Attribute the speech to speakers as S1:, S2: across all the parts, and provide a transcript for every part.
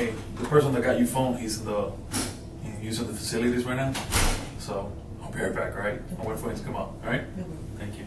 S1: Hey, the person that got your phone, he's using the facilities right now. So I'll be right back, all right? I'll wait for him to come up, all right? Thank you.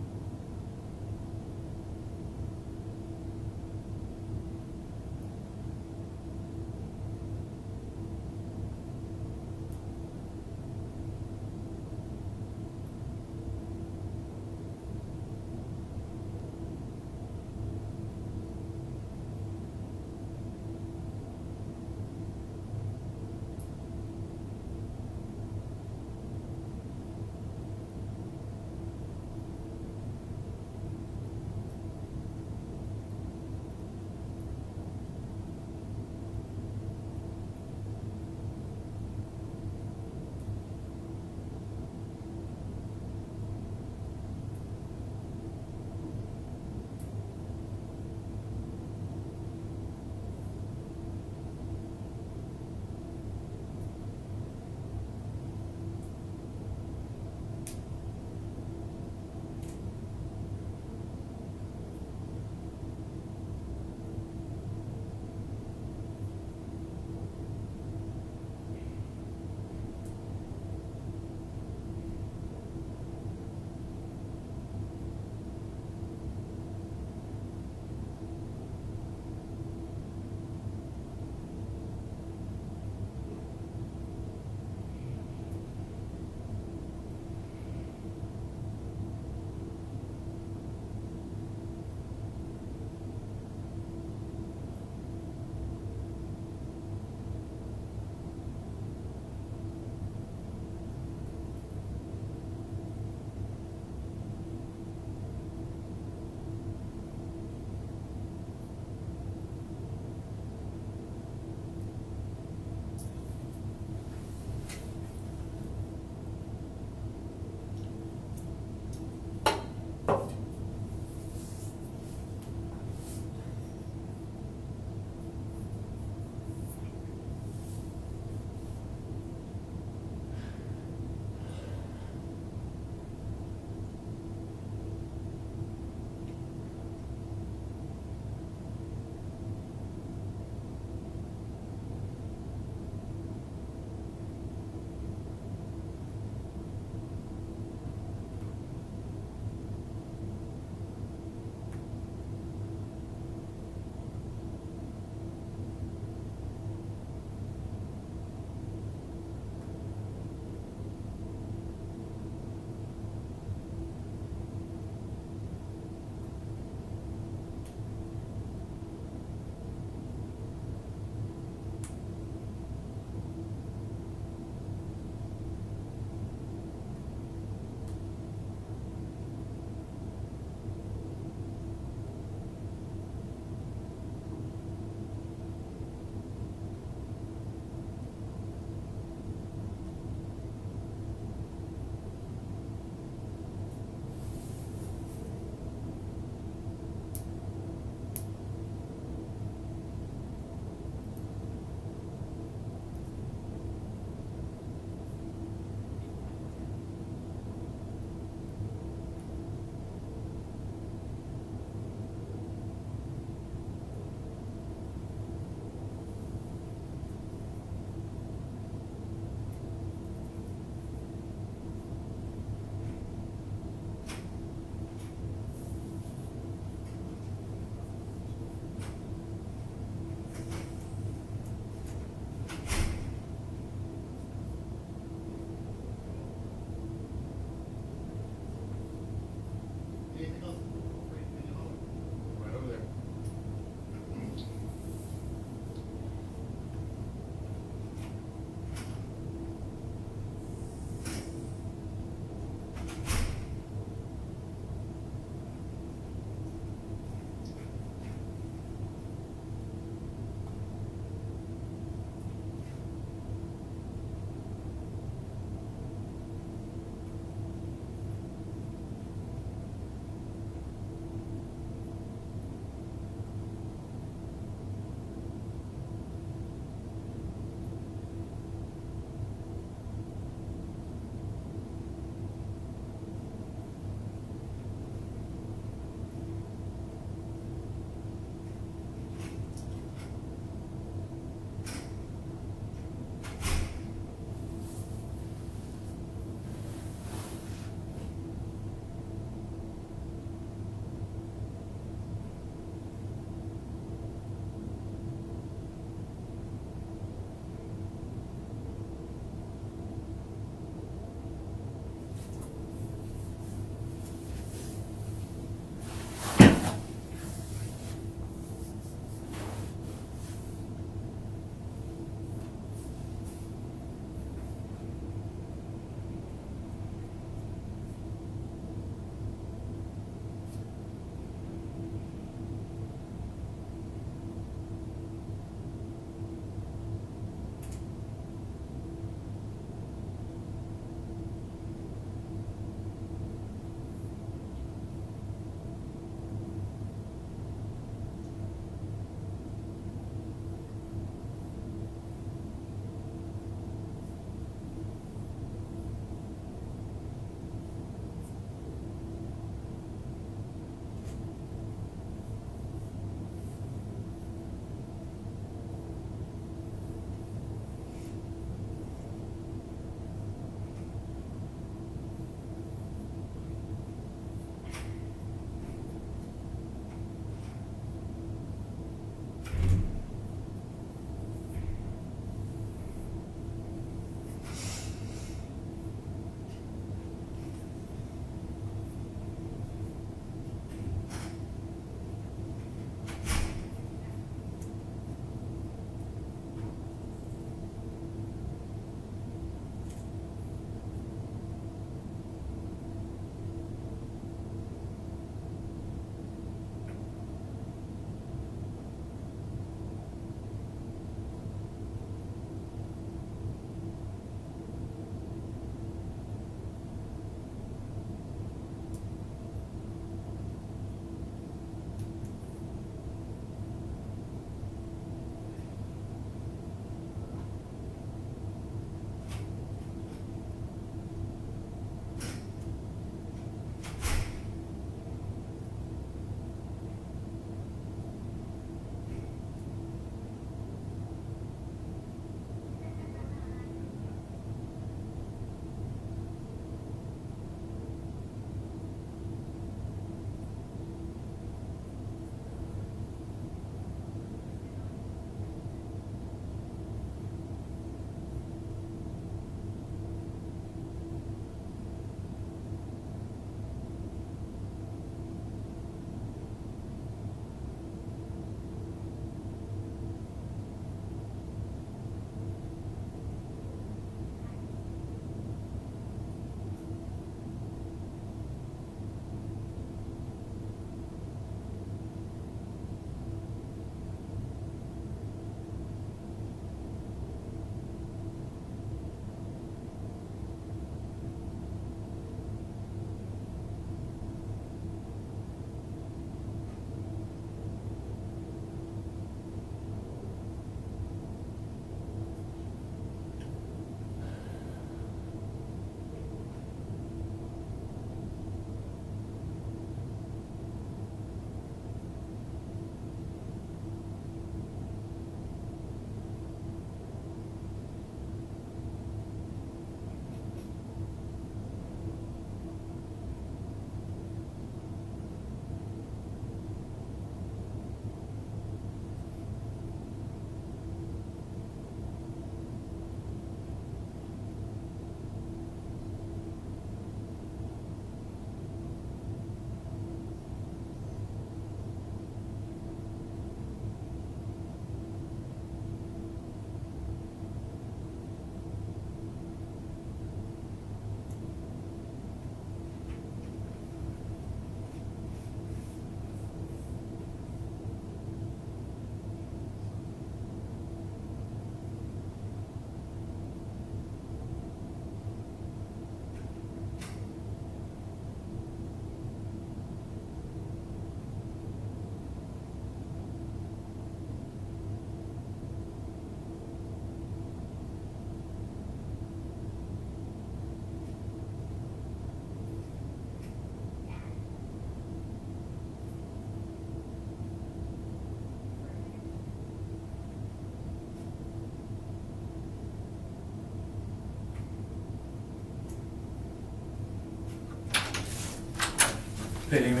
S1: Hey, Amy.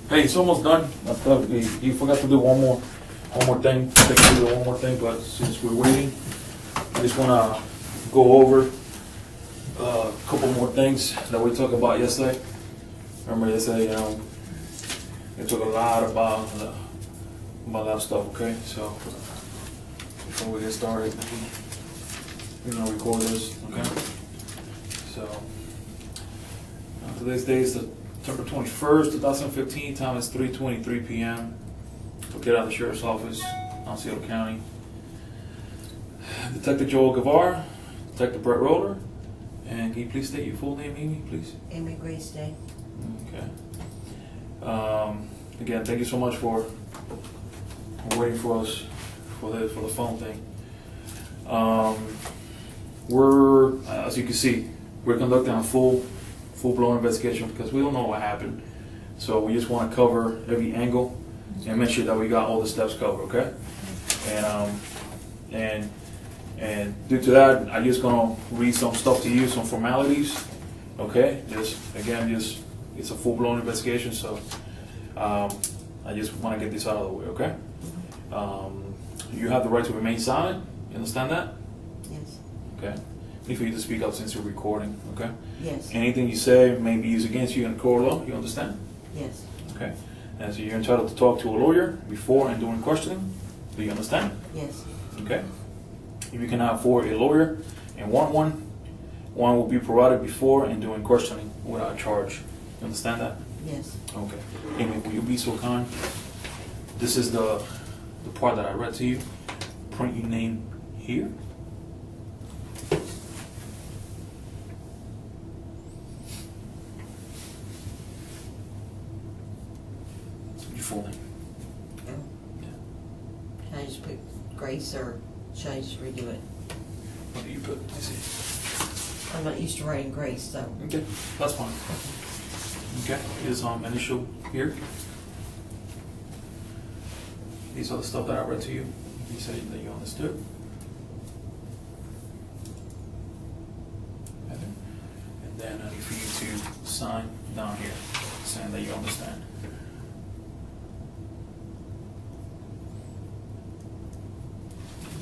S1: Hey, it's almost done. I thought he forgot to do one more thing. I think he did one more thing, but since we're waiting, I just want to go over a couple more things that we talked about yesterday. Remember yesterday, we talked a lot about that stuff. Okay, so before we get started, we're gonna record this. Okay, so today's day is September 21st, 2015. Time is 3:23 p.m. Located at the Sheriff's Office, Osceola County. Detective Joel Guevara, Detective Brett Roller, and can you please state your full name, Amy, please?
S2: Amy Grace Day.
S1: Okay. Again, thank you so much for waiting for us for the phone thing. We're, as you can see, we're conducting a full-blown investigation because we don't know what happened. So we just want to cover every angle and make sure that we got all the steps covered, okay? And due to that, I'm just gonna read some stuff to you, some formalities, okay? Just it's a full-blown investigation, so I just want to get this out of the way, okay? You have the right to remain silent. You understand that?
S2: Yes.
S1: Okay. Need for you to speak up since you're recording, okay?
S2: Yes.
S1: Anything you say may be used against you in court of law. You understand?
S2: Yes.
S1: Okay. And so you're entitled to talk to a lawyer before and during questioning. Do you understand?
S2: Yes.
S1: Okay. If you cannot afford a lawyer and want one will be provided before and during questioning without charge. You understand that?
S2: Yes.
S1: Okay. Amy, will you be so kind? This is the part that I read to you. Print your name here. Your full name.
S2: Oh.
S1: Yeah.
S2: Should I just put Grace or should I just redo it?
S1: What do you put? I see.
S2: I'm not used to writing Grace, so.
S1: Okay, that's fine. Okay, here's initial here. These are the stuff that I read to you. You said that you understood. And then I need for you to sign down here, saying that you understand.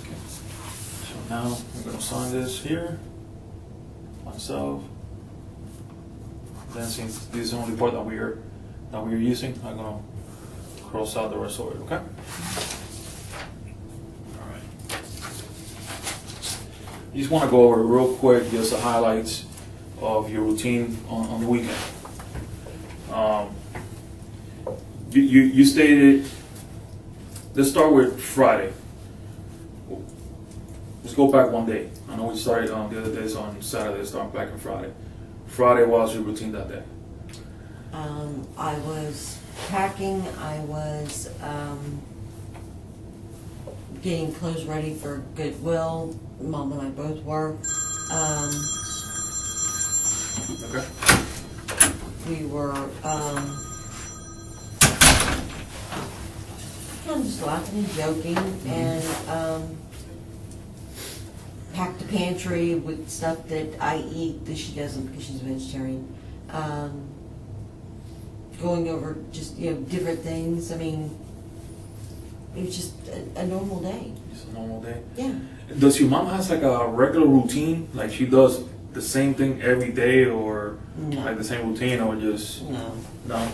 S1: Okay. So now I'm going to sign this here myself. Then since this is the only part that we're using, I'm going to cross out the rest of it, okay? All right. You just want to go over real quick just the highlights of your routine on the weekend. You stated, let's start with Friday. Let's go back one day. I know we started the other days on Saturday, starting back on Friday. Friday, what was your routine that day?
S2: I was packing. I was getting clothes ready for Goodwill. Mom and I both were.
S1: Okay.
S2: We were kind of just laughing and joking, and packed the pantry with stuff that I eat that she doesn't because she's a vegetarian. Going over just different things. I mean, it was just a normal day.
S1: Just a normal day.
S2: Yeah.
S1: Does your mom has like a regular routine? Like she does the same thing every day, or
S2: No.
S1: like the same routine, or just
S2: No.
S1: no?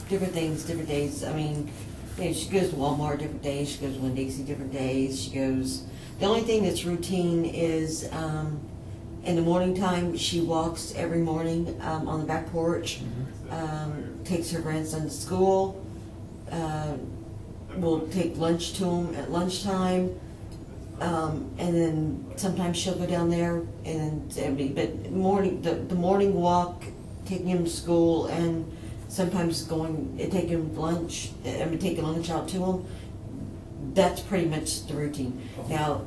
S2: Different things, different days. I mean, she goes to Walmart different days. She goes to Winn-Dixie different days. She goes. The only thing that's routine is in the morning time. She walks every morning on the back porch. Takes her grandson to school. We'll take lunch to him at lunchtime. And then sometimes she'll go down there and but the morning walk, taking him to school, and sometimes taking lunch. Taking lunch out to him. That's pretty much the routine. Now,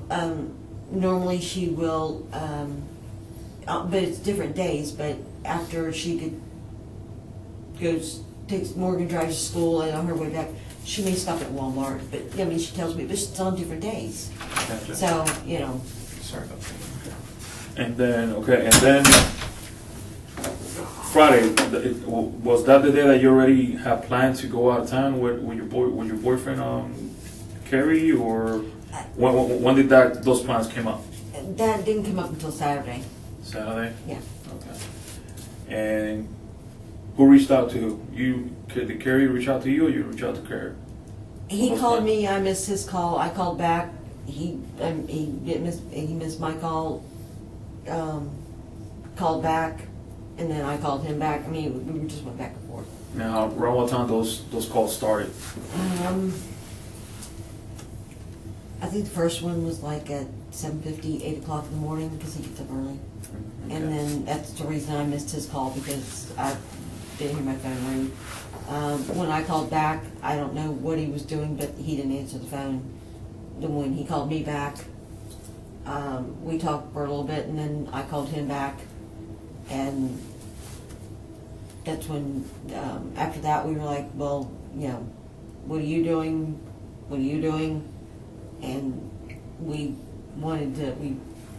S2: normally she will, but it's different days. But after she takes Morgan drives to school, and on her way back, she may stop at Walmart. But she tells me, but it's on different days.
S1: Gotcha.
S2: So
S1: Sorry about that. And then Friday, was that the day that you already had planned to go out of town with your boyfriend, Carrie, or when did those plans came up?
S2: That didn't come up until Saturday.
S1: Saturday?
S2: Yeah.
S1: Okay. And who reached out to you? Did Carrie reach out to you, or you reach out to Carrie?
S2: He called me. I missed his call. I called back. He missed my call. Called back, and then I called him back. I mean, we just went back and forth.
S1: Now, around what time those calls started?
S2: I think the first one was like at 7:50, 8 o'clock in the morning because he gets up early.
S1: Okay.
S2: And then that's the reason I missed his call because I didn't hear my phone ring. When I called back, I don't know what he was doing, but he didn't answer the phone. Then when he called me back, we talked for a little bit, and then I called him back, and that's when, after that, we were like, well, you know, what are you doing? What are you doing? And we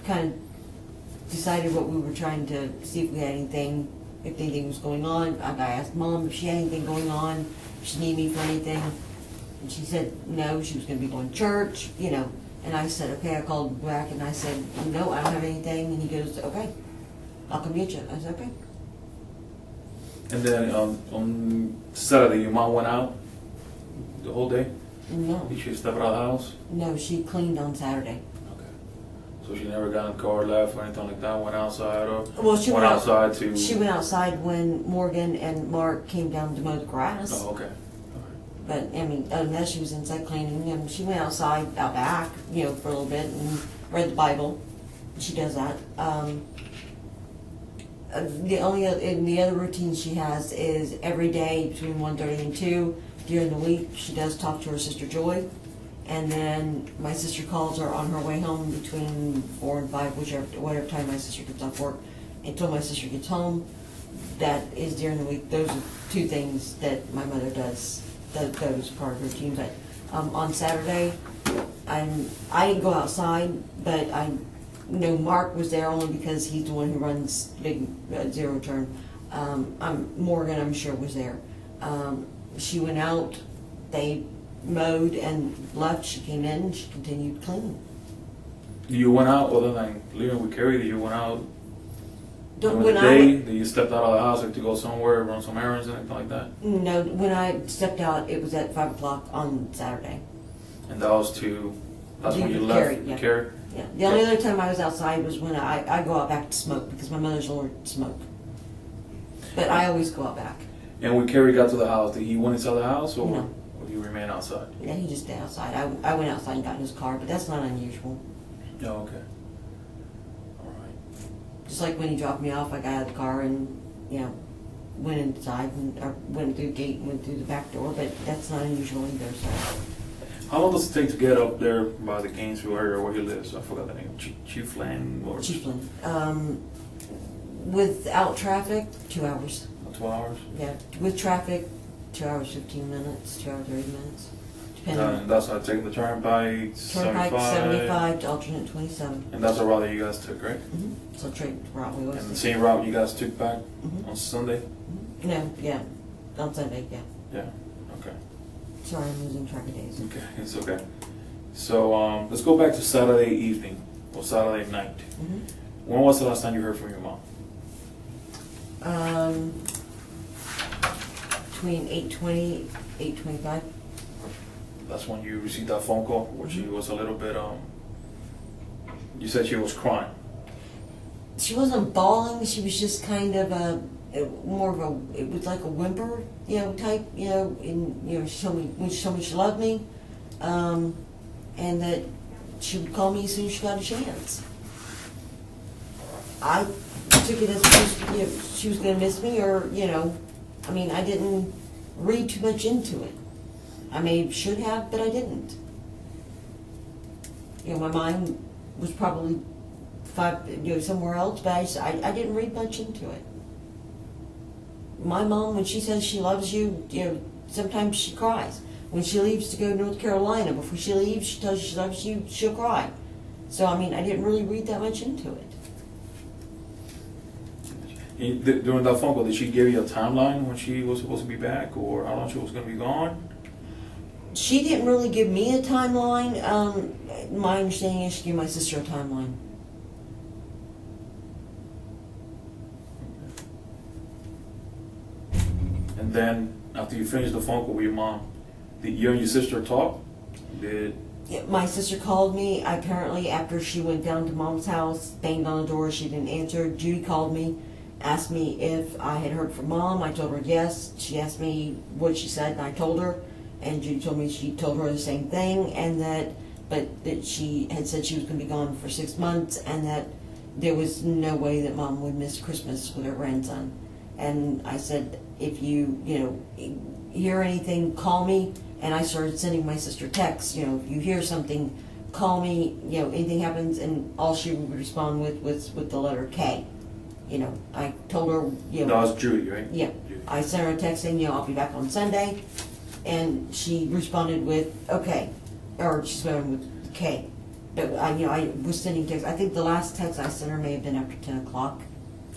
S2: kind of decided what we were trying to see if we had anything, if anything was going on. I asked Mom if she had anything going on, if she needed me for anything. And she said no, she was going to be going to church, you know. And I said, okay, I called back and I said, no, I don't have anything. And he goes, okay, I'll come get you. I said, okay.
S1: And then on Saturday, your mom went out the whole day?
S2: No.
S1: Did she step out of the house?
S2: No, she cleaned on Saturday.
S1: Okay. So she never got in the car, left, or anything like that, went outside, or
S2: She
S1: went outside to...
S2: She went outside when Morgan and Mark came down to mow the grass.
S1: Oh, okay.
S2: But, I mean, other than that, she was inside cleaning, and she went outside, out back, you know, for a little bit, and read the Bible. She does that. The other routine she has is every day between 1:30 and 2, during the week, she does talk to her sister Joy. And then my sister calls her on her way home between 4 and 5, whatever time my sister gets off work, until my sister gets home. That is during the week. Those are two things that my mother does. That is part of her routine. But on Saturday, I didn't go outside, but I know Mark was there only because he's the one who runs Big Zero Turn. Morgan, I'm sure, was there. She went out. They mowed and left. She came in. She continued cleaning.
S1: You went out, other than living with Carrie, you went out during
S2: When
S1: the day? Did you stepped out of the house like to go somewhere, run some errands, anything like that?
S2: No, when I stepped out, it was at 5 o'clock on Saturday.
S1: And that's when you left
S2: Carrie, yeah.
S1: Carrie?
S2: Yeah. The only other time I was outside was when I go out back to smoke because my mother's allergic to smoke. But I always go out back.
S1: And when Carrie got to the house, did he went inside the house, or
S2: No.
S1: did he remain outside?
S2: Yeah, he just stayed outside. I went outside and got in his car, but that's not unusual.
S1: Oh, okay. All right.
S2: Just like when he dropped me off, I got out of the car and, you know, went inside or went through the gate and went through the back door, but that's not unusual either. So.
S1: How long does it take to get up there by the Gainesville area where he lives? I forgot the name. Chiefland? Or
S2: Chiefland. Without traffic, 2 hours.
S1: 2 hours?
S2: Yeah, with traffic, 2 hours 15 minutes, 2 hours 30 minutes, depending.
S1: And that's how taking the turnpike
S2: 75 to alternate 27.
S1: And that's the route that you guys took, right?
S2: Mm-hmm. So straight route we always
S1: And the
S2: take.
S1: same route you guys took back
S2: Mm-hmm.
S1: on Sunday?
S2: Mm-hmm. No, yeah, on Sunday, yeah.
S1: Yeah. Okay.
S2: Sorry, I'm losing track of days.
S1: Okay, it's okay. So let's go back to Saturday evening or Saturday night.
S2: Mm-hmm.
S1: When was the last time you heard from your mom?
S2: Between 8:20, 8:25.
S1: That's when you received that phone call where she was a little bit, you said she was crying.
S2: She wasn't bawling. She was just kind of more of a. It was like a whimper, you know, type, you know. And you know, she told me she loved me, and that she would call me as soon as she got a chance. I took it as she was going to miss me, or you know, I mean, I didn't read too much into it. I should have, but I didn't. You know, my mind was probably somewhere else, but I didn't read much into it. My mom, when she says she loves you, you know, sometimes she cries. When she leaves to go to North Carolina, before she leaves, she tells you she loves you, she'll cry. So, I didn't really read that much into it.
S1: During that phone call, did she give you a timeline when she was supposed to be back, or how long she was going to be gone?
S2: She didn't really give me a timeline. My understanding is she gave my sister a timeline.
S1: And then after you finished the phone call with your mom, did you and your sister talk?
S2: Yeah, my sister called me. Apparently, after she went down to Mom's house, banged on the door, she didn't answer. Judy called me, asked me if I had heard from Mom. I told her yes. She asked me what she said, and I told her. And Judy told me she told her the same thing, and that she had said she was going to be gone for 6 months, and that there was no way that Mom would miss Christmas with her grandson. And I said, if you hear anything, call me. And I started sending my sister texts, if you hear something, call me, anything happens, and all she would respond with was with the letter K. I told her,
S1: That was Judy, right?
S2: Yeah.
S1: Judy.
S2: I sent her a text saying, I'll be back on Sunday. And she responded with, okay. Or she responded with K. But I was sending texts. I think the last text I sent her may have been after 10 o'clock.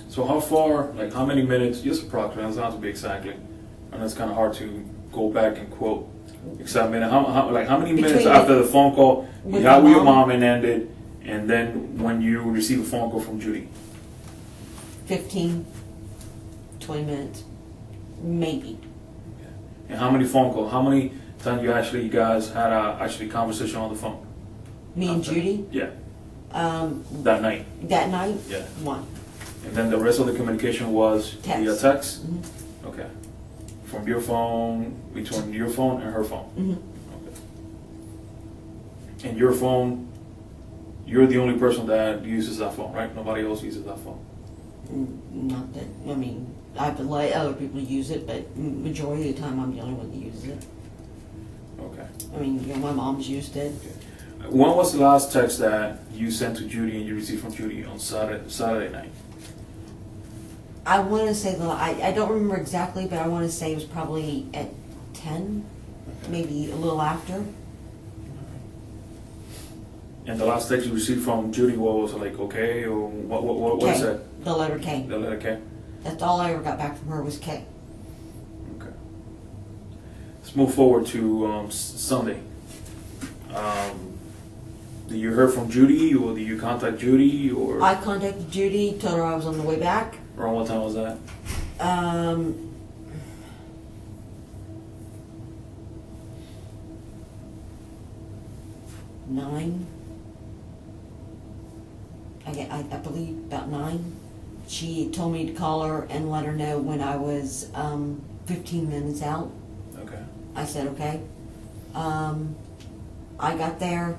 S1: So how far, like how many minutes, just approximately, it doesn't have to be exactly, and it's kind of hard to go back and quote exact minute. How many minutes
S2: Between
S1: after the phone call you
S2: with
S1: had
S2: my
S1: with your
S2: mom?
S1: mom and ended, and then when you receive a phone call from Judy?
S2: 15, 20 minutes, maybe.
S1: And how many phone calls? How many times you guys had a actually conversation on the phone?
S2: Me and Judy,
S1: Yeah. That night.
S2: that night,
S1: Yeah.
S2: one.
S1: And then the rest of the communication was via text.
S2: Mhm.
S1: Okay. From your phone, between your phone and her phone.
S2: Mhm.
S1: Okay. And your phone, you're the only person that uses that phone, right? Nobody else uses that phone.
S2: Not that, I've been let other people use it, but majority of the time I'm the only one that uses it.
S1: Okay.
S2: My mom's used it.
S1: Okay. When was the last text that you sent to Judy and you received from Judy on Saturday night?
S2: I want to say, I don't remember exactly, but I want to say it was probably at 10,
S1: Okay.
S2: maybe a little after.
S1: And the last text you received from Judy, what was it, like, okay, or what
S2: K,
S1: is that?
S2: the letter K.
S1: The letter K?
S2: That's all I ever got back from her was K.
S1: Okay. Let's move forward to Sunday. Did you hear from Judy, or did you contact Judy, or?
S2: I contacted Judy, told her I was on the way back.
S1: Around what time was that?
S2: 9. I believe about 9. She told me to call her and let her know when I was 15 minutes out.
S1: Okay.
S2: I said okay. I got there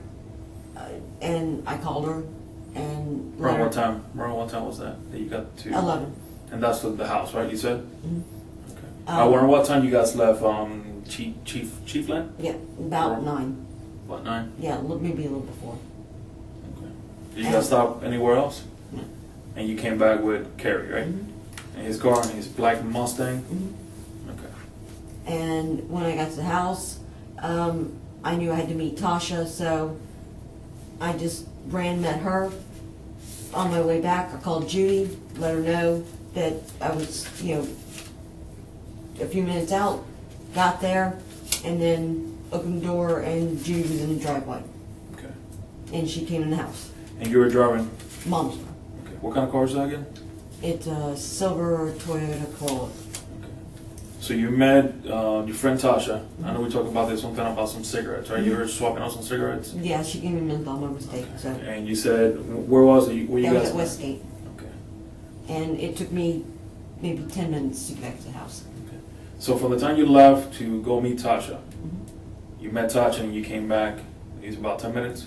S2: and I called her and let
S1: Around
S2: her,
S1: what time? Around what time was that you got to?
S2: 11.
S1: And that's the house, right? You said.
S2: Mhm.
S1: Okay. Around what time you guys left? Chiefland?
S2: Yeah, about
S1: Around-
S2: 9.
S1: About 9.
S2: Yeah, maybe a little before.
S1: Okay. Did you guys stop anywhere else?
S2: No.
S1: And you came back with Kerry, right?
S2: Mhm.
S1: And his car, and his black Mustang.
S2: Mhm.
S1: Okay.
S2: And when I got to the house, I knew I had to meet Tasha, so I just ran, met her. On my way back, I called Judy, let her know that I was, a few minutes out, got there, and then opened the door, and Judy was in the driveway,
S1: Okay.
S2: and she came in the house.
S1: And you were driving.
S2: Mom's car.
S1: Okay. What kind of car is that again?
S2: It's a silver Toyota Corolla.
S1: Okay. So you met your friend Tasha. I know we talked about this one time about some cigarettes, right? You were swapping out some cigarettes.
S2: Yeah, she gave me menthol, my mistake, so.
S1: And you said, where was it? Where you
S2: That was
S1: guys
S2: at
S1: met?
S2: Westgate.
S1: Okay.
S2: And it took me maybe 10 minutes to get back to the house.
S1: Okay. So from the time you left to go meet Tasha,
S2: Mhm.
S1: you met Tasha and you came back. It was about 10 minutes.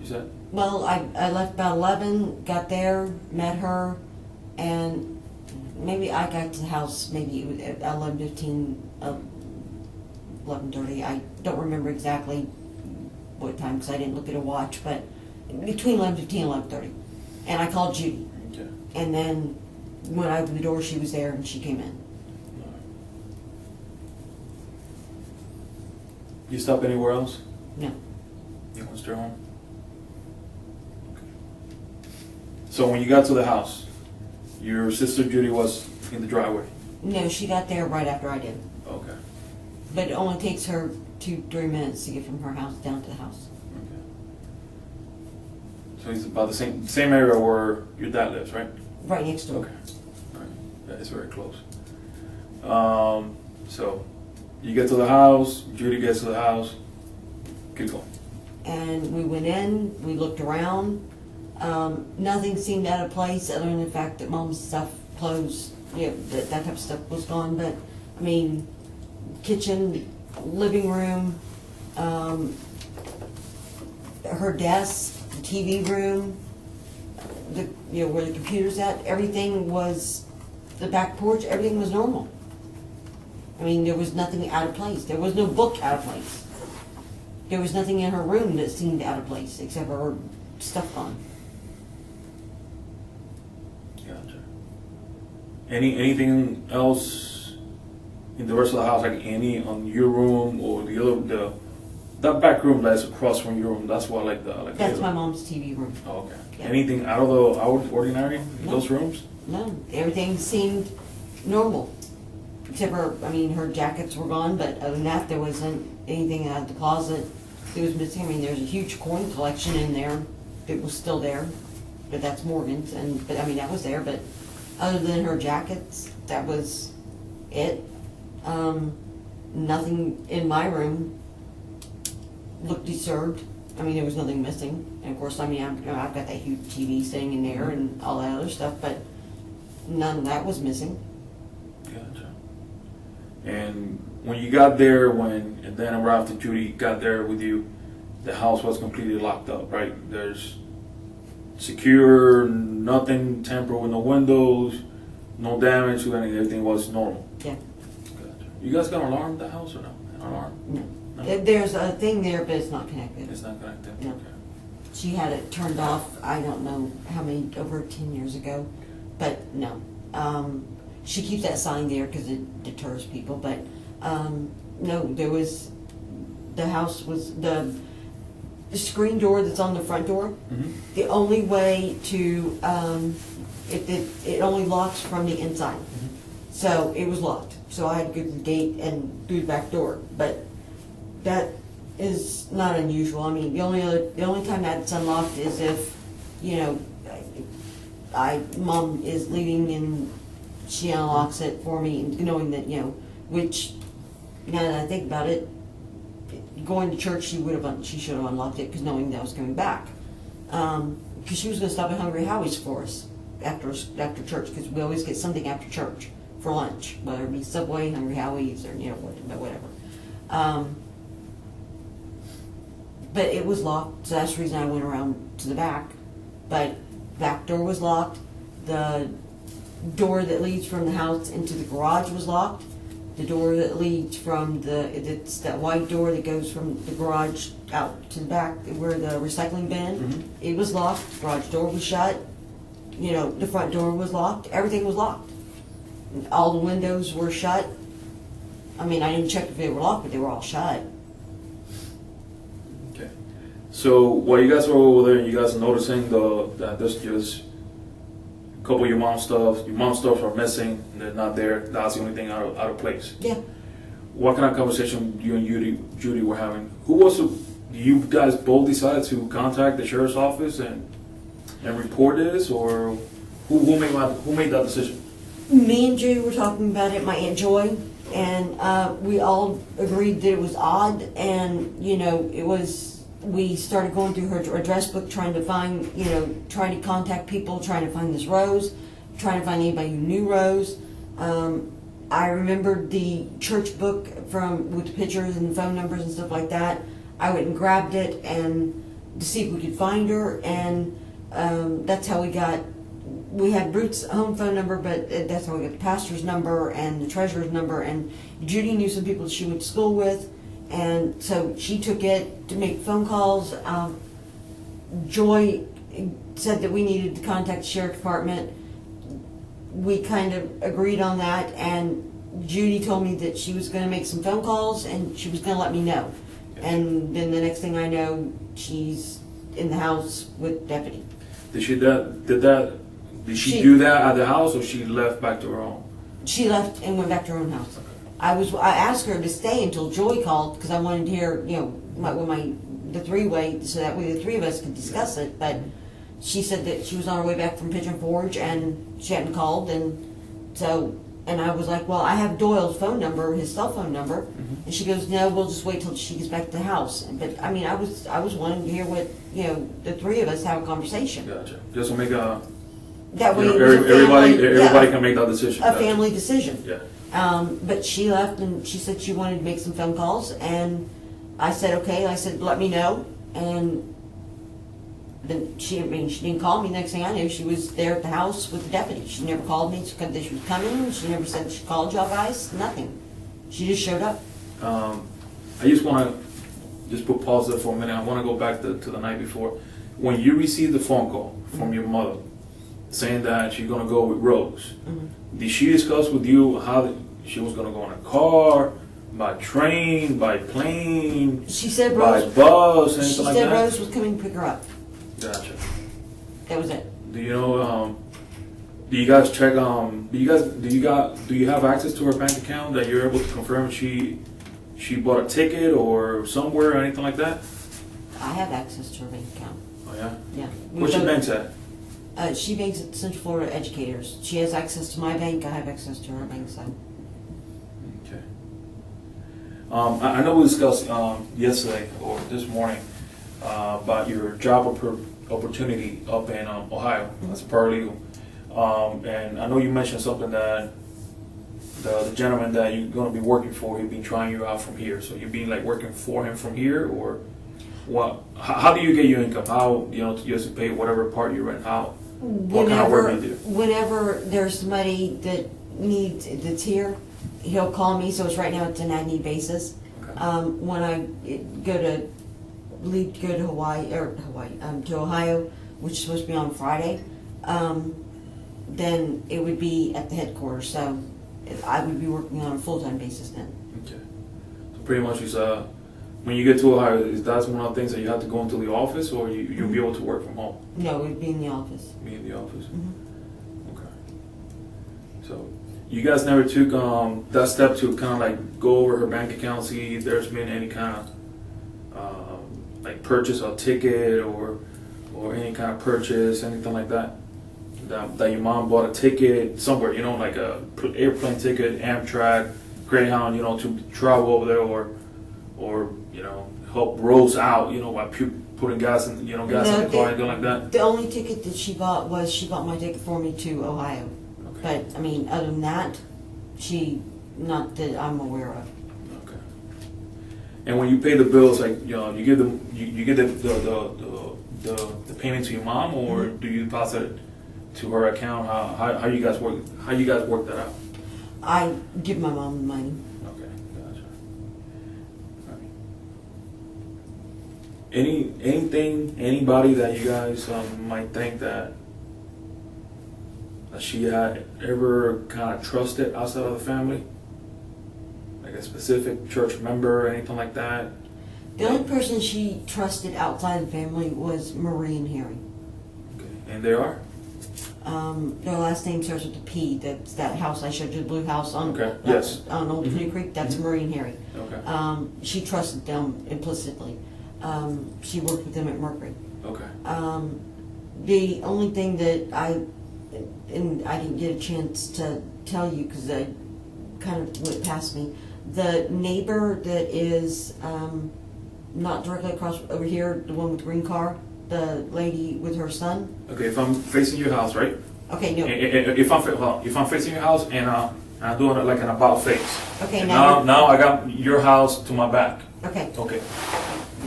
S1: You said.
S2: Well, I left about 11, got there, met her, and maybe I got to the house maybe at 11:15, 11:30. I don't remember exactly what time because I didn't look at a watch, but between 11:15 and 11:30. And I called Judy.
S1: Okay.
S2: And then when I opened the door, she was there and she came in.
S1: You stop anywhere else?
S2: No.
S1: You went straight home? Okay. So when you got to the house, Your sister Judy was in the driveway?
S2: No, she got there right after I did.
S1: Okay.
S2: But it only takes her 2-3 minutes to get from her house down to the house.
S1: Okay. So he's about the same area where your dad lives, right?
S2: Right next door.
S1: Okay. All right. That is very close. So you get to the house, Judy gets to the house, keep going.
S2: And we went in, we looked around. Nothing seemed out of place other than the fact that Mom's stuff, clothes, that type of stuff was gone. But, I mean, kitchen, living room, her desk, the TV room, where the computer's at, everything was, the back porch, everything was normal. I mean, there was nothing out of place. There was no book out of place. There was nothing in her room that seemed out of place except for her stuff gone.
S1: Gotcha. Anything else in the rest of the house, like any on your room or that back room that's across from your room? That's what
S2: That's my mom's TV room.
S1: Oh, okay.
S2: Yeah.
S1: Anything out of the ordinary in those rooms?
S2: No, everything seemed normal. Except for, I mean, her jackets were gone, but other than that, there wasn't anything out of the closet that was missing. I mean, there's a huge coin collection in there that was still there, but that's Morgan's, but I mean, that was there, but other than her jackets, that was it. Nothing in my room looked disturbed. I mean, there was nothing missing. And of course, I mean, I've got that huge TV sitting in there and all that other stuff, but none of that was missing.
S1: Gotcha. And when you got there, and then right after Judy got there with you, the house was completely locked up, right? There's secure, nothing tampered with, no windows, no damage to anything. Everything was normal.
S2: Yeah.
S1: Gotcha. You guys got an alarm at the house or no? An alarm?
S2: No.
S1: No?
S2: There's a thing there, but it's not connected.
S1: It's not connected?
S2: No.
S1: Okay.
S2: She had it turned off, I don't know how many, over 10 years ago, but no. She keeps that sign there because it deters people, but no, there was, the house was, the screen door that's on the front door, the only way to, it only locks from the inside. So it was locked. So I had to go to the gate and through the back door, but that is not unusual. I mean, the only time that's unlocked is if, Mom is leaving and she unlocks it for me, knowing that, which, now that I think about it, going to church, she should have unlocked it, because knowing that I was coming back. Because she was going to stop at Hungry Howie's for us after church, because we always get something after church for lunch, whether it be Subway, Hungry Howie's, or, whatever. But it was locked, so that's the reason I went around to the back. But back door was locked. The door that leads from the house into the garage was locked. The door that leads from it's that white door that goes from the garage out to the back where the recycling bin, it was locked. The garage door was shut. The front door was locked. Everything was locked. All the windows were shut. I mean, I didn't check if they were locked, but they were all shut.
S1: Okay. So while you guys were over there, you guys are noticing that there's just a couple of your mom's stuff are missing, and they're not there. That's the only thing out of place.
S2: Yeah.
S1: What kind of conversation you and Judy were having? You guys both decided to contact the sheriff's office and report this, or who made that decision?
S2: Me and Judy were talking about it, my Aunt Joy, and we all agreed that it was odd, and we started going through her address book trying to find, trying to contact people, trying to find this Rose, trying to find anybody who knew Rose. I remembered the church book with the pictures and phone numbers and stuff like that. I went and grabbed it and to see if we could find her, and that's how we had Ruth's home phone number, but that's how we got the pastor's number and the treasurer's number, and Judy knew some people that she went to school with, and so she took it to make phone calls. Joy said that we needed to contact the sheriff department. We kind of agreed on that, and Judy told me that she was going to make some phone calls and she was going to let me know. And then the next thing I know, she's in the house with deputy.
S1: Did that Did she do that at the house, or she left back to her home?
S2: She left and went back to her own house. I asked her to stay until Joy called because I wanted to hear, you know, the three-way, so that way the three of us could discuss it. But she said that she was on her way back from Pigeon Forge and she hadn't called, and I was like, well, I have Doyle's phone number, his cell phone number, and she goes, no, we'll just wait till she gets back to the house. But I mean, I was wanting to hear what, you know, the three of us have a conversation.
S1: Gotcha. Just to make a
S2: that way,
S1: everybody can make that decision.
S2: A family decision.
S1: Yeah.
S2: But she left and she said she wanted to make some phone calls, and I said okay. I said let me know, and then she didn't call me. Next thing I knew, she was there at the house with the deputy. She never called me because she was coming. She never said she called y'all guys. Nothing. She just showed up.
S1: I just want to just put pause there for a minute. I want to go back to the night before. When you received the phone call from your mother saying that she's going to go with Rose, did she discuss with you how she was going to go in a car, by train, by plane,
S2: she said
S1: by
S2: Rose,
S1: bus, anything
S2: she
S1: like
S2: said
S1: that?
S2: Rose was coming to pick her up.
S1: Gotcha.
S2: That was it.
S1: Do you know? Do you guys check? Do you have access to her bank account that you're able to confirm she bought a ticket or somewhere or anything like that?
S2: I have access to her bank account.
S1: Oh yeah.
S2: Yeah.
S1: What's your bank's at?
S2: She banks at Central Florida Educators. She has access to my bank. I have access to her bank side.
S1: Okay. I know we discussed yesterday or this morning about your job opportunity up in Ohio as paralegal. And I know you mentioned something that the gentleman that you're going to be working for, he's been trying you out from here. So you've been like working for him from here, or what? How do you get your income? How, you know, you have to pay whatever part you're in? How? What kind of work do you do?
S2: Whenever there's somebody that's here, he'll call me. So it's right now it's an as-need basis. Okay. When I go to to Ohio, which is supposed to be on Friday, then it would be at the headquarters. So I would be working on a full-time basis then.
S1: Okay. So pretty much it's when you get to Ohio, is that one of the things that you have to go into the office, or you'll be able to work from home?
S2: No, it would be in the office.
S1: Be in the office. Okay. So you guys never took that step to kind of like go over her bank account, see if there's been any kind of like purchase a ticket or any kind of purchase, anything like that? That your mom bought a ticket somewhere, you know, like a airplane ticket, Amtrak, Greyhound, you know, to travel over there, or you know, help Rose out, you know, by putting gas in, you know, gas in the car, anything like that.
S2: The only ticket that she bought was she bought my ticket for me to Ohio. Okay. But I mean, other than that, not that I'm aware of.
S1: Okay. And when you pay the bills, like, you know, you give the payment to your mom, or do you deposit it to her account? How you guys work? How you guys work that out?
S2: I give my mom the money.
S1: Okay, gotcha. All right. Anybody that you guys might think that she had ever kind of trusted outside of the family, like a specific church member or anything like that?
S2: The only person she trusted outside the family was Marie and Harry.
S1: Okay, and there are.
S2: Their last name starts with a P. That's that house I showed you, the blue house on on Old Twin Creek. That's Marie and Harry.
S1: Okay.
S2: She trusted them implicitly. She worked with them at Mercury.
S1: Okay.
S2: The only thing that I didn't get a chance to tell you because I kind of went past me. The neighbor that is not directly across over here, the one with the green car, the lady with her son.
S1: Okay, if I'm facing your house, right?
S2: Okay, no.
S1: If I'm facing your house and I'm doing it like an about face.
S2: Okay,
S1: and now I got your house to my back.
S2: Okay.
S1: Okay.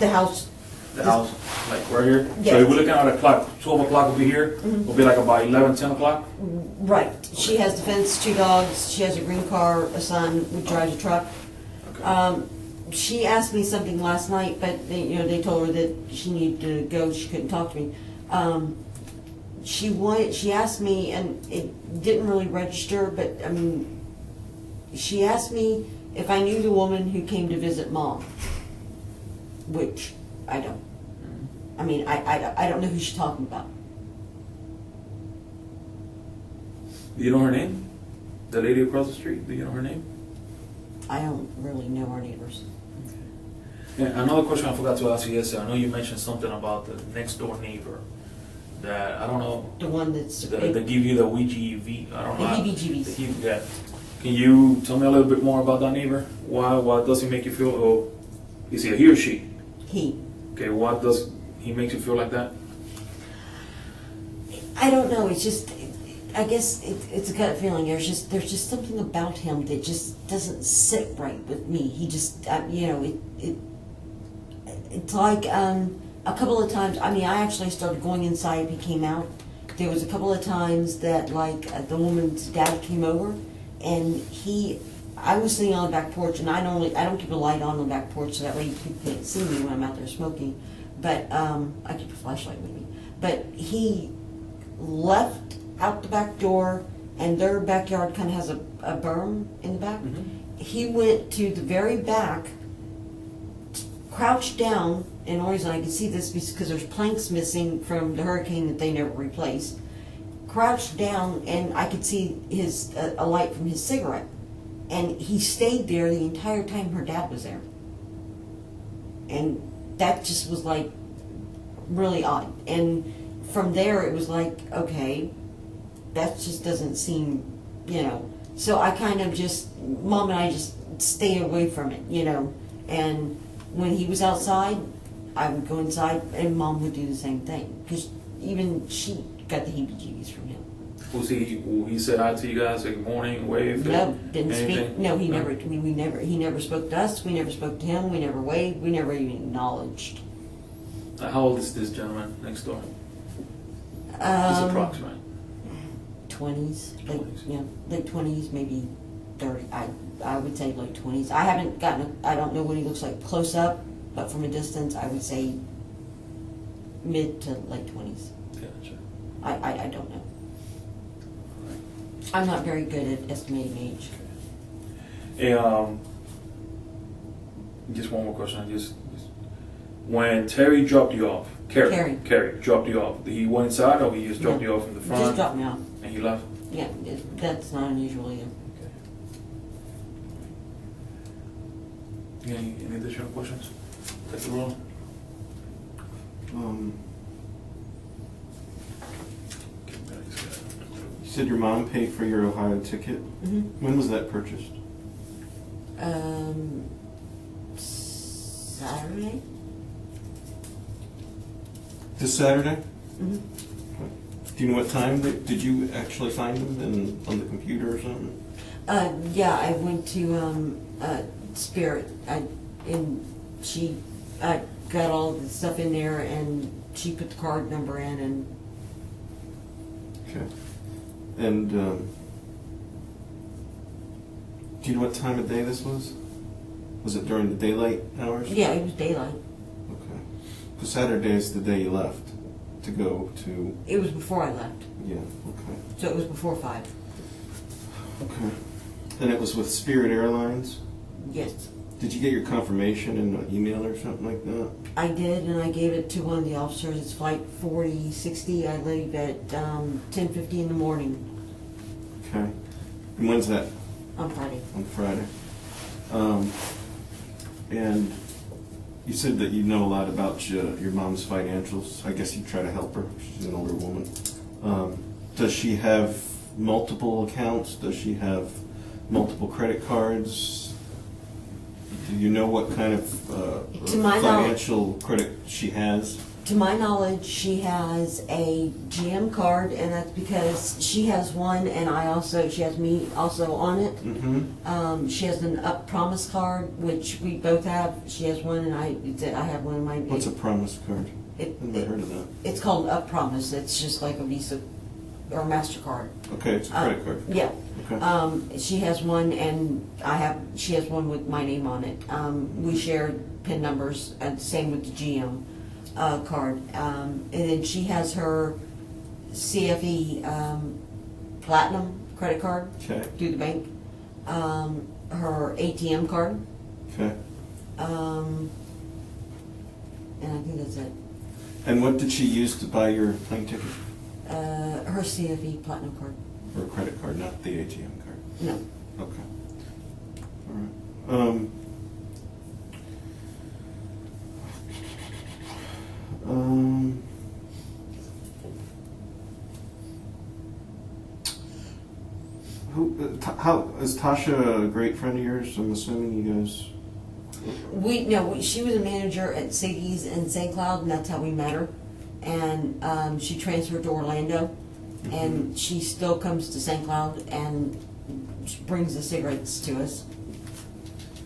S2: The house.
S1: The house, like right here?
S2: Yes.
S1: So if we're looking at a clock, 12 o'clock will be here, will be like about 11, 10 o'clock?
S2: Right. She has the fence, 2 dogs, she has a green car, a son who drives a truck.
S1: Okay.
S2: She asked me something last night, but they told her that she needed to go, she couldn't talk to me. She asked me, and it didn't really register, but I mean, she asked me if I knew the woman who came to visit Mom, which I don't. I mean, I don't know who she's talking about.
S1: Do you know her name? The lady across the street, do you know her name?
S2: I don't really know our neighbors.
S1: Yeah, another question I forgot to ask you yesterday. I know you mentioned something about the next door neighbor. That I don't know.
S2: The one that's
S1: They give you the WGV. I don't know.
S2: The heebie-jeebies.
S1: Yeah. Can you tell me a little bit more about that neighbor? Why does he make you feel? Oh, is he a he or she?
S2: He.
S1: Okay. What does he make you feel like that?
S2: I don't know. It's just, I guess it's a gut feeling. There's just something about him that just doesn't sit right with me. He just, it's like a couple of times. I mean, I actually started going inside. He came out. There was a couple of times that the woman's dad came over, and I was sitting on the back porch, and I don't keep a light on the back porch so that way people can't see me when I'm out there smoking. But I keep a flashlight with me. But he left out the back door, and their backyard kind of has a berm in the back.
S1: Mm-hmm.
S2: He went to the very back, crouched down, and the only reason I can see this is because there's planks missing from the hurricane that they never replaced. Crouched down, and I could see a light from his cigarette. And he stayed there the entire time her dad was there. And that just was like really odd. And from there it was like, okay, that just doesn't seem, So I kind of Mom and I just stay away from it, And when he was outside, I would go inside, and Mom would do the same thing. Because even she got the heebie-jeebies from him.
S1: He said hi to you guys, like morning, waved?
S2: No, didn't
S1: anything?
S2: speak. No, he never. He never spoke to us. We never spoke to him. We never waved. We never even acknowledged.
S1: How old is this gentleman next door? Just approximate.
S2: 20s, like
S1: 20s.
S2: yeah, late 20s, maybe 30. I would say late 20s. I haven't I don't know what he looks like close up, but from a distance, I would say mid to late 20s.
S1: Gotcha.
S2: I don't know. I'm not very good at estimating age.
S1: Hey, just one more question. Just when Terry dropped you off, Carrie dropped you off. Did he went inside, or he just dropped you off in the front?
S2: Just dropped me off.
S1: And he left.
S2: Yeah, that's not unusual either.
S1: Okay. Any additional questions? Take the roll.
S3: You said your mom paid for your Ohio ticket.
S2: Mm-hmm.
S3: When was that purchased?
S2: Saturday.
S3: This Saturday?
S2: Mm-hmm.
S3: Do you know what time? Did you actually find them on the computer or something?
S2: Yeah, I went to Spirit, she got all the stuff in there, and she put the card number in, and
S3: Okay. And do you know what time of day this was? Was it during the daylight hours?
S2: yeah, it was daylight.
S3: Okay. Because Saturday is the day you left to go to.
S2: It was before I left,
S3: Yeah. Okay.
S2: so it was before 5.
S3: Okay. And it was with Spirit Airlines.
S2: Yes,
S3: Did you get your confirmation in an email or something like that?
S2: I did, and I gave it to one of the officers. It's flight 4060. I leave at 10:50 in the morning
S3: Okay. And when's that?
S2: on Friday.
S3: On Friday. And you said that you know a lot about your mom's financials. I guess you try to help her. She's an older woman. Does she have multiple accounts? Does she have multiple credit cards? Do you know what kind of financial credit she has?
S2: To my knowledge, she has a GM card, and that's because she has one, and she has me also on it.
S3: Mm-hmm.
S2: She has an Up Promise card, which we both have. She has one, and I have one of mine.
S3: What's a promise card? I've never heard of that.
S2: It's called Up Promise. It's just like a Visa or MasterCard.
S3: Okay, it's a credit card.
S2: Yeah.
S3: Okay.
S2: She has one, and she has one with my name on it. We share PIN numbers, and same with the GM card. And then she has her CFE Platinum credit card through the bank. Her ATM card.
S3: Okay.
S2: And I think that's it.
S3: And what did she use to buy your plane ticket?
S2: Her CFE Platinum card.
S3: Or a credit card, not the ATM card?
S2: No.
S3: Okay. All right. How is Tasha a great friend of yours? I'm assuming you guys.
S2: She was a manager at Siggy's in St. Cloud, and that's how we met her. And she transferred to Orlando, and she still comes to St. Cloud and brings the cigarettes to us.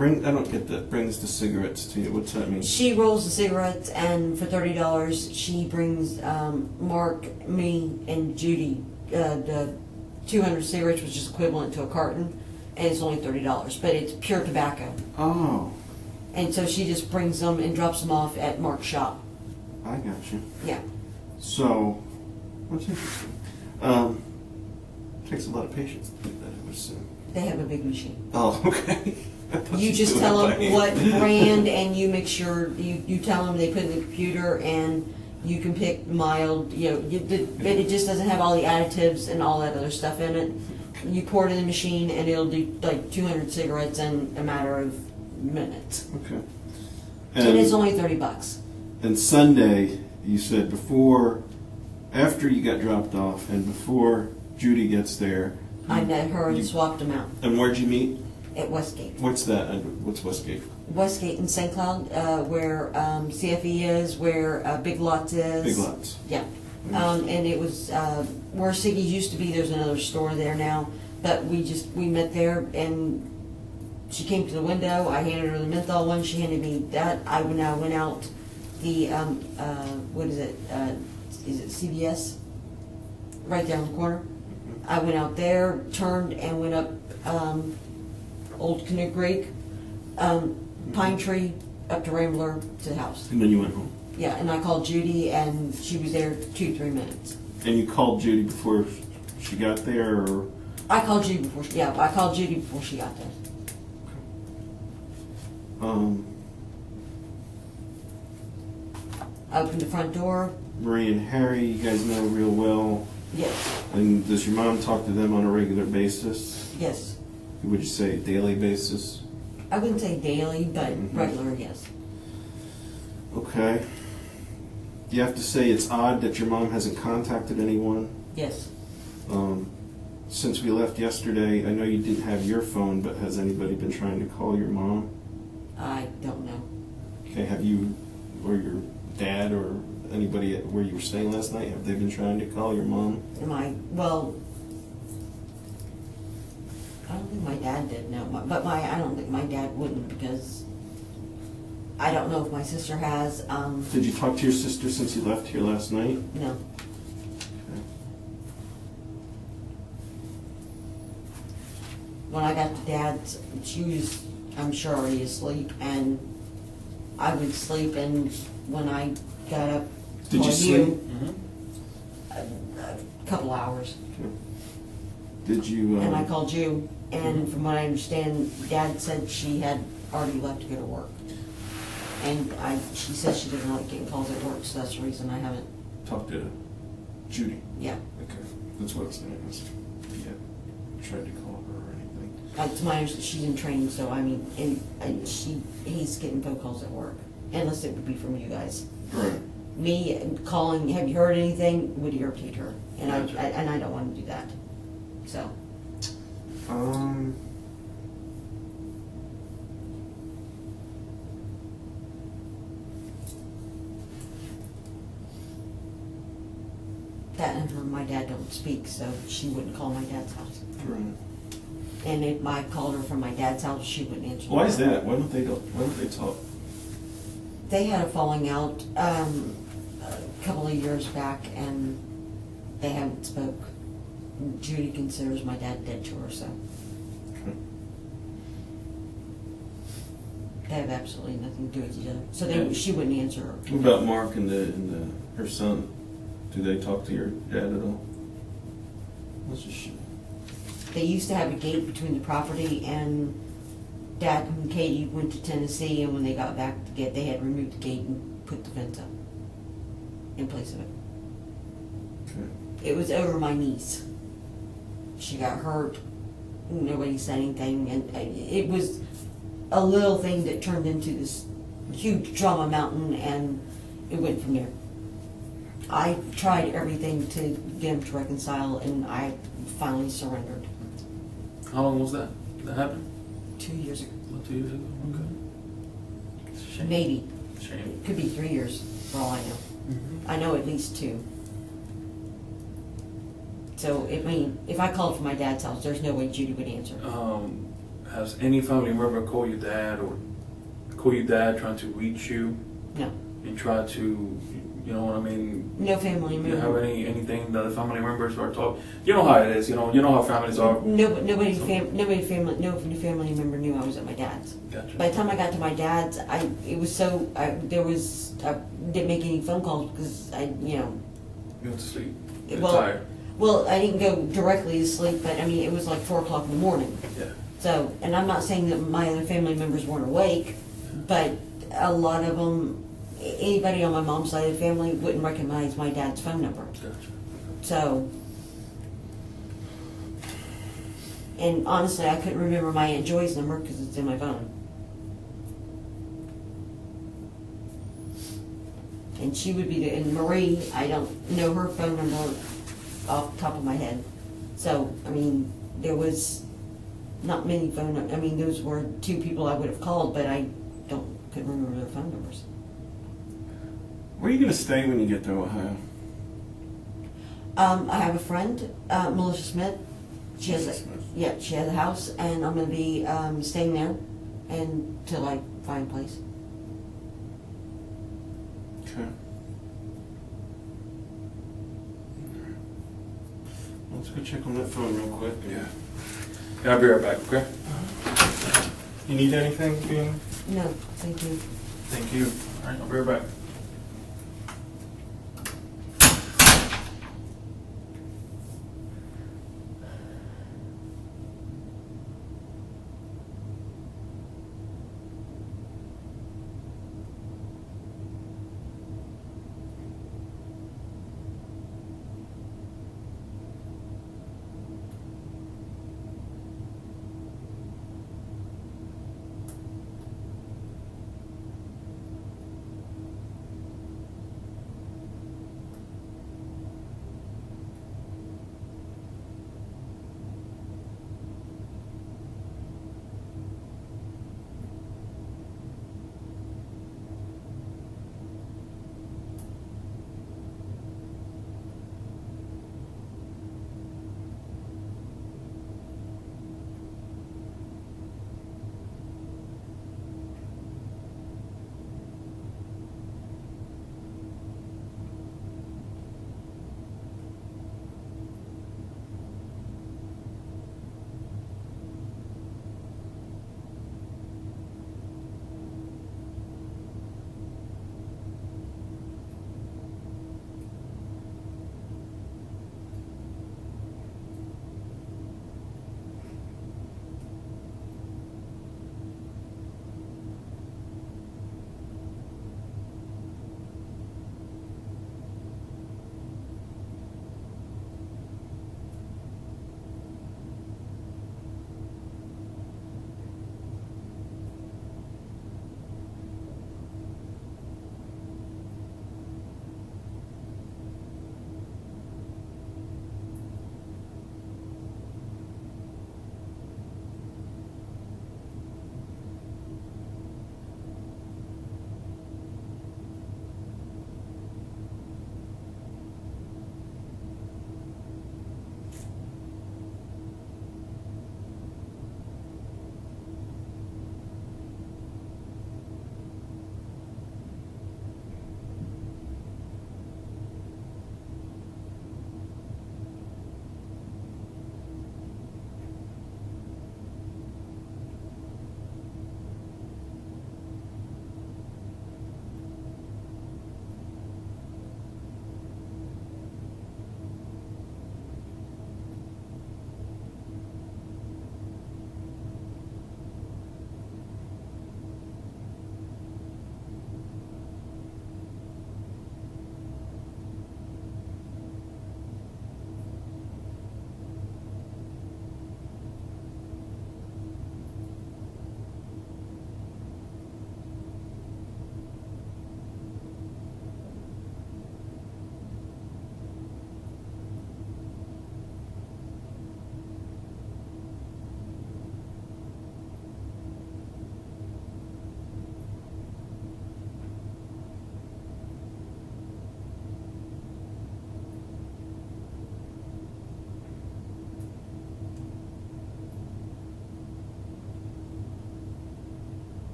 S3: I don't get that. Brings the cigarettes to you. What's that mean?
S2: She rolls the cigarettes, and for $30, she brings Mark, me, and Judy the 200 cigarettes, which is equivalent to a carton, and it's only $30, but it's pure tobacco.
S3: Oh.
S2: And so she just brings them and drops them off at Mark's shop.
S3: I got you.
S2: Yeah.
S3: So, what's interesting? Takes a lot of patience to do that, I would assume.
S2: They have a big machine.
S3: Oh, okay.
S2: You just tell them what brand, and you make sure you tell them they put it in the computer, and you can pick mild. But it just doesn't have all the additives and all that other stuff in it. You pour it in the machine, and it'll do like 200 cigarettes in a matter of minutes.
S3: Okay.
S2: And it's only $30.
S3: And Sunday, you said after you got dropped off, and before Judy gets there,
S2: I met her and swapped them out
S3: And where'd you meet?
S2: at Westgate.
S3: What's that? What's Westgate?
S2: Westgate in St. Cloud, where CFE is, where Big Lots is.
S3: Big Lots.
S2: Yeah. And it was where Siggy's used to be. There's another store there now, but we met there, and she came to the window. I handed her the menthol one. She handed me that. I now went out the what is it? Is it CVS? Right there in the corner. I went out there, turned, and went up Old Canoe Creek, Pine Tree, up to Rambler to the house.
S3: And then you went home.
S2: Yeah, and I called Judy, and she was there 2-3 minutes.
S3: And you called Judy before she got there, or?
S2: I called Judy before she got there. I opened the front door.
S3: Marie and Harry, you guys know real well.
S2: Yes.
S3: And does your mom talk to them on a regular basis?
S2: Yes.
S3: Would you say daily basis?
S2: I wouldn't say daily, but regular, yes.
S3: Okay. You have to say it's odd that your mom hasn't contacted anyone.
S2: Yes.
S3: Since we left yesterday, I know you didn't have your phone, but has anybody been trying to call your mom?
S2: I don't know.
S3: Okay, have you, or your dad, or anybody where you were staying last night, have they been trying to call your mom?
S2: Well, I don't think my dad did, no. But I don't think my dad wouldn't, because I don't know if my sister has.
S3: Did you talk to your sister since you left here last night?
S2: No. When I got to Dad's, she was, I'm sure, already asleep, and I would sleep, and when I got up,
S3: Did you sleep?
S2: A couple hours.
S3: Okay. Did you?
S2: And I called you, and from what I understand, Dad said she had already left to go to work. And she says she doesn't like getting calls at work, so that's the reason I haven't.
S3: Talked to Judy?
S2: Yeah.
S3: Okay, that's what I was going to ask. Yeah, tried to call her or anything.
S2: To my understanding, she's in training, so I mean, he's getting phone calls at work, unless it would be from you guys.
S3: Right.
S2: Me calling, have you heard anything, would irritate her, and
S3: Gotcha.
S2: I don't want to do that. So. That and my dad don't speak, so she wouldn't call my dad's house.
S3: Right.
S2: And if I called her from my dad's house, she wouldn't answer.
S3: Why is that? Why don't they talk?
S2: They had a falling out a couple of years back, and they haven't spoke. Judy considers my dad dead to her, so
S3: Okay.
S2: they have absolutely nothing to do with each other. So
S3: Yeah.
S2: she wouldn't answer her.
S3: What about Mark and her son? Do they talk to your dad at all? What's a shit?
S2: They used to have a gate between the property, and Dad and Katie went to Tennessee, and when they got back to they had removed the gate and put the fence up in place of it.
S3: Okay.
S2: It was over my niece. she got hurt. Nobody said anything, and it was a little thing that turned into this huge drama mountain, and it went from there. I tried everything to get him to reconcile, and I finally surrendered.
S1: How long was that? That happened?
S2: 2 years ago.
S1: About 2 years ago? Okay. It's a shame.
S2: Maybe.
S1: Shame.
S2: It could be 3 years, for all I know. I know at least 2. So, if I called from my dad's house, there's no way Judy would answer.
S1: Has any family member called your dad or call your dad trying to reach you
S2: No.
S1: and try to, you know what I mean?
S2: No family
S1: You
S2: member.
S1: have anything that the family members are talking? You know how it is. You know how families are.
S2: No family member knew I was at my dad's.
S1: Gotcha.
S2: By the time I got to my dad's, I didn't make any phone calls because
S1: You went to sleep. You're
S2: Well,
S1: tired.
S2: Well, I didn't go directly to sleep, but it was like 4 o'clock in the morning.
S1: Yeah.
S2: So, and I'm not saying that my other family members weren't awake, but a lot of them, anybody on my mom's side of the family wouldn't recognize my dad's phone number.
S1: Gotcha.
S2: So, and honestly, I couldn't remember my Aunt Joy's number because it's in my phone. And she would be and Marie, I don't know her phone number off the top of my head. So, there was not many phone numbers. Those were 2 people I would have called, but I couldn't remember their phone numbers.
S3: Where are you going to stay when you get to Ohio?
S2: I have a friend, Melissa Smith. She has she has a house, and I'm going to be staying there until I find a place.
S3: Okay. Let's go check on that phone real quick.
S1: Yeah. I'll be right back, okay?
S3: You need anything, Dean?
S2: No, thank you.
S1: Thank you. All right, I'll be right back.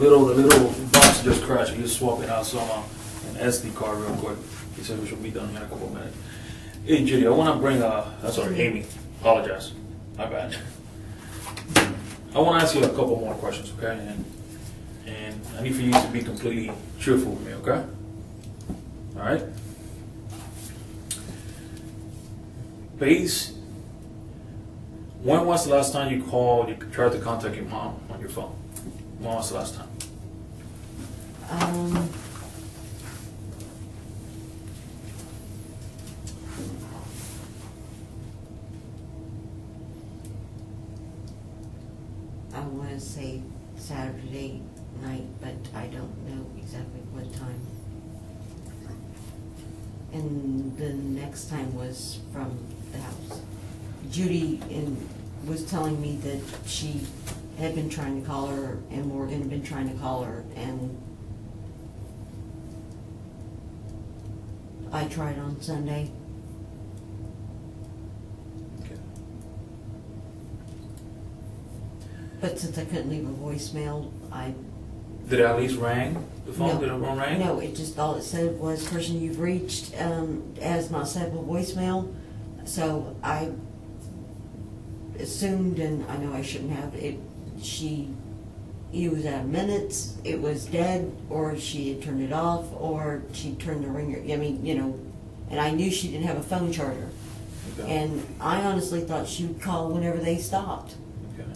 S1: the little box just crashed. He just swapping out some an SD card real quick. He said we should be done here in a couple of minutes. Hey Judy, I want to bring sorry, Amy. Apologize. My bad. I want to ask you a couple more questions, okay? And I need for you to be completely truthful with me, okay? All right. Base. When was the last time you called? You tried to contact your mom on your phone. When was the last time?
S2: I want to say Saturday night, but I don't know exactly what time. And the next time was from the house. Judy was telling me that she had been trying to call her, and Morgan had been trying to call her, and I tried on Sunday.
S1: Okay.
S2: But since I couldn't leave a voicemail,
S1: Did it at least ring? The phone?
S2: No.
S1: Did it ring?
S2: No, it just, all it said was, person you've reached has not set up a voicemail. So I assumed, and I know I shouldn't have, it was out of minutes, it was dead, or she had turned it off, or she turned the ringer, I mean, and I knew she didn't have a phone charger.
S1: Okay.
S2: And I honestly thought she would call whenever they stopped.
S1: Okay.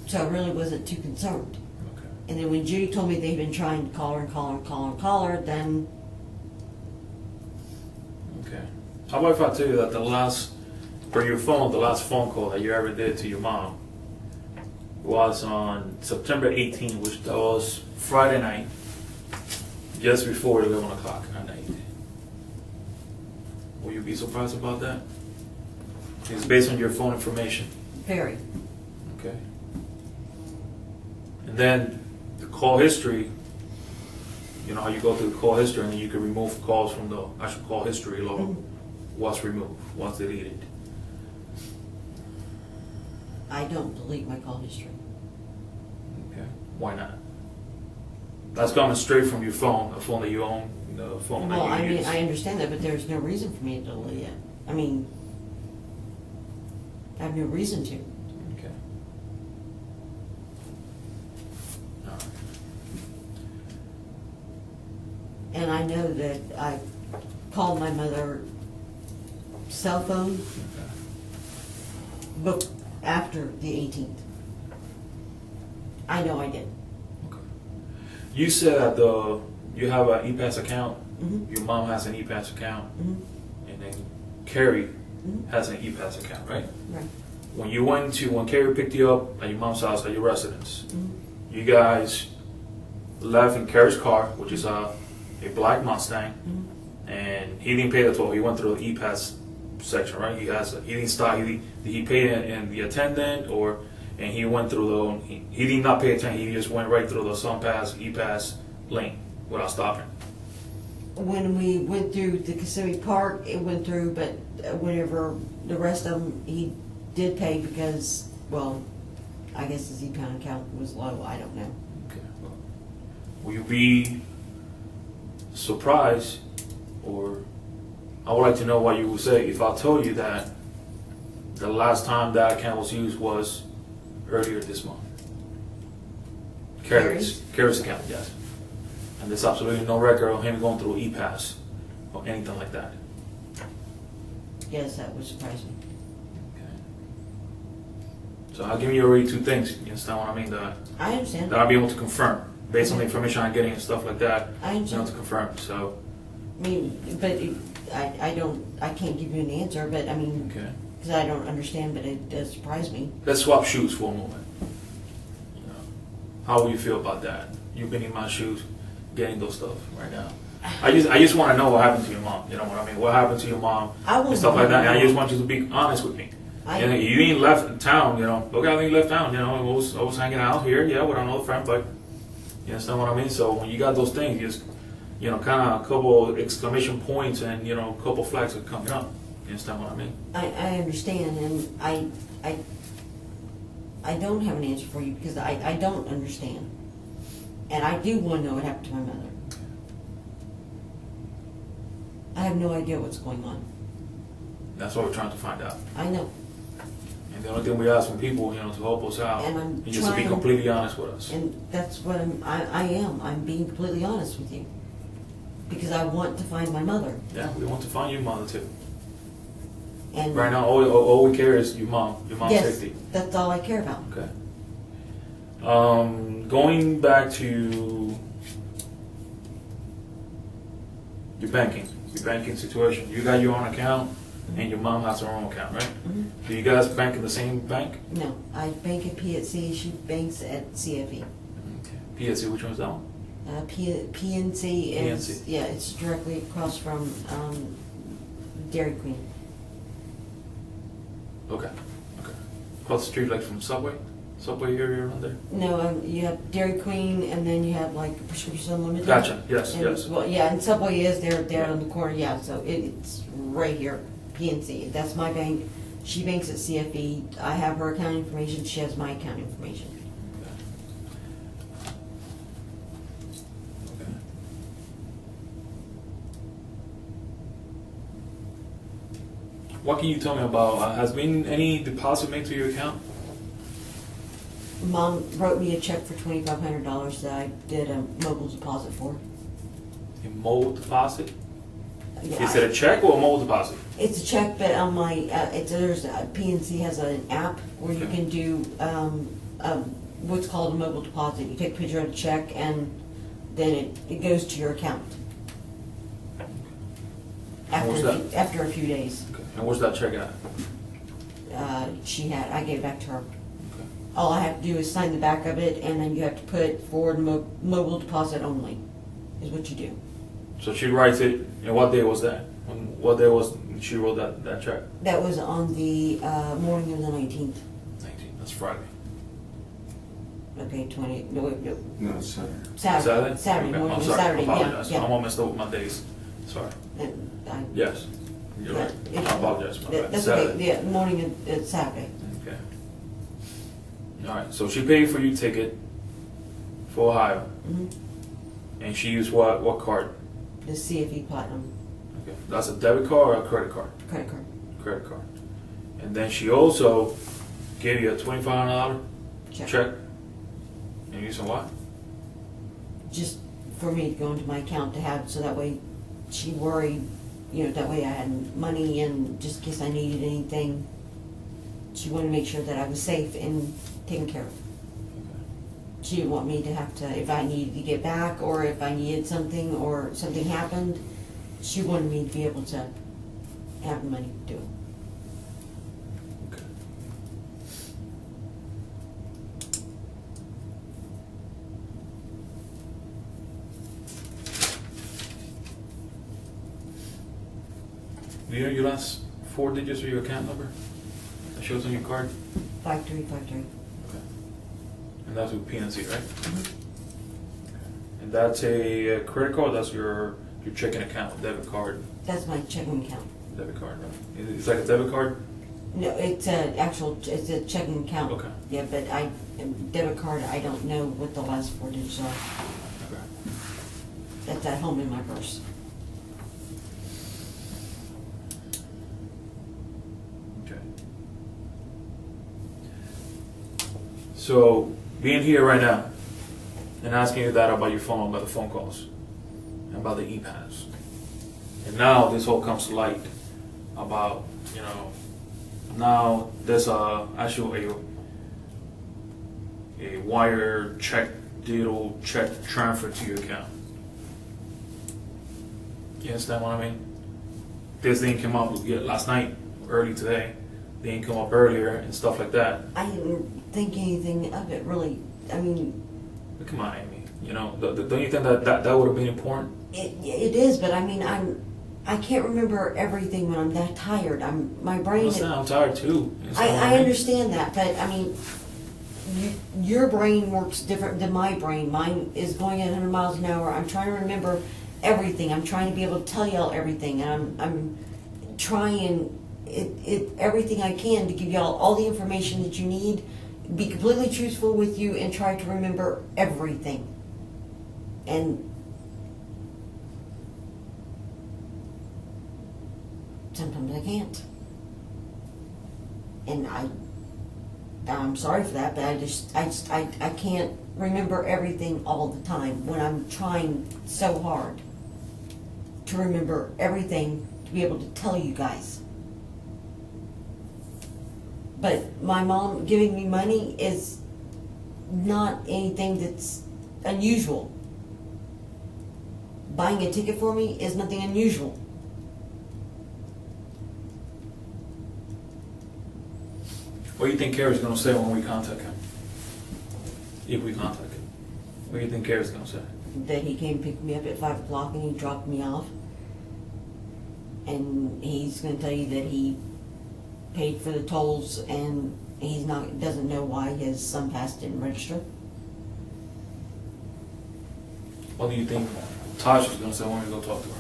S2: So I really wasn't too concerned.
S1: Okay.
S2: And then when Judy told me they'd been trying to call her and call her and call her and call her, then
S1: Okay. How about if I tell you that the last phone call that you ever did to your mom was on September 18th, which that was Friday night, just before 11 o'clock at night. Will you be surprised about that? It's based on your phone information.
S2: very.
S1: Okay. And then the call history, you know how you go through the call history and then you can remove calls from the actual call history log. What's removed, what's deleted.
S2: I don't delete my call history.
S1: Okay. Why not? That's coming straight from your phone, a phone that you own, the phone
S2: Well,
S1: that you use.
S2: I understand that, but there's no reason for me to delete it. I mean, I have no reason to.
S1: Okay. All right.
S2: And I know that I called my mother's cell phone
S1: Okay.
S2: book after the 18th. I know I did.
S1: Okay. You said that you have an E-Pass account.
S2: Mhm.
S1: Your mom has an E-Pass account,
S2: Mhm.
S1: and then Carrie
S2: Mhm.
S1: has an E-Pass account, right?
S2: Right.
S1: When Carrie picked you up at your mom's house at your residence,
S2: Mhm.
S1: you guys left in Carrie's car, which is a black Mustang,
S2: Mhm.
S1: and he didn't pay the toll. He went through the E-Pass section, right? He didn't stop. Did he pay in the attendant, and he went through he did not pay attention. He just went right through the SunPass, E-Pass lane without stopping.
S2: When we went through the Kissimmee Park, it went through, but whenever the rest of them, he did pay because, well, I guess his e-pound account was low. I don't know.
S1: Okay. Well, will you be surprised, or I would like to know what you would say if I told you that the last time that account was used was earlier this month? Carrie's account, yes. And there's absolutely no record of him going through E-Pass or anything like that.
S2: Yes, that would surprise me.
S1: Okay. So I'll give you already two things. You understand what I mean?
S2: I understand.
S1: That I'll be able to confirm based on the information I'm getting and stuff like that.
S2: I understand.
S1: To confirm. So.
S2: I mean, but I can't give you an answer, but I mean,
S1: Okay.
S2: because I don't understand, but it does surprise me.
S1: Let's swap shoes for a moment. You know, how will you feel about that? You've been in my shoes, getting those stuff right now. I just want to know what happened to your mom. You know what I mean? What happened to your mom and stuff like that. And I just want you to be honest with me. You ain't left town. You know, look how you left town. You know, I was hanging out here, yeah, with another friend, but you understand what I mean? So when you got those things, just kind of a couple exclamation points and a couple flags are coming up. You understand what I mean?
S2: I understand, and I I don't have an answer for you because I don't understand. And I do want to know what happened to my mother. I have no idea what's going on.
S1: That's what we're trying to find out.
S2: I know.
S1: And the only thing we ask from people, to help us out,
S2: And I'm
S1: is just to be
S2: trying-
S1: completely honest with us.
S2: And that's what I am. I'm being completely honest with you. Because I want to find my mother.
S1: Yeah, we want to find your mother too.
S2: And
S1: Right now, all we care is your mom's
S2: yes,
S1: safety.
S2: that's all I care about.
S1: Okay. Going back to your banking situation. You got your own account, and your mom has her own account, right?
S2: Mhm.
S1: Do you guys bank in the same bank?
S2: No, I bank at PNC. She banks at CFE.
S1: Okay. PSC, which one's that one?
S2: PNC is
S1: PNC.
S2: yeah, it's directly across from Dairy Queen.
S1: Okay. Okay. Across the street, like from Subway area around there.
S2: No, you have Dairy Queen, and then you have like Prescription Unlimited.
S1: Gotcha. Yes.
S2: And,
S1: Yes.
S2: well, yeah, and Subway is there
S1: Yeah.
S2: on the corner. Yeah, so it's right here. PNC. That's my bank. She banks at CFE. I have her account information. She has my account information.
S1: Okay. What can you tell me about? Has been any deposit made to your account?
S2: Mom wrote me a check for $2,500 that I did a mobile deposit for.
S1: A mobile deposit?
S2: Yeah,
S1: Is it a check or a mobile deposit?
S2: It's a check, but on my PNC has an app where you
S1: Okay.
S2: can do what's called a mobile deposit. You take a picture of the check and then it goes to your account
S1: What's that?
S2: after a few days.
S1: Okay. And where's that check at?
S2: I gave it back to her.
S1: Okay.
S2: All I have to do is sign the back of it, and then you have to put forward mobile deposit only, is what you do.
S1: So she writes it, and what day was that? What day was she wrote that check?
S2: That was on the morning of the 19th.
S1: 19. That's Friday.
S2: Okay, 20. No, wait, no.
S3: No, it's Saturday.
S2: Saturday. Saturday
S1: Okay.
S2: morning.
S1: I'm
S2: of
S1: sorry.
S2: Saturday.
S1: I apologize.
S2: Yeah,
S1: I'm all messed up with my days. Sorry.
S2: yeah.
S1: Yes. You're right.
S2: Yeah.
S1: I apologize. My bad.
S2: That's
S1: Saturday.
S2: okay. Yeah, morning of Saturday.
S1: Okay. All right. So she paid for your ticket for Ohio,
S2: Mm-hmm.
S1: and she used what card?
S2: The CFE Platinum
S1: Okay. That's a debit card or a credit card?
S2: credit card.
S1: Credit card. And then she also gave you a $2,500 check. And you said what?
S2: Just for me to go into my account to have, so that way she worried, that way I had money, and just in case I needed anything, she wanted to make sure that I was safe and taken care of. She didn't want me to have to, if I needed to get back, or if I needed something, or something happened, she wanted me to be able to have the money to do it.
S1: Okay. Do you know your last 4 digits of your account number that shows on your card?
S2: 5353.
S1: Okay. And that's with PNC, right?
S2: Mhm.
S1: And that's a credit card. That's your checking account, debit card,
S2: That's my checking account.
S1: right? It's like a debit card.
S2: No, it's it's a checking account.
S1: Okay.
S2: Yeah, but debit card, I don't know what the last 4 digits are.
S1: Okay.
S2: That's at home in my purse.
S1: Okay. So being here right now and asking you that about your phone, about the phone calls, and about the e-pass, and now this all comes to light about now there's actually a wire check, digital check transfer to your account. You understand what I mean? This didn't come up yet last night, early today. They didn't come up earlier and stuff like that.
S2: I didn't think anything of it, really. I mean,
S1: But come on, Amy. Don't you think that would have been important?
S2: it is, but I mean, I can't remember everything when I'm that tired. My brain.
S1: Listen, I'm tired too. You understand what
S2: I
S1: mean?
S2: understand that, but I mean, your brain works different than my brain. Mine is going at 100 miles an hour. I'm trying to remember everything. I'm trying to be able to tell y'all everything, and I'm trying everything I can to give y'all all the information that you need be completely truthful with you and try to remember everything. And sometimes I can't. And I'm sorry for that, but I can't remember everything all the time when I'm trying so hard to remember everything to be able to tell you guys. But my mom giving me money is not anything that's unusual. Buying a ticket for me is nothing unusual.
S1: What do you think Carrie's gonna say when we contact him? If we contact him, what do you think Carrie's gonna say?
S2: That he came pick me up at 5 o'clock and he dropped me off. And he's going to tell you that he paid for the tolls and doesn't know why his son passed didn't register.
S1: What do you think Tasha's gonna say when we go talk to her?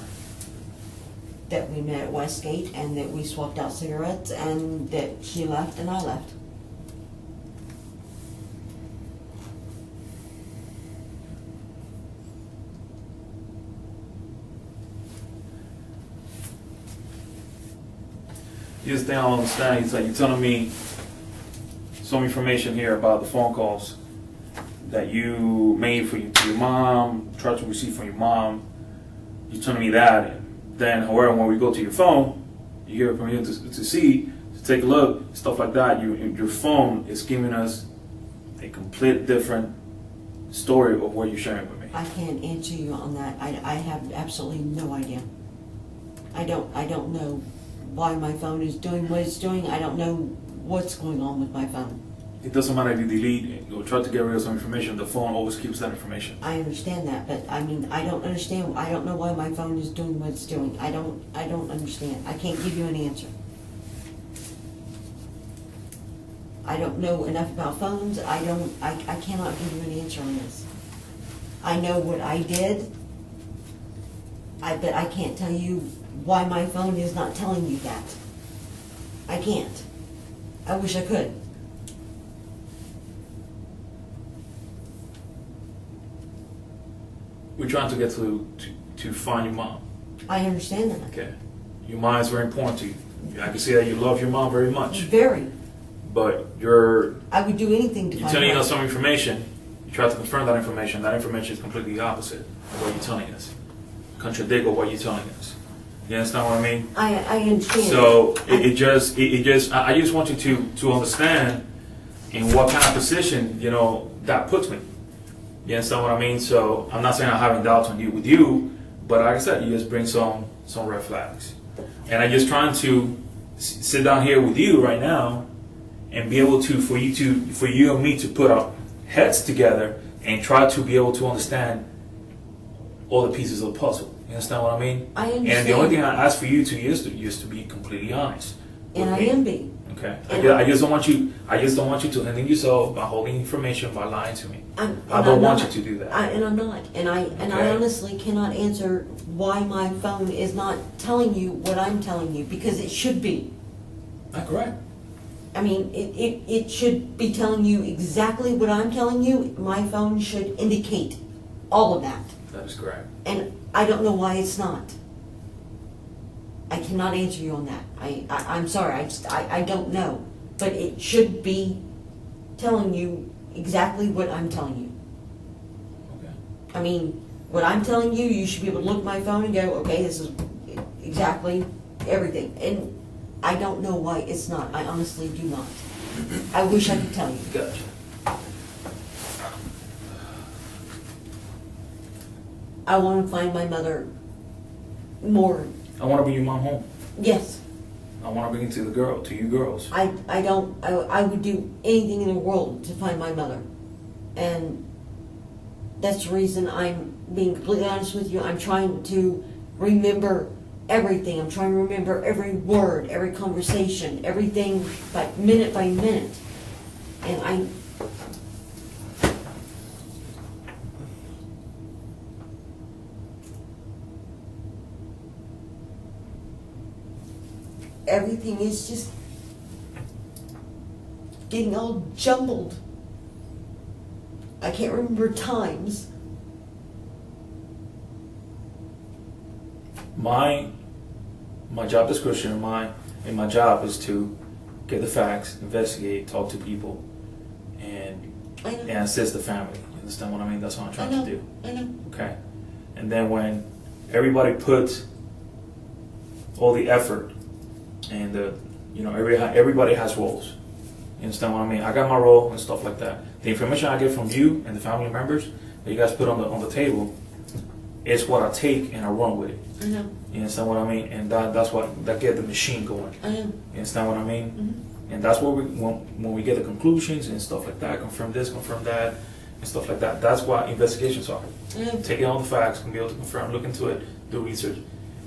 S2: That we met at Westgate and that we swapped out cigarettes and that she left and I left.
S1: You just think I don't understand. It's like you're telling me some information here about the phone calls that you made for your mom, tried to receive from your mom. You're telling me that. And then, however, when we go to your phone, you give it permission to see, to take a look, stuff like that. Your phone is giving us a complete different story of what you're sharing with me.
S2: I can't answer you on that. I have absolutely no idea. I don't know why my phone is doing what it's doing. I don't know what's going on with my phone.
S1: It doesn't matter if you delete or try to get rid of some information, the phone always keeps that information.
S2: I understand that, but I mean, I don't understand. I don't know why my phone is doing what it's doing. I don't understand. I can't give you an answer. I don't know enough about phones. I cannot give you an answer on this. I know what I did. But I can't tell you why my phone is not telling you that. I can't. I wish I could.
S1: We're trying to get to find your mom.
S2: I understand that.
S1: Okay. Your mom is very important to you. I can see that you love your mom very much.
S2: Very.
S1: But
S2: I would do anything to
S1: you're
S2: find
S1: telling
S2: out.
S1: us some information. You try to confirm that information. That information is completely the opposite of what you're telling us. Contradict of what you're telling us. You understand what I mean?
S2: I understand.
S1: So I just want you to understand in what kind of position that puts me. You understand what I mean? So I'm not saying I'm having doubts on you with you, but like I said, you just bring some red flags, and I'm just trying to sit down here with you right now and be able to for you and me to put our heads together and try to be able to understand all the pieces of the puzzle. You understand what I mean?
S2: I understand.
S1: And the only thing I ask for you to is to be completely honest.
S2: And I
S1: me.
S2: am being.
S1: Okay. I just don't want you to hinder yourself by holding information, by lying to me. I don't want you to do that.
S2: I'm not. And I honestly cannot answer why my phone is not telling you what I'm telling you, because it should be.
S1: Not correct.
S2: I mean, it should be telling you exactly what I'm telling you. My phone should indicate all of that.
S1: That is correct.
S2: And I don't know why it's not. I cannot answer you on that. I'm sorry. I don't know. But it should be telling you exactly what I'm telling you.
S1: Okay.
S2: I mean, what I'm telling you, you should be able to look at my phone and go, okay, this is exactly everything. And I don't know why it's not. I honestly do not. I wish I could tell you.
S1: Gotcha.
S2: I want to find my mother more.
S1: I want to bring your mom home.
S2: Yes.
S1: I want to bring it to you girls.
S2: I would do anything in the world to find my mother. And that's the reason I'm being completely honest with you. I'm trying to remember everything. I'm trying to remember every word, every conversation, everything by minute. And everything is just getting all jumbled. I can't remember times.
S1: My job description, my job is to get the facts, investigate, talk to people, and assist the family. You understand what I mean? That's what I'm trying to do.
S2: I know.
S1: Okay? And then when everybody puts all the effort and everybody has roles. You understand what I mean? I got my role and stuff like that. The information I get from you and the family members that you guys put on the table is what I take and I run with it.
S2: I know.
S1: You understand what I mean? And that's what that get the machine going.
S2: I know.
S1: You understand what I mean?
S2: Mm-hmm.
S1: And that's what when we get the conclusions and stuff like that, confirm this, confirm that, and stuff like that. That's what investigations are.
S2: I know.
S1: Taking all the facts, and be able to confirm, look into it, do research,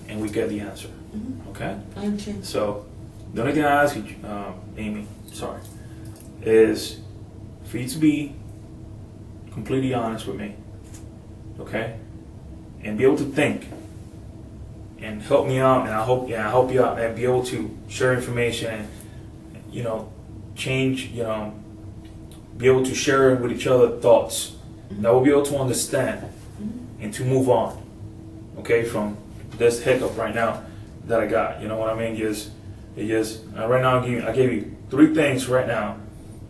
S1: and we get the answer.
S2: Mm-hmm.
S1: Okay?
S2: I understand.
S1: So the only thing I ask you, Amy, sorry, is for you to be completely honest with me, okay, and be able to think and help me out, and I help you out, and be able to share information and change, be able to share with each other thoughts that we'll be able to understand and to move on, okay, from this hiccup right now that I got. You know what I mean? Right now I gave you 3 things right now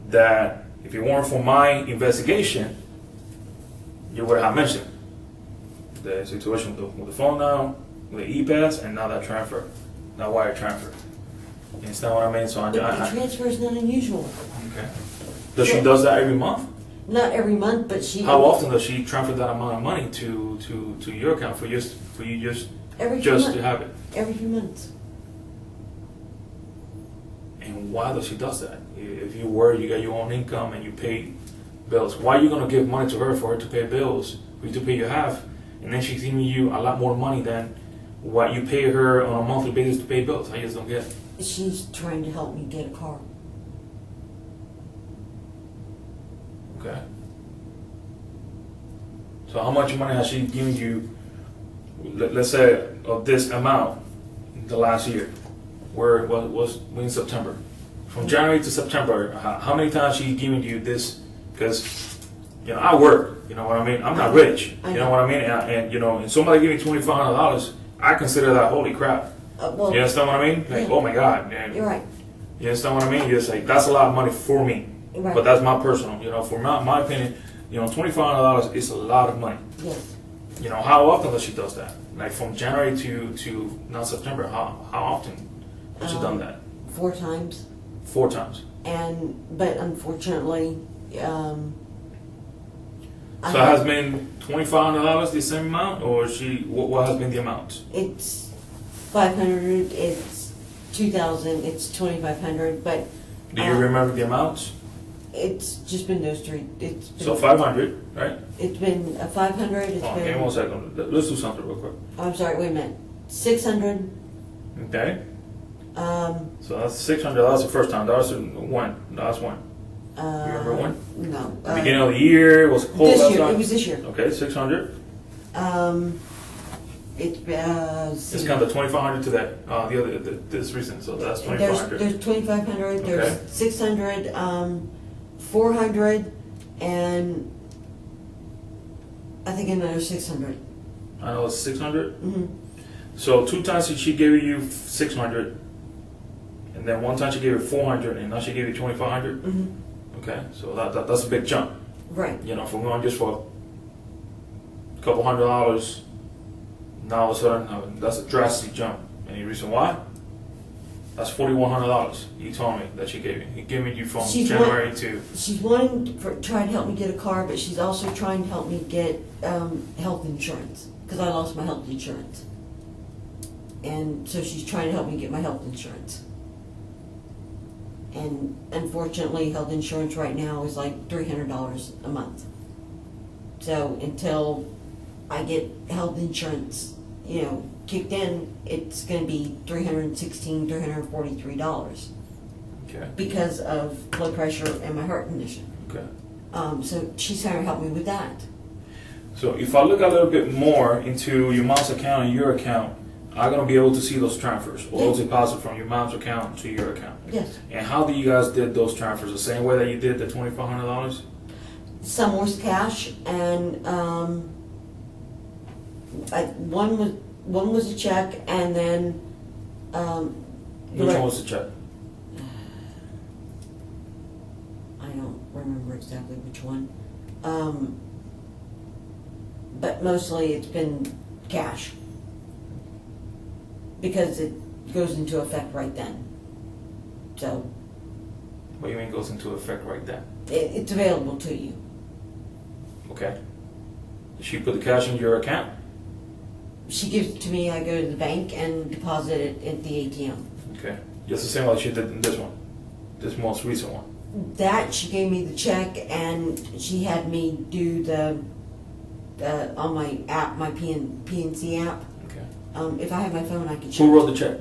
S1: that if it weren't for my investigation, you would have mentioned. The situation with the phone now, with the e-pass, and now that transfer, that wire transfer. You understand what I mean? So
S2: The transfer is not unusual.
S1: Okay. Does she does that every month?
S2: Not every month, but she.
S1: How often does she transfer that amount of money to your account for you just to have it?
S2: Every few months.
S1: And why does she does that? If you got your own income and you pay bills, why are you gonna give money to her for her to pay bills, for you to pay your half, and then she's giving you a lot more money than what you pay her on a monthly basis to pay bills? I just don't get it.
S2: She's trying to help me get a car.
S1: Okay. So how much money has she given you, let's say, of this amount the last year? Where it was in September. From January to September, how many times she given you this? Because, I work, you know what I mean? I'm not rich, you know what I mean? And somebody give me $2,500, I consider that holy crap.
S2: Well,
S1: You understand what I mean? Like,
S2: yeah.
S1: oh my God, man.
S2: You're right.
S1: You understand what I mean? You're just like, that's a lot of money for me.
S2: Right.
S1: But that's my personal, for my opinion, $2,500 is a lot of money.
S2: Yes.
S1: How often does she does that? Like from January to now September, how often has she done that?
S2: 4 times.
S1: 4 times.
S2: But unfortunately,
S1: So it has been $2,500 the same amount, or what has been the amount?
S2: It's $500. It's $2,000. It's $2,500. But
S1: Do you remember the amounts?
S2: it's just been those 3. It's been,
S1: So 500, right?
S2: It's been a 500. It's
S1: Oh,
S2: been.
S1: give me 1 second. Let's do something real quick.
S2: I'm sorry. Wait a minute. 600.
S1: Okay. So that's 600. That was the first time. That was when? Last one. You remember when?
S2: No.
S1: The beginning of the year was cold.
S2: This
S1: last
S2: year.
S1: time?
S2: It was this year.
S1: Okay, 600. It's kind of 2,500 to that. The other this recent. So that's 2,500.
S2: There's 2,500. There's
S1: Okay.
S2: 600. 400, and I think another 600.
S1: I know it's 600.
S2: Mm-hmm.
S1: So 2 times she gave you 600, and then 1 time she gave you 400, and now she gave you 2,500.
S2: Mm-hmm.
S1: Okay, so that's a big jump.
S2: Right.
S1: From going just for a couple $100, now all of a sudden that's a drastic jump. Any reason why? That's $4,100. You told me that she gave you. He gave me you from January to.
S2: She's wanting trying to help me get a car, but she's also trying to help me get health insurance because I lost my health insurance, and so she's trying to help me get my health insurance. And unfortunately, health insurance right now is like $300 a month. So until I get health insurance, kicked in, it's going to be $316, $343
S1: Okay.
S2: because of blood pressure and my heart condition.
S1: Okay.
S2: So she's trying to help me with that.
S1: So if I look a little bit more into your mom's account and your account, I'm gonna be able to see those transfers or
S2: Yeah.
S1: those deposits from your mom's account to your account.
S2: Yes.
S1: And how do you guys did those transfers? The same way that you did the $2,500?
S2: Some was cash, and one was a check, and then
S1: Which one was the check?
S2: I don't remember exactly which one. But mostly it's been cash. Because it goes into effect right then. So
S1: What do you mean goes into effect right then?
S2: it's available to you.
S1: Okay. Did she put the cash in your account?
S2: She gives it to me, I go to the bank and deposit it at the ATM.
S1: Okay. Just the same like she did in this one, this most recent one.
S2: That, she gave me the check, and she had me do the on my app, my PNC app.
S1: Okay.
S2: If I had my phone, I could show
S1: Who
S2: it.
S1: wrote the check?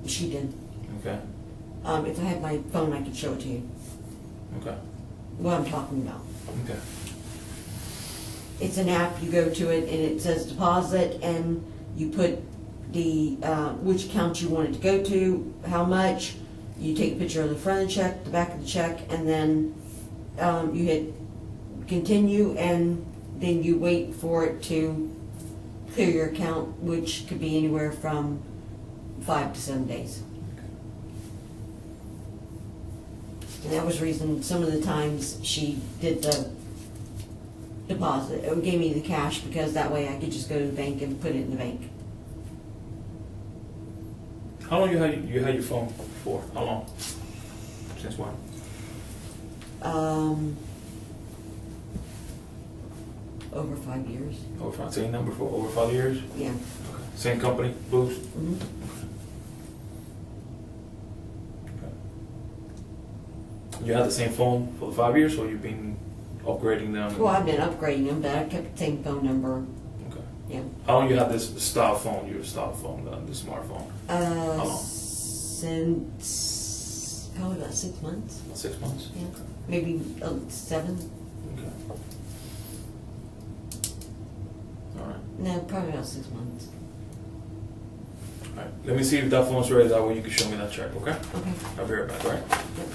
S2: She did.
S1: Okay.
S2: If I had my phone, I could show it to you.
S1: Okay.
S2: What I'm talking about.
S1: Okay.
S2: It's an app, you go to it, and it says deposit, and you put the which account you want it to go to, how much. You take a picture of the front of the check, the back of the check, and then you hit continue, and then you wait for it to clear your account, which could be anywhere from 5 to 7 days. And that was the reason some of the times she did the deposit, or gave me the cash, because that way I could just go to the bank and put it in the bank.
S1: How long you had your phone for? How long? Since when?
S2: Over 5 years.
S1: Over 5, same number for over 5 years?
S2: Yeah.
S1: Okay. Same company, Boost?
S2: Mm-hmm.
S1: Okay. You had the same phone for the 5 years, or you've been upgrading them?
S2: Well, I've been upgrading them, but I kept the same phone number.
S1: Okay.
S2: Yeah.
S1: How long you had this style phone, your style phone, the smartphone? How long?
S2: Since probably about 6 months.
S1: 6 months?
S2: Yeah. Maybe 7.
S1: Okay. All right.
S2: No, probably about 6 months.
S1: All right. Let me see if that phone's ready. That way you can show me that check, okay?
S2: Okay.
S1: I'll be right back, all right?
S2: Yep.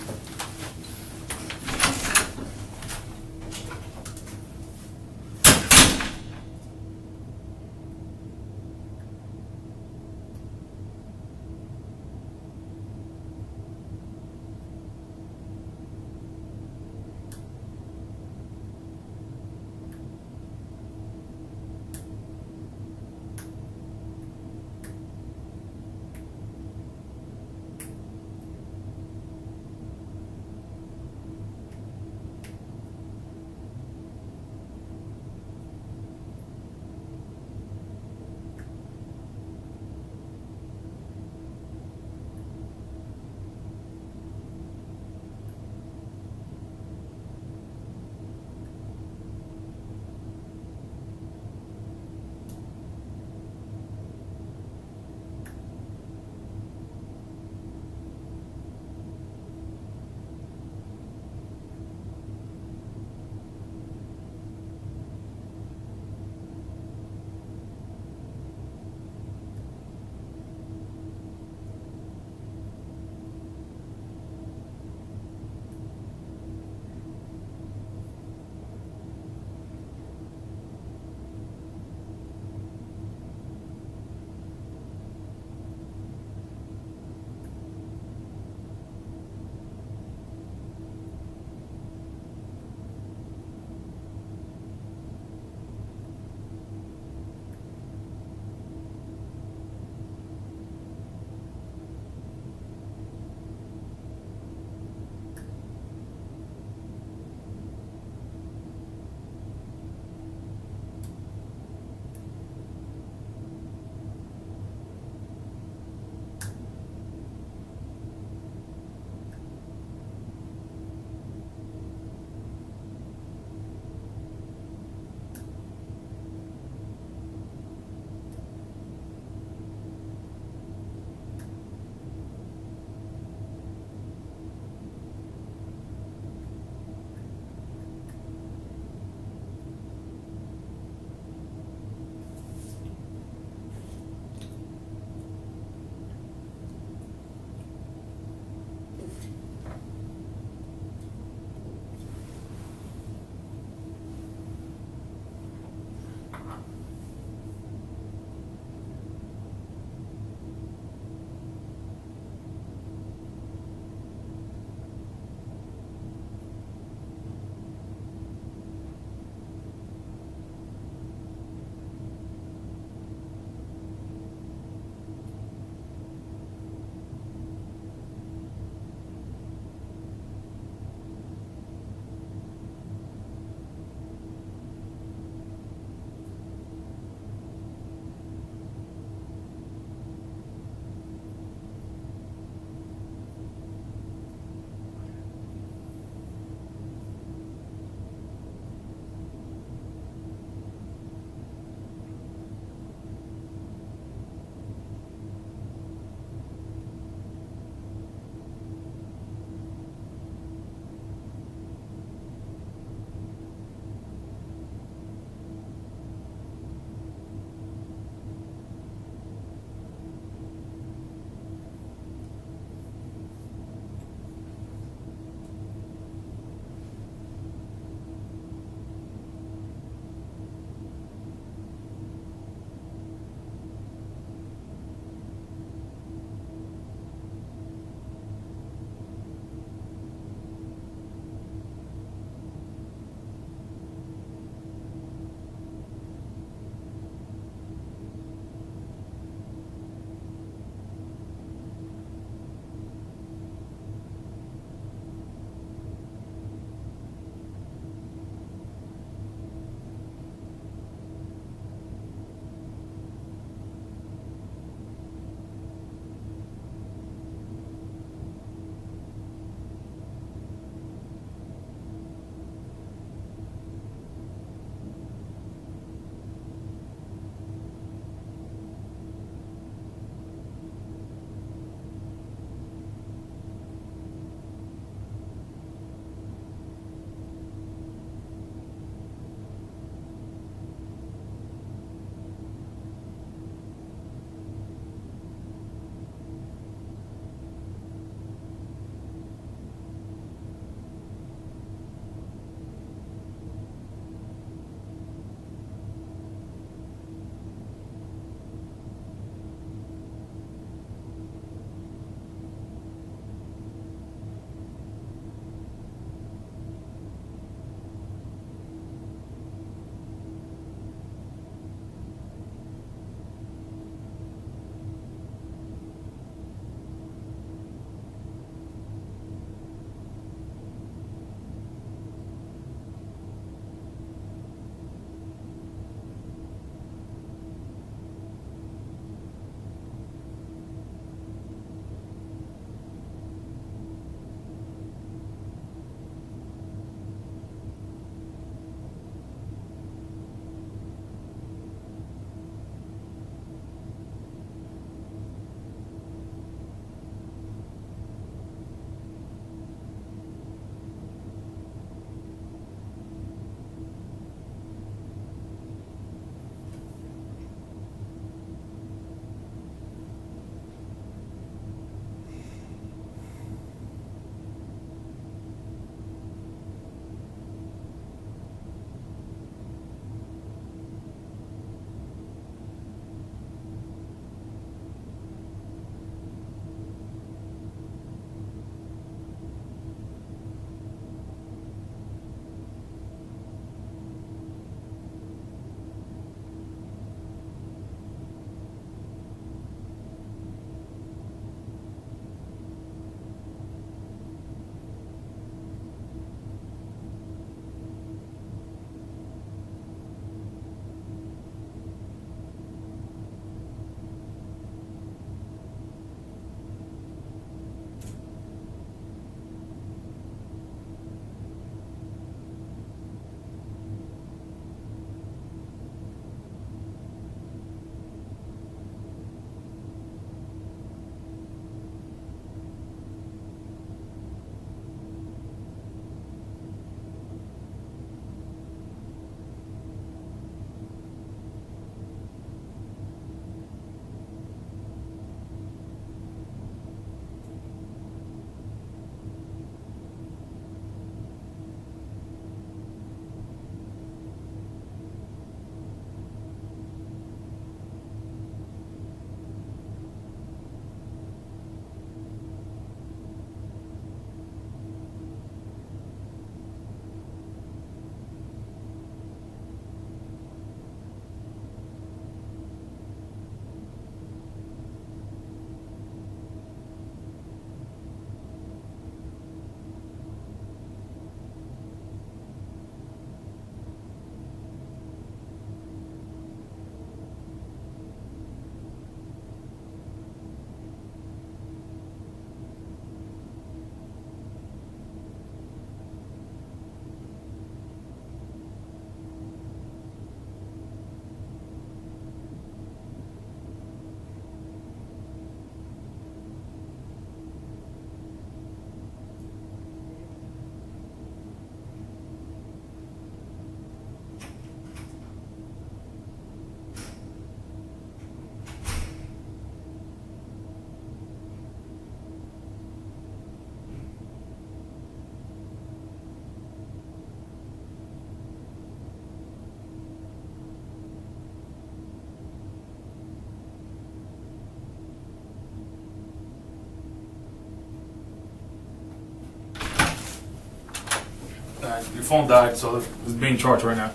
S1: Your phone died, so it's being charged right now.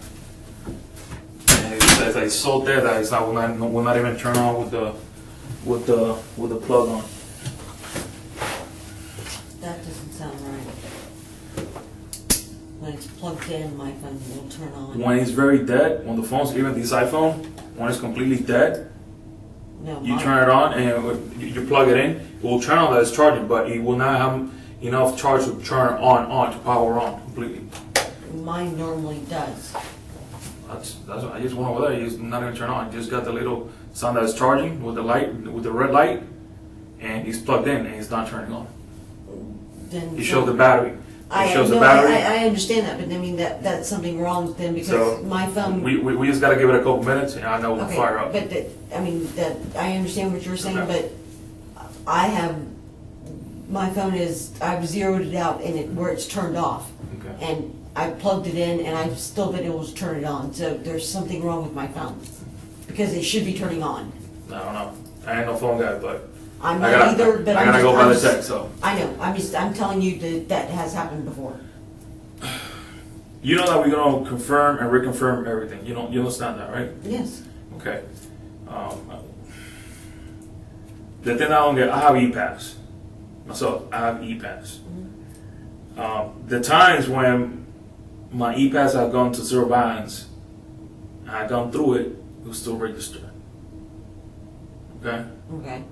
S1: And it says that it's so dead that it's not will not even turn on with the plug on.
S2: That doesn't sound right. When it's plugged in, my phone will turn on.
S1: When it's very dead, when the phone's, even this iPhone, when it's completely dead,
S2: No,
S1: you
S2: mine-
S1: turn it on and you plug it in, it will turn on that it's charging, but it will not have enough charge to turn on to power on completely.
S2: Mine normally does.
S1: That's what I just went over there. It's not even turn on. It just got the little sound that it's charging with the light, with the red light, and it's plugged in and it's not turning on.
S2: Then
S1: It shows the battery.
S2: I
S1: It shows the
S2: no,
S1: battery.
S2: I understand that, but I mean that's something wrong then because
S1: So,
S2: my phone.
S1: We just got to give it a couple minutes, and I know we'll
S2: Okay,
S1: fire up.
S2: but I mean that I understand what you're saying,
S1: Okay.
S2: but I have my phone is I've zeroed it out and it where it's turned off,
S1: Okay.
S2: and I plugged it in and I've still been able to turn it on. So there's something wrong with my phone because it should be turning on.
S1: I don't know. I ain't no phone guy, but
S2: I'm
S1: I
S2: not
S1: gotta,
S2: either, but
S1: I
S2: I'm
S1: gotta
S2: just,
S1: go by
S2: I'm
S1: the
S2: just-
S1: tech. So
S2: I know. I'm telling you that has happened before.
S1: you know that we're gonna confirm and reconfirm everything. You understand that, right?
S2: Yes.
S1: Okay. The thing I don't get, I have E-Pass. Myself, I have E-Pass. The times when my E-Pass have gone to zero balance, and I gone through it, it was still registered. Okay?
S2: Okay.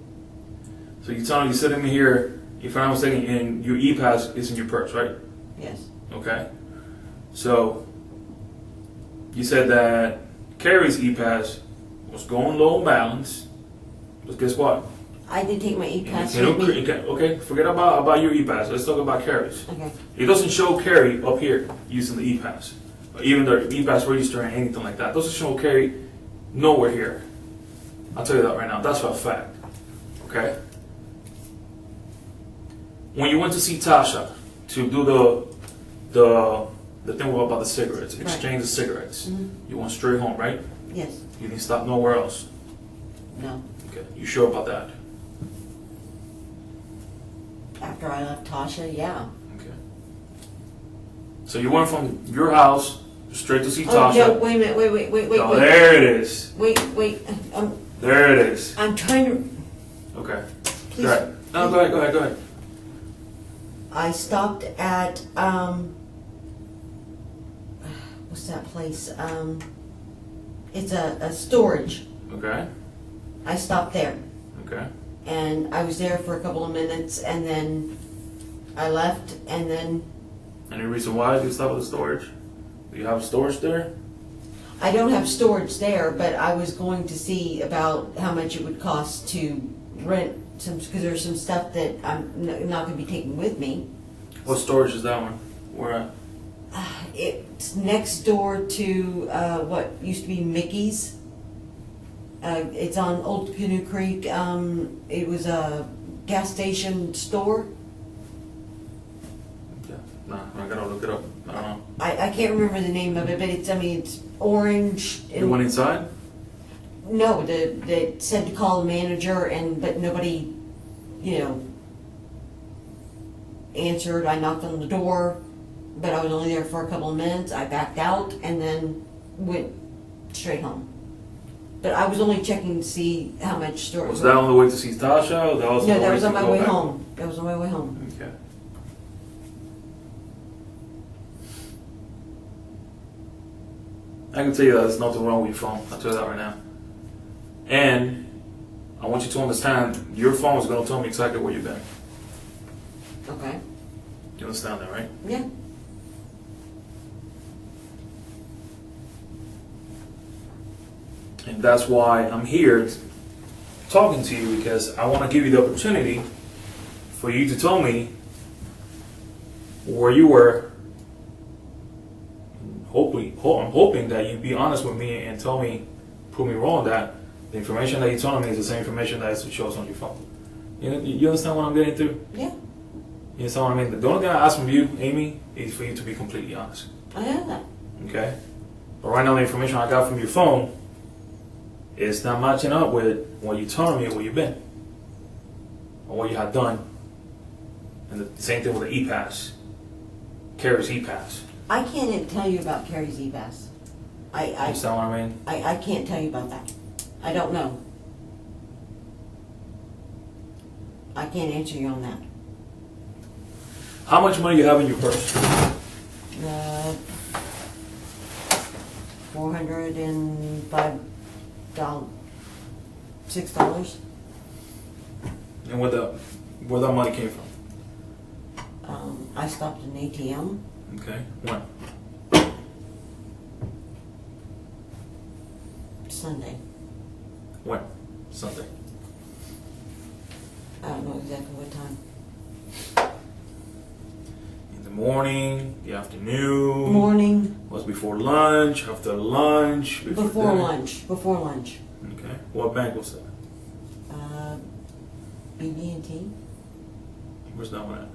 S1: So you're telling me you're sitting here, if I'm not mistaken, and your E-Pass is in your purse, right?
S2: Yes.
S1: Okay? So, you said that Carrie's E-Pass was going low on balance, but guess what?
S2: I did take my E-Pass
S1: You
S2: with me.
S1: okay, forget about your E-Pass. Let's talk about Carrie's.
S2: Okay.
S1: It doesn't show Carrie up here using the E-Pass. Or even the E-Pass register and anything like that. It doesn't show Carrie nowhere here. I'll tell you that right now. That's for a fact. Okay? When you went to see Tasha to do the thing about the cigarettes,
S2: Right.
S1: exchange the cigarettes,
S2: Mhm.
S1: you went straight home, right?
S2: Yes.
S1: You didn't stop nowhere else.
S2: No.
S1: Okay. You sure about that?
S2: After I left Tasha, yeah.
S1: Okay. So you went from your house straight to see
S2: Oh,
S1: Tasha.
S2: no, wait a minute, wait.
S1: Oh, there it is.
S2: Wait,
S1: There it is.
S2: I'm trying to,
S1: Okay.
S2: please.
S1: Go ahead. No, go ahead.
S2: I stopped at, what's that place? It's a storage.
S1: Okay.
S2: I stopped there.
S1: Okay.
S2: And I was there for a couple of minutes and then I left and then
S1: Any reason why you stop at the storage? Do you have storage there?
S2: I don't have storage there, but I was going to see about how much it would cost to rent some, because there's some stuff that I'm not going to be taking with me.
S1: What storage is that one? Where at?
S2: It's next door to what used to be Mickey's. It's on Old Canoe Creek. It was a gas station store.
S1: Yeah. Nah, I gotta look it up. I don't know.
S2: I can't remember the name of it, but it's orange.
S1: You went inside?
S2: No, they said to call the manager, but nobody, answered. I knocked on the door, but I was only there for a couple of minutes. I backed out and then went straight home. But I was only checking to see how much storage.
S1: Was that on the way to see Tasha? Or that was
S2: No, that was on
S1: to
S2: my
S1: go
S2: way
S1: back?
S2: home. That was on my way home.
S1: Okay. I can tell you that there's nothing wrong with your phone. I'll tell you that right now. And I want you to understand, your phone is going to tell me exactly where you've been.
S2: Okay.
S1: You understand that, right?
S2: Yeah.
S1: And that's why I'm here talking to you, because I want to give you the opportunity for you to tell me where you were. I'm hoping that you be honest with me and tell me, prove me wrong, that the information that you're telling me is the same information that shows on your phone. You understand what I'm getting through?
S2: Yeah.
S1: You understand what I mean? The only thing I ask from you, Amy, is for you to be completely honest.
S2: I know that.
S1: Okay? But right now, the information I got from your phone is not matching up with what you're telling me and where you've been, or what you have done. And the same thing with the E-Pass. Carrie's E-Pass.
S2: I can't tell you about Carrie's e-pass.
S1: You understand what I mean?
S2: I can't tell you about that. I don't know. I can't answer you on that.
S1: How much money you have in your purse?
S2: $405, $6.
S1: And where that money came from?
S2: I stopped an ATM.
S1: Okay. When?
S2: Sunday.
S1: When? Sunday.
S2: I don't know exactly what time.
S1: In the morning, the afternoon.
S2: Morning.
S1: Was before lunch, after lunch,
S2: Before
S1: dinner?
S2: lunch. Before lunch.
S1: Okay. What bank was that?
S2: BB&T.
S1: Where's that one at?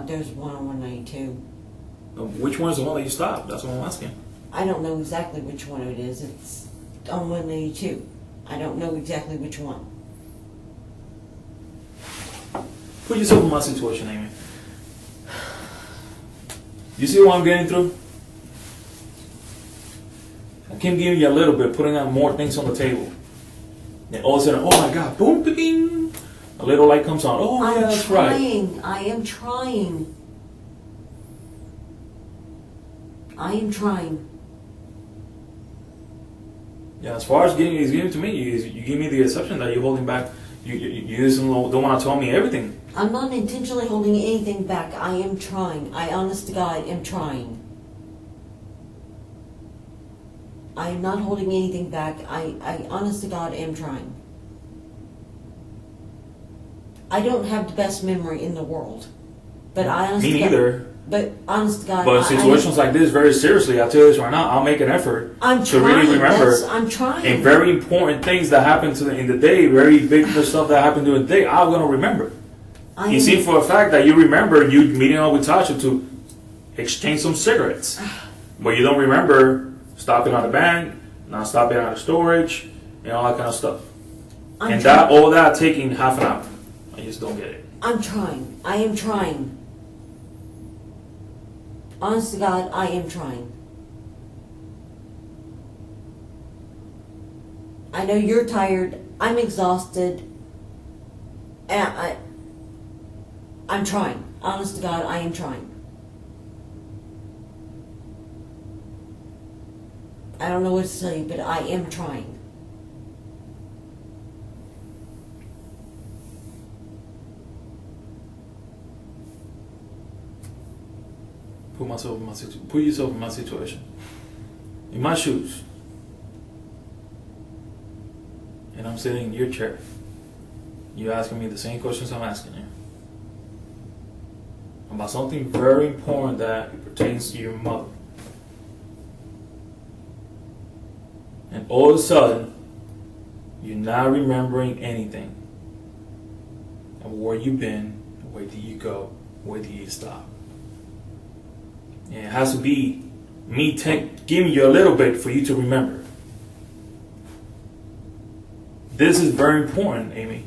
S2: There's one on 192.
S1: Which one is the one that you stopped? That's what I'm asking.
S2: I don't know exactly which one it is. It's on 182. I don't know exactly which one.
S1: Put yourself in my situation, Amy. You see what I'm getting through? I keep giving you a little bit, putting out more things on the table. And all of a sudden, oh my God, boom, bing, a little light comes on. Oh yeah, that's right.
S2: I am trying. I am trying.
S1: Yeah, as far as giving to me, you give me the assumption that you're holding back. You just don't want to tell me everything.
S2: I'm not intentionally holding anything back. I am trying. I honest to God am trying. I am not holding anything back. I honest to God am trying. I don't have the best memory in the world. But I honest
S1: Me
S2: to God,
S1: neither.
S2: But honest to God,
S1: But situations like this, very seriously, I'll tell you this right now, I'll make an effort
S2: I'm
S1: to
S2: trying.
S1: really remember.
S2: I'm trying.
S1: And very important things that happen in the day, very big stuff that happened during the day, I'm going to remember. You see for a fact that you remember you meeting up with Tasha to exchange some cigarettes. But you don't remember stopping at the bank, not stopping at the storage, and all that kind of stuff. All that taking half an hour. I just don't get it.
S2: I'm trying. I am trying. Honest to God, I am trying. I know you're tired. I'm exhausted. And I'm trying. Honest to God, I am trying. I don't know what to tell you, but I am trying.
S1: Put yourself in my situation. In my shoes. And I'm sitting in your chair. You're asking me the same questions I'm asking you. About something very important that pertains to your mother. And all of a sudden, you're not remembering anything. And where you've been, where did you go, where did you stop? And it has to be me giving you a little bit for you to remember. This is very important, Amy.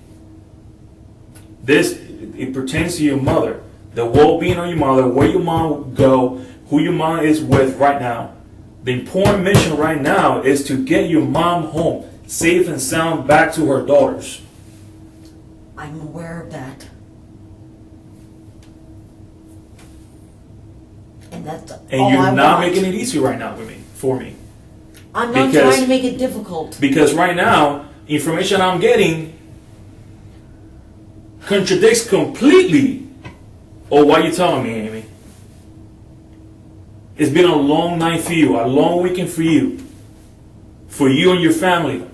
S1: It pertains to your mother. The well-being of your mother, where your mom go, who your mom is with right now. The important mission right now is to get your mom home, safe and sound, back to her daughters.
S2: I'm aware of that. And that's all
S1: And you're
S2: I
S1: not
S2: want.
S1: making it easy right now for me.
S2: I'm not trying to make it difficult.
S1: Because right now, information I'm getting contradicts completely of what you're telling me, Amy. It's been a long night for you, a long weekend for you and your family.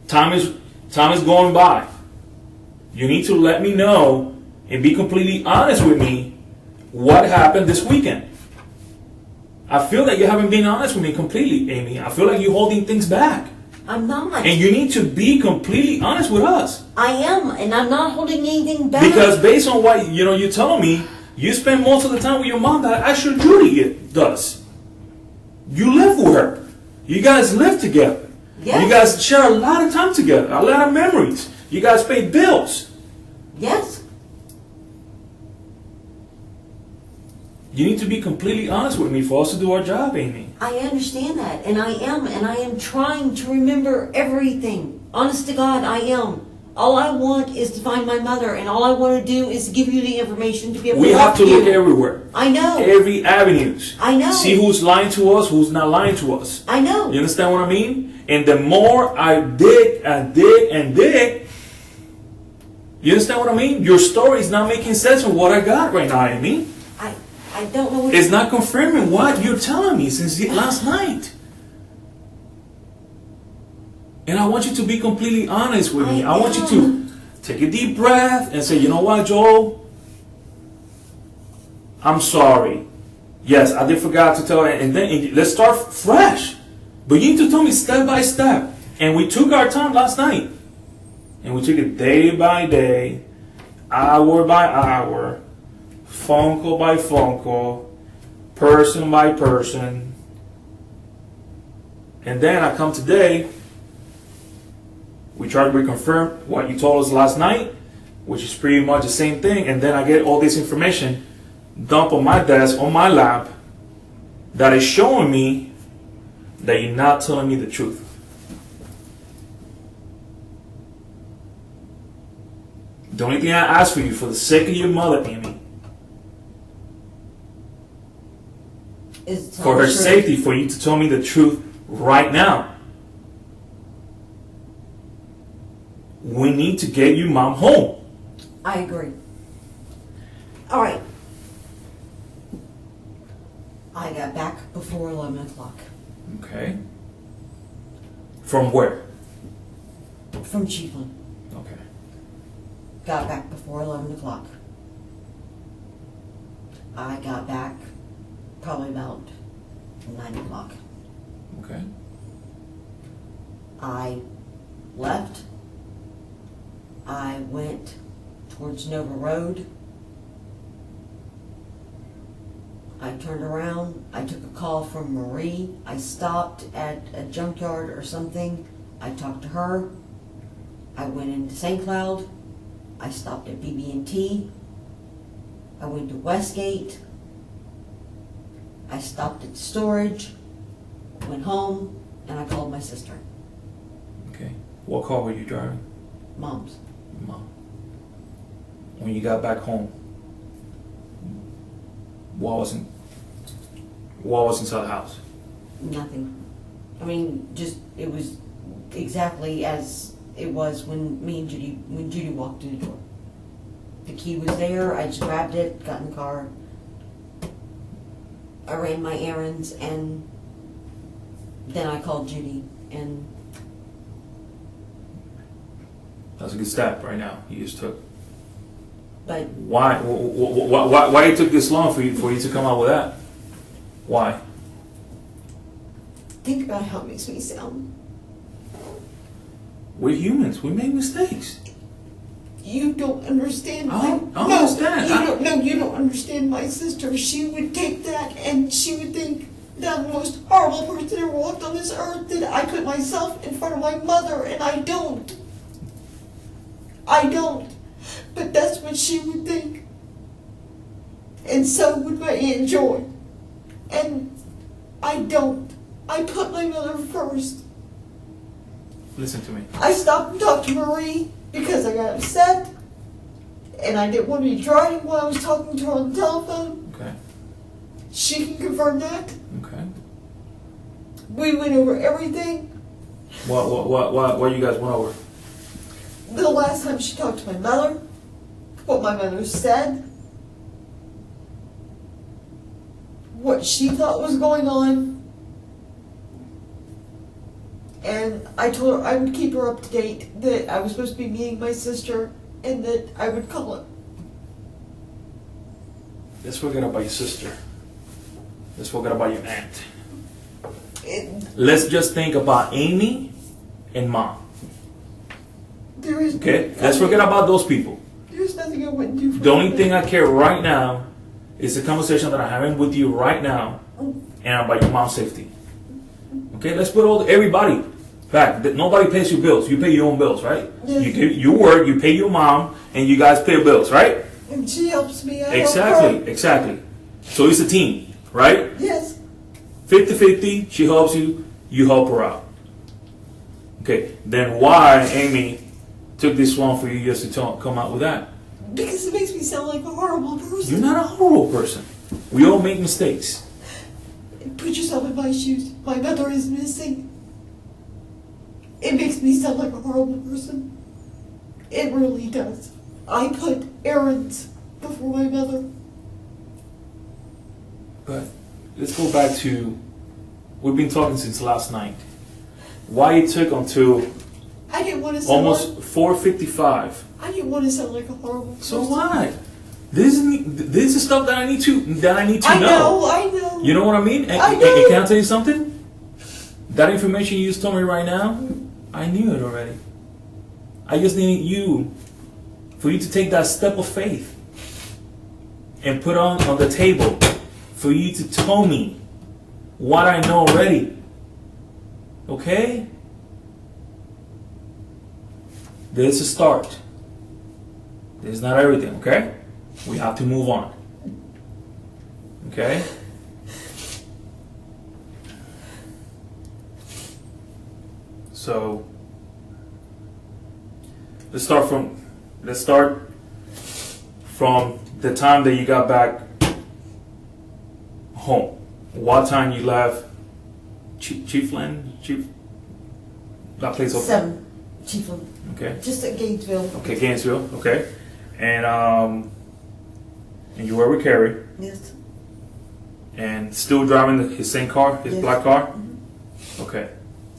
S1: Time is going by. You need to let me know and be completely honest with me what happened this weekend. I feel that you haven't been honest with me completely, Amy. I feel like you're holding things back.
S2: I'm not.
S1: And you need to be completely honest with us.
S2: I am, and I'm not holding anything back.
S1: Because based on what you're telling me, you spend most of the time with your mom that actually Judy does. You live with her. You guys live together.
S2: Yes.
S1: You guys share a lot of time together, a lot of memories. You guys pay bills.
S2: Yes.
S1: You need to be completely honest with me for us to do our job, Amy.
S2: I understand that, and I am trying to remember everything. Honest to God, I am. All I want is to find my mother, and all I want to do is give you the information to be able
S1: We
S2: to
S1: have to
S2: help
S1: look
S2: you.
S1: everywhere.
S2: I know.
S1: Every avenues.
S2: I know.
S1: See who's lying to us, who's not lying to us.
S2: I know.
S1: You understand what I mean? And the more I dig and dig and dig, you understand what I mean? Your story is not making sense of what I got right now, Amy.
S2: I don't know what
S1: It's not confirming what you're telling me since last night. And I want you to be completely honest with me. I want you to take a deep breath and say, you know what, Joel? I'm sorry. Yes, I did forget to tell you. And then let's start fresh. But you need to tell me step by step. And we took our time last night. And we took it day by day, hour by hour, phone call by phone call, person by person. And then I come today, we try to reconfirm what you told us last night, which is pretty much the same thing. And then I get all this information dumped on my desk, on my lap, that is showing me that you're not telling me the truth. The only thing I ask for you, for the sake of your mother, Amy,
S2: is
S1: for her safety, for you to tell me the truth right now. We need to get your mom home.
S2: I agree. All right. I got back before 11 o'clock.
S1: Okay. From where?
S2: From Chiefland.
S1: Okay.
S2: Got back before 11 o'clock. I got back probably about 9 o'clock.
S1: Okay.
S2: I left. I went towards Nova Road. I turned around. I took a call from Marie. I stopped at a junkyard or something. I talked to her. I went into St. Cloud. I stopped at BB&T. I went to Westgate. I stopped at storage. Went home, and I called my sister.
S1: Okay. What car were you driving?
S2: Mom's.
S1: Mom. When you got back home, what was inside the house?
S2: Nothing. I mean, just, it was exactly as it was when Judy walked in the door. The key was there, I just grabbed it, got in the car, I ran my errands, and then I called Judy, and
S1: That's a good step right now. You just took.
S2: but
S1: Why it took this long for you to come out with that? Why?
S2: think about how it makes me sound.
S1: We're humans. We make mistakes.
S2: You don't understand.
S1: I understand.
S2: You don't understand my sister. She would take that and she would think that I'm the most horrible person ever walked on this earth, that I put myself in front of my mother, and I don't. But that's what she would think. And so would my Aunt Joy. And I don't. I put my mother first.
S1: Listen to me.
S2: I stopped and talked to Marie because I got upset, and I didn't want to be driving while I was talking to her on the telephone.
S1: Okay.
S2: She can confirm that.
S1: Okay.
S2: We went over everything.
S1: What you guys went over?
S2: The last time she talked to my mother, what my mother said, what she thought was going on, and I told her I would keep her up to date, that I was supposed to be meeting my sister, and that I would call her.
S1: Let's forget about your sister. Let's forget about your aunt. Let's just think about Amy and Mom.
S2: There is
S1: Okay? Let's forget about those people.
S2: There's nothing I wouldn't do for
S1: The only
S2: her.
S1: thing I care right now is the conversation that I'm having with you right now and about your mom's safety. Okay? Let's put everybody back. Nobody pays your bills. You pay your own bills, right?
S2: Yes.
S1: You work, you pay your mom, and you guys pay bills, right?
S2: And she helps me out.
S1: Exactly. So it's a team, right?
S2: Yes.
S1: 50-50, she helps you, you help her out. Okay, then why, Amy, took this long for you just to come out with that?
S2: Because it makes me sound like a horrible person.
S1: You're not a horrible person. We all make mistakes.
S2: Put yourself in my shoes. My mother is missing. It makes me sound like a horrible person. It really does. I put errands before my mother.
S1: But let's go back to, we've been talking since last night. Why it took until
S2: I didn't want to sound
S1: almost 4:55.
S2: I didn't want to sound like a horrible person.
S1: So what? This is stuff that I need to
S2: I know.
S1: You know what I mean? And,
S2: I
S1: and
S2: know.
S1: can I tell you something? That information you just told me right now, I knew it already. I just needed for you to take that step of faith and put on the table for you to tell me what I know already. Okay? This is a start. This is not everything, okay? We have to move on. Okay? So let's start from the time that you got back home. What time you left Chiefland? That place over
S2: 7, Chiefland.
S1: Okay.
S2: Just at Gainesville.
S1: Okay, Gainesville. Okay. And you were with Carrie.
S2: Yes.
S1: And still driving his same car, his
S2: Yes.
S1: black car?
S2: Mm-hmm.
S1: Okay.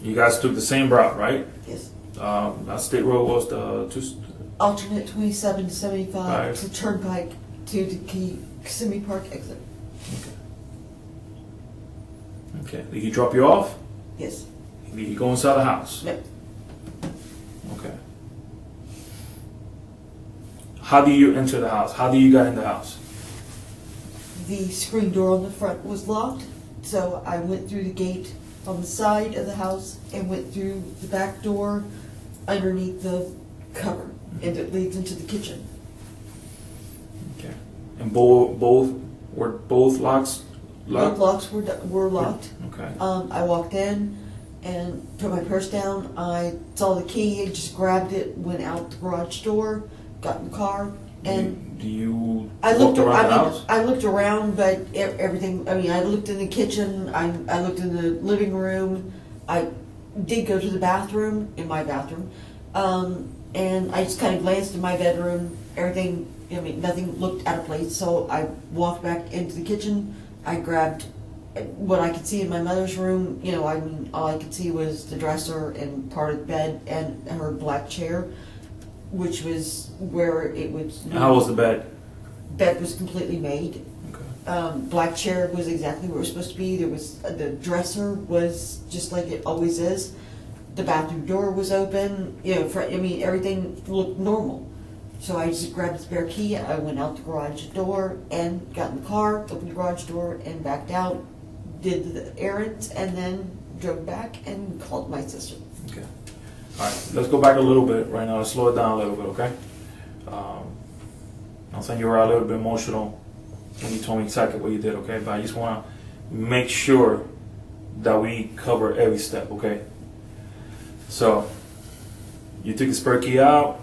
S1: You guys took the same route, right?
S2: Yes.
S1: That state road was the
S2: Alternate 27 to 75
S1: Right.
S2: to Turnpike to the Kissimmee Park exit.
S1: Okay. Did he drop you off?
S2: Yes.
S1: Did he go inside the house?
S2: No.
S1: Okay. How do you enter the house? How do you get in the house?
S2: The screen door on the front was locked, so I went through the gate on the side of the house and went through the back door underneath the cover, and it leads into the kitchen.
S1: Okay. And both locks
S2: Both
S1: locked?
S2: locks were locked.
S1: Okay.
S2: I walked in and put my purse down. I saw the key, I just grabbed it, went out the garage door, got in the car, and
S1: Do you
S2: I
S1: walk
S2: looked
S1: around the house?
S2: I looked around, but everything. I mean, I looked in the kitchen. I looked in the living room. I did go to the bathroom, in my bathroom, and I just kind of glanced in my bedroom. Everything. I mean, nothing looked out of place. So I walked back into the kitchen. I grabbed what I could see in my mother's room. You know, I mean, all I could see was the dresser and part of the bed and her black chair, which was where it was.
S1: How was the bed?
S2: Bed was completely made.
S1: Okay.
S2: Black chair was exactly where it was supposed to be. There was the dresser was just like it always is. The bathroom door was open. You know, I mean, everything looked normal. So I just grabbed the spare key. I went out the garage door and got in the car, opened the garage door, and backed out. Did the errands and then drove back and called my sister.
S1: Okay. All right. Let's go back a little bit right now. Let's slow it down a little bit, okay? I'm saying you were a little bit emotional when you told me exactly what you did, okay? But I just want to make sure that we cover every step, okay? So, you took the spare key out,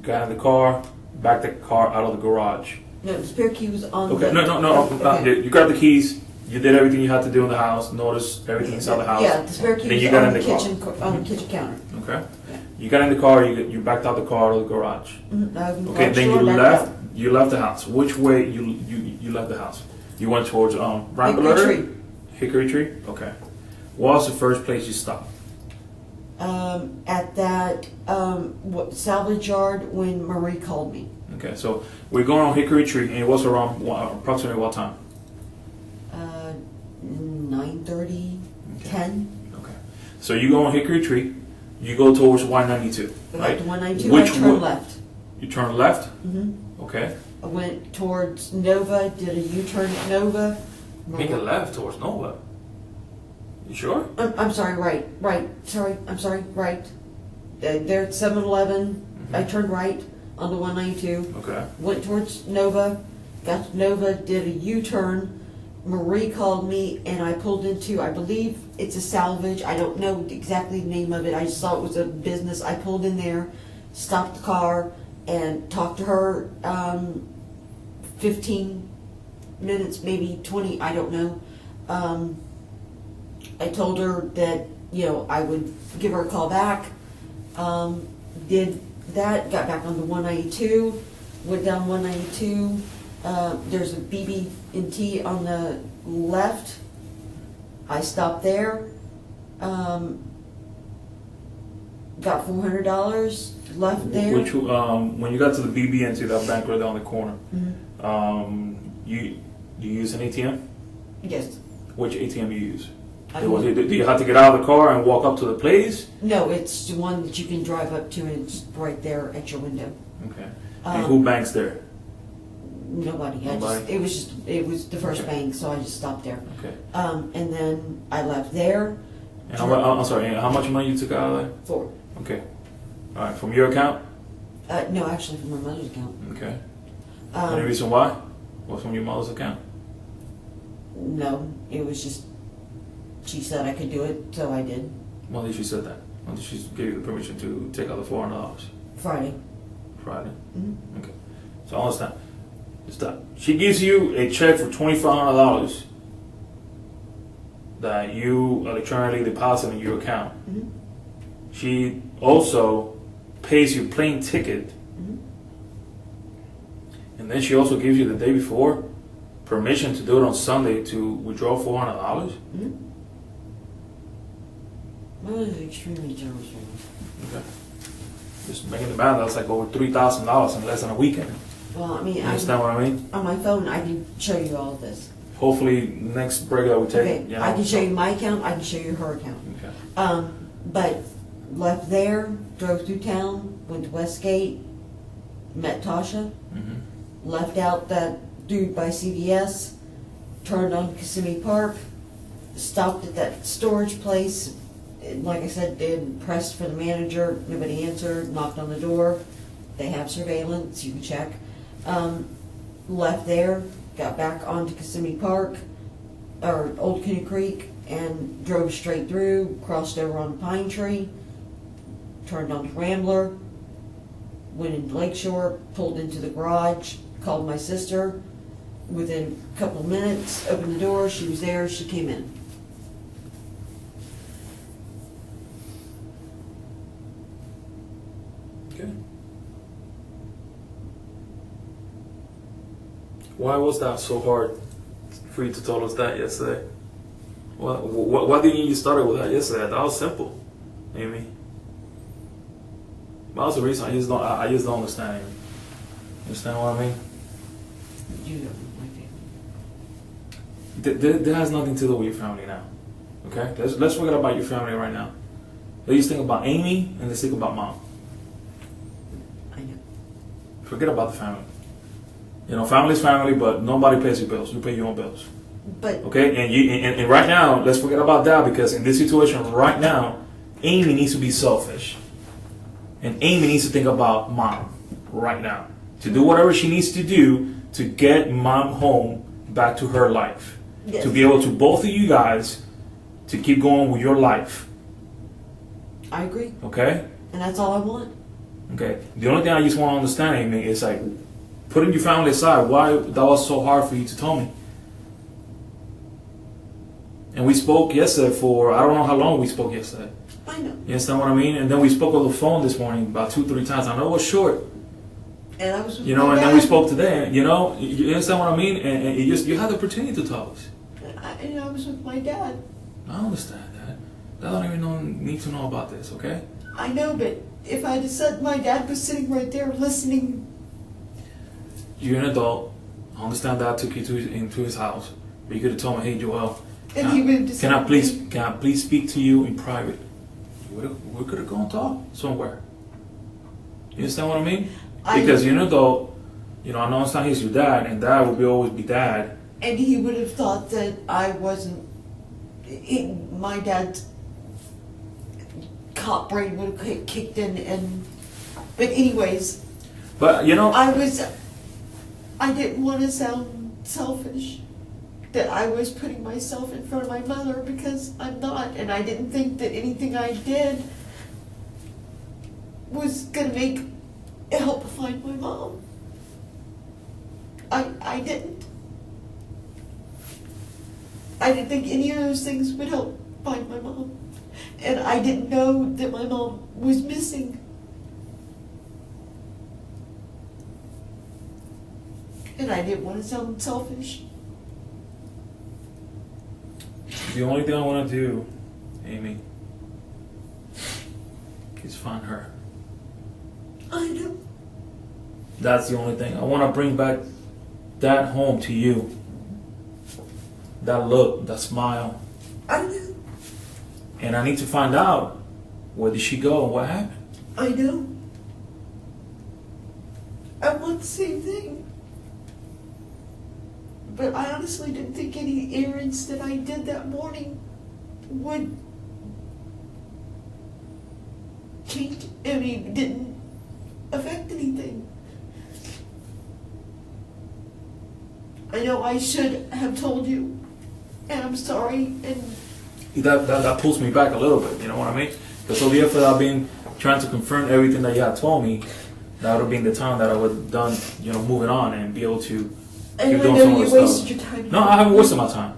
S1: got in the car, backed the car out of the garage.
S2: No, the spare key was on
S1: Okay,
S2: the...
S1: no.
S2: Okay.
S1: You grabbed the keys, you did everything you had to do in the house, noticed everything inside the house.
S2: Yeah, the spare key
S1: Then you
S2: was
S1: got
S2: on
S1: in
S2: the
S1: the car.
S2: kitchen, on the kitchen counter.
S1: Okay.
S2: Yeah.
S1: You got in the car, you backed out the car out of the garage.
S2: Mm-hmm. I opened the
S1: Okay,
S2: garage
S1: then
S2: door,
S1: you
S2: backed
S1: left.
S2: out.
S1: You left the house. Which way you left the house? You went towards
S2: Hickory Tree.
S1: Hickory Tree. Okay. What was the first place you stopped?
S2: At that salvage yard when Marie called me.
S1: Okay, so we're going on Hickory Tree, and it was around approximately what time?
S2: 9:30,
S1: Okay.
S2: 10.
S1: Okay. So you go on Hickory Tree. You go towards 192,
S2: I
S1: right?
S2: got to 192.
S1: Which
S2: I turned
S1: way?
S2: left.
S1: You turn left.
S2: hmm
S1: Okay.
S2: I went towards Nova. Did a U-turn at Nova.
S1: Make a left towards Nova. You sure?
S2: I'm sorry. Right. Sorry. I'm sorry. Right. There at 7-Eleven. I turned right onto 192.
S1: Okay.
S2: Went towards Nova. got to Nova, did a U-turn. Marie called me and I pulled into, I believe it's a salvage. I don't know exactly the name of it. I just saw it was a business. I pulled in there, stopped the car, and talked to her 15 minutes, maybe 20, I don't know. I told her that, you know, I would give her a call back. Did that, got back on the 192, went down 192. There's a BB&T on the left. I stopped there. Got $400 left there.
S1: Which, when you got to the BB&T, that bank right there on the corner, you use an ATM?
S2: Yes.
S1: Which ATM you use?
S2: I
S1: Do
S2: mean-
S1: you have to get out of the car and walk up to the place?
S2: No, it's the one that you can drive up to and it's right there at your window.
S1: Okay. And who banks there?
S2: Nobody.
S1: Nobody?
S2: It was the first
S1: Okay.
S2: bank, so I just stopped there.
S1: Okay.
S2: And then I left there.
S1: And I'm sorry, and how much money you took out of there?
S2: For
S1: Okay. All right, from your account?
S2: no, actually from my mother's account.
S1: Okay. Any reason why? Was from your mother's account?
S2: No, it was just she said I could do it, so I did.
S1: When did she say that? When did she give you the permission to take out the $400?
S2: Friday.
S1: Friday?
S2: Mm-hmm.
S1: Okay. So I understand. Stop. She gives you a check for $2,500 that you electronically deposit in your account.
S2: Mm-hmm.
S1: She also pays your plane ticket,
S2: Mm-hmm.
S1: and then she also gives you the day before permission to do it on Sunday to withdraw $400.
S2: Mm-hmm. My mother's extremely generous with me.
S1: Okay. Just making the math, that's like over $3,000 in less than a weekend.
S2: Well, I mean,
S1: You understand what I mean?
S2: on my phone I can show you all of this.
S1: Hopefully, next break that we take.
S2: Okay,
S1: You know,
S2: I can show you my account. I can show you her account.
S1: Okay.
S2: But left there, drove through town, went to Westgate, met Tasha,
S1: Mm-hmm.
S2: left out that dude by CVS, turned on Kissimmee Park, stopped at that storage place. Like I said, did pressed for the manager. Nobody answered. Knocked on the door. They have surveillance. You can check. Left there, got back onto Kissimmee Park, or Old Cooney Creek, and drove straight through, crossed over on Pine Tree, turned onto Rambler, went into Lakeshore, pulled into the garage, called my sister. Within a couple of minutes, opened the door, she was there, she came in.
S1: Okay. Why was that so hard for you to tell us that yesterday? Why didn't you start with that yesterday? That was simple, Amy. That was the reason. I just don't understand, Amy. Understand what I mean?
S2: You know my family.
S1: That has nothing to do with your family now. Okay? Let's forget about your family right now. Let's just think about Amy and let's think about Mom.
S2: I know.
S1: Forget about the family. You know, family's family, but nobody pays your bills. You pay your own bills.
S2: But
S1: Okay? And right now, let's forget about that because in this situation right now, Amy needs to be selfish. And Amy needs to think about Mom right now. To do whatever she needs to do to get Mom home back to her life.
S2: Yes.
S1: To be able to, both of you guys, to keep going with your life.
S2: I agree,
S1: Okay?
S2: and that's all I want.
S1: Okay. The only thing I just want to understand, Amy, is like putting your family aside, why that was so hard for you to tell me. And we spoke yesterday for, I don't know how long we spoke yesterday.
S2: I know.
S1: You understand what I mean? And then we spoke on the phone this morning about 2-3 times. I know it was short,
S2: And I was with
S1: you know,
S2: my
S1: and
S2: dad.
S1: then we spoke today. You know, you understand what I mean? And you had the opportunity to tell us.
S2: And I was with my dad.
S1: I understand that. I don't even need to know about this, okay?
S2: I know, but if I had said my dad was sitting right there listening.
S1: You're an adult. I understand that took you into his house. But you could have told me, hey, Joel,
S2: And he would have
S1: can I please speak to you in private? We could have gone and talked somewhere. You understand what I mean? Because you're an adult. You know, I understand he's your dad, and dad will always be dad.
S2: And he would have thought that I wasn't. My dad's cop brain would have kicked in, and. But anyways,
S1: But you know,
S2: I was. I didn't want to sound selfish, that I was putting myself in front of my mother, because I'm not, and I didn't think that anything I did was gonna help find my mom. I didn't. I didn't think any of those things would help find my mom. And I didn't know that my mom was missing. And I didn't want to sound selfish.
S1: The only thing I want to do, Amy, is find her.
S2: I know.
S1: That's the only thing. I want to bring back that home to you. That look, that smile.
S2: I know.
S1: And I need to find out, where did she go and what happened?
S2: I know. I want the same thing. But I honestly didn't think any errands that I did that morning would change, didn't affect anything. I know I should have told you, and I'm sorry, and
S1: That pulls me back a little bit, you know what I mean? Because all the effort I've been trying to confirm everything that you had told me, that would have been the time that I would have done, moving on and be able to
S2: I
S1: keep doing
S2: know
S1: some of
S2: you
S1: the
S2: wasted
S1: stuff.
S2: your time.
S1: No, I haven't wasted my time.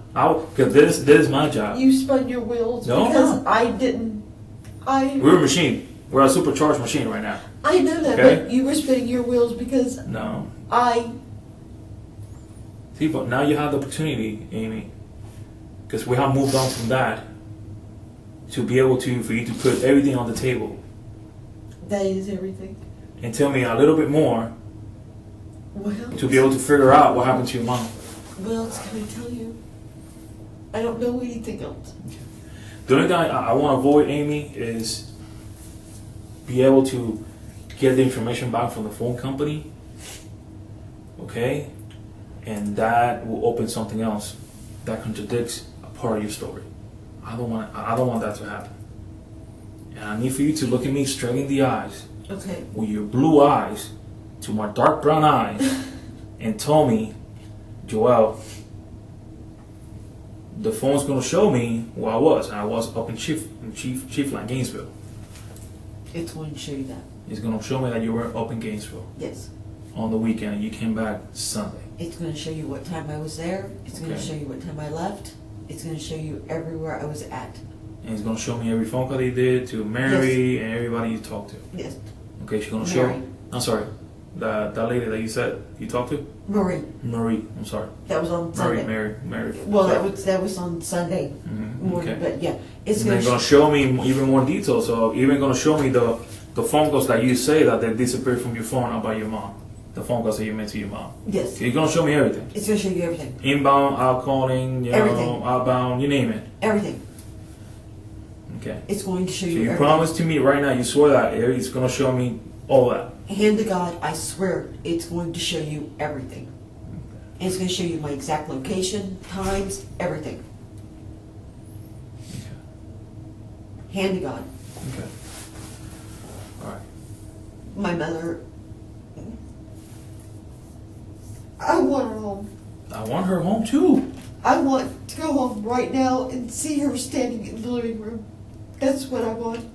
S1: Because this is my job.
S2: You spun your wheels
S1: No,
S2: because
S1: no.
S2: I didn't.
S1: We're a machine. We're a supercharged machine right now.
S2: I know that,
S1: Okay.
S2: but you were spinning your wheels because
S1: No. See, but now you have the opportunity, Amy, because we have moved on from that, to be able to, for you to put everything on the table
S2: That is everything.
S1: and tell me a little bit more
S2: Well,
S1: to be able to figure out what happened to your mom.
S2: what else can I tell you? I don't know anything else.
S1: The only thing I want to avoid, Amy, is be able to get the information back from the phone company, okay? And that will open something else that contradicts a part of your story. I don't want that to happen. And I need for you to look at me straight in the eyes,
S2: Okay.
S1: with your blue eyes to my dark brown eyes, and tell me, Joel, the phone's gonna show me where I was. And I was up in Chiefland, Gainesville.
S2: It's going to show you that.
S1: It's gonna show me that you were up in Gainesville
S2: Yes.
S1: on the weekend and you came back Sunday.
S2: It's going to show you what time I was there. It's going to
S1: Okay.
S2: show you what time I left. It's going to show you everywhere I was at.
S1: And it's gonna show me every phone call they did to Mary and everybody you talked to.
S2: Yes.
S1: Okay, she's gonna
S2: Mary.
S1: show. I'm sorry, that lady that you said you talked to,
S2: Marie.
S1: Marie. I'm sorry,
S2: That was on Sunday.
S1: Mary.
S2: Well, that was on Sunday morning,
S1: Okay.
S2: but yeah, it's
S1: And
S2: going
S1: they're
S2: to
S1: gonna show me even more details. So even gonna show me the phone calls that you say that they disappeared from your phone about your mom. The phone calls that you made to your mom.
S2: Yes.
S1: So you're gonna show me everything.
S2: It's going to show you everything.
S1: Inbound, outcalling,
S2: Everything.
S1: outbound, you name it.
S2: Everything.
S1: Okay.
S2: It's going to show
S1: So
S2: you
S1: you
S2: everything.
S1: promised to me right now. You swore that it's gonna show me all that.
S2: Hand to God, I swear it's going to show you everything. And it's going to show you my exact location, times, everything. Hand to God.
S1: Okay. All right.
S2: My mother, I want her home.
S1: I want her home too.
S2: I want to go home right now and see her standing in the living room. That's what I want.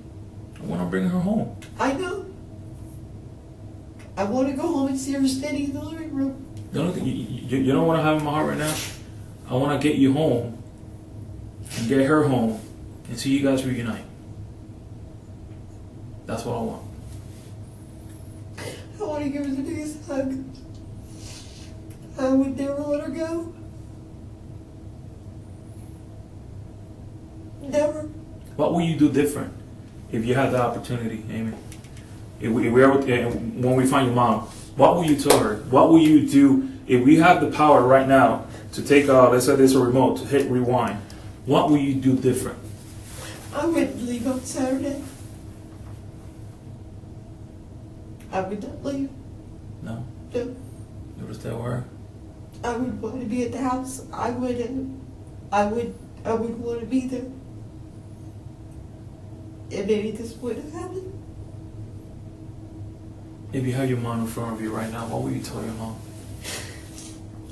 S1: I want to bring her home.
S2: I know. I want to go home and see her standing in the living room.
S1: The only thing, you know what I have in my heart right now? I want to get you home and get her home and see you guys reunite. That's what I want.
S2: I want to give her the biggest hug. I would never let her go. Never.
S1: What will you do different if you had the opportunity, Amy? If we ever, when we find your mom, what will you tell her? What will you do if we have the power right now to take, let's say there's a remote, to hit rewind? What will you do different?
S2: I wouldn't leave on Saturday. I would not leave.
S1: No?
S2: No.
S1: You would stay where?
S2: I would want to be at the house. I would want to be there. And maybe this would have happened.
S1: If you have your mom in front of you right now, what will you tell your mom?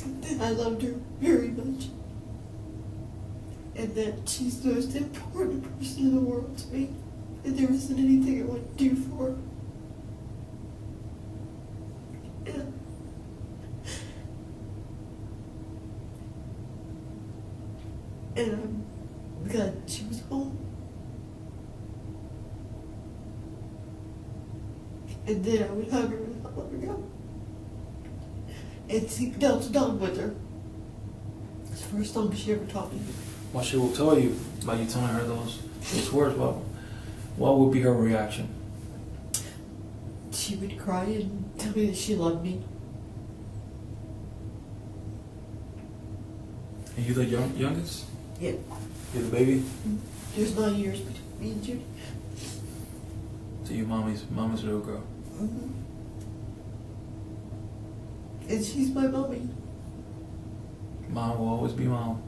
S2: that I loved her very much, and that she's the most important person in the world to me, and there isn't anything I would do for her. And I'm glad she was home. And then I would hug her and let her go. And sing Delta Dawn with her. It's the first song she ever taught me.
S1: What she will tell you by you telling her those words, what would be her reaction?
S2: She would cry and tell me that she loved me.
S1: And you the youngest?
S2: Yeah.
S1: You're the baby?
S2: There's 9 years between me and Judy.
S1: So you mama's little girl.
S2: Mm-hmm. And she's my mommy.
S1: Mom will always be mom.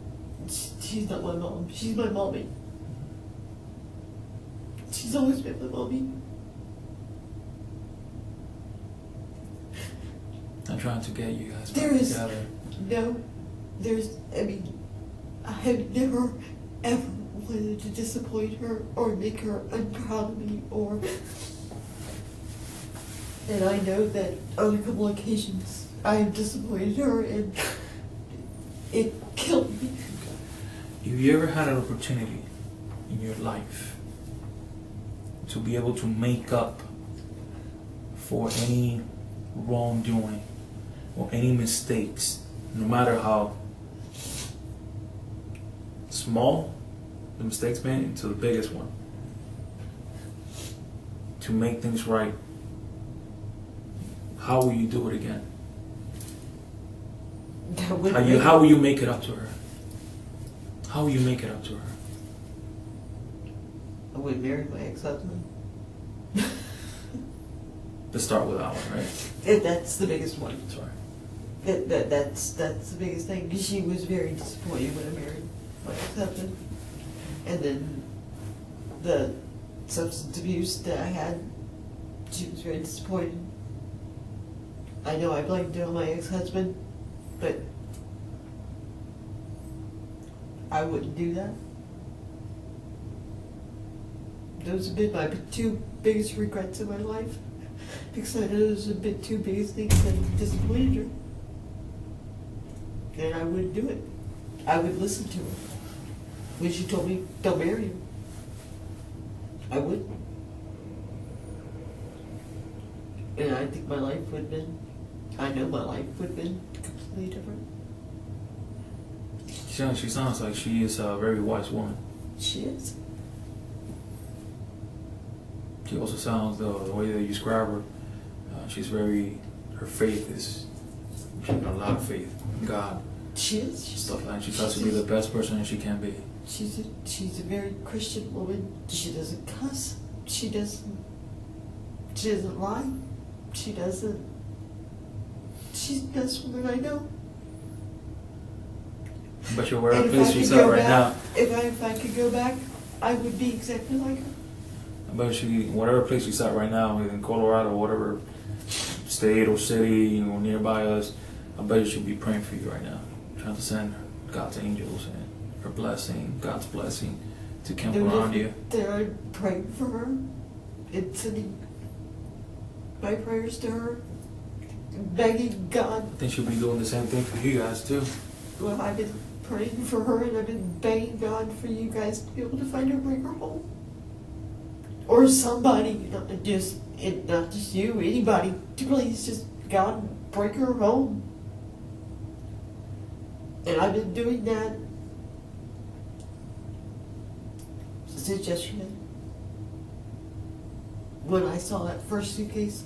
S2: She's not my mom. She's my mommy. She's always been my mommy.
S1: I'm trying to get you guys back
S2: There is
S1: together.
S2: I have never, ever wanted to disappoint her or make her unproud of me and I know that on a couple occasions I have disappointed her and it killed me.
S1: If you ever had an opportunity in your life to be able to make up for any wrongdoing or any mistakes, no matter how small the mistakes been to the biggest one, to make things right, how will you do it again? How will you make it up to her? How will you make it up to her?
S2: I would marry my ex-husband.
S1: Let's start with that one, right?
S2: And that's the biggest one.
S1: Sorry.
S2: That's the biggest thing. She was very disappointed when I married my ex-husband. And then the substance abuse that I had, she was very disappointed. I know I blamed it on my ex-husband, but I wouldn't do that. Those have been my two biggest regrets in my life, because I know those have been two biggest things that disappointed her. And I wouldn't do it. I would listen to her when she told me, don't marry him. I wouldn't. And I think my life would have been, I know my life would have been completely different.
S1: She sounds like she is a very wise woman.
S2: She is.
S1: She also sounds, the way that you describe her, she's very, her faith is, she's got a lot of faith in God.
S2: She is.
S1: Stuff like, she tries to be the best person that she can be.
S2: She's a very Christian woman. She doesn't cuss. She doesn't lie. She's the best woman I know.
S1: But you're wherever place she's at right now.
S2: If I could go back, I would be exactly like her.
S1: But whatever place she's at right now, in Colorado, whatever state or city, nearby us, I bet you she'll be praying for you right now, trying to send God's angels and her blessing, God's blessing, to camp around you.
S2: They're praying for her and sending my prayers to her, begging God.
S1: I think she'll be doing the same thing for you guys too.
S2: Well, I've been praying for her and I've been begging God for you guys to be able to find her and bring her home. Or somebody, not just you, anybody, to please just God bring her home. And I've been doing that since yesterday. When I saw that first suitcase,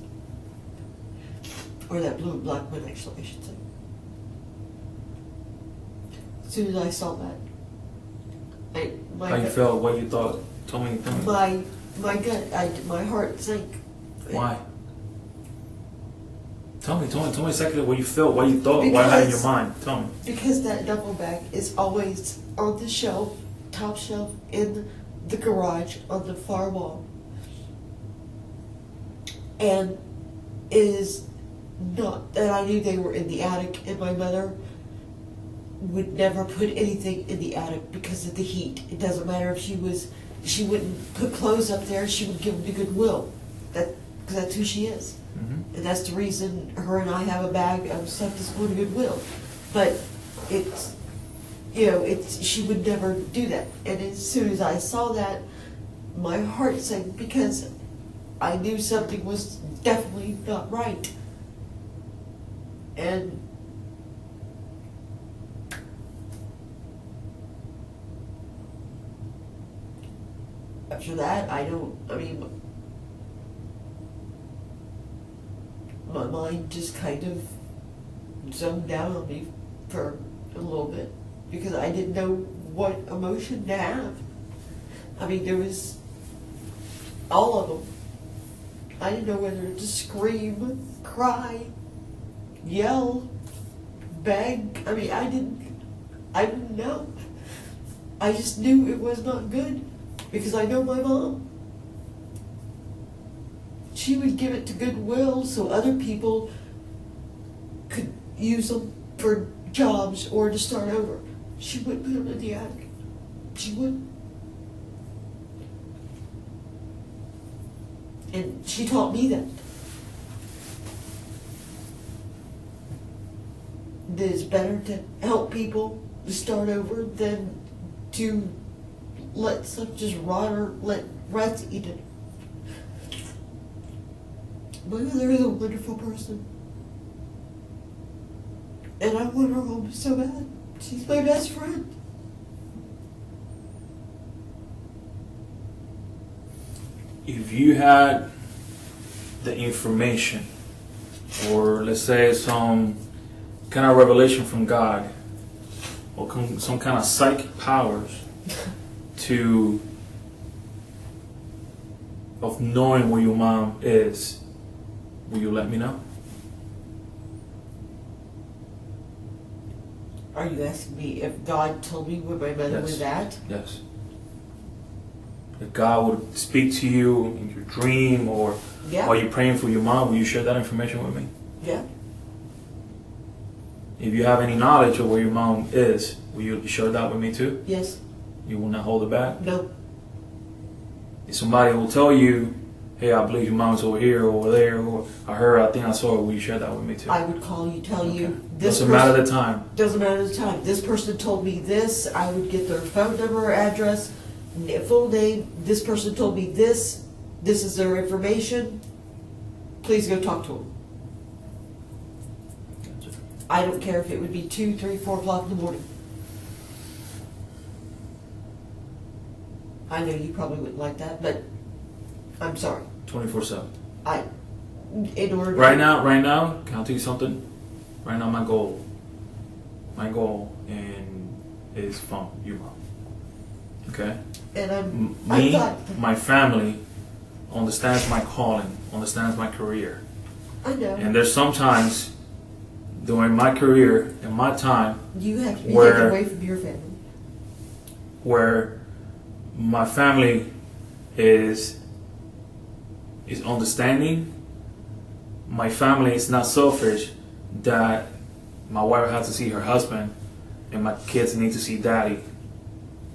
S2: or that blue and black one actually, I should say. As soon as I saw that,
S1: How you felt, what you thought, tell me.
S2: My heart sank.
S1: Why? Tell me exactly what you felt, what you thought, what you had in your mind. Tell me.
S2: Because that duffel bag is always on the shelf, top shelf, in the garage on the far wall. And it is not that I knew they were in the attic, and my mother would never put anything in the attic because of the heat. It doesn't matter if she wouldn't put clothes up there, she would give them to Goodwill. Because that's who she is.
S1: Mm-hmm.
S2: And that's the reason her and I have a bag of stuff that's going to Goodwill. But it's, she would never do that. And as soon as I saw that, my heart sank because I knew something was definitely not right. And after that, my mind just kind of zoned out on me for a little bit because I didn't know what emotion to have. There was all of them. I didn't know whether to scream, cry, yell, beg. I didn't know. I just knew it was not good because I know my mom. She would give it to Goodwill so other people could use them for jobs or to start over. She wouldn't put them in the attic. She wouldn't. And she taught me that it's better to help people to start over than to let stuff just rot or let rats eat it. My mother is a wonderful person. And I want her home so bad. She's my best friend.
S1: If you had the information, or let's say some kind of revelation from God, or some kind of psychic powers of knowing where your mom is, will you let me know?
S2: Are you asking me if God told me where my mother was at?
S1: Yes. If God would speak to you in your dream or while you're praying for your mom, will you share that information with me?
S2: Yeah.
S1: If you have any knowledge of where your mom is, will you share that with me too?
S2: Yes.
S1: You will not hold it back?
S2: No.
S1: If somebody will tell you, hey, I believe your mom's over here or over there, or I think I saw her, will you share that with me too?
S2: I would call you, tell you.
S1: Doesn't matter the time.
S2: Doesn't matter the time. This person told me this. I would get their phone number, address, full name. This person told me this. This is their information. Please go talk to them.
S1: Gotcha.
S2: I don't care if it would be 2, 3, 4 o'clock in the morning. I know you probably wouldn't like that, but I'm sorry.
S1: 24/7.
S2: Right
S1: now, can I tell you something? Right now, my goal is from you, mom. Okay?
S2: And
S1: my family understands my calling, understands my career.
S2: I know.
S1: And there's sometimes during my career and my time
S2: you have to be taken away from your family.
S1: Where my family is understanding. My family is not selfish that my wife has to see her husband and my kids need to see daddy.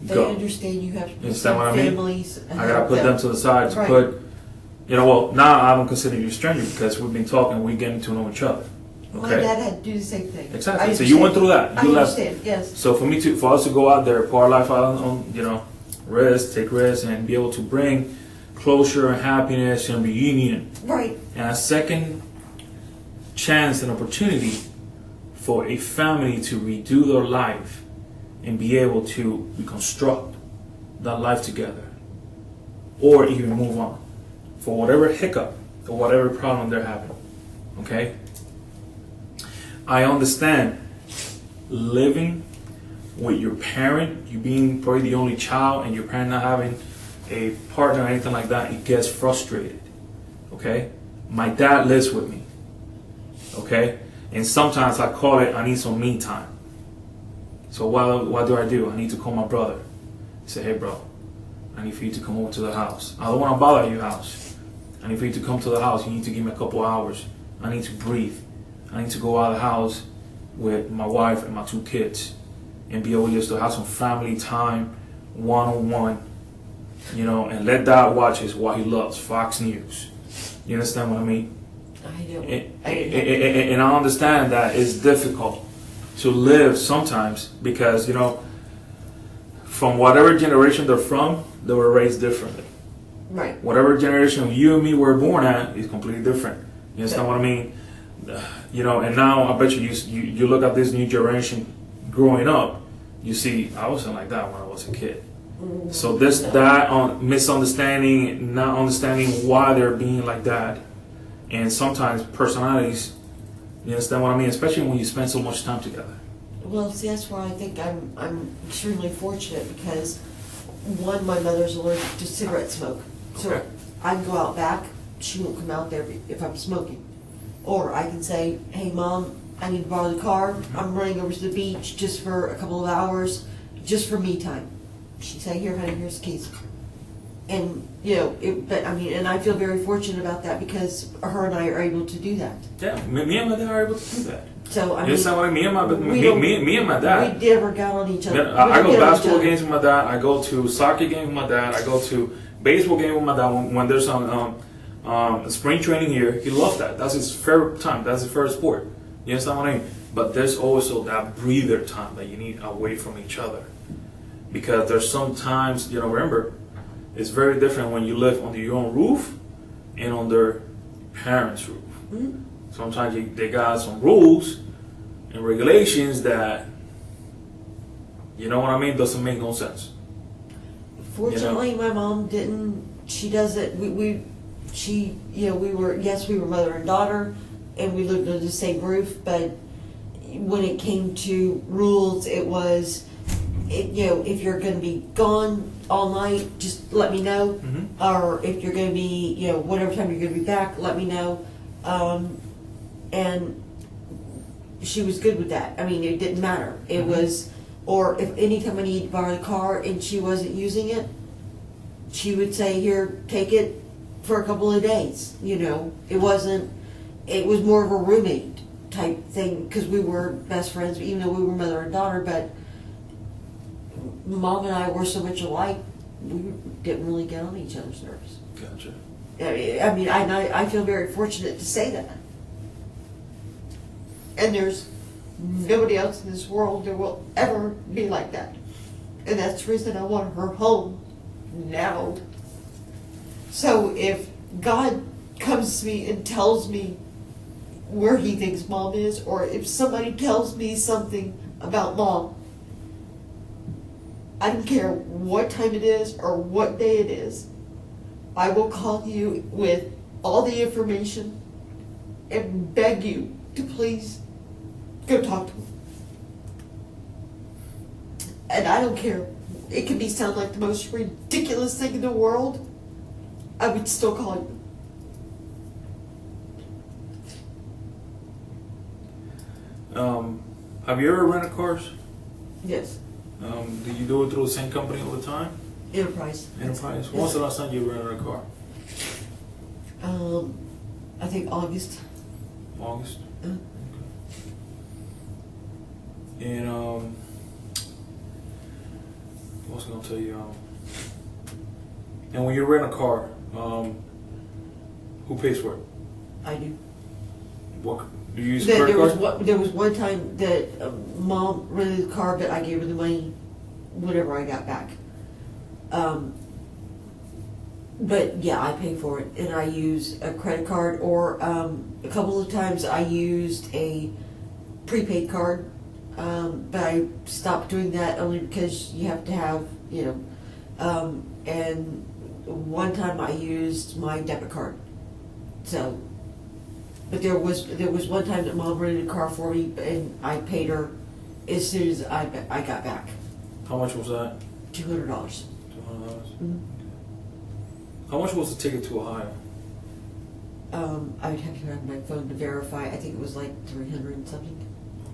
S2: They understand you have to put
S1: some
S2: families.
S1: I gotta put them to the side to put, now I don't consider you a stranger because we've been talking, we're getting to know each other. Okay?
S2: My dad had to do the same thing.
S1: Exactly. So you went through that.
S2: I understand, yes.
S1: So for us to go out there, pour our life out on take risks and be able to bring closure and happiness and reunion.
S2: Right.
S1: And a second chance and opportunity for a family to redo their life and be able to reconstruct that life together or even move on for whatever hiccup or whatever problem they're having. Okay? I understand living with your parent, you being probably the only child and your parent not having a partner or anything like that, it gets frustrated. Okay? My dad lives with me. Okay? And sometimes I call it, I need some me time. So what do? I need to call my brother. Say, hey bro, I need for you to come over to the house. I don't want to bother your house. I need for you to come to the house. You need to give me a couple hours. I need to breathe. I need to go out of the house with my wife and my 2 kids. and be able just to have some family time, one-on-one, you know, and let Dad watch what he loves, Fox News. You understand what I mean?
S2: I don't.
S1: And I understand that it's difficult to live sometimes because, you know, from whatever generation they're from, they were raised differently.
S2: Right.
S1: Whatever generation you and me were born at is completely different. You understand what I mean? You know, and now I bet you look at this new generation growing up, you see, I wasn't like that when I was a kid. So that misunderstanding, not understanding why they're being like that, and sometimes personalities, you understand what I mean? Especially when you spend so much time together.
S2: Well, see, that's why I think I'm extremely fortunate because, one, my mother's allergic to cigarette smoke. So
S1: Okay.
S2: I can go out back, she won't come out there if I'm smoking. Or I can say, hey Mom, I need to borrow the car, I'm running over to the beach just for a couple of hours, just for me time. She'd say, here honey, here's the keys. And, you know, but I mean, and I feel very fortunate about that because her and I are able to do that.
S1: Yeah, me and my dad are able to do that.
S2: So, I
S1: You
S2: mean,
S1: understand what I mean? Me and my dad.
S2: we never got on each other.
S1: I
S2: We
S1: go
S2: don't get on each
S1: basketball
S2: other.
S1: games with my dad. I go to soccer games with my dad. I go to baseball game with my dad when there's some spring training here. He loves that. That's his favorite time. That's his favorite sport. You understand what I mean? But there's also that breather time that you need away from each other. Because there's sometimes, you know, remember, it's very different when you live under your own roof and under parents' roof.
S2: Mhm.
S1: Sometimes they got some rules and regulations that, you know what I mean, doesn't make no sense.
S2: Fortunately, my mom didn't. She doesn't. She, you know, we were mother and daughter, and we lived under the same roof. But when it came to rules, it was, you know, if you're going to be gone all night, just let me know.
S1: Mm-hmm.
S2: Or if you're going to be, you know, whatever time you're going to be back, let me know. And she was good with that. I mean, it didn't matter. It was. Or if anytime I needed to borrow the car and she wasn't using it, she would say, here, take it for a couple of days. You know, it was more of a roommate type thing because we were best friends, even though we were mother and daughter, but Mom and I were so much alike, we didn't really get on each other's nerves.
S1: Gotcha.
S2: I mean, I feel very fortunate to say that. And there's nobody else in this world that will ever be like that. And that's the reason I want her home now. So if God comes to me and tells me where he thinks Mom is, or if somebody tells me something about Mom, I don't care what time it is or what day it is, I will call you with all the information and beg you to please go talk to him. And I don't care. It could sound like the most ridiculous thing in the world. I would still call
S1: you. Have you ever rented cars?
S2: Yes.
S1: Do you do it through the same company all the time?
S2: Enterprise.
S1: Enterprise. When was the last time you rented a car?
S2: I think August.
S1: August.
S2: Uh,
S1: And what was I gonna tell you? And when you rent a car, who pays for it?
S2: I do.
S1: What do you use a credit card?
S2: There was one time that Mom rented the car, but I gave her the money whenever I got back. But yeah, I pay for it, and I use a credit card, or a couple of times I used a prepaid card. But I stopped doing that only because you have to have, you know, and one time I used my debit card. So, but there was one time that Mom rented a car for me, and I paid her as soon as I got back.
S1: How much was that?
S2: $200.
S1: $200.
S2: Mm-hmm.
S1: How much was the ticket to Ohio?
S2: I would have to have my phone to verify. I think it was like 300 and something.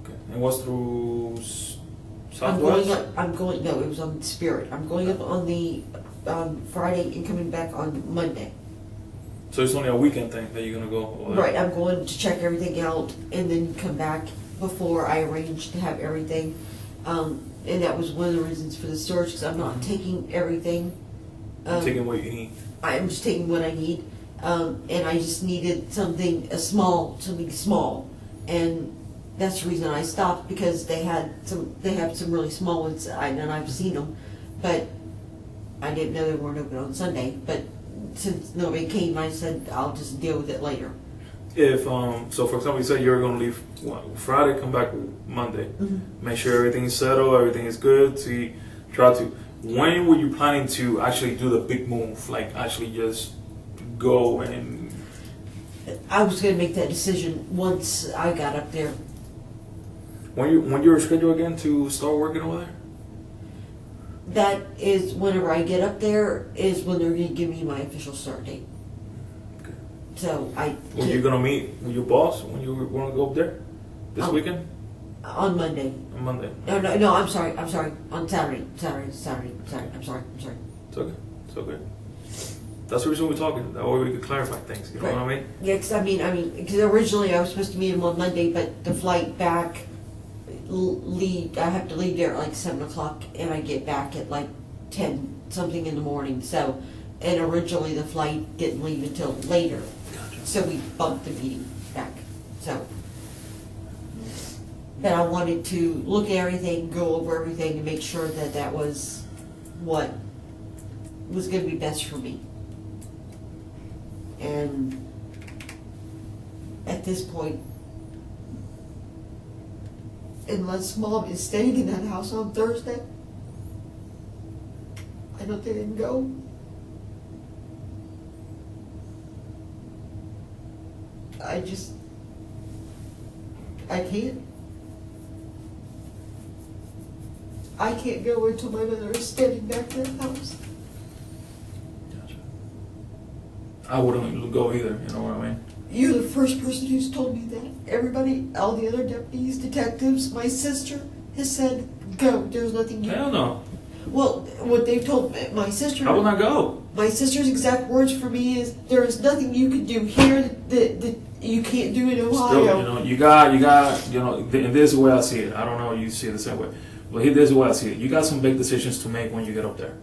S1: Okay. And what's through Southwest?
S2: No, it was on Spirit. I'm going up on the Friday and coming back on Monday.
S1: So it's only a weekend thing that you're gonna go over there?
S2: Right, I'm going to check everything out and then come back before I arrange to have everything. And that was one of the reasons for the storage, because I'm not taking everything.
S1: Taking what you need.
S2: I'm just taking what I need, and I just needed something small, and that's the reason I stopped, because they have some really small ones, and I've seen them, but I didn't know they weren't open on Sunday. But since nobody came, I said I'll just deal with it later.
S1: If so, for example, you said you were going to leave Friday, come back Monday.
S2: Mm-hmm.
S1: Make sure everything is settled, everything is good. Try to. When were you planning to actually do the big move? Like actually just go and.
S2: I was going to make that decision once I got up there.
S1: When you're scheduled again to start working over there?
S2: That is whenever I get up there is when they're going to give me my official start date.
S1: Okay.
S2: So
S1: Were you gonna meet with your boss when you were going to go up there this weekend?
S2: On Monday.
S1: On Monday.
S2: No, I'm sorry. On Saturday. I'm sorry.
S1: It's okay. It's okay. That's the reason we're talking. That way we could clarify things. You know what I mean?
S2: Yeah, because because originally I was supposed to meet him on Monday, but the flight back, I have to leave there at like 7 o'clock, and I get back at like 10 something in the morning. So, and originally the flight didn't leave until later.
S1: Gotcha.
S2: So we bumped the meeting back. So, but I wanted to look at everything, go over everything, and make sure that that was what was going to be best for me. And at this point, unless Mom is staying in that house on Thursday, I don't think I can go. I can't. I can't go until my mother is standing back in the house.
S1: Gotcha. I wouldn't go either, you know what I mean?
S2: You're the first person who's told me that. Everybody, all the other deputies, detectives, my sister has said, go, there's nothing you can do.
S1: Hell no.
S2: Well, what they've told my sister...
S1: I will not go.
S2: My sister's exact words for me is, there is nothing you can do here that you can't do in Ohio.
S1: Still, you got, and this is the way I see it. I don't know if you see it the same way. But here's the way I see it. You got some big decisions to make when you get up there.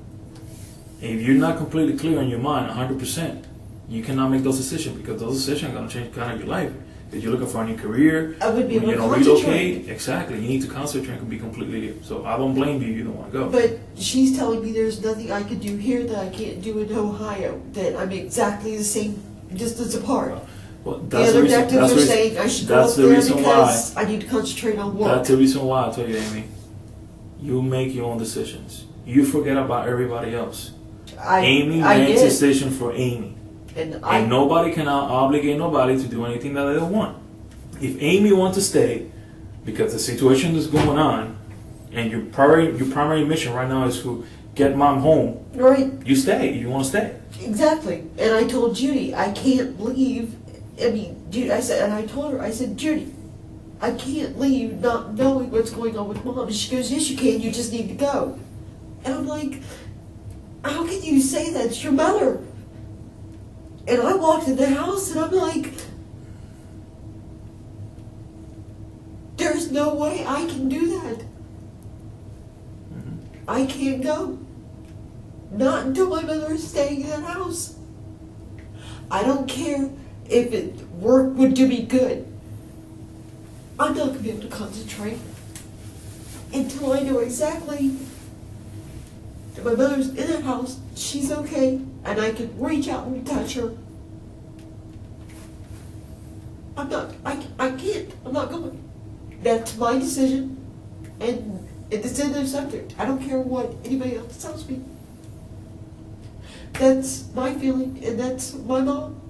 S1: And if you're not completely clear in your mind, 100%, you cannot make those decisions, because those decisions are going to change kind of your life. If you're looking for a new career,
S2: I would be able to
S1: relocate, exactly. You need to concentrate and be completely. So I don't blame you. You don't want to go.
S2: But she's telling me there's nothing I can do here that I can't do in Ohio. That I'm exactly the same distance apart.
S1: Well,
S2: the other detectives are saying I should go up there because I need to concentrate on work.
S1: That's the reason why I tell you, Amy. You make your own decisions. You forget about everybody else. Amy makes a decision for Amy. And nobody can obligate nobody to do anything that they don't want. If Amy wants to stay, because the situation is going on, and your primary mission right now is to get Mom home,
S2: right? You
S1: stay. You want to stay.
S2: Exactly. And I told Judy, I can't leave. Judy, I said, Judy, I can't leave not knowing what's going on with Mom. And she goes, yes, you can. You just need to go. And I'm like, how can you say that? It's your mother. And I walked in the house and I'm like, there's no way I can do that.
S1: Mm-hmm.
S2: I can't go. Not until my mother is staying in that house. I don't care if work would do me good. I'm not going to be able to concentrate until I know exactly that my mother's in that house, she's okay, and I can reach out and touch her. I can't. I'm not going. That's my decision, and it's in the subject. I don't care what anybody else tells me. That's my feeling, and that's my mom.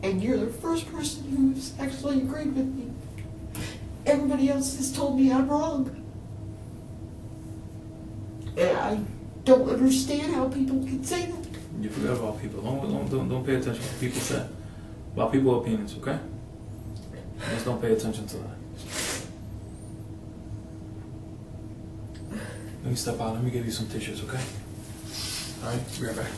S2: And you're the first person who's actually agreed with me. Everybody else has told me I'm wrong. And I don't understand how people can say that.
S1: You forgot about people. Don't pay attention to what people say. About people's opinions, okay? Just don't pay attention to that. Let me step out. Let me give you some tissues, okay? All right, be right back.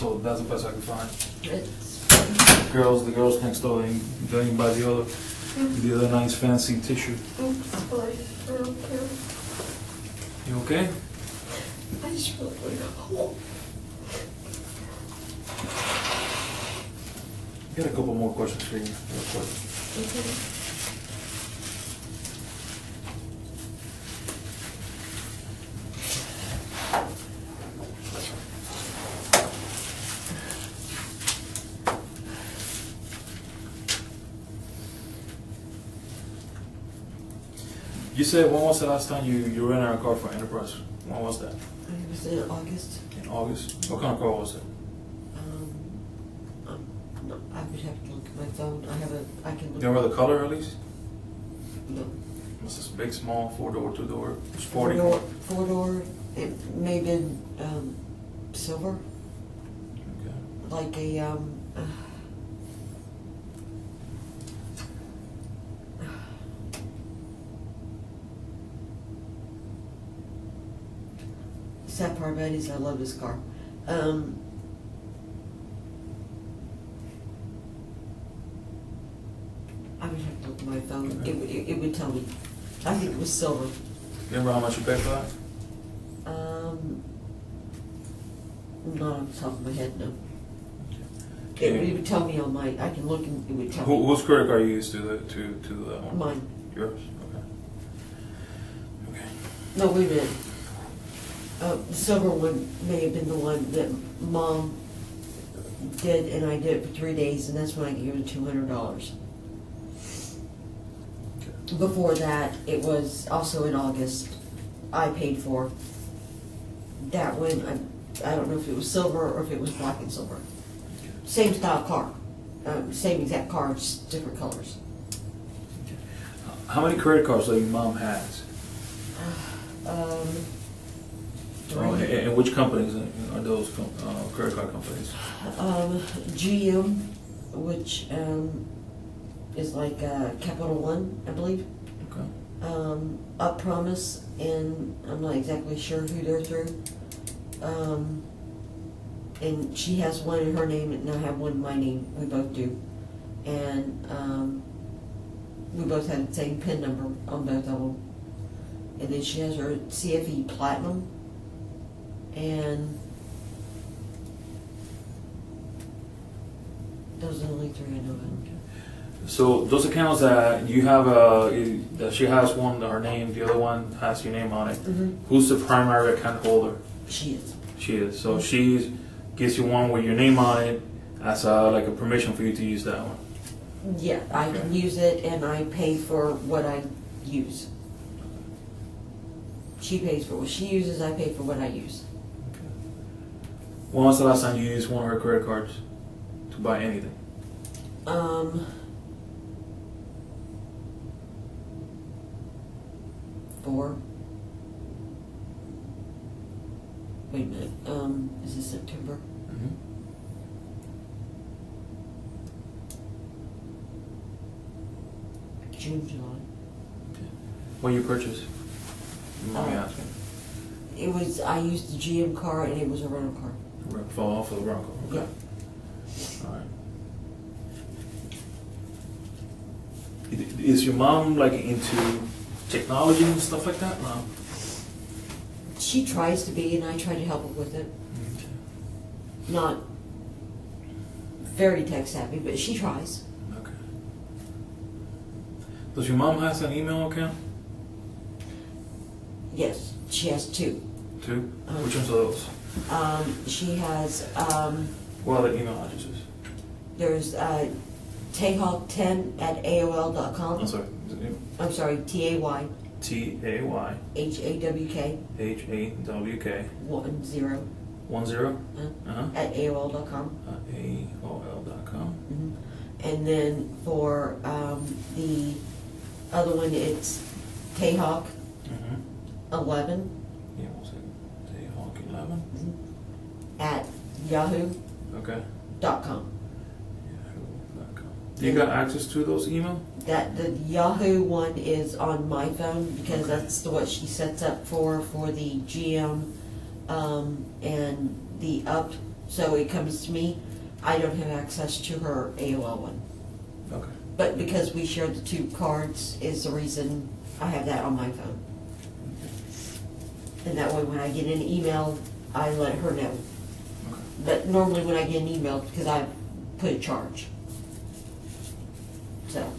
S1: so that's the best I can find.
S2: It's,
S1: The girls next door, they didn't buy the other nice fancy tissue.
S4: Oops, sorry. I don't care.
S1: You okay?
S4: I just really want to go home.
S1: Got a couple more questions for you, real quick.
S4: Okay.
S1: You said, when was the last time you rented a car for Enterprise? When was that?
S2: I think it was in August.
S1: In August? What kind of car was it?
S2: No, I would have to look at my phone. I can
S1: Do
S2: look.
S1: you remember the color at least?
S2: No.
S1: Was this big, small, 4-door, 2-door,
S2: Four
S1: sporty?
S2: door. It may have been silver,
S1: Okay.
S2: like a sad part about it is I love this car. I would have to look at my phone.
S1: Okay.
S2: It would tell me. I think it was silver.
S1: You remember how much you paid for that?
S2: Not on the top of my head, no.
S1: Okay.
S2: It would tell me on my. I can look and it would tell me.
S1: Whose credit card you used to that one?
S2: Mine.
S1: Yours? Okay. Okay.
S2: No, wait a minute. The silver one may have been the one that Mom did, and I did it for 3 days, and that's when I gave her $200.
S1: Okay.
S2: Before that, it was also in August. I paid for that one. I don't know if it was silver or if it was black and silver. Same style car, same exact car, just different colors.
S1: How many credit cards that your mom has?
S2: Three.
S1: And which companies are those credit card companies?
S2: GM, which is like Capital One, I believe.
S1: Okay.
S2: Up Promise, and I'm not exactly sure who they're through. And she has one in her name, and I have one in my name. We both do, and we both have the same PIN number on both of them. And then she has her CFE Platinum, and those are the only three I know of.
S1: So those accounts that you have, that she has one, her name, the other one has your name on it.
S2: Mm-hmm.
S1: Who's the primary account holder?
S2: She is.
S1: She is. So she gives you one with your name on it as like a permission for you to use that one.
S2: Yeah, I
S1: Okay.
S2: can use it, and I pay for what I use. She pays for what she uses, I pay for what I use.
S1: When was the last time you used one of her credit cards to buy anything?
S2: For, wait a minute, is this September?
S1: Mm-hmm.
S2: June, July.
S1: When you purchased? You mind me asking?
S2: It was, I used the GM car, and it was a rental car.
S1: Fall off of the Bronco. Okay.
S2: Yeah.
S1: All right. Is your mom like into technology and stuff like that? No.
S2: She tries to be, and I try to help her with it. Not very tech savvy, but she tries.
S1: Okay. Does your mom have an email account?
S2: Yes, she has two.
S1: Two? Which ones are those?
S2: She has,
S1: What are the email addresses?
S2: there's Tayhawk10@AOL.com.
S1: I'm sorry. Is it
S2: I'm sorry, TAY
S1: TAY
S2: HAWK
S1: HAWK
S2: 10
S1: at
S2: @AOL.com.
S1: AOL.com.
S2: And then for the other one, it's Tayhawk 11
S1: Yeah, one second. Tayhawk 11.
S2: at yahoo.com.
S1: Okay. Yahoo.com. Do you got access to those email?
S2: That the Yahoo one is on my phone because that's what she sets up for the GM, and the Up So it comes to me. I don't have access to her AOL one.
S1: Okay.
S2: But because we share the two cards is the reason I have that on my phone. And that way when I get an email, I let her know.
S1: Okay.
S2: But normally when I get an email, because I put a charge. So,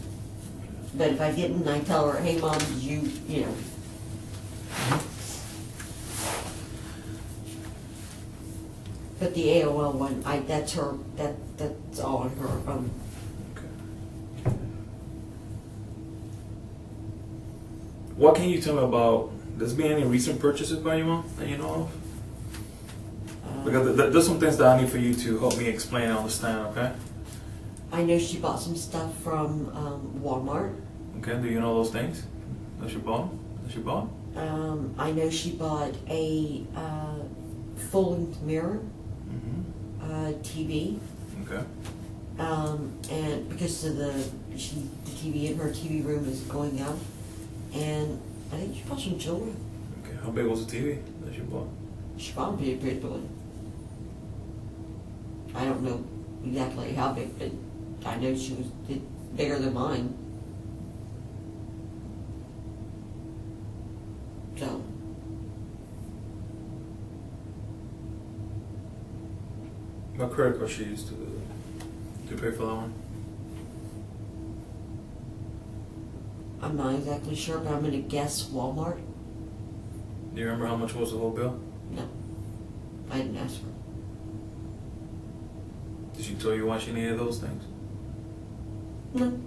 S2: but if I didn't, I tell her, hey Mom, did you know. But the AOL one, that's her, that's all on her phone.
S1: Okay. What can you tell me about, there's been any recent purchases by your mom that you know of? Because there's some things that I need for you to help me explain and understand, okay?
S2: I know she bought some stuff from Walmart.
S1: Okay, do you know those things that she bought?
S2: I know she bought a full-length mirror, TV,
S1: Okay.
S2: and because of the TV in her TV room is going up, and I think she bought some jewelry.
S1: Okay, how big was the TV that she bought?
S2: She bought a big one. I don't know exactly how big, but I know she was bigger than mine. So.
S1: What credit card she used to pay for that one?
S2: I'm not exactly sure, but I'm gonna guess Walmart.
S1: Do you remember how much was the whole bill?
S2: No, I didn't ask her.
S1: Did she tell you why she needed those things?
S2: No.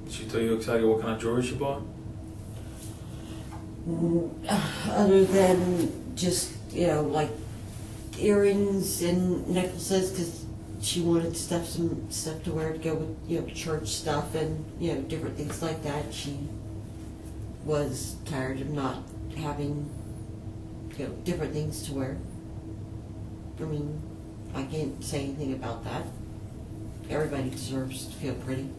S1: Did she tell you exactly what kind of jewelry she bought?
S2: Other than just, like earrings and necklaces, because she wanted some stuff to wear to go with, church stuff and, different things like that. She was tired of not having, different things to wear. I mean, I can't say anything about that. Everybody deserves to feel pretty.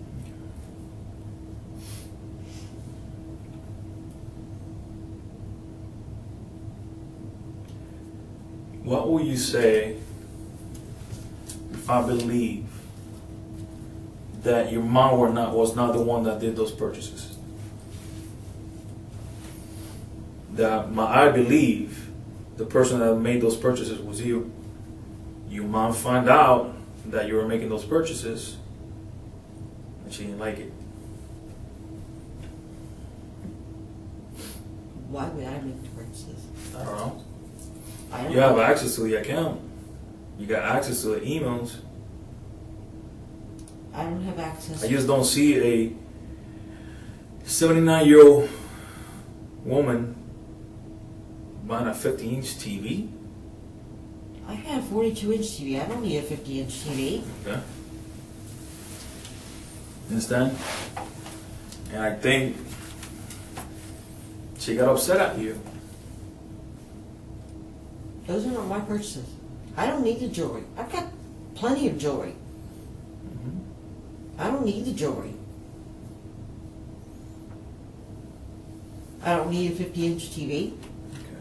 S1: What will you say if I believe that your mom was not the one that did those purchases? I believe the person that made those purchases was you. Your mom found out that you were making those purchases and she didn't like it.
S2: Why would I make the purchases?
S1: I don't know.
S2: I don't
S1: You have access to the account. You got access to the emails.
S2: I don't have access.
S1: I just don't see a 79-year-old woman buying a 50-inch TV.
S2: I had a 42-inch TV. I don't need a 50-inch TV.
S1: Okay. Understand? And I think she got upset at you.
S2: Those are not my purchases. I don't need the jewelry. I've got plenty of jewelry. I don't need the jewelry. I don't need a 50-inch TV.
S1: Okay.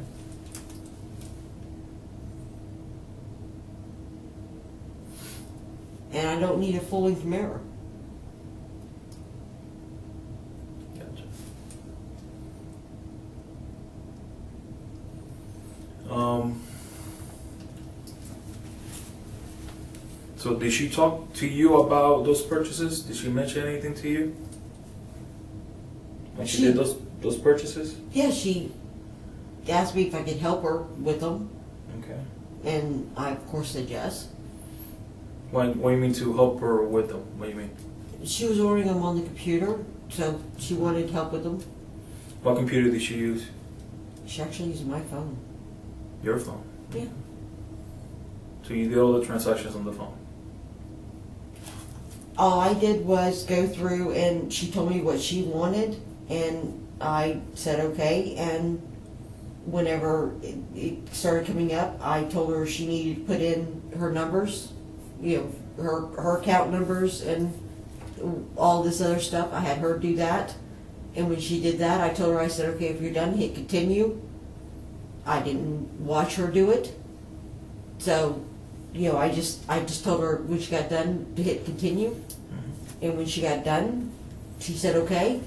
S2: And I don't need a full-length mirror.
S1: Gotcha. So did she talk to you about those purchases? Did she mention anything to you when she did those purchases?
S2: Yeah, she asked me if I could help her with them,
S1: Okay.
S2: and I of course said yes.
S1: What do you mean to help her with them? What do you mean?
S2: She was ordering them on the computer, so she wanted help with them.
S1: What computer did she use?
S2: She actually used my phone.
S1: Your phone.
S2: Yeah.
S1: So you did all the transactions on the phone.
S2: All I did was go through and she told me what she wanted and I said okay, and whenever it started coming up, I told her she needed to put in her numbers, her account numbers and all this other stuff. I had her do that, and when she did that, I told her, I said, okay, if you're done, hit continue. I didn't watch her do it, so you know, I just told her when she got done to hit continue. And when she got done, she said, okay.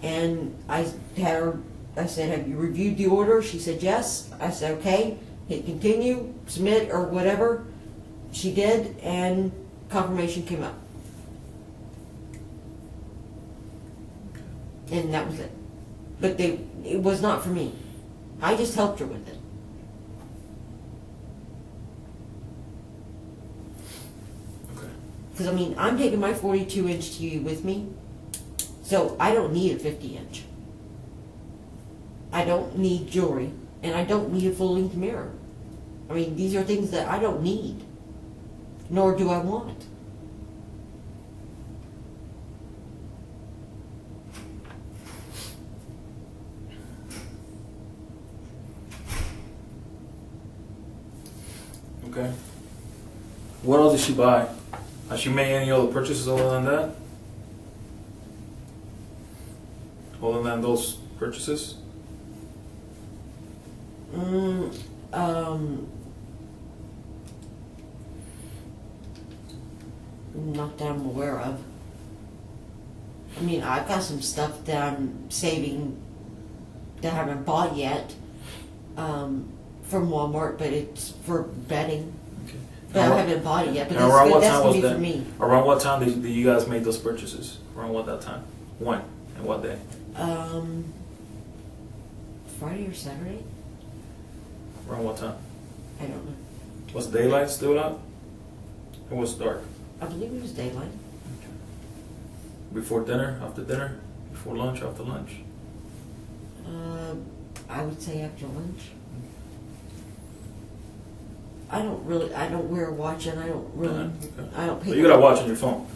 S2: And I said, have you reviewed the order? She said, yes. I said, okay, hit continue, submit, or whatever. She did, and confirmation came up. And that was it. But it was not for me. I just helped her with it. Because, I mean, I'm taking my 42-inch TV with me, so I don't need a 50-inch. I don't need jewelry, and I don't need a full-length mirror. I mean, these are things that I don't need, nor do I want.
S1: Okay. What else did she buy? Has she made any other purchases other than that? Other than those purchases?
S2: Not that I'm aware of. I mean, I've got some stuff that I'm saving that I haven't bought yet from Walmart, but it's for bedding.
S1: Okay.
S2: But I haven't bought it yet, but
S1: And around what
S2: that's
S1: time
S2: going
S1: was
S2: to be
S1: that?
S2: for me.
S1: Around what time did you guys make those purchases? Around what that time? When? And what day?
S2: Friday or Saturday?
S1: Around what time?
S2: I don't know.
S1: Was daylight still out? It was dark.
S2: I believe it was daylight.
S1: Before dinner? After dinner? Before lunch? After lunch?
S2: I would say after lunch. I don't wear a watch, and I don't really,
S1: Okay.
S2: I don't pay.
S1: But you gotta watch on your phone.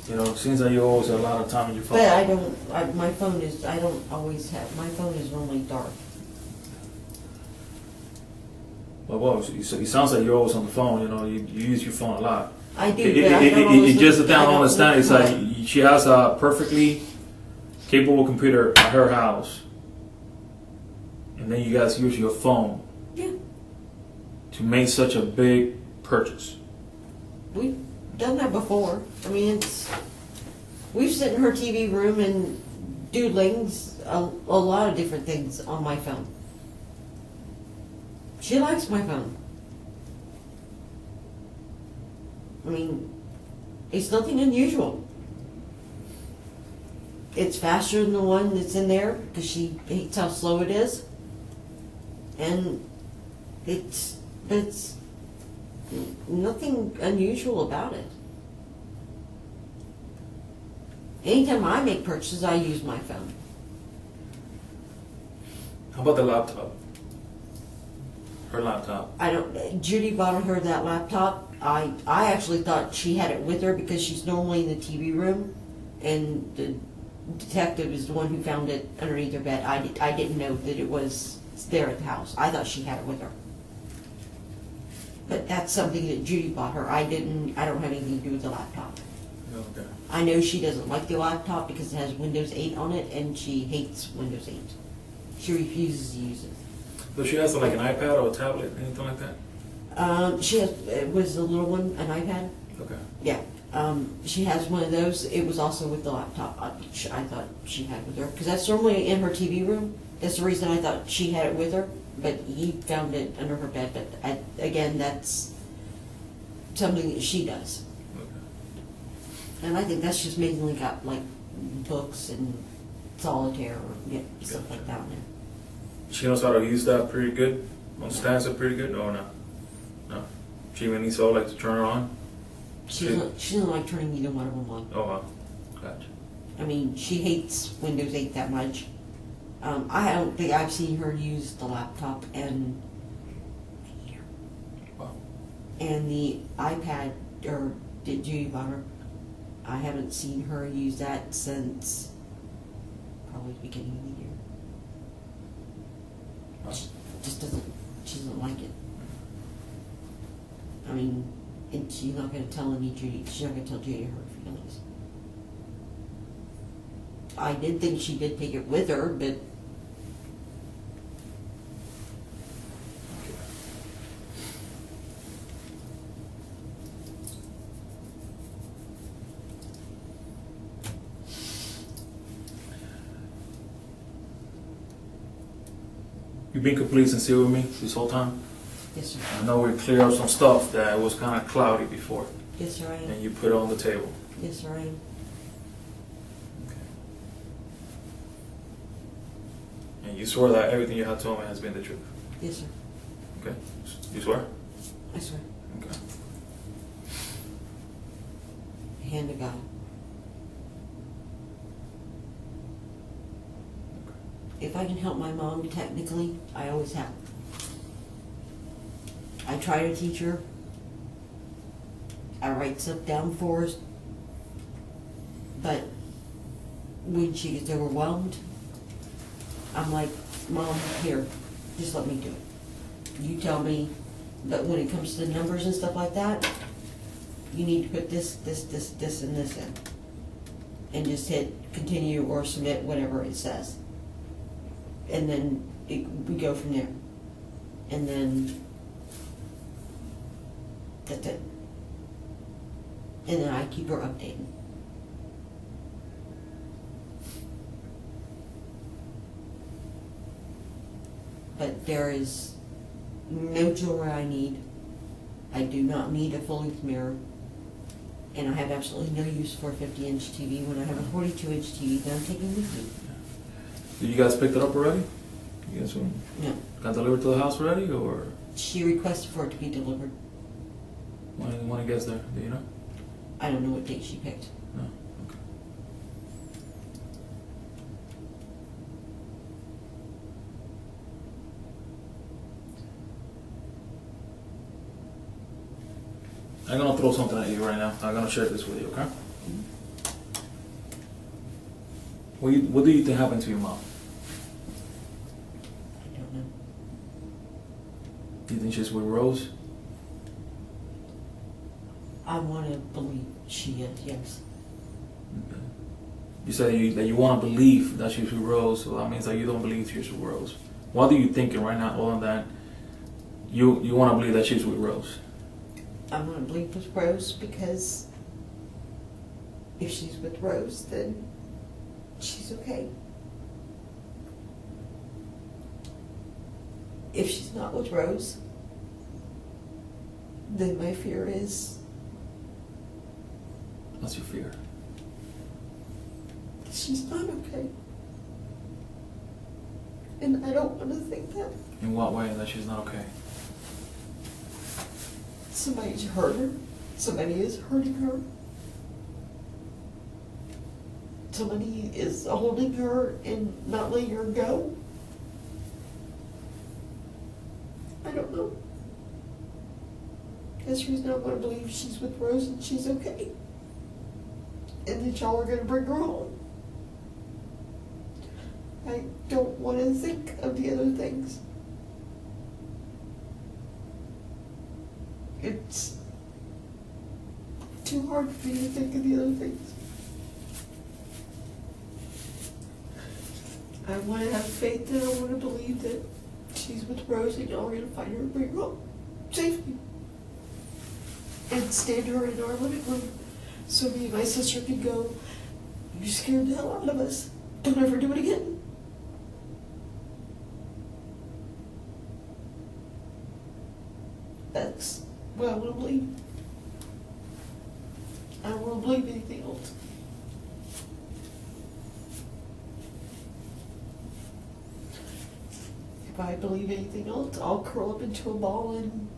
S1: You know, it seems like you always have a lot of time on your phone.
S2: But I don't, my phone is, I don't always have, my phone is normally dark.
S1: Well, it sounds like you're always on the phone. You know, you use your phone a lot.
S2: I do, but I don't always
S1: It just
S2: look-
S1: the thing I don't
S2: don't
S1: understand
S2: look
S1: is
S2: at
S1: like she has a perfectly capable computer at her house, and then you guys use your phone
S2: Yeah,
S1: to make such a big purchase.
S2: we've done that before. I mean, we've sit in her TV room and doodlings, a lot of different things on my phone. She likes my phone. I mean, it's nothing unusual. It's faster than the one that's in there because she hates how slow it is. And it's nothing unusual about it. Anytime I make purchases, I use my phone.
S1: How about the laptop? Her laptop.
S2: Judy bought her that laptop. I actually thought she had it with her because she's normally in the TV room, and the detective is the one who found it underneath her bed. I didn't know that it was there at the house. I thought she had it with her. But that's something that Judy bought her. I don't have anything to do with the laptop.
S1: Okay.
S2: I know she doesn't like the laptop because it has Windows 8 on it, and she hates Windows 8. She refuses to use it.
S1: Does she has like an iPad or a tablet, anything like that?
S2: It was a little one, an iPad.
S1: Okay.
S2: Yeah. She has one of those. It was also with the laptop. I thought she had with her because that's normally in her TV room. That's the reason I thought she had it with her. But he found it under her bed. But again, that's something that she does.
S1: Okay.
S2: And I think that's just mainly got like books and solitaire or stuff like that in there.
S1: She knows how to use that pretty good? Understands it pretty good? Or no? No. She even needs all like to turn her on?
S2: She doesn't like turning either one of them on.
S1: Oh, wow. Gotcha.
S2: I mean, she hates Windows 8 that much. I don't think I've seen her use the laptop and
S1: Wow.
S2: the iPad, or did Judy bought her? I haven't seen her use that since probably the beginning of the year.
S1: Wow.
S2: She doesn't like it. I mean, and she's not going to tell Judy her feelings. I did think she did take it with her, but
S1: You've been completely sincere with me this whole time?
S2: Yes, sir.
S1: I know we cleared up some stuff that was kind of cloudy before,
S2: Yes, sir, I am.
S1: and you put it on the table.
S2: Yes, sir, I am.
S1: And you swear that everything you have told me has been the truth.
S2: Yes, sir.
S1: Okay? You swear?
S2: I swear.
S1: Okay.
S2: Hand to God. If I can help my mom technically, I always have. I try to teach her. I write stuff down for her. But when she gets overwhelmed, I'm like, Mom, here, just let me do it. You tell me. But when it comes to the numbers and stuff like that, you need to put this, and this in. And just hit continue or submit, whatever it says. And then we go from there. And then that's it. And then I keep her updated. But there is no jewelry I need. I do not need a full-length mirror. And I have absolutely no use for a 50-inch TV when I have a 42-inch TV that I'm taking with me.
S1: Did you guys pick it up already? You guys
S2: No.
S1: got delivered to the house already, or
S2: She requested for it to be delivered.
S1: when it gets there? Do you know?
S2: I don't know what date she picked.
S1: No. Okay. I'm gonna throw something at you right now. I'm gonna share this with you, okay? What do you think happened to your mom?
S2: I don't know.
S1: Do you think she's with Rose?
S2: I want to believe she is, yes.
S1: Okay. You said that you want to believe that she's with Rose, so that means that you don't believe she's with Rose. What are you thinking right now, other than that you want to believe that she's with Rose?
S2: I want to believe with Rose because if she's with Rose, then she's okay. If she's not with Rose, then my fear is
S1: What's your fear?
S2: she's not okay. And I don't want to think that
S1: In what way that she's not okay?
S2: somebody's hurt her. Somebody is hurting her. Somebody is holding her and not letting her go. I don't know. That's the reason I want to believe she's with Rose and she's okay. And that y'all are going to bring her home. I don't want to think of the other things. It's too hard for me to think of the other things. I want to have faith and I want to believe that she's with Rose and y'all are going to find her and bring her home safely. And stand her in our living room so me and my sister can go, you scared the hell out of us. Don't ever do it again. That's what I want to believe. I don't want to believe anything else. If I believe anything else, I'll curl up into a ball and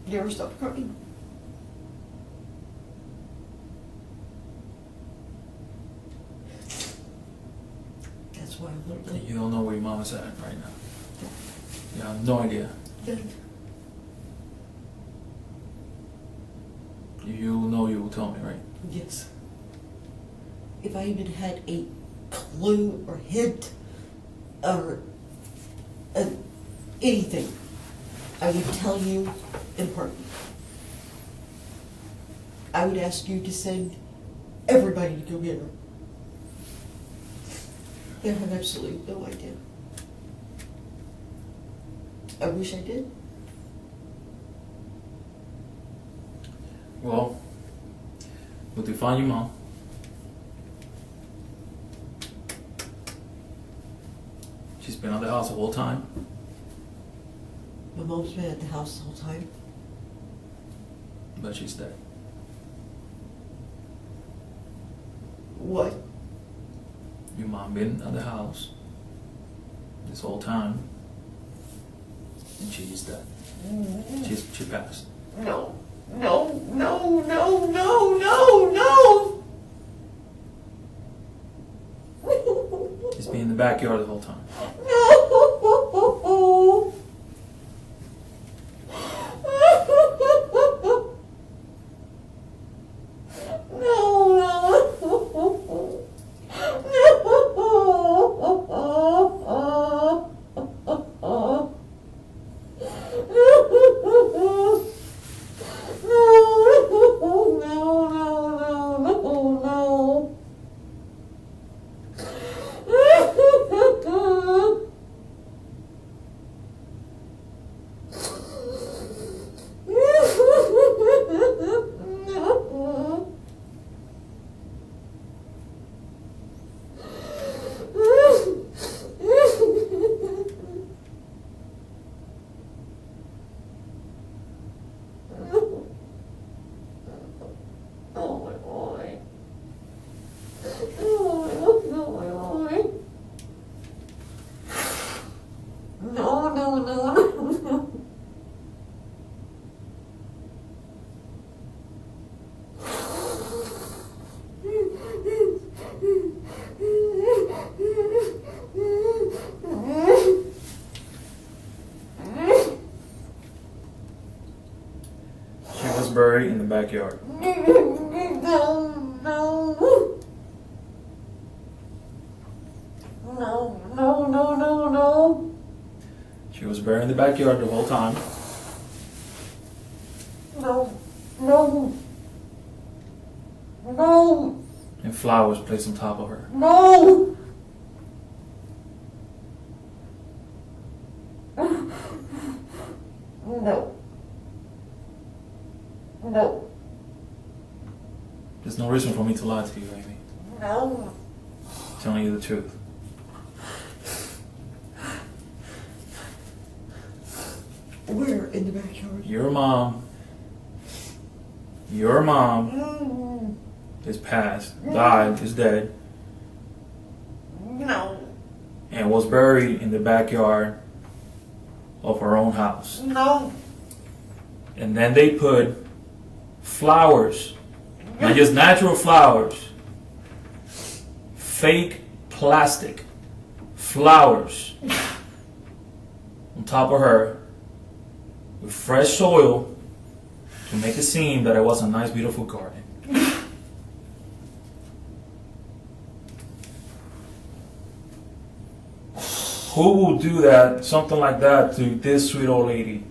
S2: never stop crying. That's why I'm
S1: And
S2: little.
S1: you don't know where your mom is at right now. You have no idea. If you know, you will tell me, right?
S2: Yes. If I even had a clue or hint or anything, I would tell you in heartbeat. I would ask you to send everybody to go get her. I have absolutely no idea. I wish I did.
S1: Well, we'll define your mom. been at the house the whole time?
S2: My mom's been at the house the whole time.
S1: But she's dead.
S2: What?
S1: Your mom been at the house this whole time, and she's dead. She passed.
S2: No. No, no, no, no, no, no!
S1: She's been in the backyard the whole time.
S2: No!
S1: Buried in the backyard.
S2: No.
S1: She was buried in the backyard the whole time.
S2: No.
S1: And flowers placed on top of her.
S2: No.
S1: There's no reason for me to lie to you, Amy.
S2: No.
S1: Telling you the truth.
S2: Where in the backyard?
S1: Your mom is passed, died, is dead,
S2: No.
S1: and was buried in the backyard of her own house.
S2: No.
S1: And then they put flowers, not just natural flowers, fake plastic flowers on top of her with fresh soil to make it seem that it was a nice, beautiful garden. Who will do that, something like that, to this sweet old lady?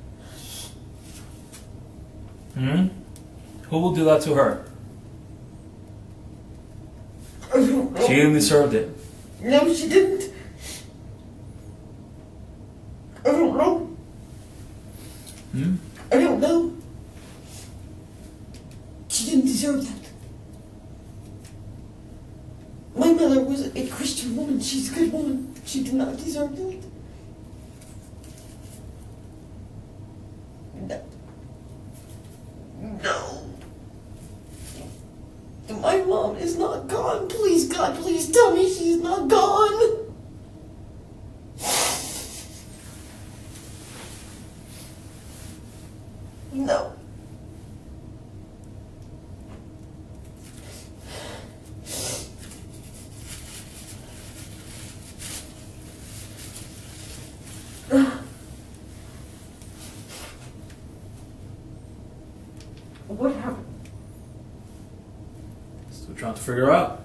S1: Who will do that to her?
S2: I don't know.
S1: She didn't deserve it.
S2: No, she didn't. I don't know. I don't know. She didn't deserve that. My mother was a Christian woman. She's a good woman. She did not deserve that. No. My mom is not gone. Please, God, please tell me she's not gone. No. What happened?
S1: Still trying to figure out.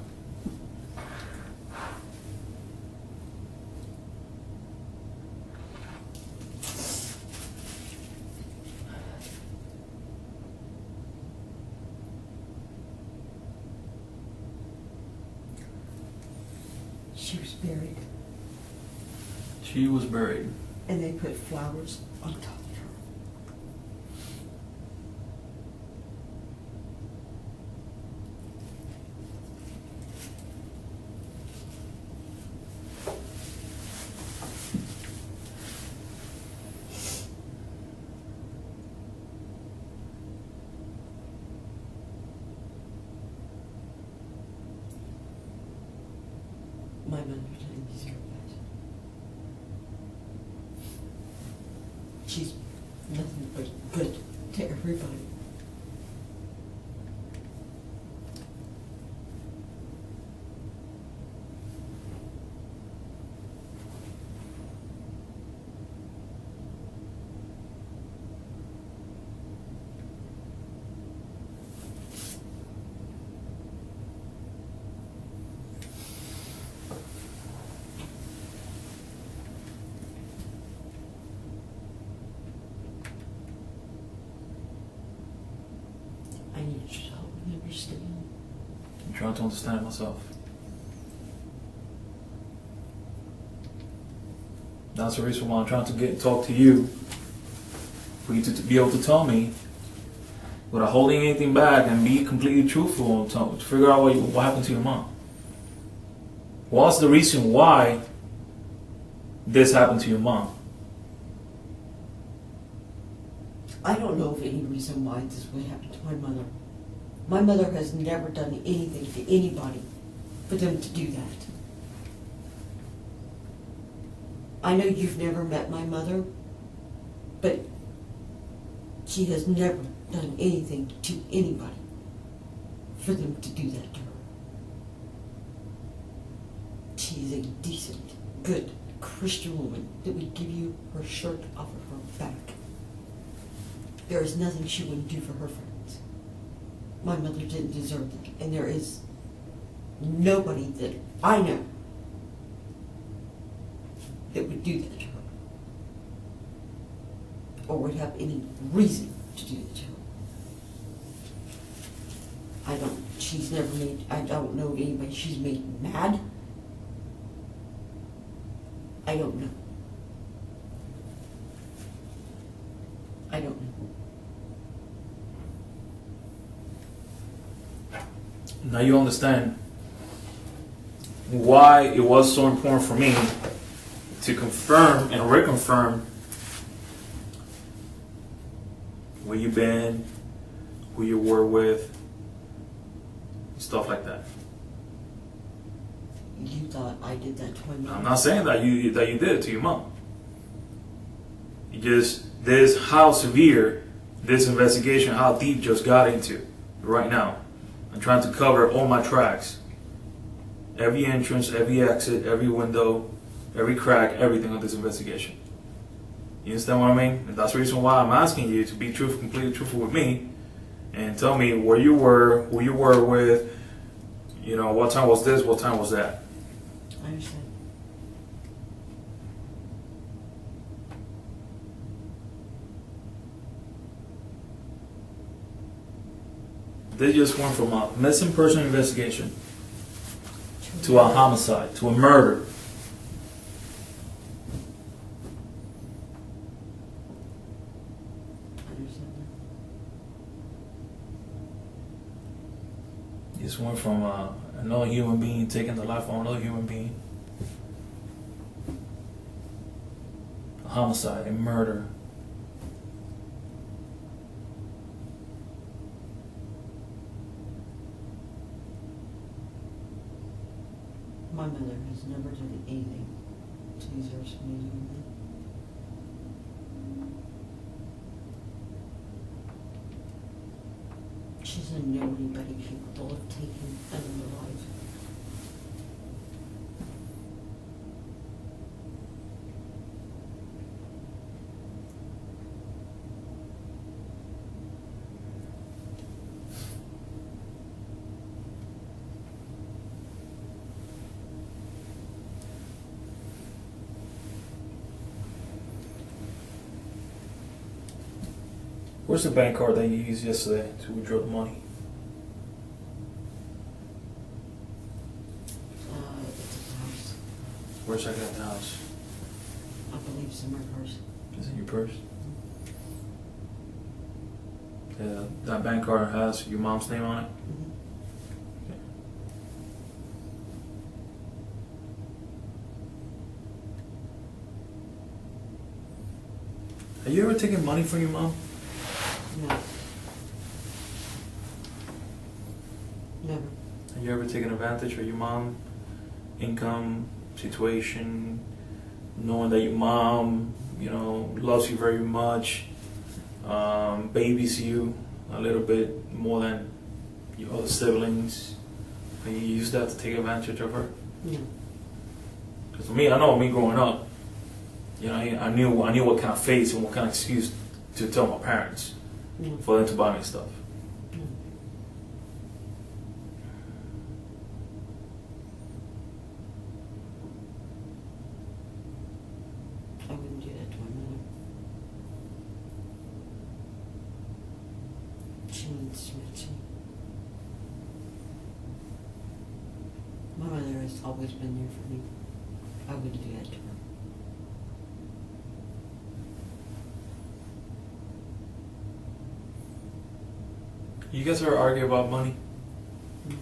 S2: She was buried,
S1: She was buried.
S2: and they put flowers on top of her. My mother didn't deserve that. She's nothing but good to everybody. I need you to help me understand.
S1: I'm trying to understand myself. That's the reason why I'm trying to talk to you, for you to be able to tell me without holding anything back and be completely truthful and to figure out what happened to your mom. What's the reason why this happened to your mom?
S2: I don't know of any reason why this would happen to my mother. My mother has never done anything to anybody for them to do that. I know you've never met my mother, but she has never done anything to anybody for them to do that to her. She is a decent, good Christian woman that would give you her shirt off of her back. There is nothing she wouldn't do for her friends. My mother didn't deserve that, and there is nobody that I know that would do that to her, or would have any reason to do that to her. I don't know anybody she's made mad. I don't know. I don't know.
S1: Now you understand why it was so important for me to confirm and reconfirm where you've been, who you were with, stuff like that.
S2: You thought I did that to my mom?
S1: I'm not saying that you did it to your mom. You just, this how severe this investigation, how deep just got into right now. I'm trying to cover all my tracks. Every entrance, every exit, every window, every crack, everything of this investigation. You understand what I mean? And that's the reason why I'm asking you to be completely truthful with me and tell me where you were, who you were with, you know, what time was this, what time was that.
S2: I understand.
S1: They just went from a missing person investigation to a homicide, to a murder.
S2: I understand that.
S1: Just went from another human being taking the life of another human being. A homicide, a murder.
S2: My mother has never done anything to deserve somebody doing that. She doesn't know anybody capable of taking another life.
S1: Where's the bank card that you used yesterday to withdraw the money?
S2: It's at the house.
S1: Where's that at the house?
S2: I believe it's in my purse.
S1: Is it in your purse? Yeah, that bank card has your mom's name on it?
S2: Mhm.
S1: Have you ever taken money from your mom?
S2: No. Never.
S1: Have you ever taken advantage of your mom income situation, knowing that your mom, loves you very much, babies you a little bit more than your other siblings, and you use that to take advantage of her?
S2: Yeah.
S1: Because for me, I know me growing up, I knew what kind of face and what kind of excuse to tell my parents
S2: Yeah.
S1: for them to buy me stuff.
S2: Yeah. I wouldn't do that to my mother. She means too much to me. My mother has always been there for me. I wouldn't do that to her.
S1: You guys ever argue about money?
S2: No.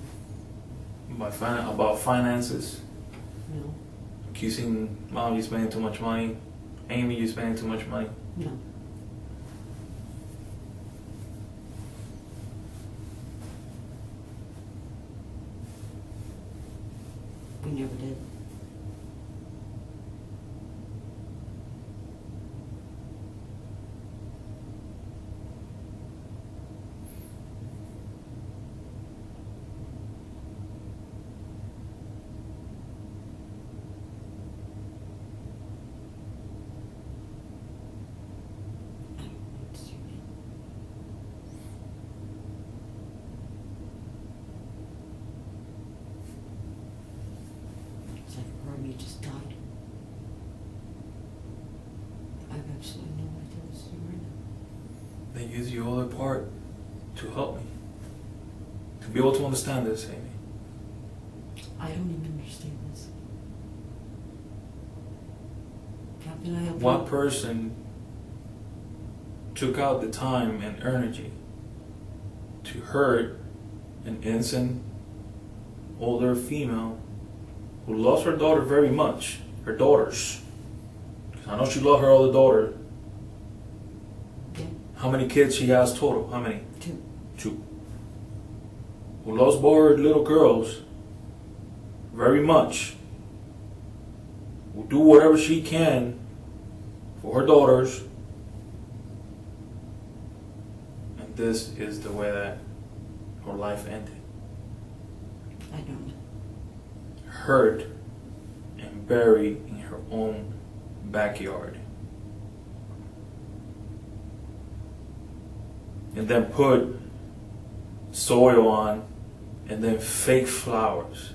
S1: About finances?
S2: No.
S1: Accusing mom, you spending too much money. Amy, you spending too much money.
S2: No. We never did. I don't know what to do, man. It's like a part of me just died. I have absolutely no idea what to do right now.
S1: They use your other part to help me. To be able to understand this, Amy.
S2: I don't even understand this. How can I help
S1: What
S2: you?
S1: person took out the time and energy to hurt an innocent older female who loves her daughter very much, her daughters? 'Cause I know she loved her other daughter.
S2: Yeah,
S1: How many kids she has total? How many?
S2: 2.
S1: Two. Who loves both her little girls very much. Will do whatever she can for her daughters. And this is the way that her life ended.
S2: I don't know.
S1: Hurt and buried in her own backyard. And then put soil on and then fake flowers.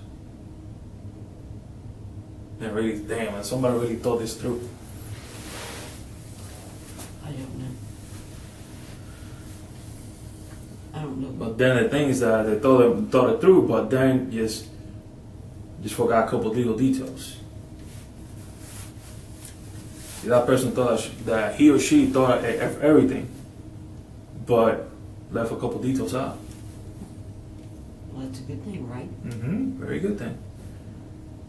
S1: And really, damn, and somebody really thought this through.
S2: I don't know. I don't know.
S1: But then the thing is that they thought it through, but then just forgot a couple of legal details. That person thought that he or she thought of everything, but left a couple details out.
S2: Well, that's a good thing, right?
S1: Very good thing.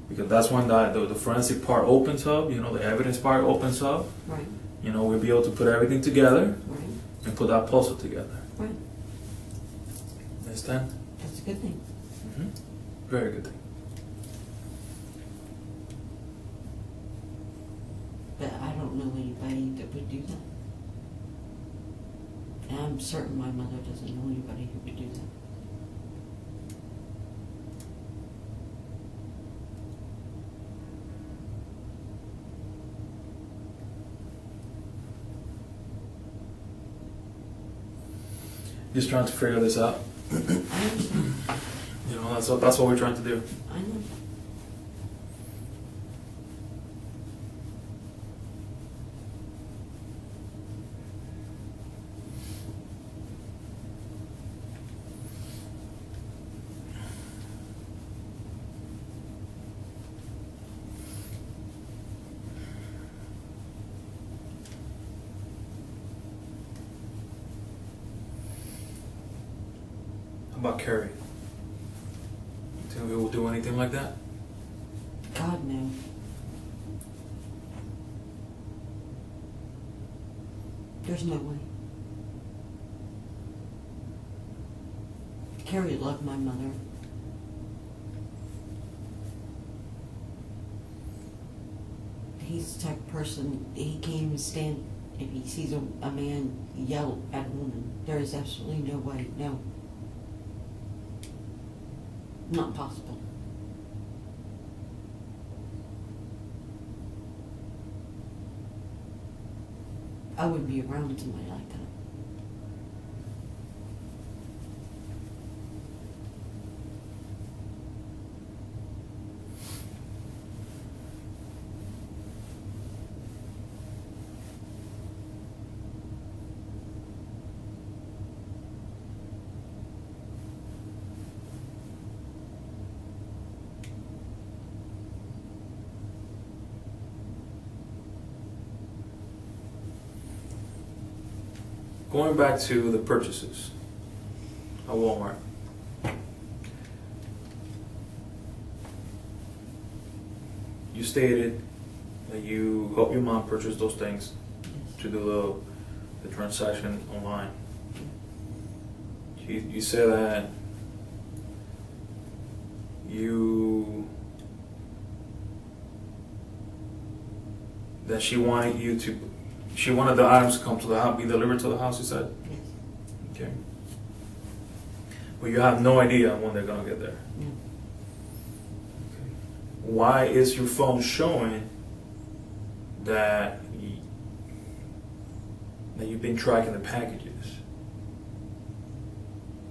S1: Because that's when the forensic part opens up, the evidence part opens up.
S2: Right.
S1: We'll be able to put everything together
S2: Right.
S1: and put that puzzle together.
S2: Right.
S1: Understand?
S2: That's a good thing.
S1: Very good thing.
S2: But I don't know anybody that would do that. And I'm certain my mother doesn't know anybody who would do that.
S1: Just trying to figure this out.
S2: I understand.
S1: That's what we're trying to do.
S2: I know.
S1: How about Carrie? Think we will do anything like that?
S2: God, no. There's no way. Carrie loved my mother. he's the type of person, he can't even stand, if he sees a man yell at a woman. There is absolutely no way, no. Not possible. I wouldn't be around somebody like that.
S1: Going back to the purchases at Walmart. You stated that you help your mom purchase those things to do the transaction online. You said that she wanted the items to come to the house, be delivered to the house, you said?
S2: Yes.
S1: Okay. Well, you have no idea when they're gonna get there.
S2: No.
S1: Okay. Why is your phone showing that you've been tracking the packages?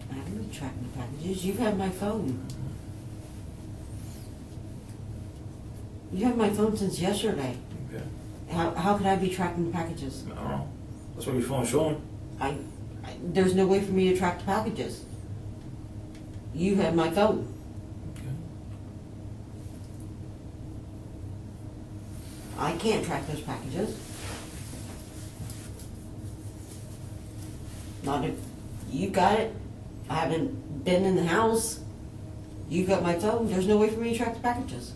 S2: I haven't been tracking the packages. You have my phone. You have my phone since yesterday.
S1: Okay.
S2: How could I be tracking the packages?
S1: I don't know. That's what your phone's showing.
S2: There's no way for me to track the packages. You have my phone.
S1: Okay.
S2: I can't track those packages. Not if you got it. I haven't been in the house. You got my phone. There's no way for me to track the packages.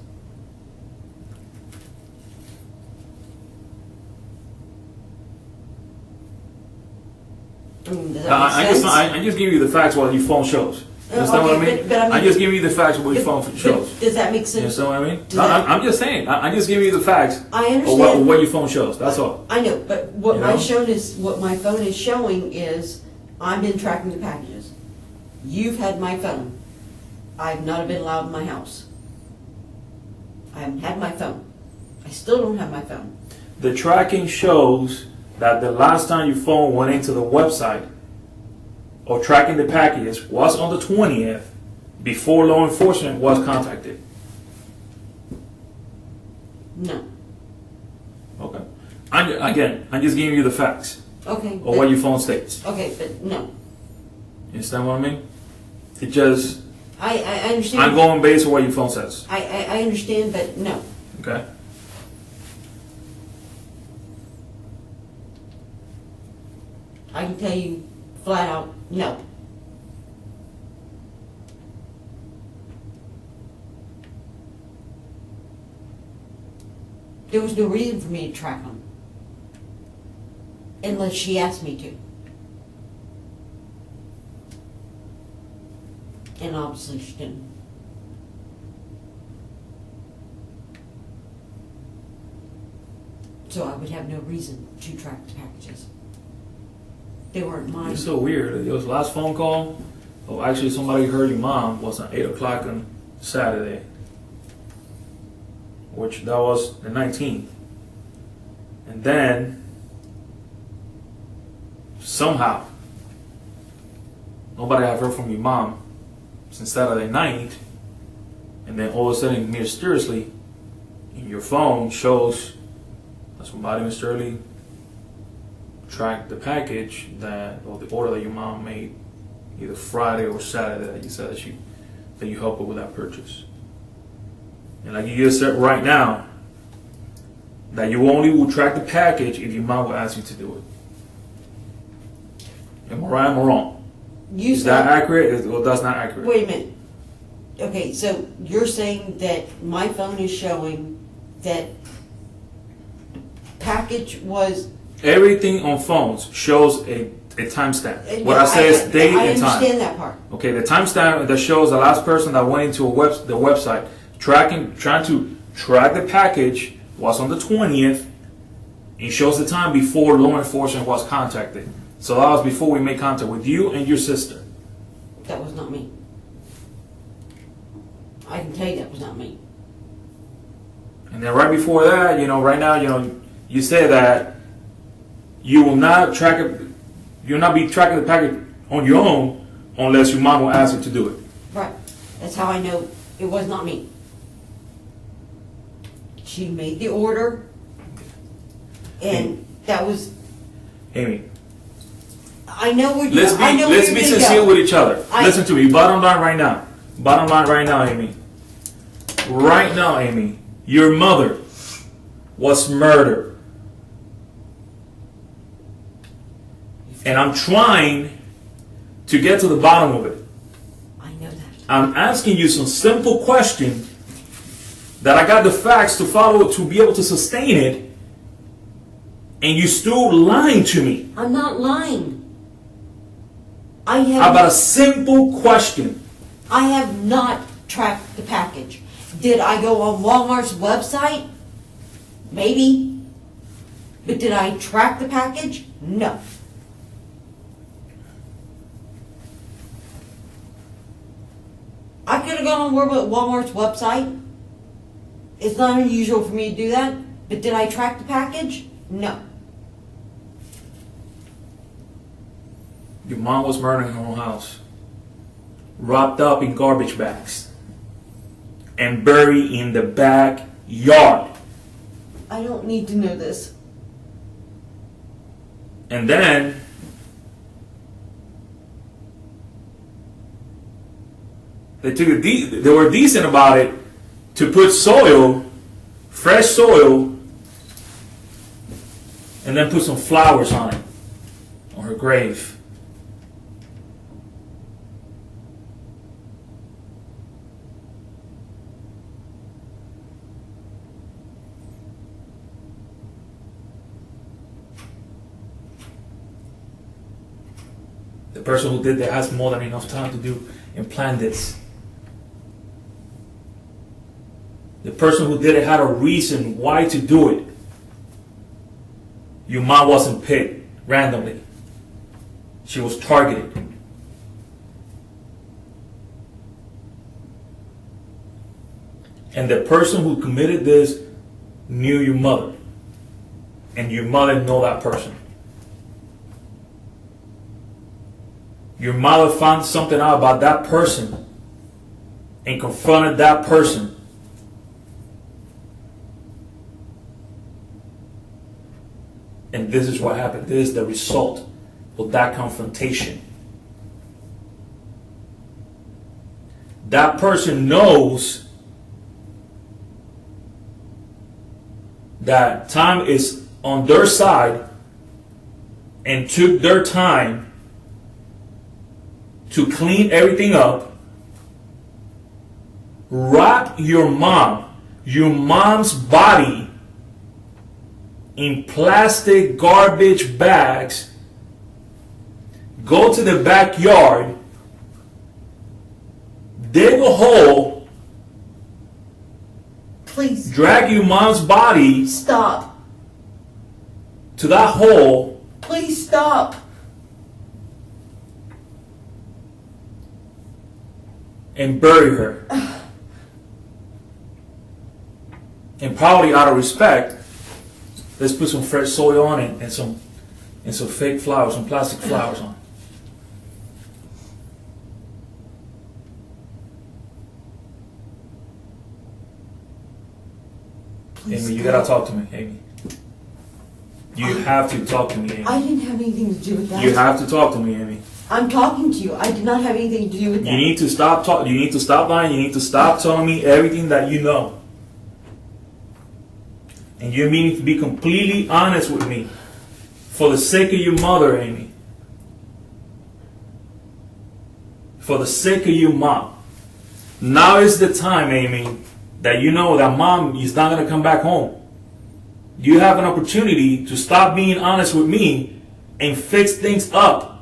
S2: Does that make sense?
S1: I just give you the facts what your phone shows. Understand what I mean?
S2: But
S1: I just give you the facts what your phone shows.
S2: Does that make
S1: You
S2: sense?
S1: understand what I mean?
S2: Does that-
S1: I'm just saying. I just give you the facts
S2: I
S1: of
S2: understand.
S1: what your phone shows. That's all.
S2: I know, but what
S1: You
S2: my
S1: know?
S2: what my phone is showing is I've been tracking the packages. You've had my phone. I've not been allowed in my house. I haven't had my phone. I still don't have my phone.
S1: The tracking shows that the last time your phone went into the website or tracking the packages was on the 20th before law enforcement was contacted.
S2: No.
S1: Okay. I'm just giving you the facts
S2: Okay.
S1: of what your phone states.
S2: Okay, but no.
S1: You understand what I mean? It just,
S2: I understand.
S1: I'm going based on what your phone says.
S2: I understand, but no.
S1: Okay?
S2: I can tell you flat out, no. There was no reason for me to track them. Unless she asked me to. And obviously she didn't. So I would have no reason to track the packages. They weren't mine.
S1: It's so weird. Your last phone call, actually somebody heard your mom was at 8 o'clock on Saturday, which that was the 19th. And then, somehow, nobody have heard from your mom since Saturday night. And then all of a sudden, mysteriously, in your phone shows that somebody mysteriously tracked the package or the order that your mom made either Friday or Saturday that you said that you helped her with that purchase. And like you just said right now, that you only will track the package if your mom will ask you to do it. Am I right or am I wrong? Is that accurate or that's not accurate?
S2: Wait a minute. Okay, so you're saying that my phone is showing that package was...
S1: Everything on phones shows a timestamp. What
S2: Yeah,
S1: I say is date and time.
S2: I understand that part.
S1: Okay, the timestamp that shows the last person that went into the website trying to track the package was on the 20th. It shows the time before law enforcement was contacted. So that was before we made contact with you and your sister.
S2: That was not me. I can tell you that was not me.
S1: And then right before that, right now, you say that you will not you'll not be tracking the package on your own unless your mom will ask you to do it.
S2: Right. That's how I know it was not me. She made the order, and that was.
S1: Amy,
S2: I know where.
S1: let's be sincere with each other. Listen to me. Bottom line right now. Bottom line right now, Amy. Right now, Amy, your mother was murdered. And I'm trying to get to the bottom of it.
S2: I know that.
S1: I'm asking you some simple questions that I got the facts to follow to be able to sustain it, and you still lying to me.
S2: I'm not lying.
S1: How about a simple question?
S2: I have not tracked the package. Did I go on Walmart's website? Maybe. But did I track the package? No. I could have gone on Walmart's website. It's not unusual for me to do that. But did I track the package? No.
S1: Your mom was murdered in her own house, wrapped up in garbage bags, and buried in the backyard.
S2: I don't need to know this.
S1: And then they were decent about it to put soil, fresh soil, and then put some flowers on it, on her grave. The person who did that has more than enough time to do and plan this. The person who did it had a reason why to do it. Your mom wasn't picked randomly. She was targeted. And the person who committed this knew your mother. And your mother knew that person. Your mother found something out about that person and confronted that person. And this is what happened. This is the result of that confrontation. That person knows that time is on their side and took their time to clean everything up, wrap your mom's body in plastic garbage bags, go to the backyard, dig a hole,
S2: Please.
S1: drag your mom's body
S2: Stop.
S1: to that hole,
S2: Please stop.
S1: and bury her. And probably out of respect, let's put some fresh soil on it and some fake flowers, some plastic flowers on it.
S2: Please
S1: Amy, you
S2: stop.
S1: gotta talk to me, Amy. You have to talk to me, Amy.
S2: I didn't have anything to do with that.
S1: You have to talk to me, Amy.
S2: I'm talking to you. I did not have anything to do with that.
S1: You need to stop talking. You need to stop lying. You need to stop telling me everything that you know. And you need to be completely honest with me, for the sake of your mother, Amy. For the sake of your mom. Now is the time, Amy, that you know that mom is not going to come back home. You have an opportunity to stop being honest with me and fix things up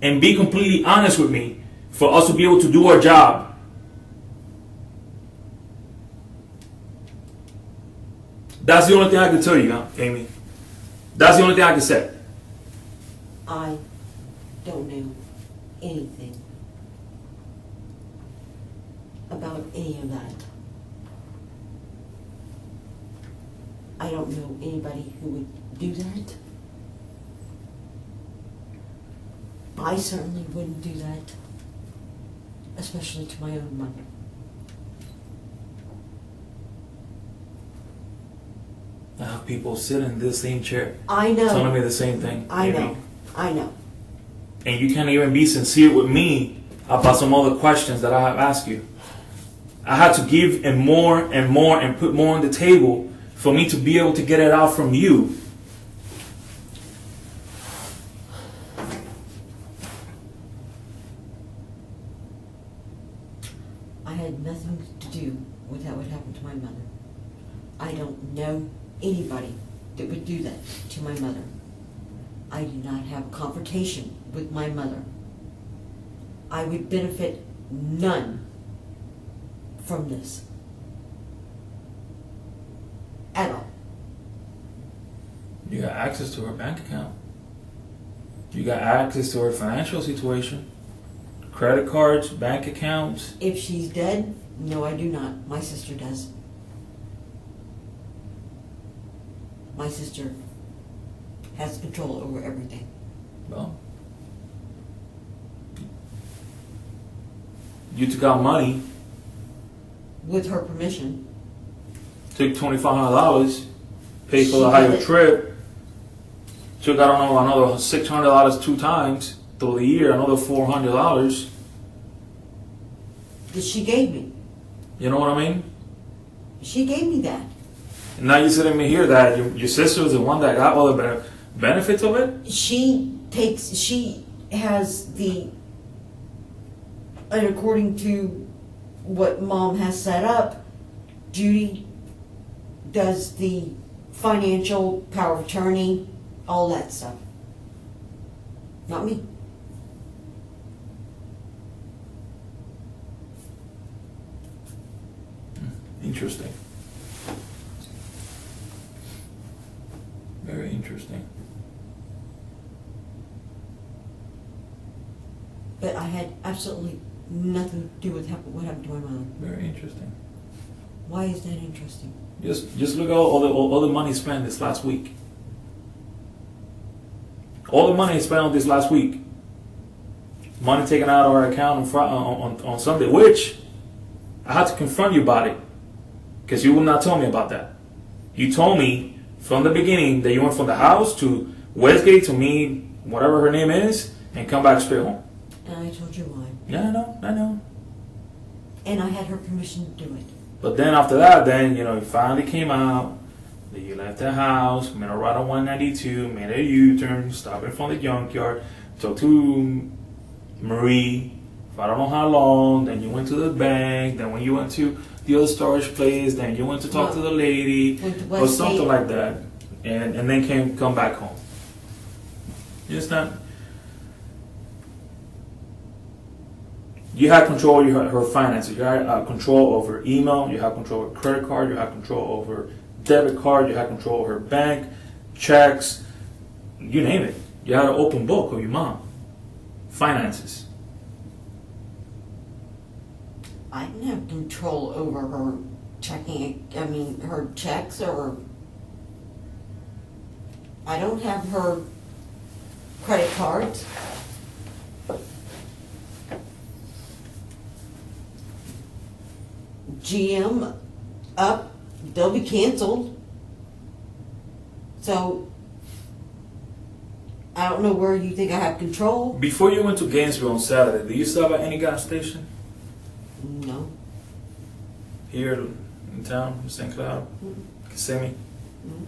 S1: and be completely honest with me for us to be able to do our job. That's the only thing I can tell you, Amy. That's the only thing I can say.
S2: I don't know anything about any of that. I don't know anybody who would do that. I certainly wouldn't do that, especially to my own mother.
S1: I have people sit in this same chair
S2: I know.
S1: telling me the same thing.
S2: I
S1: Amy.
S2: know. I know.
S1: And you can't even be sincere with me about some other questions that I have asked you. I had to give and more and put more on the table for me to be able to get it out from you.
S2: I had nothing to do with what happened to my mother. I don't know anybody that would do that to my mother. I do not have a confrontation with my mother. I would benefit none from this. At all.
S1: You got access to her bank account. You got access to her financial situation. Credit cards, bank accounts.
S2: If she's dead, no, I do not. My sister does. My sister has control over everything.
S1: Well, you took out money,
S2: With her permission.
S1: took $2,500, paid for the
S2: She
S1: higher
S2: did it.
S1: trip, took, I don't know, another $600 2 times through the year, another $400.
S2: That she gave me.
S1: You know what I mean?
S2: She gave me that.
S1: And now you're sitting me here that your sister was the one that got all the benefits of it?
S2: She has the, and according to what Mom has set up, Judy does the financial power of attorney, all that stuff. Not me.
S1: Interesting. Very interesting.
S2: But I had absolutely nothing to do with what happened to my mother.
S1: Very interesting.
S2: Why is that interesting?
S1: Just look at all the money spent this last week. All the money spent on this last week. Money taken out of our account on Sunday, which I had to confront you about it. Because you would not tell me about that. You told me from the beginning that you went from the house to Westgate to meet whatever her name is and come back straight home.
S2: And I told you why.
S1: Yeah, I know.
S2: And I had her permission to do it.
S1: But then after that, you finally came out. That you left the house, made a right on 192, made a U-turn, stopped in front of the junkyard, talked to Marie for I don't know how long. Then you went to the bank. Then when you went to the other storage place, then you went to talk to the lady
S2: Went to
S1: or something
S2: Westgate.
S1: like that, and then come back home. It's not. You had control of her finances. You had control over email. You had control over credit card. You had control over debit card. You had control over her bank, checks, you name it. You had an open book of your mom. Finances.
S2: I didn't have control over her her checks, or I don't have her credit cards. GM up, they'll be canceled. So I don't know where you think I have control.
S1: Before you went to Gainesville on Saturday, did you stop at any gas station
S2: No.
S1: here in town, in St. Cloud, Kissimmee?
S2: Mm-hmm.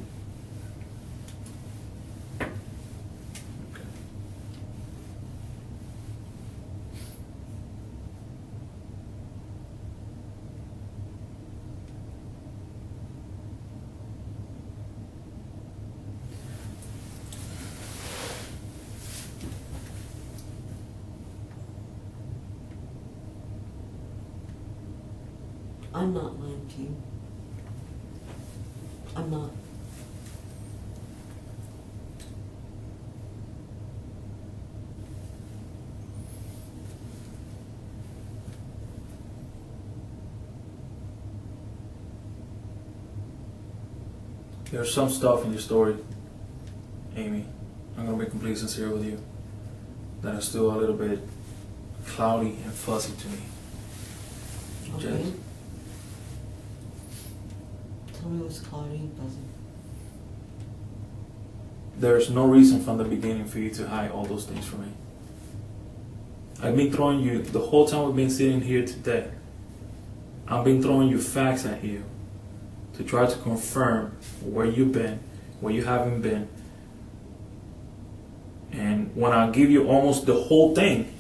S2: I'm not lying to you. I'm not.
S1: There's some stuff in your story, Amy, I'm gonna be completely sincere with you, that is still a little bit cloudy and fuzzy to me.
S2: Okay.
S1: Just,
S2: Tell me what's cloudy and fuzzy.
S1: there's no reason from the beginning for you to hide all those things from me. I've been throwing you, the whole time we've been sitting here today, I've been throwing you facts at you to try to confirm where you've been, where you haven't been. And when I give you almost the whole thing,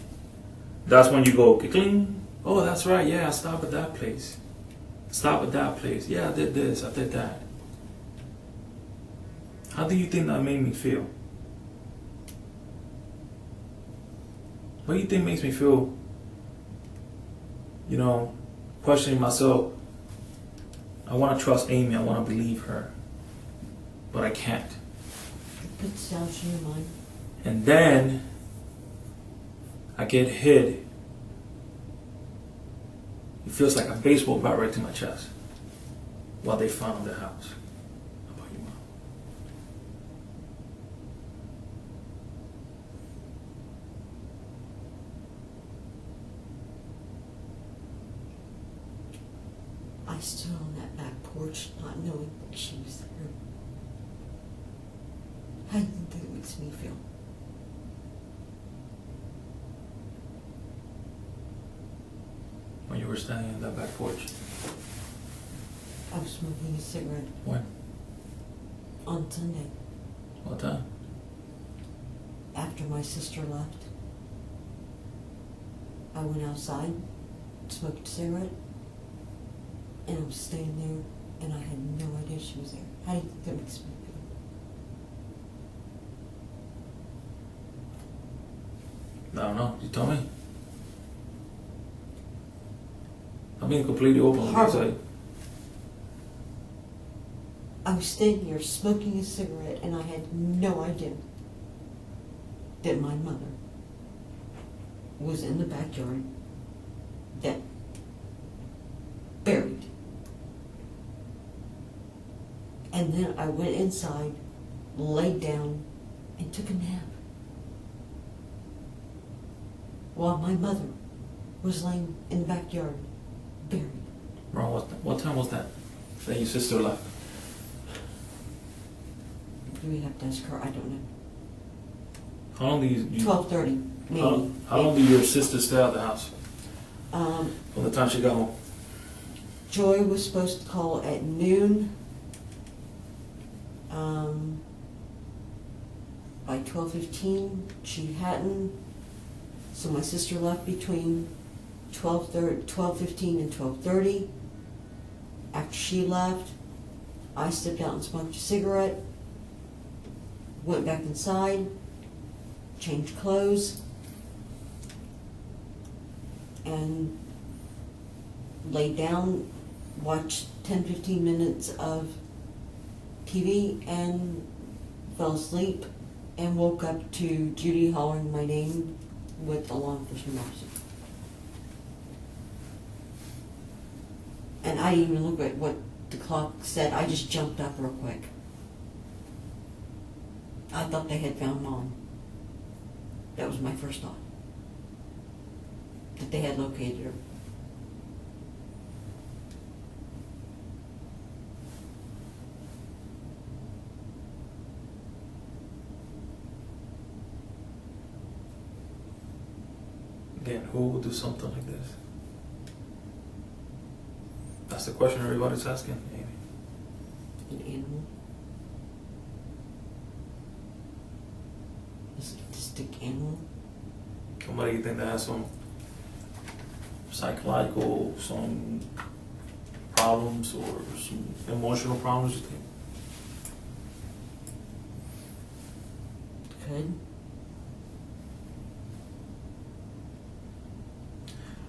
S1: that's when you go, cling. Oh, that's right, yeah, I stopped at that place. Stop at that place. Yeah, I did this, I did that. How do you think that made me feel? What do you think makes me feel, questioning myself? I want to trust Amy, I want to believe her, but I can't.
S2: It puts doubts in your mind.
S1: And then I get hit. It feels like a baseball bat right to my chest while they found the house. How about you, Mom?
S2: I stood on that back porch not knowing that she was there. How do you think it makes me feel?
S1: When you were standing on that back porch.
S2: I was smoking a cigarette
S1: When?
S2: on Sunday
S1: What time?
S2: after my sister left. I went outside, smoked a cigarette, and I was staying there, and I had no idea she was there. How do you think that makes me feel?
S1: I don't know. You tell me. I'm being completely open with you.
S2: Horrible. I was standing here smoking a cigarette, and I had no idea that my mother was in the backyard, dead, buried. And then I went inside, laid down, and took a nap, while my mother was laying in the backyard, buried.
S1: Ron, what time was that your sister left?
S2: Do we have to ask her? I don't know.
S1: How long do you
S2: 12:30, maybe.
S1: how long did your sister stay at the house?
S2: Um,
S1: From the time she got home?
S2: Joy was supposed to call at noon. By 12:15, she hadn't. So my sister left between 12:15 and 12:30. After she left, I stepped out and smoked a cigarette, went back inside, changed clothes, and laid down, watched 10-15 minutes of TV, and fell asleep, and woke up to Judy hollering my name with a law enforcement officer. And I didn't even look at what the clock said. I just jumped up real quick. I thought they had found Mom. That was my first thought. That they had located her.
S1: Again, who would do something like this? That's the question everybody's asking, Amy.
S2: An animal. A sadistic animal.
S1: Somebody you think that has some psychological, some problems or some emotional problems, you think?
S2: Could.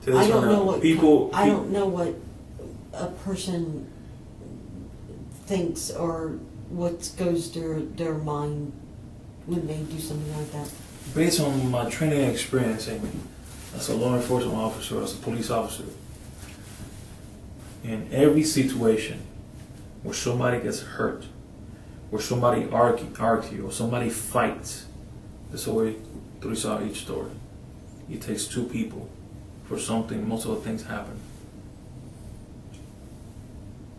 S1: To this
S2: I don't
S1: one,
S2: know what
S1: people.
S2: I don't know what a person thinks or what goes through their mind when they do something like that?
S1: Based on my training and experience, Amy, as a law enforcement officer, as a police officer, in every situation where somebody gets hurt, where somebody argue or somebody fights, there's always three sides of each story. It takes two people for something, most of the things happen.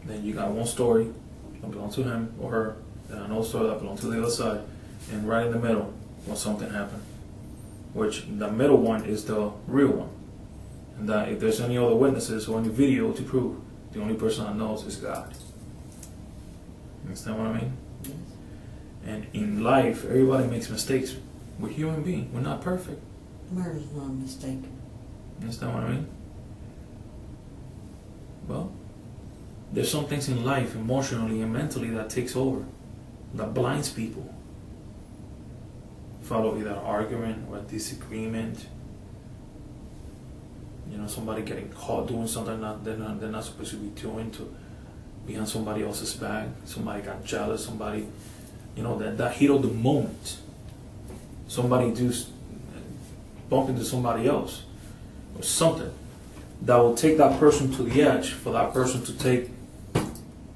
S1: Then you got one story that belongs to him or her, and another story that belongs to the other side, and right in the middle, when something happened. Which the middle one is the real one. And that if there's any other witnesses or any video to prove, the only person that knows is God. Understand what I mean?
S2: Yes.
S1: And in life, everybody makes mistakes. We're human beings. We're not perfect.
S2: Murder's not a mistake.
S1: Understand what I mean? Well, there's some things in life, emotionally and mentally, that takes over, that blinds people. Follow either an argument or a disagreement. You know, somebody getting caught doing something they're not supposed to be doing, to behind somebody else's back. Somebody got jealous. Somebody, you know, that heat of the moment. Somebody bump into somebody else or something that will take that person to the edge, for that person to take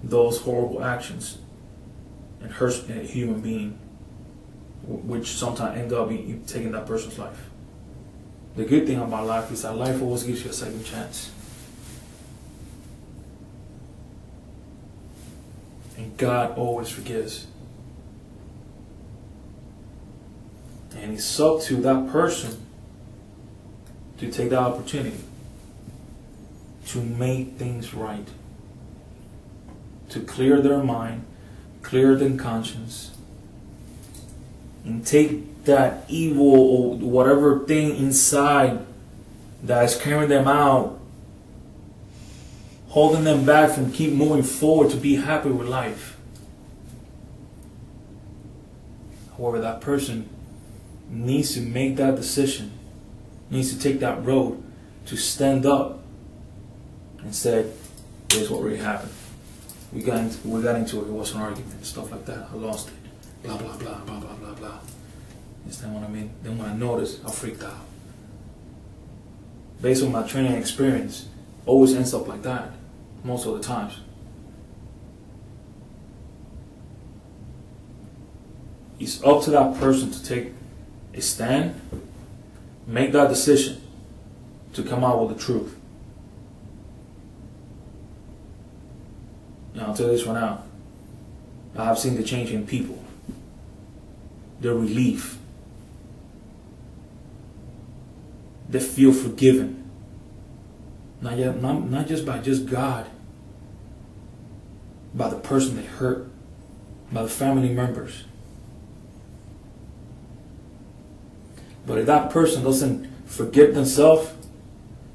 S1: those horrible actions and hurt a human being, which sometimes end up taking that person's life. The good thing about life is that life always gives you a second chance. And God always forgives. And it's up to that person to take that opportunity to make things right, to clear their mind, clear their conscience, and take that evil or whatever thing inside that is carrying them out, holding them back from keep moving forward to be happy with life. However, that person needs to make that decision, needs to take that road to stand up and say, here's what really happened. We got into it, it was an argument, stuff like that. I lost it. Blah, blah, blah, blah, blah, blah, blah. Understand what I mean? Then when I noticed, I freaked out. Based on my training experience, always ends up like that, most of the times. It's up to that person to take a stand, make that decision to come out with the truth. Now, I'll tell you this right now. I have seen the change in people. The relief. They feel forgiven. Not just by just God, by the person they hurt, by the family members. But if that person doesn't forgive themselves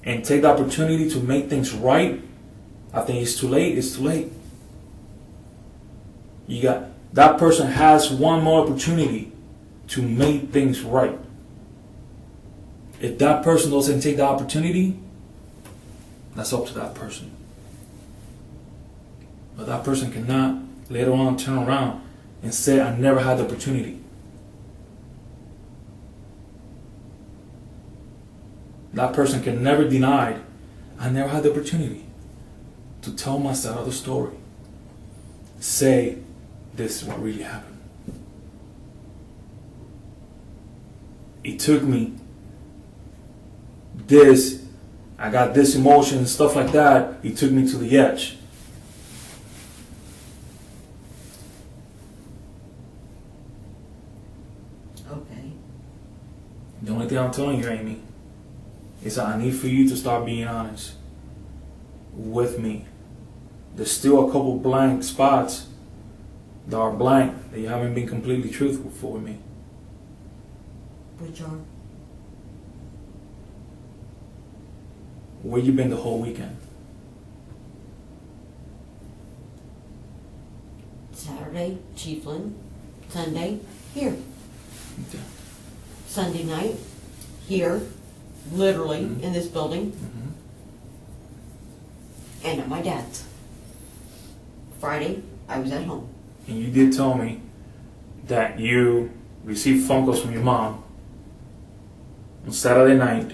S1: and take the opportunity to make things right, I think it's too late. It's too late. That person has one more opportunity to make things right. If that person doesn't take the opportunity, that's up to that person. But that person cannot later on turn around and say, I never had the opportunity. That person can never deny, I never had the opportunity to tell my side of the story. Say, this is what really happened. It took me this, I got this emotion and stuff like that. It took me to the edge.
S2: Okay.
S1: The only thing I'm telling you, Amy, is that I need for you to start being honest with me. There's still a couple blank spots that are blank, that you haven't been completely truthful for me.
S2: Which are?
S1: Where you been the whole weekend?
S2: Saturday, Chiefland. Sunday, here.
S1: Okay.
S2: Sunday night, here. Literally, in this building.
S1: Mm-hmm.
S2: And at my dad's. Friday, I was at home.
S1: And you did tell me that you received phone calls from your mom on Saturday night,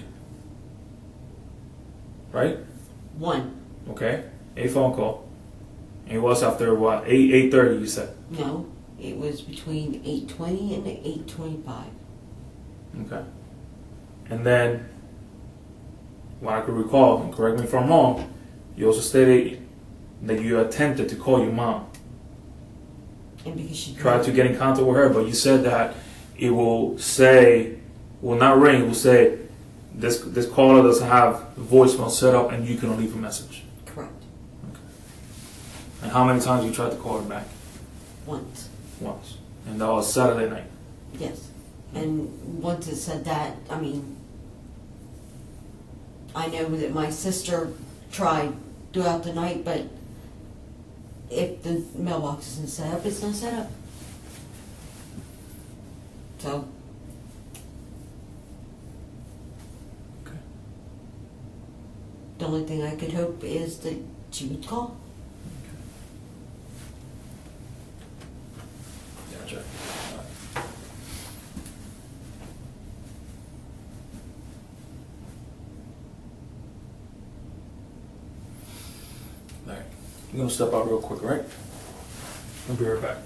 S1: right?
S2: One.
S1: Okay, a phone call. And it was after what, 8:30 you said?
S2: No, it was between 8:20 and 8:25.
S1: Okay. And then, what I could recall, and correct me if I'm wrong, you also stated that you attempted to call your mom.
S2: And because she
S1: Tried to get in contact with her, but you said that it will say, will not ring, it will say, this caller doesn't have voicemail set up and you can leave a message.
S2: Correct.
S1: And how many times you tried to call her back?
S2: Once.
S1: Once. And that was Saturday night.
S2: Yes. And once it said that, I mean, I know that my sister tried throughout the night, but if the mailbox isn't set up, it's not set up. So,
S1: Okay.
S2: the only thing I could hope is that she would call.
S1: Gotcha. All right. I'm gonna step out real quick, all right? I'll be right back.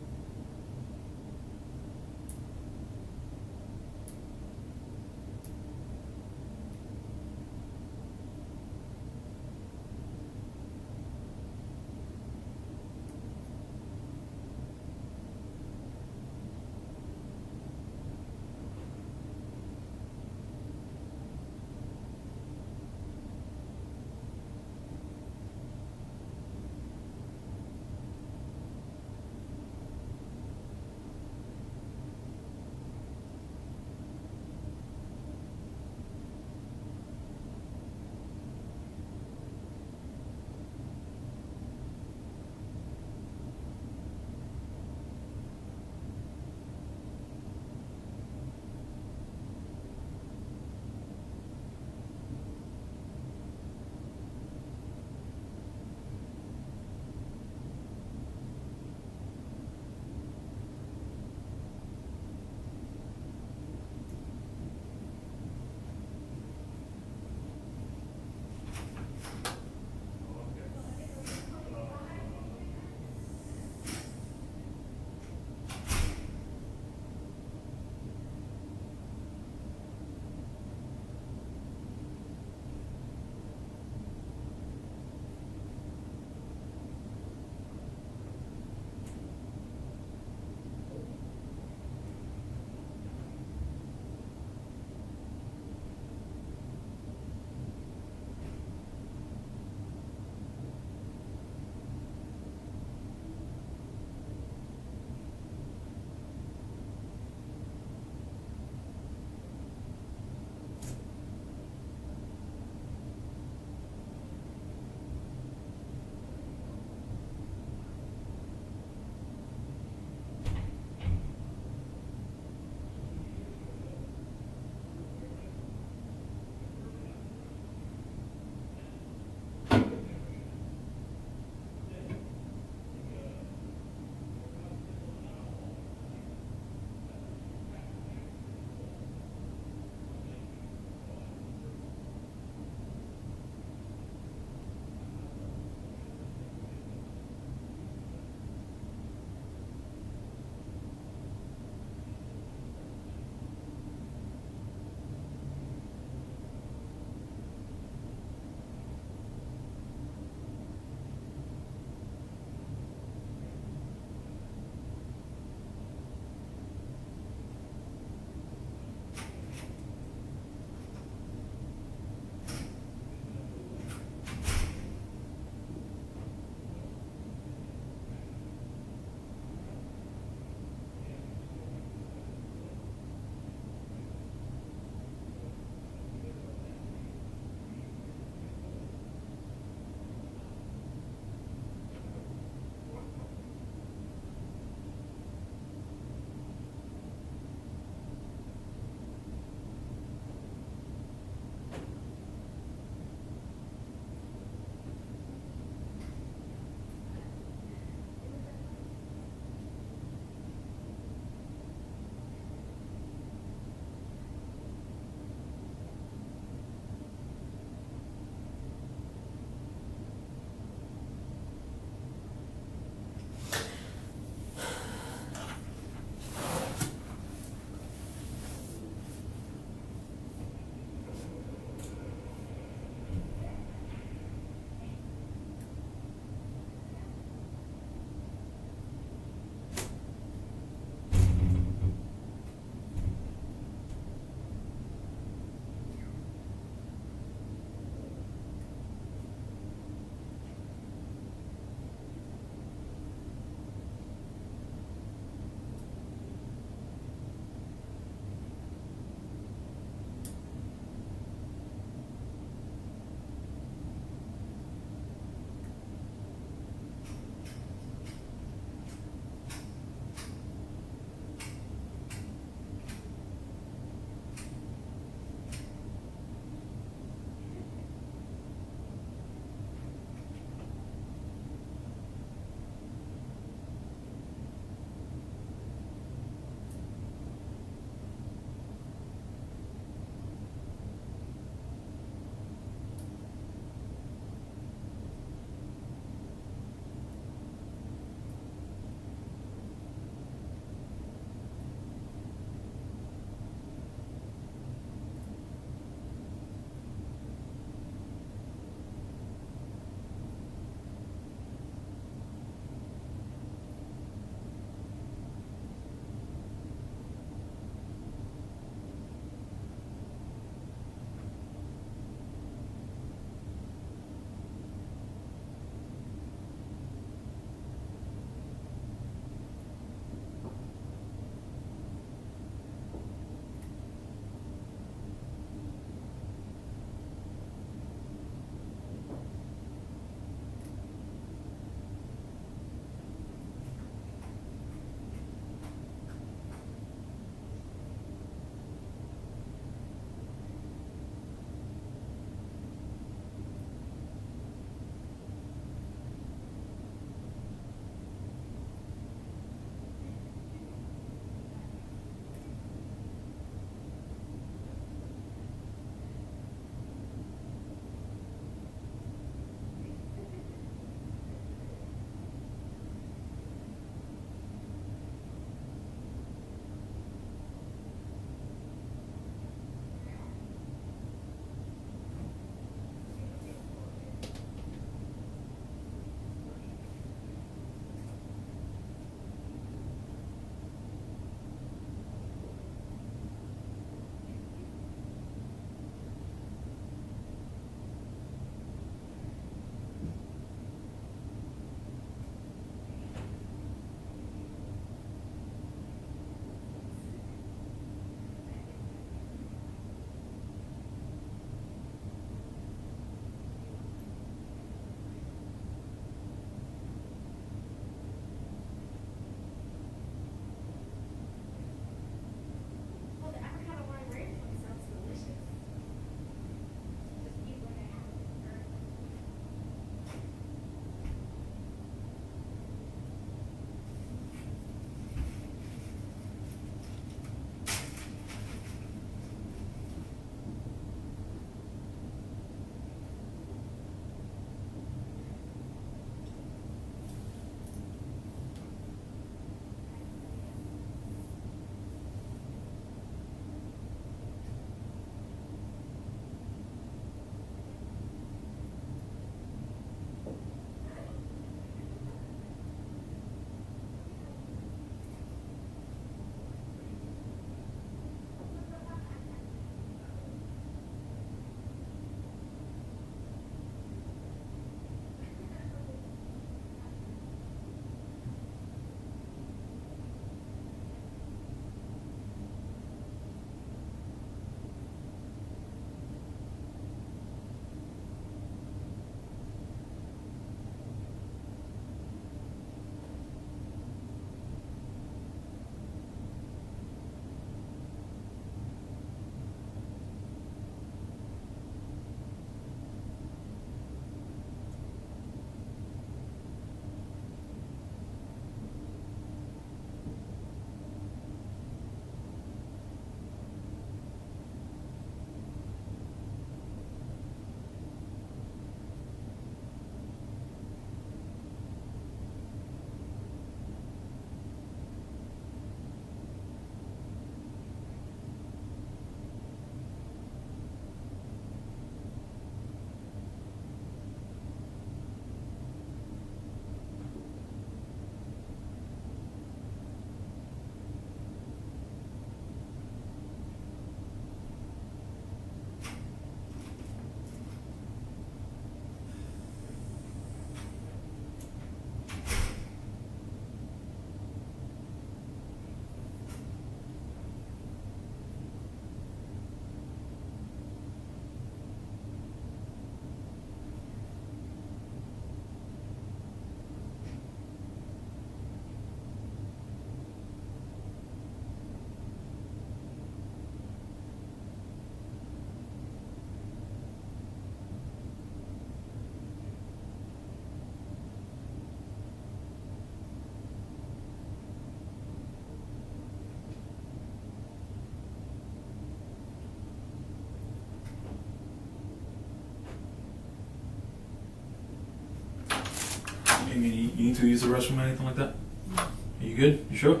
S1: You need to use the restroom or anything like that? Are you good? You sure?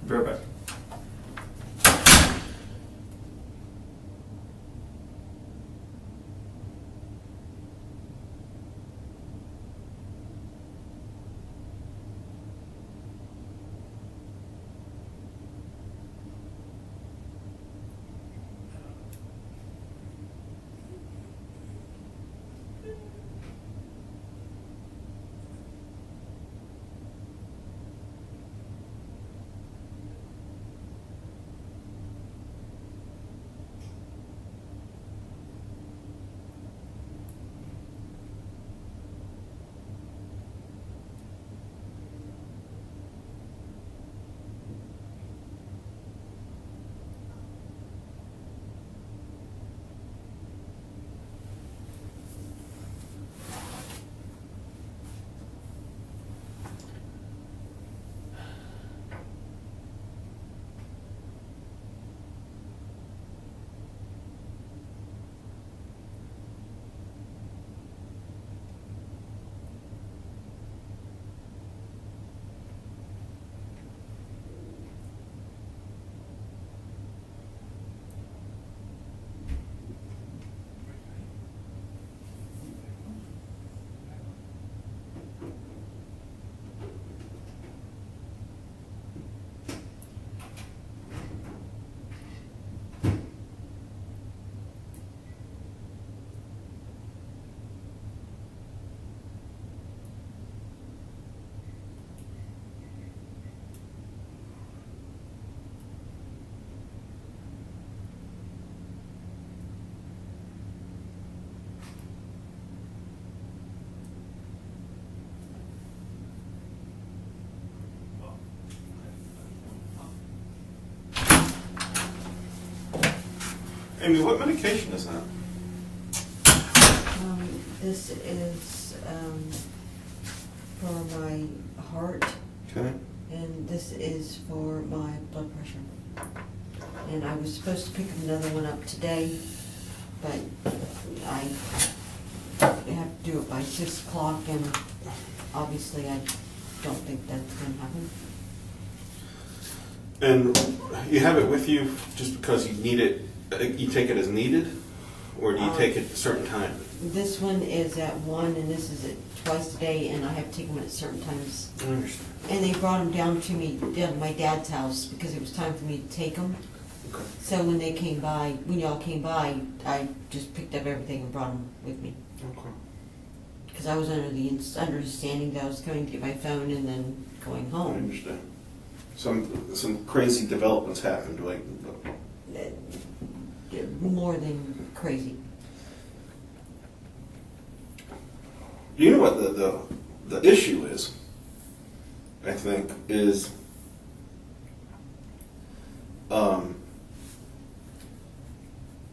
S1: Be right back.
S3: Amy, what medication is that?
S2: This is for my heart,
S3: Okay.
S2: and this is for my blood pressure. And I was supposed to pick another one up today, but I have to do it by 6 o'clock, and obviously I don't think that's going to happen.
S3: And you have it with you just because you need it, you take it as needed? Or do you take it at a certain time?
S2: This one is at 1, and this is at twice a day, and I have to take them at certain times.
S3: I understand.
S2: And they brought them down to me, down to my dad's house, because it was time for me to take them.
S3: Okay.
S2: So when they came by, when y'all came by, I just picked up everything and brought them with me.
S3: Okay.
S2: Because I was under the understanding that I was coming to get my phone and then going
S3: I
S2: home.
S3: understand. Some crazy developments happened, like.
S2: More than crazy.
S3: You know what the issue is? I think is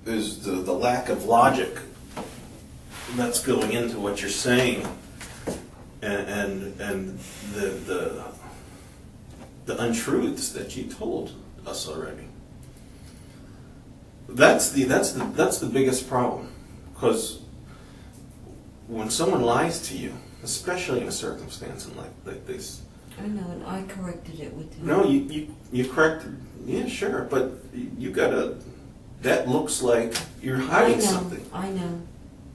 S3: the lack of logic that's going into what you're saying, and the untruths that you told us already. That's the biggest problem, because when someone lies to you, especially in a circumstance like this.
S2: I know, and I corrected it with him.
S3: No, you corrected. Yeah, sure, but you gotta. That looks like you're hiding something.
S2: I know.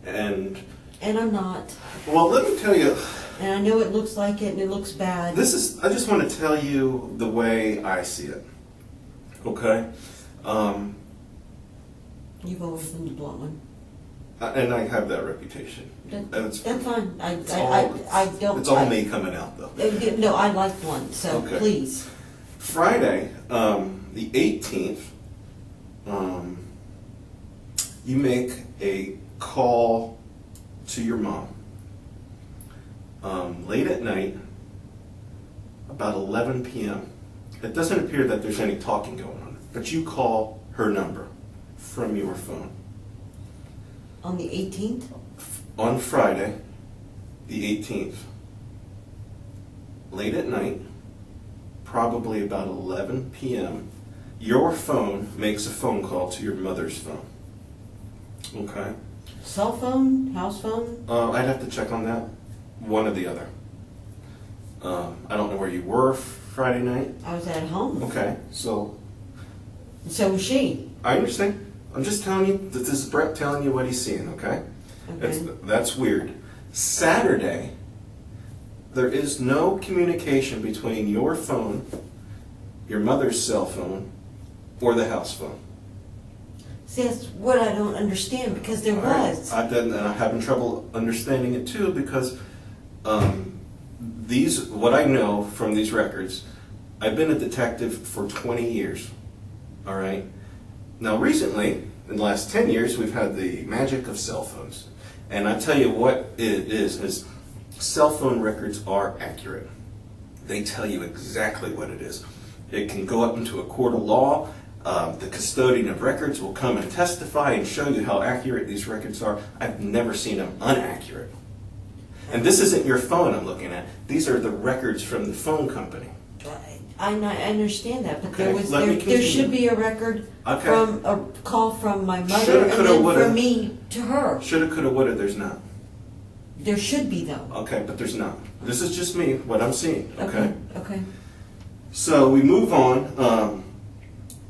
S3: And
S2: I'm not.
S3: well, let me tell you.
S2: And I know it looks like it, and it looks bad.
S3: I just want to tell you the way I see it. Okay.
S2: You've always been the blunt one.
S3: And I have that reputation.
S2: That's fine. I don't.
S3: It's all me coming out, though.
S2: No, I like blunt, so
S3: Okay.
S2: please.
S3: Friday, the 18th, you make a call to your mom. Late at night, about 11 p.m. It doesn't appear that there's any talking going on, but you call her number from your phone.
S2: On the 18th?
S3: On Friday, the 18th, late at night, probably about 11 p.m., your phone makes a phone call to your mother's phone. Okay?
S2: Cell phone? House phone?
S3: I'd have to check on that. one or the other. I don't know where you were Friday night.
S2: I was at home.
S3: Okay, so
S2: So was she.
S3: I understand. I'm just telling you that this is Brett telling you what he's seeing, okay?
S2: Okay.
S3: That's weird. Saturday, there is no communication between your phone, your mother's cell phone, or the house phone.
S2: See, that's what I don't understand, because there
S3: All right.
S2: was.
S3: And I'm having trouble understanding it too, because what I know from these records, I've been a detective for 20 years. All right. Now, recently, in the last 10 years, we've had the magic of cell phones. And I tell you what it is cell phone records are accurate. They tell you exactly what it is. It can go up into a court of law. The custodian of records will come and testify and show you how accurate these records are. I've never seen them inaccurate. And this isn't your phone I'm looking at. These are the records from the phone company.
S2: I understand that, but
S3: Okay,
S2: there
S3: let me continue.
S2: should be a record
S3: Okay.
S2: from a call from my mother
S3: Shoulda,
S2: and
S3: coulda,
S2: then
S3: woulda.
S2: from me to her.
S3: Shoulda, coulda, woulda, there's not.
S2: There should be though.
S3: Okay, but there's not. This is just me, what I'm seeing, okay?
S2: Okay.
S3: So we move on,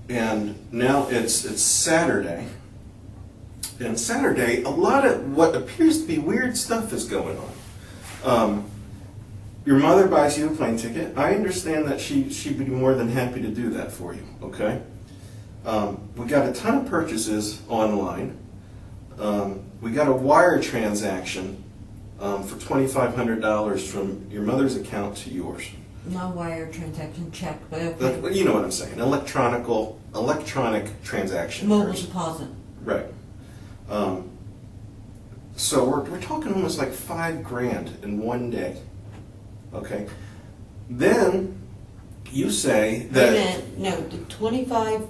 S3: and now it's Saturday. And Saturday, a lot of what appears to be weird stuff is going on. Your mother buys you a plane ticket. I understand that she'd be more than happy to do that for you, okay? We got a ton of purchases online. We got a wire transaction for $2,500 from your mother's account to yours.
S2: No wire transaction check, but okay.
S3: You know what I'm saying, electronic transaction.
S2: Mobile
S3: first.
S2: deposit.
S3: Right. So we're talking almost like $5,000 in one day. Okay. Then you say that.
S2: Wait a minute. No, the 25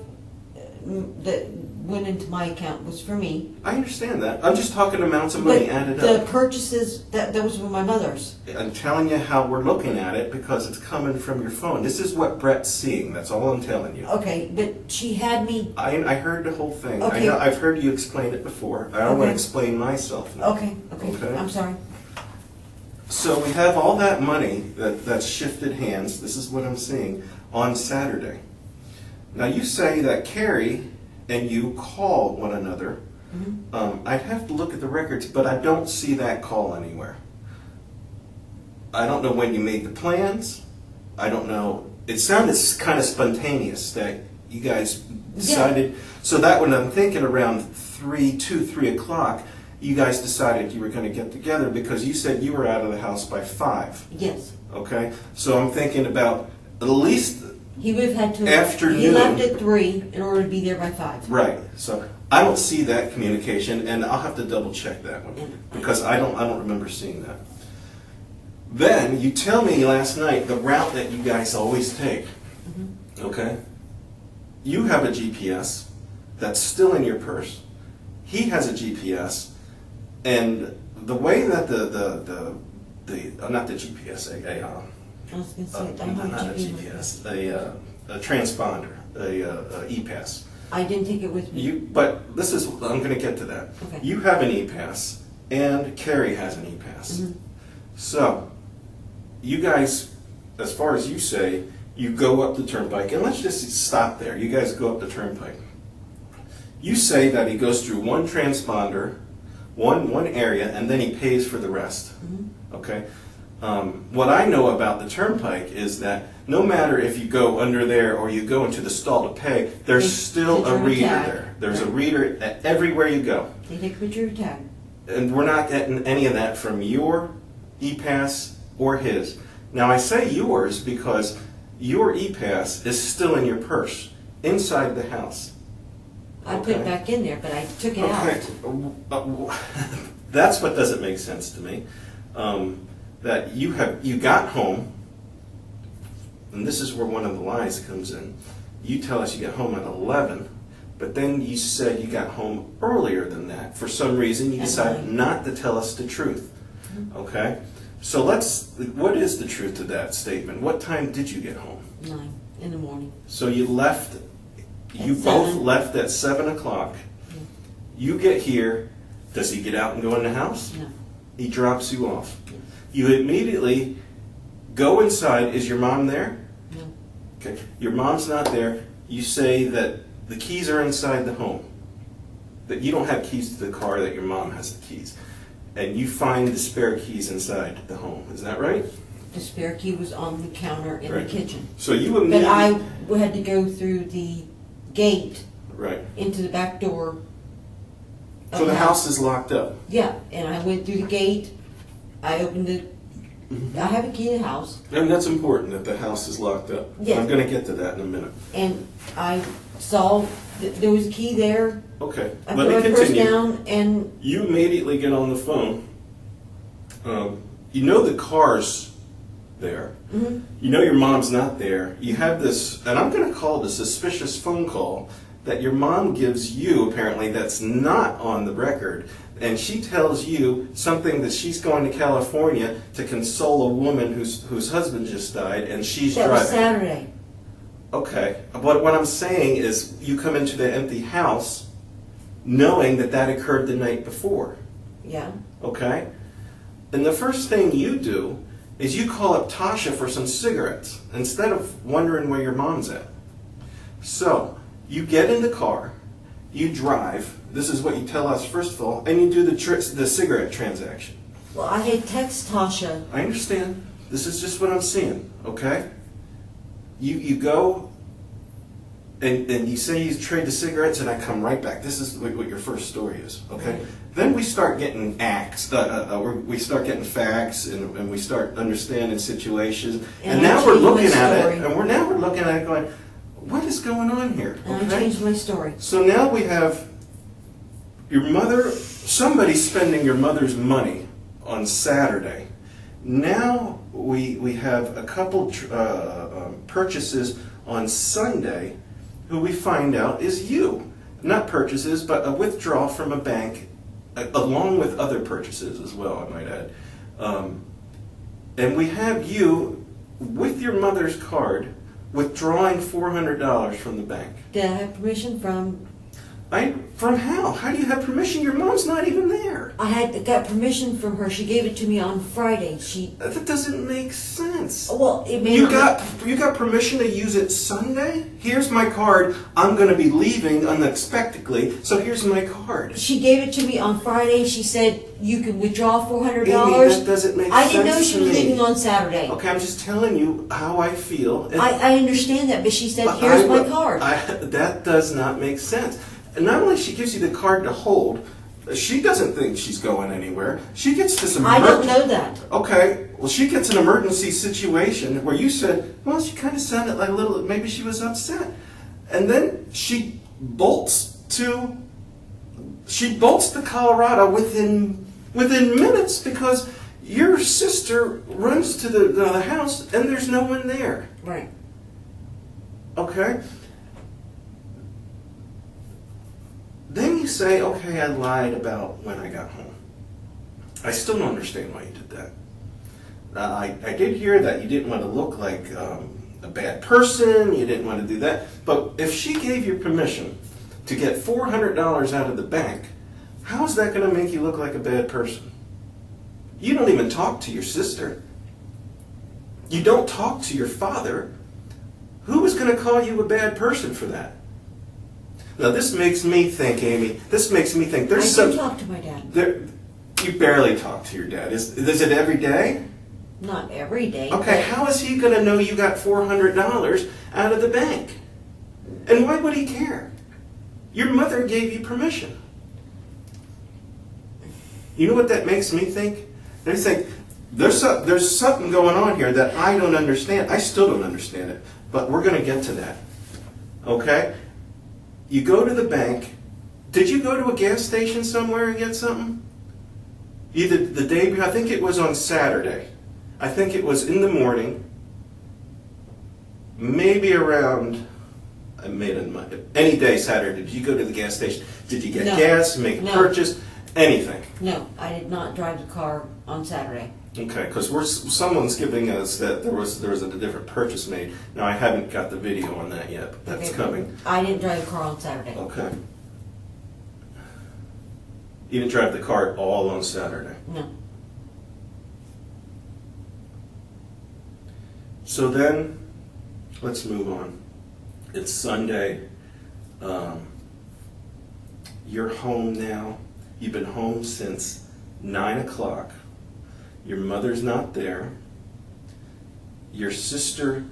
S2: that went into my account was for me.
S3: I understand that. I'm just talking amounts of money
S2: But
S3: added
S2: the
S3: up.
S2: purchases, that was with my mother's.
S3: I'm telling you how we're looking at it because it's coming from your phone. This is what Brett's seeing. That's all I'm telling you.
S2: Okay, but she had me.
S3: I heard the whole thing.
S2: Okay.
S3: I've heard you explain it before. I don't want to
S2: Okay.
S3: explain myself now.
S2: Okay. I'm sorry.
S3: So we have all that money that's shifted hands. This is what I'm seeing on Saturday. Now you say that Carrie and you called one another.
S2: Mm-hmm.
S3: I'd have to look at the records, but I don't see that call anywhere. I don't know when you made the plans. I don't know. It sounded kind of spontaneous that you guys decided. Yeah. So that when I'm thinking around 3 o'clock, you guys decided you were going to get together because you said you were out of the house by 5.
S2: Yes.
S3: Okay? So I'm thinking about at least
S2: he would have had to.
S3: Afternoon.
S2: He left at 3 in order to be there by 5.
S3: Right. So I don't see that communication, and I'll have to double check that one because I don't remember seeing that. Then you tell me last night the route that you guys always take. Mm-hmm. Okay? You have a GPS that's still in your purse. He has a GPS. And the way that not the GPS,
S2: I was going to say,
S3: not a GPS, a transponder, a e-pass.
S2: I didn't take it with me.
S3: But I'm going to get to that.
S2: Okay.
S3: You have an e-pass, and Carrie has an e-pass.
S2: Mm-hmm.
S3: So, you guys, as far as you say, you go up the turnpike, and let's just stop there. You guys go up the turnpike. You say that he goes through one transponder, one area, and then he pays for the rest. Mm-hmm. Okay? What I know about the turnpike is that no matter if you go under there or you go into the stall to pay, there's still a reader there. There's a reader everywhere you go.
S2: They take a picture of your tag.
S3: And we're not getting any of that from your e-pass or his. Now I say yours because your e-pass is still in your purse, inside the house.
S2: I put it back in there, but I took it out.
S3: That's what doesn't make sense to me. That you got home, and this is where one of the lies comes in. You tell us you got home at 11, but then you said you got home earlier than that. For some reason, you decided not to tell us the truth. Okay? So what is the truth to that statement? What time did you get home?
S2: 9 in the morning.
S3: So you left. You both left at 7 o'clock.
S2: Yeah.
S3: You get here. Does he get out and go in the house?
S2: No.
S3: He drops you off. You immediately go inside. Is your mom there?
S2: No.
S3: Okay. Your mom's not there. You say that the keys are inside the home. That you don't have keys to the car, that your mom has the keys. And you find the spare keys inside the home. Is that right?
S2: The spare key was on the counter in
S3: Right.
S2: the kitchen.
S3: So you
S2: But
S3: immediately...
S2: I had to go through the gate
S3: Right.
S2: into the back door. of
S3: So the house is locked up.
S2: Yeah, and I went through the gate, I opened it, I have a key to the house,
S3: And that's important, that the house is locked up.
S2: Yes.
S3: I'm going to get to that in a minute.
S2: and I saw that there was a key there.
S3: Okay.
S2: I
S3: Let
S2: put
S3: me
S2: my purse
S3: continue.
S2: down and,
S3: You immediately get on the phone. You know the car's there.
S2: mhm,
S3: You know your mom's not there. You have this, and I'm going to call it a suspicious phone call that your mom gives you, apparently, that's not on the record. And she tells you something that she's going to California to console a woman whose husband just died, and she's
S2: that
S3: driving.
S2: was Saturday.
S3: Okay. But what I'm saying is you come into the empty house knowing that that occurred the night before.
S2: Yeah,
S3: Okay? And the first thing you do is you call up Tasha for some cigarettes instead of wondering where your mom's at. So, you get in the car, you drive, this is what you tell us first of all, and you do the cigarette transaction.
S2: well, I had text Tasha,
S3: I understand. This is just what I'm seeing, okay? You go and you say you trade the cigarettes, and I come right back. This is what your first story is, okay?
S2: Right.
S3: Then we start getting we start getting facts, and we start understanding situations. And
S2: And I
S3: now we're
S2: changed my
S3: looking at
S2: story.
S3: it, and now we're looking at it going, what is going on here?
S2: and I changed my story.
S3: So now we have your mother, somebody spending your mother's money on Saturday. Now we have a couple purchases on Sunday who we find out is you. Not purchases, but a withdrawal from a bank, along with other purchases as well, I might add. And we have you, with your mother's card, withdrawing $400 from the bank.
S2: Did I have permission from,
S3: From how? How do you have permission? Your mom's not even there.
S2: got permission from her, she gave it to me on Friday,
S3: That doesn't make sense.
S2: well, it may
S3: You
S2: not.
S3: got permission to use it Sunday? Here's my card. I'm going to be leaving unexpectedly, so here's my card.
S2: She gave it to me on Friday. She said you can withdraw $400.
S3: Amy, that doesn't make
S2: I
S3: sense
S2: didn't know she
S3: to
S2: was
S3: me.
S2: leaving on Saturday.
S3: Okay, I'm just telling you how I feel. And
S2: I understand that, but she said, "Here's my card."
S3: That does not make sense. And not only she gives you the card to hold, she doesn't think she's going anywhere. She gets this
S2: I
S3: emergency.
S2: don't know that.
S3: Okay, well, she gets an emergency situation where you said, well, she kind of sounded like a little, maybe she was upset. And then she bolts to Colorado within minutes because your sister runs to the house and there's no one there.
S2: Right.
S3: Okay? Then you say, okay, I lied about when I got home. I still don't understand why you did that. I did hear that you didn't want to look like a bad person, you didn't want to do that. But if she gave you permission to get $400 out of the bank, how is that going to make you look like a bad person? You don't even talk to your sister. You don't talk to your father. Who is going to call you a bad person for that? Now this makes me think, Amy, there's
S2: I
S3: some...
S2: do talk to my dad.
S3: You barely talk to your dad. Is it every day?
S2: Not every day.
S3: Okay, how is he going to know you got $400 out of the bank? And why would he care? Your mother gave you permission. You know what that makes me think? I think there's something going on here that I don't understand. I still don't understand it, but we're going to get to that. Okay? You go to the bank. Did you go to a gas station somewhere and get something? Either the day before, I think it was on Saturday. I think it was in the morning. Maybe around, any day Saturday. Did you go to the gas station? Did you get
S2: No.
S3: gas, make a
S2: No.
S3: purchase, anything?
S2: No, I did not drive the car on Saturday.
S3: Okay, because someone's giving us that there was a different purchase made. Now I haven't got the video on that yet, but that's
S2: Okay.
S3: coming.
S2: I didn't drive the car on Saturday.
S3: Okay. You didn't drive the car all on Saturday.
S2: No.
S3: So then, let's move on. It's Sunday. You're home now. You've been home since 9 o'clock. Your mother's not there. Your sister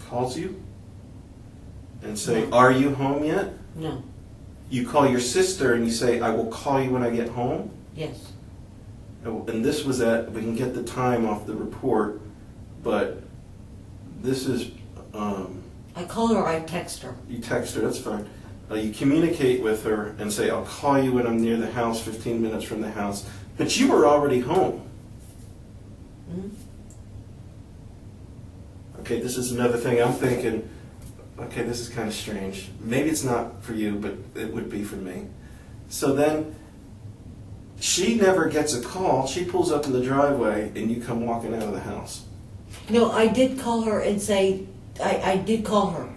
S3: calls you and say,
S2: No.
S3: are you home yet?
S2: No.
S3: You call your sister and you say, I will call you when I get home?
S2: Yes.
S3: And this was we can get the time off the report, but this is,
S2: I call her or I text her.
S3: you text her, that's fine. You communicate with her and say, I'll call you when I'm near the house, 15 minutes from the house. But you were already home.
S2: Hmm?
S3: Okay, this is another thing I'm thinking, okay, this is kind of strange. Maybe it's not for you, but it would be for me. So then, she never gets a call. She pulls up in the driveway and you come walking out of the house.
S2: No, I did call her and say, I did call her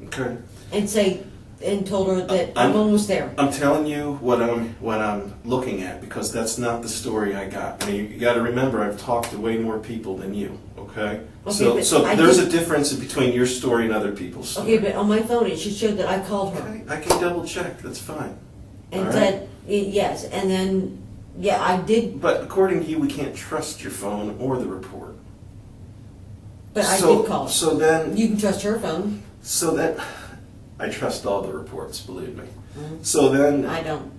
S3: Okay.
S2: and say, and told her that I'm almost there.
S3: I'm telling you what I'm looking at, because that's not the story I got. Now, you got to remember, I've talked to way more people than you. Okay.
S2: Okay,
S3: So
S2: but
S3: there's a difference between your story and other people's story.
S2: Okay, but on my phone it should show that I called her
S3: Okay, I can double check. That's fine.
S2: and
S3: All right.
S2: said yes, and then yeah, I did,
S3: But according to you, we can't trust your phone or the report.
S2: but I did call her.
S3: So then,
S2: You can trust her phone.
S3: so that I trust all the reports. Believe me.
S2: Mhm.
S3: So then,
S2: I don't.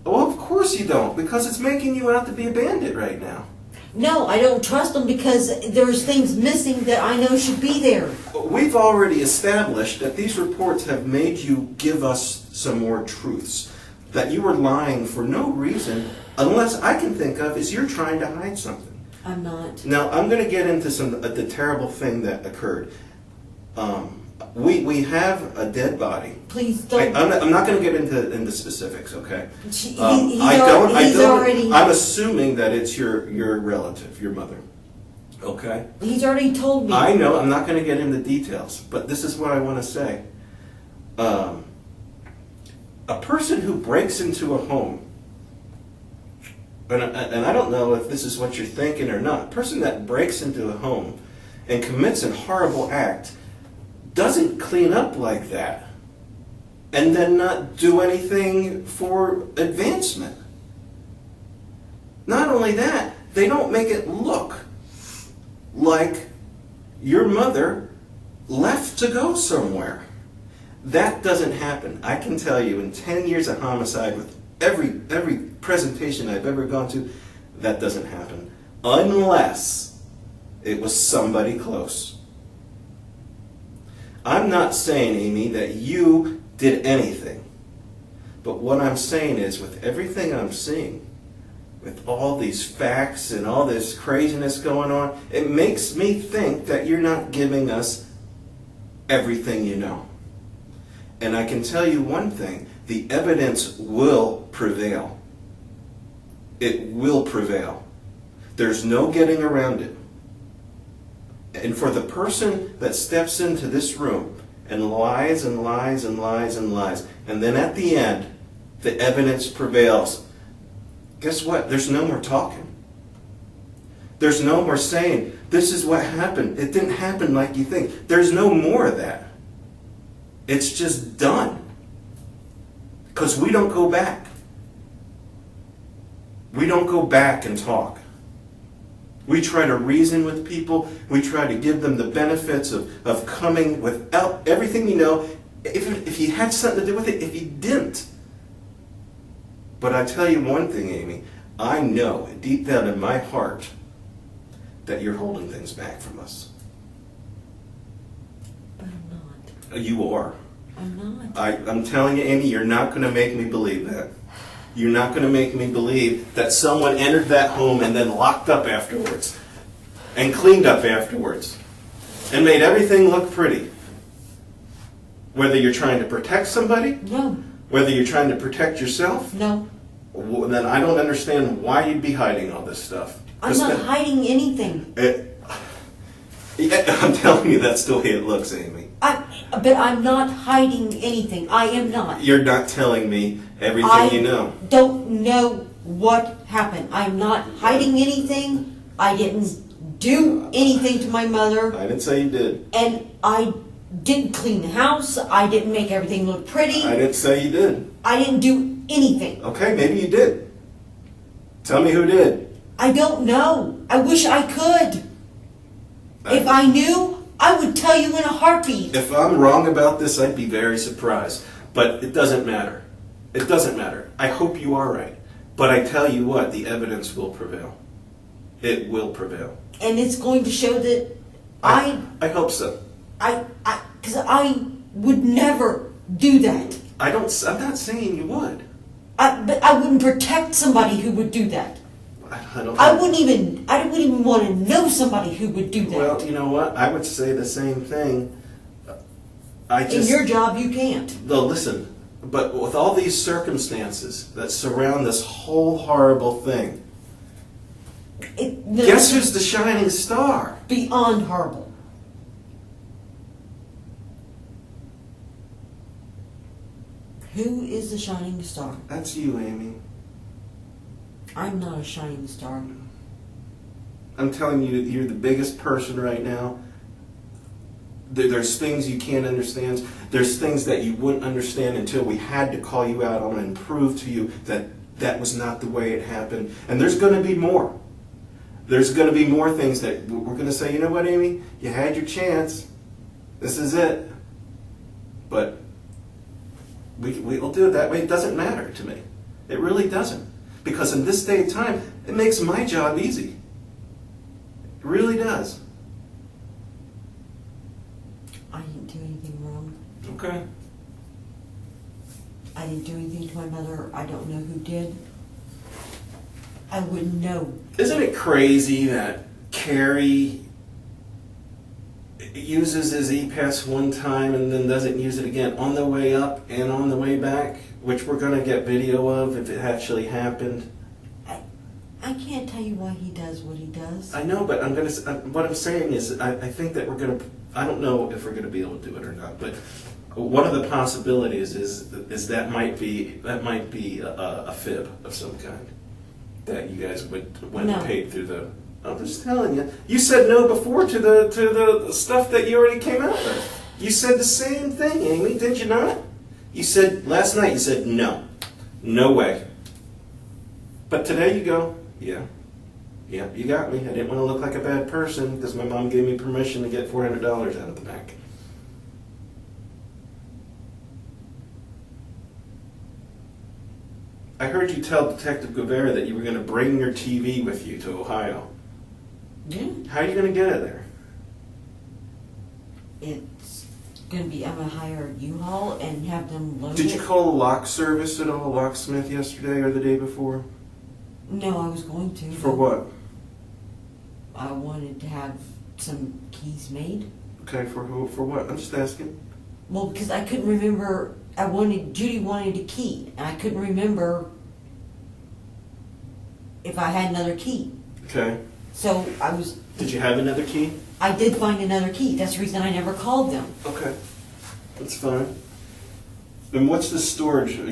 S3: well, of course you don't, because it's making you out to be a bandit right now.
S2: No, I don't trust them because there's things missing that I know should be there.
S3: We've already established that these reports have made you give us some more truths. That you were lying for no reason, unless I can think of, is you're trying to hide something.
S2: I'm not.
S3: Now, I'm going to get into the terrible thing that occurred. We have a dead body.
S2: Please don't.
S3: I'm not going to get into specifics, okay?
S2: He's
S3: I'm
S2: already.
S3: assuming that it's your relative, your mother. Okay?
S2: He's already told me.
S3: I know, I'm not going to get into details, but this is what I want to say. A person who breaks into a home, and I don't know if this is what you're thinking or not, a person that breaks into a home and commits a horrible act doesn't clean up like that and then not do anything for advancement. Not only that, they don't make it look like your mother left to go somewhere. That doesn't happen. I can tell you, in 10 years of homicide, with every presentation I've ever gone to, that doesn't happen. Unless it was somebody close. I'm not saying, Amy, that you did anything. But what I'm saying is, with everything I'm seeing, with all these facts and all this craziness going on, it makes me think that you're not giving us everything you know. And I can tell you one thing, the evidence will prevail. It will prevail. There's no getting around it. And for the person that steps into this room and lies and lies and lies and lies, and then at the end, the evidence prevails, guess what? There's no more talking. There's no more saying, this is what happened. It didn't happen like you think. There's no more of that. It's just done. Because we don't go back. We don't go back and talk. We try to reason with people. We try to give them the benefits of coming without everything you know. If you had something to do with it, if you didn't. But I tell you one thing, Amy. I know deep down in my heart that you're holding things back from us.
S2: But I'm not.
S3: You are.
S2: I'm not.
S3: I'm telling you, Amy, you're not going to make me believe that. You're not going to make me believe that someone entered that home and then locked up afterwards and cleaned up afterwards and made everything look pretty. Whether you're trying to protect somebody,
S2: No.
S3: whether you're trying to protect yourself,
S2: No.
S3: then I don't understand why you'd be hiding all this stuff.
S2: I'm not hiding anything.
S3: I'm telling you, that's the way it looks, Amy.
S2: But I'm not hiding anything. I am not.
S3: You're not telling me everything you know.
S2: I don't know what happened. I'm not hiding anything. I didn't do anything to my mother,
S3: I didn't say you did.
S2: and I didn't clean the house. I didn't make everything look pretty.
S3: I didn't say you did.
S2: I didn't do anything.
S3: Okay, maybe you did. Tell me who did.
S2: I don't know. I wish I could. If I knew, I would tell you in a heartbeat.
S3: If I'm wrong about this, I'd be very surprised. But it doesn't matter. It doesn't matter. I hope you are right. But I tell you what, the evidence will prevail. It will prevail.
S2: And it's going to show that
S3: I hope so.
S2: because I would never do that.
S3: I'm not saying you would.
S2: But I wouldn't protect somebody who would do that. I wouldn't even want to know somebody who would do that.
S3: Well, you know what? I would say the same thing.
S2: In your job, you can't.
S3: No, listen. But with all these circumstances that surround this whole horrible thing, guess who's the shining star?
S2: Beyond horrible. Who is the shining star?
S3: That's you, Amy.
S2: I'm not a shining star.
S3: I'm telling you, you're the biggest person right now. There's things you can't understand. There's things that you wouldn't understand until we had to call you out on and prove to you that that was not the way it happened. And there's going to be more. There's going to be more things that we're going to say, you know what, Amy? You had your chance. This is it. But we'll do it that way. It doesn't matter to me. It really doesn't. Because in this day and time, it makes my job easy. It really does.
S2: I didn't do anything wrong.
S3: Okay.
S2: I didn't do anything to my mother. I don't know who did. I wouldn't know.
S3: Isn't it crazy that Carrie uses his e-pass one time and then doesn't use it again on the way up and on the way back, which we're going to get video of if it actually happened?
S2: I can't tell you why he does what he does.
S3: I know, but what I'm saying is I think that we're going to, I don't know if we're going to be able to do it or not, but one of the possibilities is that might be a fib of some kind that you guys went and paid through the. I'm just telling you. You said no before to the stuff that you already came out with. You said the same thing, Amy, did you not? You said last night. You said no way. But today you go, yeah, you got me. I didn't want to look like a bad person because my mom gave me permission to get $400 out of the bank. I heard you tell Detective Guevara that you were going to bring your TV with you to Ohio.
S2: Yeah.
S3: How are you going to get it there?
S2: It's going to be, I'm going to hire a U-Haul and have them load it.
S3: Did you call a lock service at all, locksmith, yesterday or the day before?
S2: No, I was going to.
S3: For what?
S2: I wanted to have some keys made.
S3: Okay, for who? For what? I'm just asking.
S2: Well, because I couldn't remember, Judy wanted a key, and I couldn't remember if I had another key.
S3: Okay.
S2: So I was...
S3: Did you have another key?
S2: I did find another key. That's the reason I never called them.
S3: Okay. That's fine. And what's the storage? Are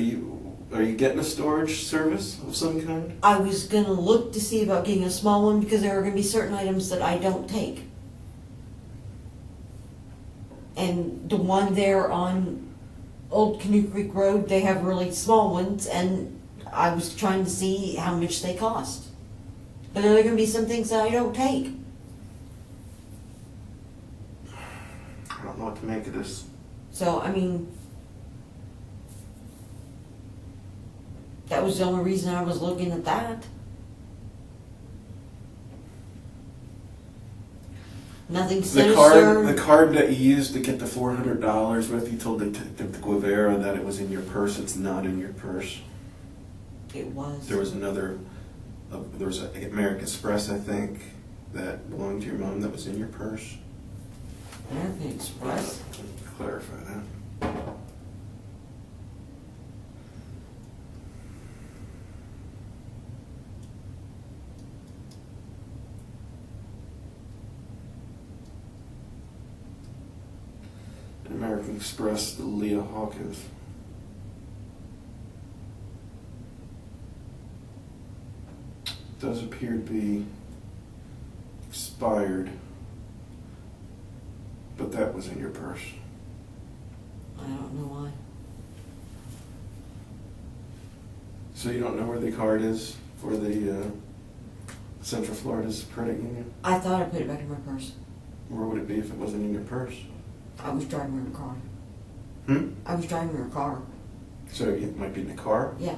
S3: you getting a storage service of some kind?
S2: I was going to look to see about getting a small one because there are going to be certain items that I don't take. And the one there on Old Canoe Creek Road, they have really small ones, and I was trying to see how much they cost. But there are going to be some things that I don't take.
S3: I don't know what to make of this.
S2: So, I mean, that was the only reason I was looking at that. Nothing sinister.
S3: The card that you used to get the $400 with, you told Detective Guevara that it was in your purse. It's not in your purse.
S2: It was.
S3: There was another, there was an American Express, I think, that belonged to your mom that was in your purse.
S2: American Express?
S3: Clarify that. American Express, Lea Hawkins. Does appear to be expired, but that was in your purse.
S2: I don't know why.
S3: So you don't know where the card is for the Central Florida's credit union?
S2: I thought I put it back in my purse.
S3: Where would it be if it wasn't in your purse?
S2: I was driving in a car. I was driving in a car.
S3: So it might be in the car?
S2: Yeah.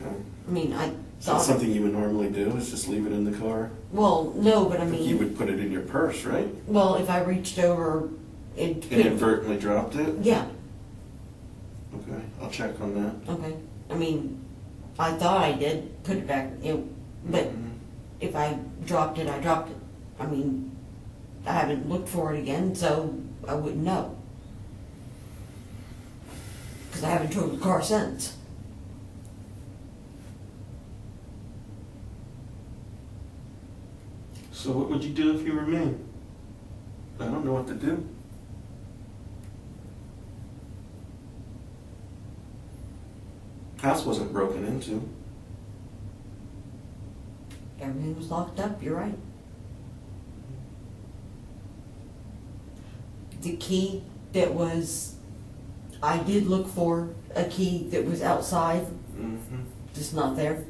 S3: Okay.
S2: I mean, I
S3: Is that
S2: thought.
S3: something you would normally do, is just leave it in the car?
S2: Well, no, but I
S3: I think you
S2: mean,
S3: would put it in your purse, right?
S2: well, if I reached over and
S3: Inadvertently dropped it?
S2: yeah.
S3: Okay, I'll check on that.
S2: Okay. I mean, I thought I did put it back, but if I dropped it, I dropped it. I mean, I haven't looked for it again, so I wouldn't know. Because I haven't drove the car since.
S3: So what would you do if you were me? I don't know what to do. House wasn't broken into.
S2: Everything was locked up, you're right. The key that was, I did look for a key that was outside, just not there.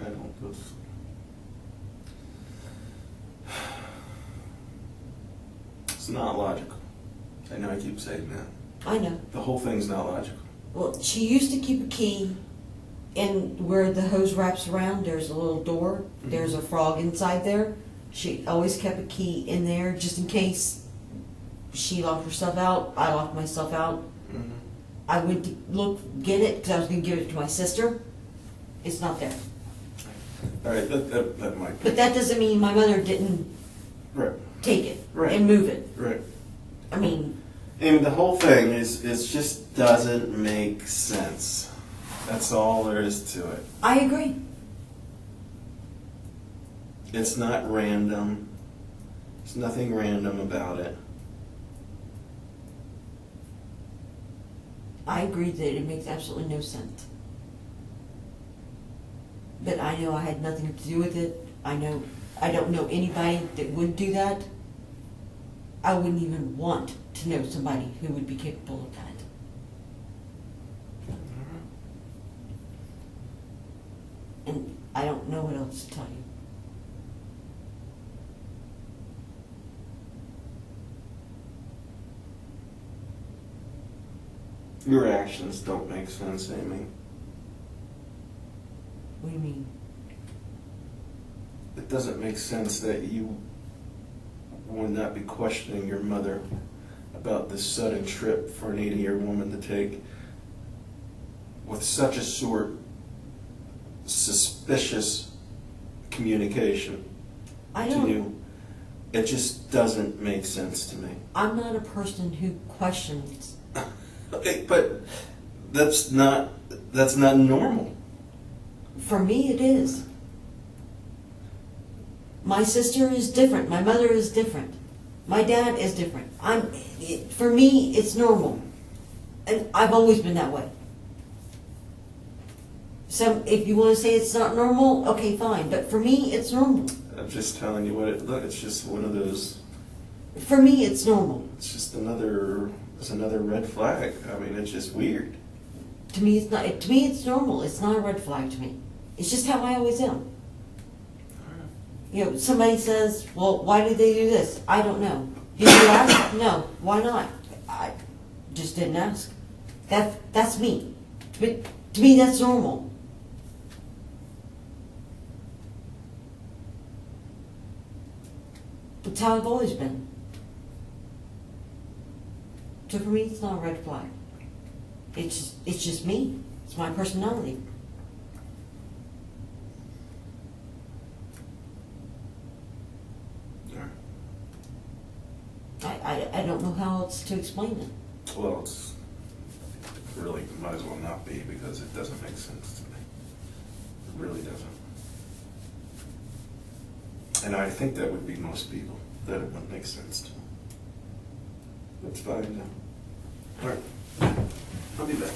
S3: I don't know. It's not logical. I know I keep saying that.
S2: I know.
S3: The whole thing's not logical.
S2: Well, she used to keep a key in where the hose wraps around, there's a little door, there's a frog inside there. She always kept a key in there just in case she locked herself out, I locked myself out. I went to get it because I was going to give it to my sister. It's not there.
S3: All right, that might be.
S2: But that doesn't mean my mother didn't
S3: Right,
S2: take it
S3: Right.
S2: and move it.
S3: right.
S2: I mean,
S3: And the whole thing is just doesn't make sense. That's all there is to it.
S2: I agree.
S3: It's not random. There's nothing random about it.
S2: I agree that it makes absolutely no sense. But I know I had nothing to do with it. I don't know anybody that would do that. I wouldn't even want to know somebody who would be capable of that. And I don't know what else to tell you.
S3: Your actions don't make sense, Amy.
S2: What do you mean?
S3: It doesn't make sense that you would not be questioning your mother about this sudden trip for an 80-year woman to take with such a suspicious communication
S2: I
S3: to
S2: don't.
S3: you. It just doesn't make sense to me.
S2: I'm not a person who questions.
S3: Okay, but that's not normal.
S2: For me, it is. My sister is different. My mother is different. My dad is different. For me, it's normal. And I've always been that way. So if you want to say it's not normal, okay, fine. But for me, it's normal.
S3: I'm just telling you what it look. It's just one of those.
S2: For me, it's normal.
S3: It's just another red flag. I mean, it's just weird.
S2: To me, it's not. To me, it's normal. It's not a red flag to me. It's just how I always am. You know, somebody says, well, why did they do this? I don't know. Did you ask? No. Why not? I just didn't ask. That's me. To me, that's normal. It's how I've always been. So for me, it's not a red flag. It's just me. It's my personality. I don't know how else to explain it.
S3: Well, it's really might as well not be because it doesn't make sense to me. It really doesn't. And I think that would be most people, that it wouldn't make sense to them. That's fine now. All right, I'll be back.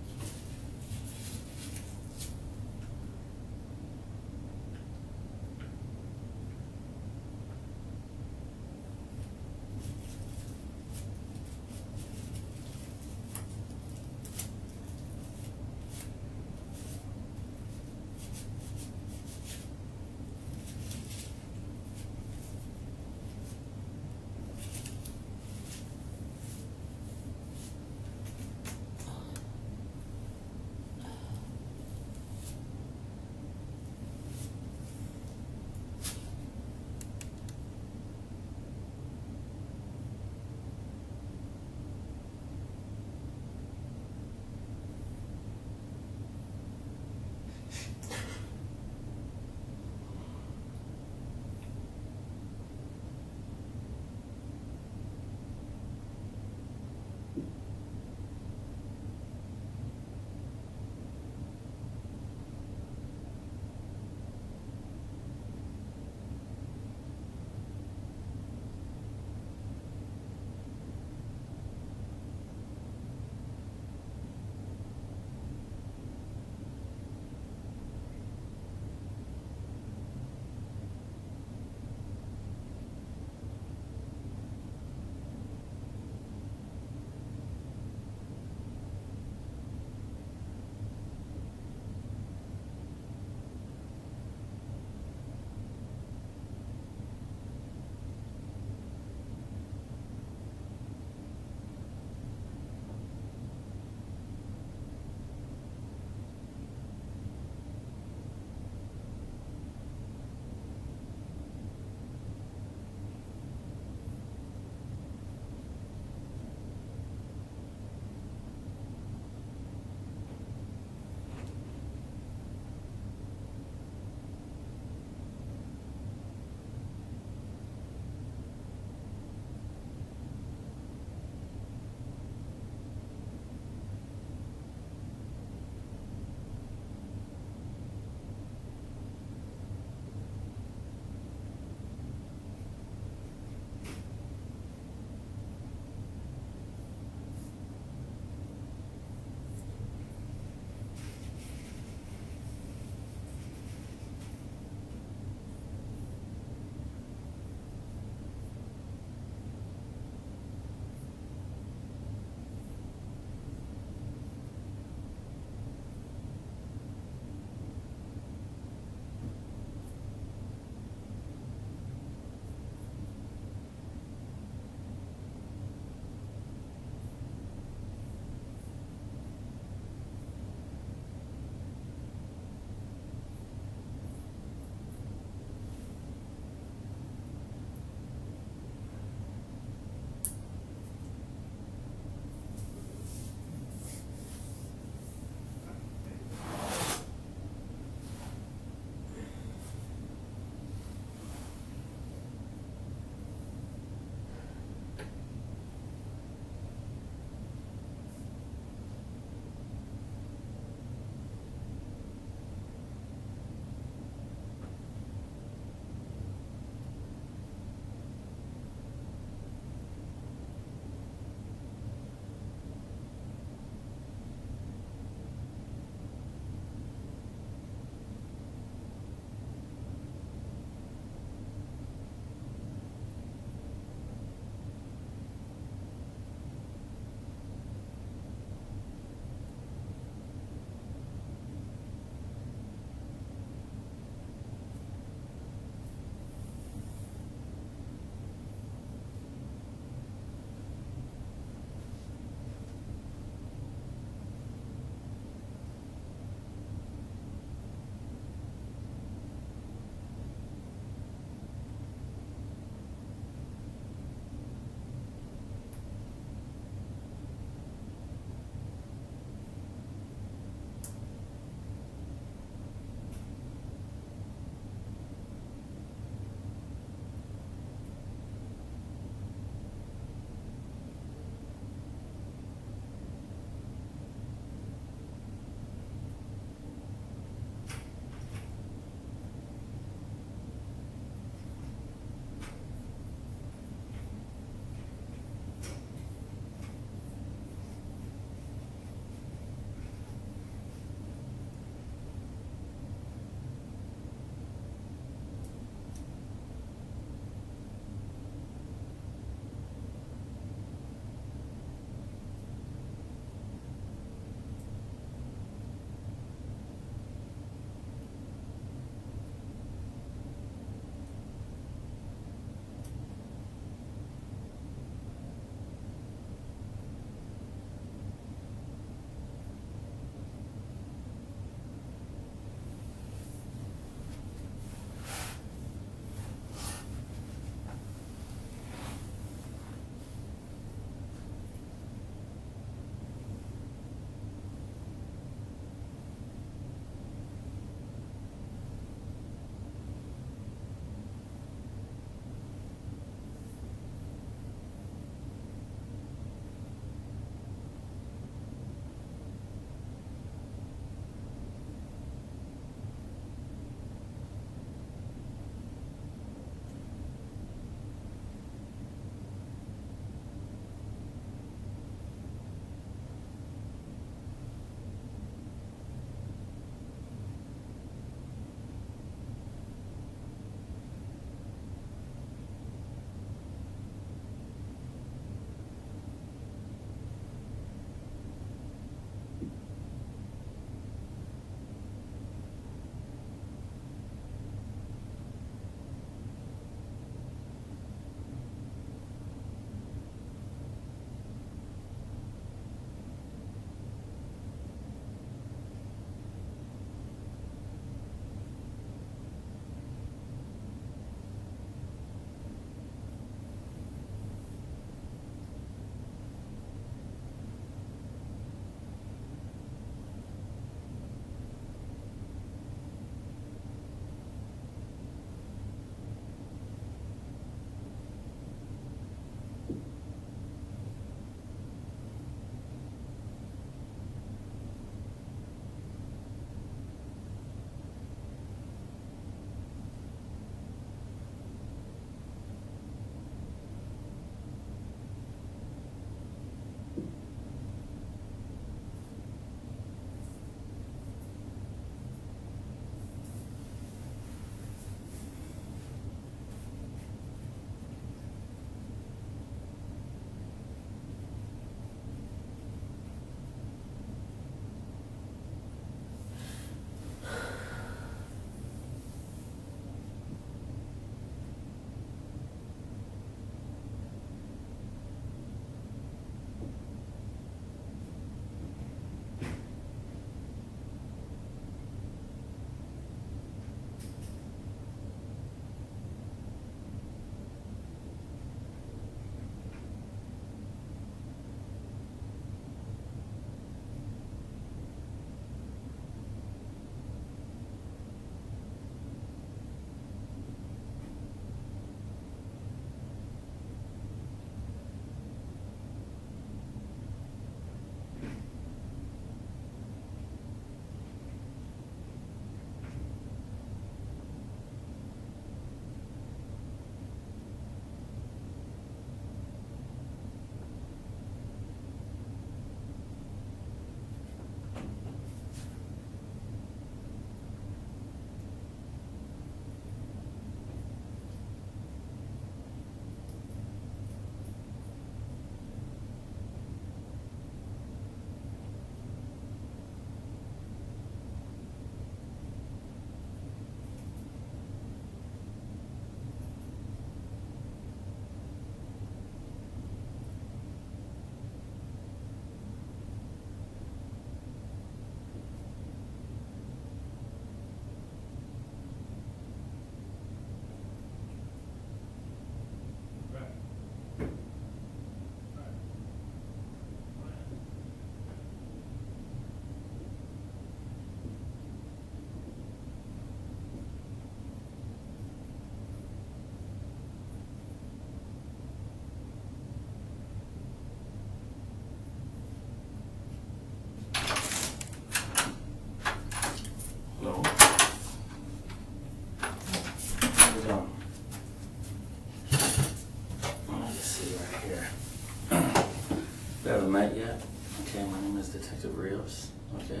S5: Okay.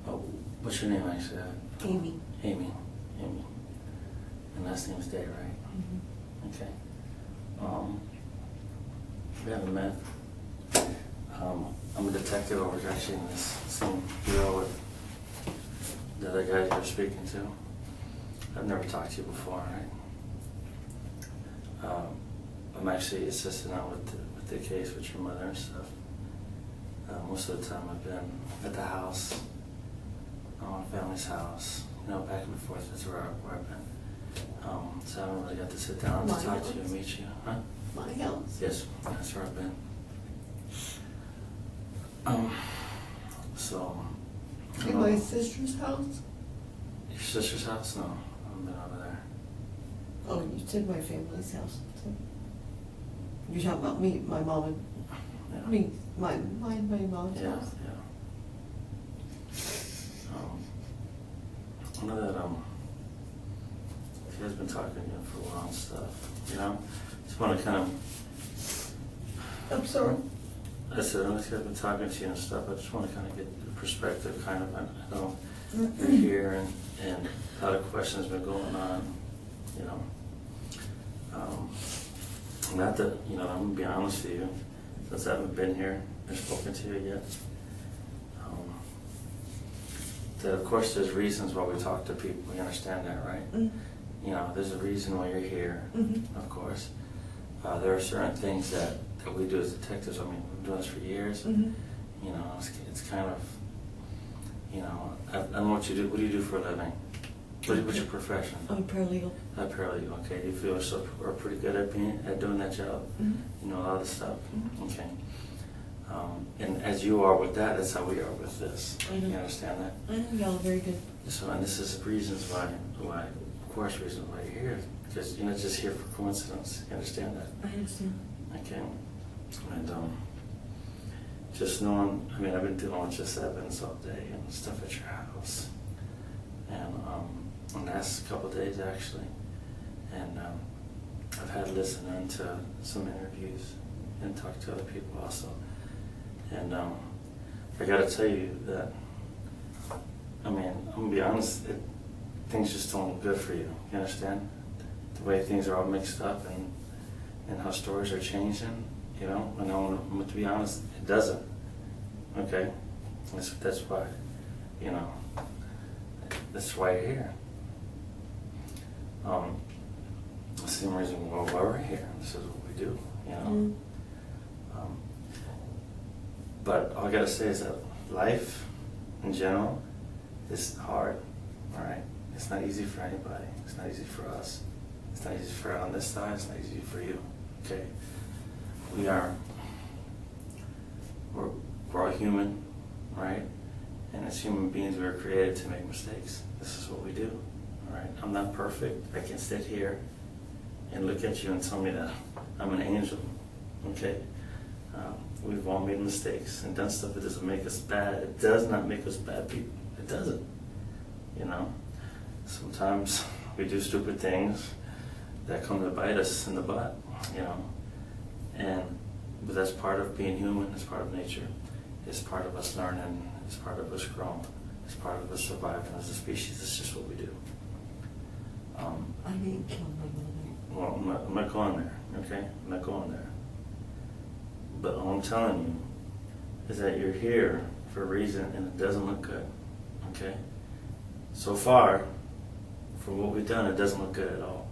S5: Oh, what's your name actually?
S2: Amy.
S5: Amy. Amy. And last name's Day, right?
S2: Mm-hmm.
S5: Okay. We haven't met. I'm a detective over actually in this same bureau with the other guys you're speaking to. I've never talked to you before, right? I'm actually assisting out with the case with your mother and stuff. Most of the time I've been at the house, my family's house, you know, back and forth. That's where I've been. So I haven't really got to sit down to talk to you and meet you. Huh?
S2: My house.
S5: Yes, that's where I've been. So.
S4: In my sister's house?
S5: Your sister's house? No, I haven't been over there.
S2: Oh, you said my family's house. You're talking about me, my mom and,
S5: Yeah.
S2: I mean, my mom's
S5: Yeah,
S2: house.
S5: yeah. I know that she has been talking to you for a while and stuff, you know? Just want to kind of,
S4: I'm sorry.
S5: I said, I know she has been talking to you and stuff, I just want to kind of get the perspective, kind of, I know you're here and a lot of questions been going on, you know? Not that, you know, I'm going to be honest with you, since I haven't been here or spoken to you yet. That of course there's reasons why we talk to people, we understand that, right?
S2: Mm-hmm.
S5: You know, there's a reason why you're here,
S2: Mm-hmm.
S5: of course. There are certain things that we do as detectives. I mean, we've been doing this for years.
S2: Mm-hmm.
S5: You know, it's kind of, you know, I don't know what you do. What do you do for a living? What's your profession?
S2: I'm a paralegal.
S5: A paralegal, okay. Do you feel yourself are pretty good at doing that job?
S2: Mm-hmm.
S5: You know a lot of the stuff?
S2: Mhm.
S5: Okay. And as you are with that, that's how we are with this.
S2: I know.
S5: You understand that?
S2: I know y'all are very good.
S5: So, and this is reasons why, of course, reasons why you're here. Because you're not just here for coincidence. You understand that?
S2: I understand.
S5: Okay. And just knowing, I mean, I've been dealing with just Evans all day and stuff at your house. And the last couple of days, actually. And I've had to listen to some interviews and talk to other people also. And I got to tell you that, I mean, I'm going to be honest, things just don't look good for you. You understand? The way things are all mixed up and how stories are changing, you know? And I'm going to be honest, it doesn't. Okay? That's why, you know, that's why you're here. That's the reason why we're here. This is what we do, you know?
S2: Mm.
S5: But all I gotta say is that life, in general, is hard, all right? It's not easy for anybody. It's not easy for us. It's not easy for on this side. It's not easy for you, okay? We're all human, right? And as human beings, we were created to make mistakes. This is what we do, all right? I'm not perfect. I can sit here and look at you and tell me that I'm an angel, okay? We've all made mistakes and done stuff that doesn't make us bad. It does not make us bad people. It doesn't, you know? Sometimes we do stupid things that come to bite us in the butt, you know? But that's part of being human. It's part of nature. It's part of us learning. It's part of us growing. It's part of us surviving as a species. It's just what we do.
S2: I didn't kill my mother.
S5: Well, I'm not going there, okay? I'm not going there. But all I'm telling you is that you're here for a reason and it doesn't look good, okay? So far, from what we've done, it doesn't look good at all.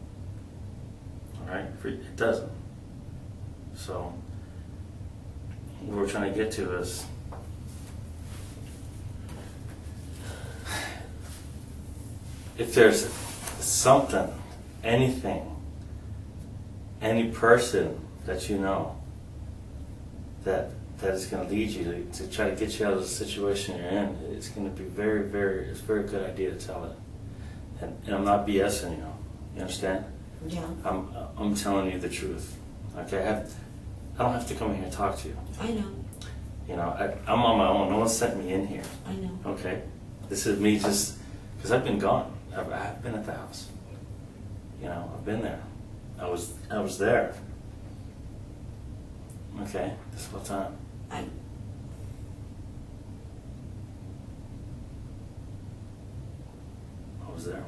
S5: All right? It doesn't. So, what we're trying to get to is if there's something, anything, any person that you know that is going to lead you to try to get you out of the situation you're in, it's going to be it's a very good idea to tell it. And I'm not BSing you. You understand?
S2: Yeah.
S5: I'm telling you the truth. Okay? I don't have to come in here and talk to you.
S2: I know.
S5: You know, I'm on my own. No one sent me in here.
S2: I know.
S5: Okay? This is me just because I've been gone. I've been at the house. You know, I've been there. I was there. Okay, this whole time. was there?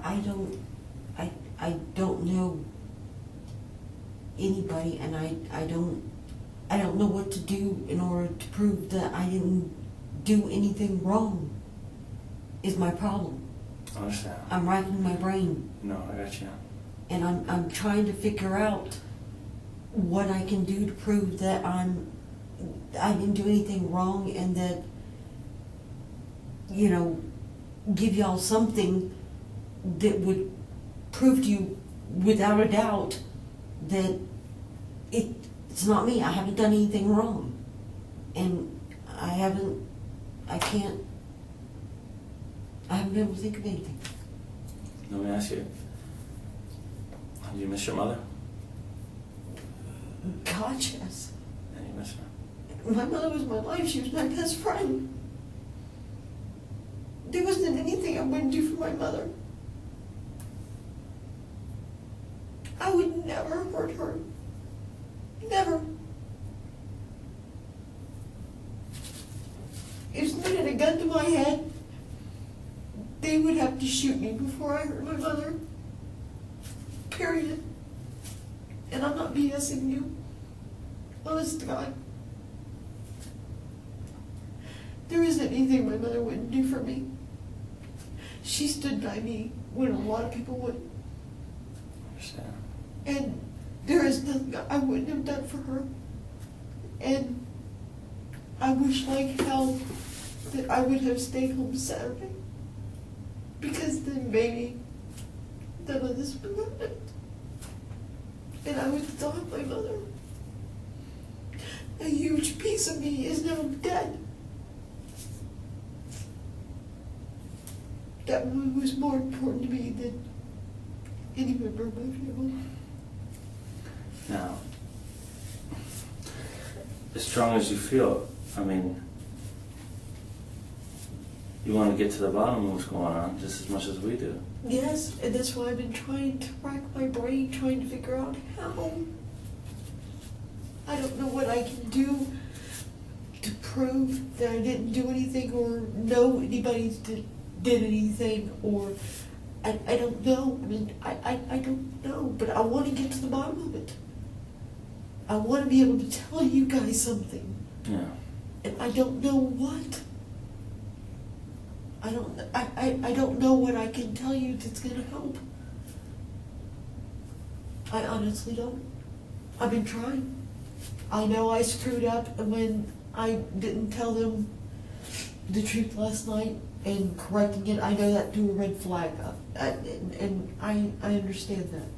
S2: I don't know anybody, and I don't know what to do in order to prove that I didn't do anything wrong, is my problem.
S5: I understand.
S2: I'm racking my brain,
S5: No, I got you.
S2: and I'm trying to figure out what I can do to prove that I didn't do anything wrong, and that, you know, give y'all something that would prove to you without a doubt that it's not me. I haven't done anything wrong, and I haven't been able to think of anything.
S5: Let me ask you, do you miss your mother?
S2: God, yes.
S5: And you miss her?
S2: My mother was my life. She was my best friend. There wasn't anything I wouldn't do for my mother. I would never hurt her. Never. If somebody had a gun to my head, they would have to shoot me before I hurt my mother. Period. And I'm not BSing you. Honest to God. There isn't anything my mother wouldn't do for me. She stood by me when a lot of people wouldn't.
S5: I understand.
S2: And there is nothing I wouldn't have done for her. And I wish like hell that I would have stayed home Saturday. Because then maybe none of this would have happened. And I would still have my mother. A huge piece of me is now dead. That woman was more important to me than any member of my family.
S5: Now, as strong as you feel, I mean, you want to get to the bottom of what's going on just as much as we do.
S2: Yes, and that's why I've been trying to rack my brain, trying to figure out how. I don't know what I can do to prove that I didn't do anything or know anybody did anything, or I don't know. I mean, I don't know, but I want to get to the bottom of it. I want to be able to tell you guys something.
S5: Yeah.
S2: And I don't know what. I don't know what I can tell you that's going to help. I honestly don't. I've been trying. I know I screwed up when I didn't tell them the truth last night and correcting it. I know that threw a red flag up. And I understand that.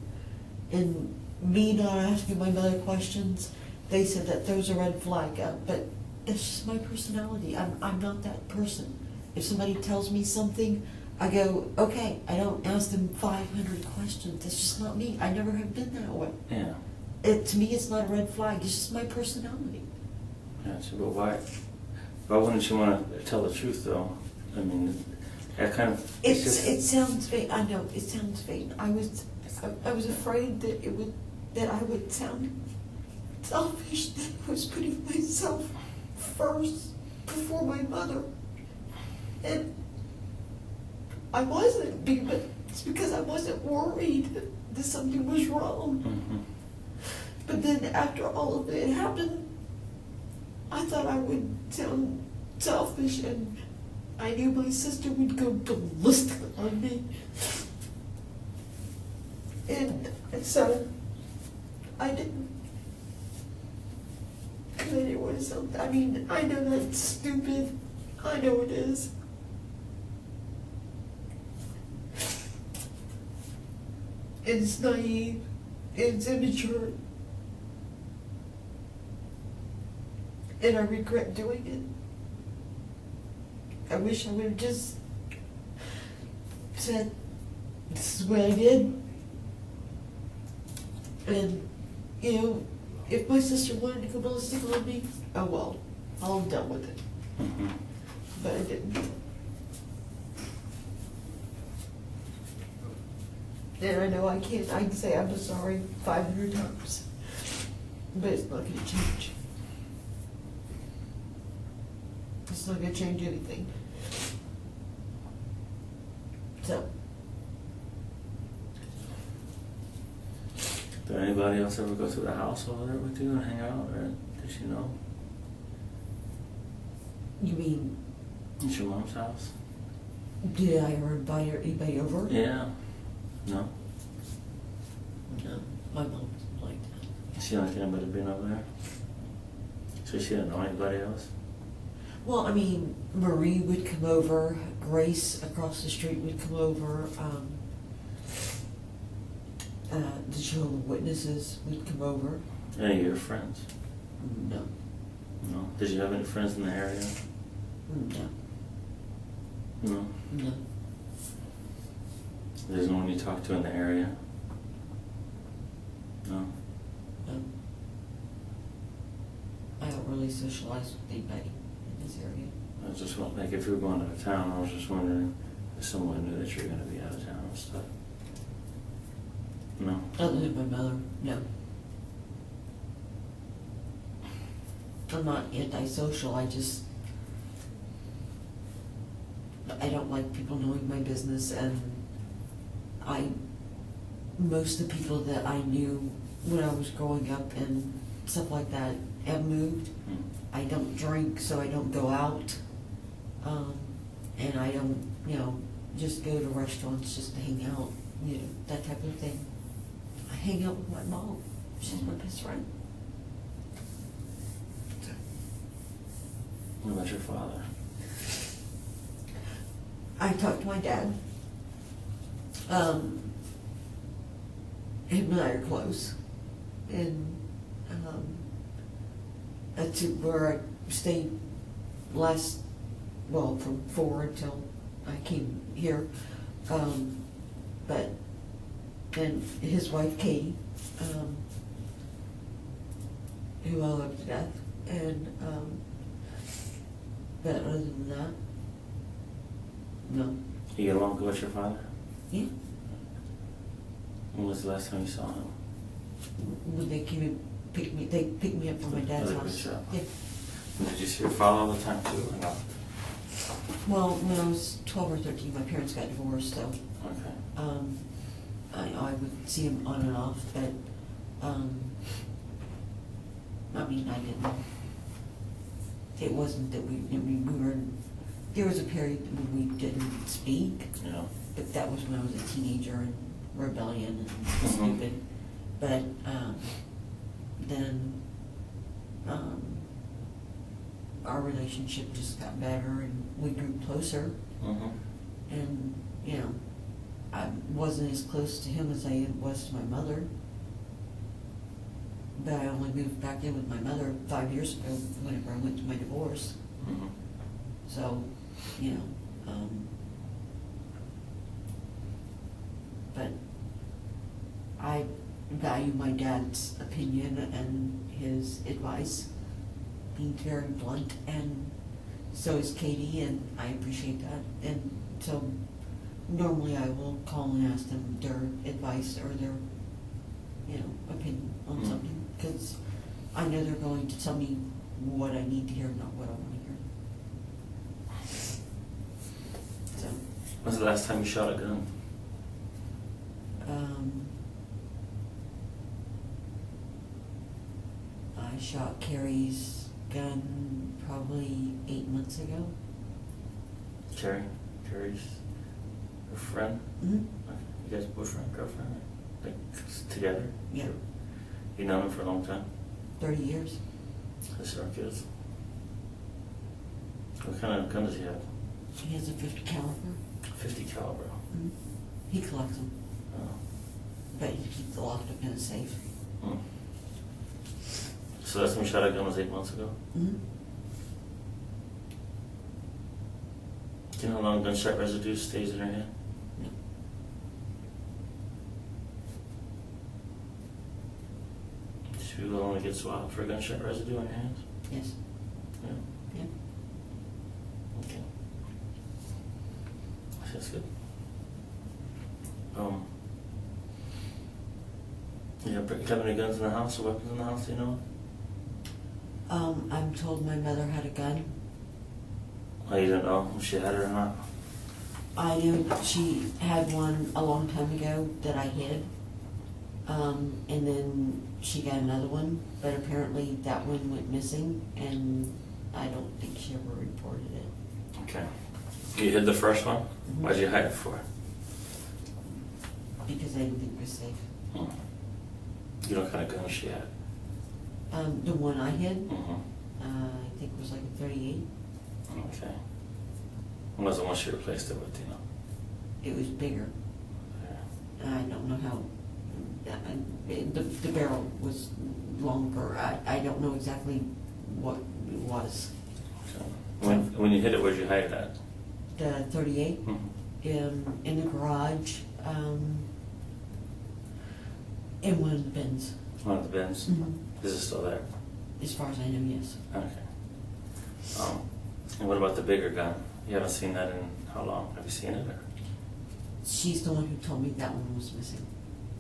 S2: And me not asking my mother questions, they said that throws a red flag up. But that's just my personality. I'm not that person. If somebody tells me something, I go, okay. I don't ask them 500 questions. That's just not me. I never have been that way.
S5: Yeah.
S2: To me, it's not a red flag. It's just my personality.
S5: Yeah, so, but why wouldn't you want to tell the truth, though? I mean, that kind of...
S2: It sounds vain. I know, it sounds vain. I was afraid that I would sound selfish, that I was putting myself first before my mother. And I wasn't, but it's because I wasn't worried that something was wrong.
S5: Mm-hmm.
S2: But then after all of it happened, I thought I would sound selfish, and I knew my sister would go ballistic on me. And so I didn't. Because I didn't want to sound, I mean, I know that's stupid. I know it is. It's naive. It's immature. And I regret doing it. I wish I would have just said, this is what I did. And, you know, if my sister wanted to go ballistic on me, oh well, I'll deal with it.
S5: Mm-hmm.
S2: But I didn't. And I know I can say I'm sorry 500 times, but it's not going to change. It's not going to change anything.
S5: anybody else ever go to the house over there with you and hang out, or did she know?
S2: You mean,
S5: It's your mom's house?
S2: did I ever invite anybody over?
S5: Yeah. No?
S2: No, my mom didn't like that.
S5: She didn't like anybody being over there? So she didn't know anybody else?
S2: Well, I mean, Marie would come over, Grace across the street would come over, the Jehovah's Witnesses would come over.
S5: Any of your friends?
S2: No,
S5: No. Did you have any friends in the area?
S2: no,
S5: No.
S2: no.
S5: There's no one you talk to in the area? No.
S2: No. I don't really socialize with anybody in this area.
S5: I was just wondering, like, if you were going out of town, I was just wondering if someone knew that you were going to be out of town and stuff. No.
S2: Other than my mother, no. I'm not antisocial, I don't like people knowing my business, and most of the people that I knew when I was growing up and stuff like that have moved.
S5: Hmm.
S2: I don't drink, so I don't go out. And I don't, just go to restaurants just to hang out, that type of thing. I hang out with my mom. She's my best friend.
S5: What about your father?
S2: I talked to my dad. Him and I are close. And that's where I stayed from 4 until I came here. But then his wife Katie, who I love to death, and but other than that, no.
S5: You get along good with your father?
S2: Yeah.
S5: When was the last time you saw him?
S2: When they came and they picked me up from my dad's
S5: Was it a
S2: house.
S5: good shot?
S2: Yeah.
S5: And did you see your father all the time too, or not?
S2: Well, when I was 12 or 13, my parents got divorced, so
S5: Okay.
S2: I would see him on and off, but I didn't. It wasn't that we were. There was a period when we didn't speak,
S5: Yeah.
S2: but that was when I was a teenager and rebellion and
S5: Mhm.
S2: stupid. But then our relationship just got better and we grew closer.
S5: Mm-hmm.
S2: And, I wasn't as close to him as I was to my mother. But I only moved back in with my mother 5 years ago whenever I went to my divorce.
S5: Mm-hmm.
S2: So, but I value my dad's opinion and his advice, being very blunt, and so is Katie, and I appreciate that. And so normally I will call and ask them their advice or their, opinion on
S5: Mhm.
S2: something, because I know they're going to tell me what I need to hear, not what I want to hear. So,
S5: When's the last time you shot a gun?
S2: I shot Carrie's gun probably 8 months ago.
S5: Carrie? Carrie's her friend?
S2: Mm-hmm.
S5: Okay. You guys boyfriend, girlfriend? Like together?
S2: Yeah.
S5: You known him for a long time?
S2: 30 years.
S5: This is our kids. What kind of gun does he have?
S2: He has a 50 caliber.
S5: 50 caliber.
S2: Mm-hmm. He collects them,
S5: Oh.
S2: but he keeps them locked up in a safe.
S5: Hmm. So last time you shot a gun was 8 months ago?
S2: Mm-hmm.
S5: Do you know how long gunshot residue stays in your hand?
S2: No.
S5: Do you willing to get swabbed for gunshot residue on your hands?
S2: Yes.
S5: Yeah.
S2: Yeah.
S5: Okay. That's good. You have any guns in the house or weapons in the house, do you know?
S2: I'm told my mother had a gun.
S5: Oh, you don't know if she had it or not?
S2: I know she had one a long time ago that I hid. And then she got another one, but apparently that one went missing, and I don't think she ever reported it.
S5: Okay. You hid the first one?
S2: Mhm.
S5: Why'd you hide it for?
S2: Because I didn't think it was safe.
S5: Hmm. You know what kind of gun she had?
S2: The one I hid,
S5: Mm-hmm.
S2: I think it was like a 38.
S5: Okay. When was the one she replaced it with, you know?
S2: It was bigger.
S5: Yeah.
S2: I don't know how, the barrel was longer. I don't know exactly what it was.
S5: Okay. When you hit it, where'd you hide it at?
S2: The 38
S5: Mm-hmm.
S2: in the garage, in one of the bins.
S5: One of the bins?
S2: Mhm.
S5: Is it still there?
S2: As far as I know, yes.
S5: Okay. And what about the bigger gun? You haven't seen that in how long? Have you seen it? Or?
S2: She's the one who told me that one was missing.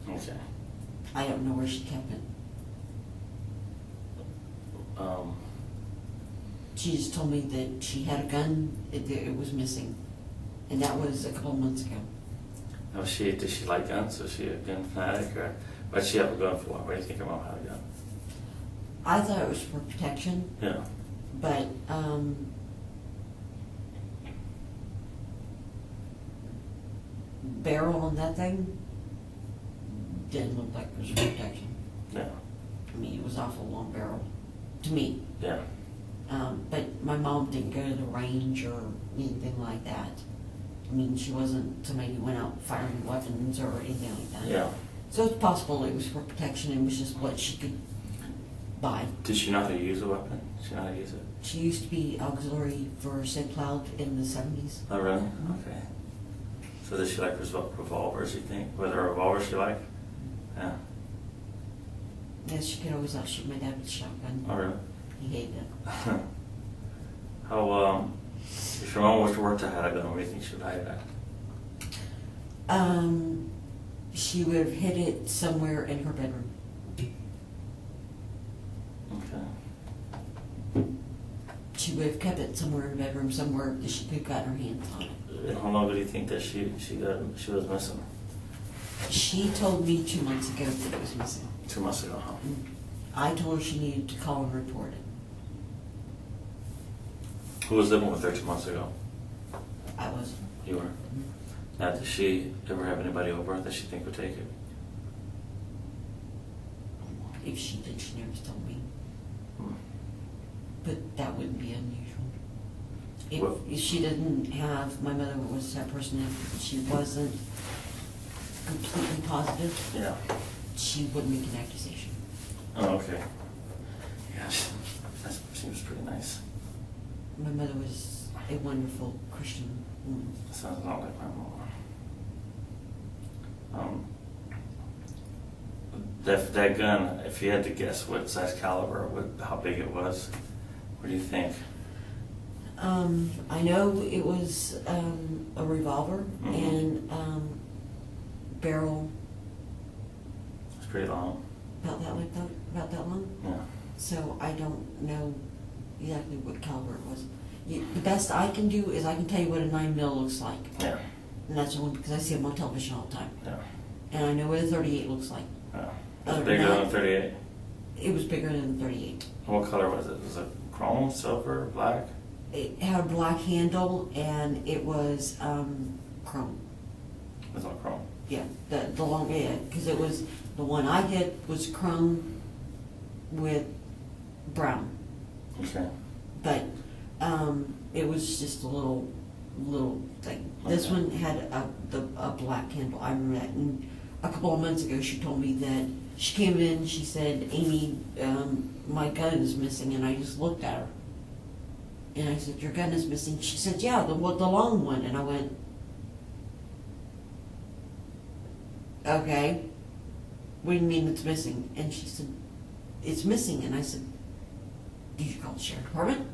S5: Okay.
S2: I don't know where she kept it. She just told me that she had a gun, it was missing. And that was a couple of months ago.
S5: Now, did she like guns? Was she a gun fanatic? Or what'd she have a gun for? Why do you think her mom had a gun?
S2: I thought it was for protection,
S5: Yeah.
S2: but, barrel on that thing didn't look like it was for protection.
S5: Yeah.
S2: I mean, it was awful long barrel, to me.
S5: Yeah.
S2: But my mom didn't go to the range or anything like that. I mean, she wasn't somebody who went out firing weapons or anything like that.
S5: Yeah.
S2: So it's possible it was for protection, it was just what she could buy.
S5: Did she know how to use a weapon? Did she know how to use it?
S2: She used to be auxiliary for St. Cloud in the 70s.
S5: Oh, really? Okay. So does she like revolvers, you think? Was there a revolver she liked? Yeah.
S2: Yes, she could always outshoot my dad with a shotgun.
S5: Oh, really?
S2: He hated it.
S5: How, if your mom was to work to hide a gun, where do you think she would hide it at?
S2: She would have hid it somewhere in her bedroom.
S5: Okay.
S2: She would have kept it somewhere in her bedroom, somewhere that she could have gotten her hands on it.
S5: And how long do you think that she was missing?
S2: She told me 2 months ago that it was missing.
S5: 2 months ago, huh?
S2: I told her she needed to call and report it.
S5: Who was living with her 2 months ago?
S2: I was.
S5: You were? Now, did she ever have anybody over that she think would take it?
S2: If she did, she never told me.
S5: Hmm.
S2: But that wouldn't be unusual.
S5: Well-
S2: If she didn't have, my mother was that person, if she wasn't completely positive,
S5: Yeah.
S2: she wouldn't make an accusation.
S5: Oh, okay. Yeah, that seems pretty nice.
S2: My mother was a wonderful Christian woman.
S5: Sounds not like my mom. That gun, if you had to guess what size caliber, how big it was, what do you think?
S2: I know it was a revolver
S5: Mhm.
S2: and barrel
S5: It's pretty long.
S2: about that long.
S5: Yeah.
S2: So I don't know exactly what caliber it was. The best I can do is I can tell you what a 9mm looks like,
S5: Yeah.
S2: and that's only because I see them on television all the time.
S5: Yeah.
S2: And I know what a 38 looks like.
S5: Yeah.
S2: Other
S5: It's
S2: than
S5: bigger
S2: that-
S5: than 38.
S2: It was bigger than the 38.
S5: What color was it? Was it chrome, silver, black?
S2: It had a black handle and it was chrome.
S5: It was all chrome.
S2: Yeah, the long, yeah, because it was, the one I hit was chrome with brown.
S5: Okay.
S2: But it was just a little thing. This
S5: Okay.
S2: one had a black handle. I remember that. And a couple of months ago, she told me that she came in. She said, "Amy, my gun is missing," and I just looked at her. And I said, "Your gun is missing?" She said, "Yeah, the long one." And I went, "Okay, what do you mean it's missing?" And she said, "It's missing." And I said, "Did you call the sheriff department?"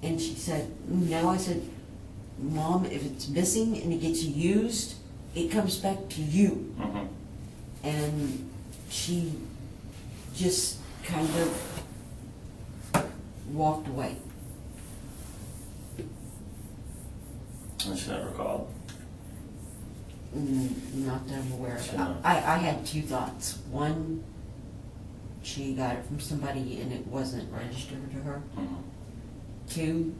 S2: And she said, "No." I said, "Mom, if it's missing and it gets used, it comes back to you."
S5: Mm-hmm.
S2: And she just kind of walked away.
S5: And she never called.
S2: Not that I'm aware of.
S5: Sure.
S2: I had two thoughts. One, she got it from somebody and it wasn't registered to her.
S5: Mhm.
S2: Two,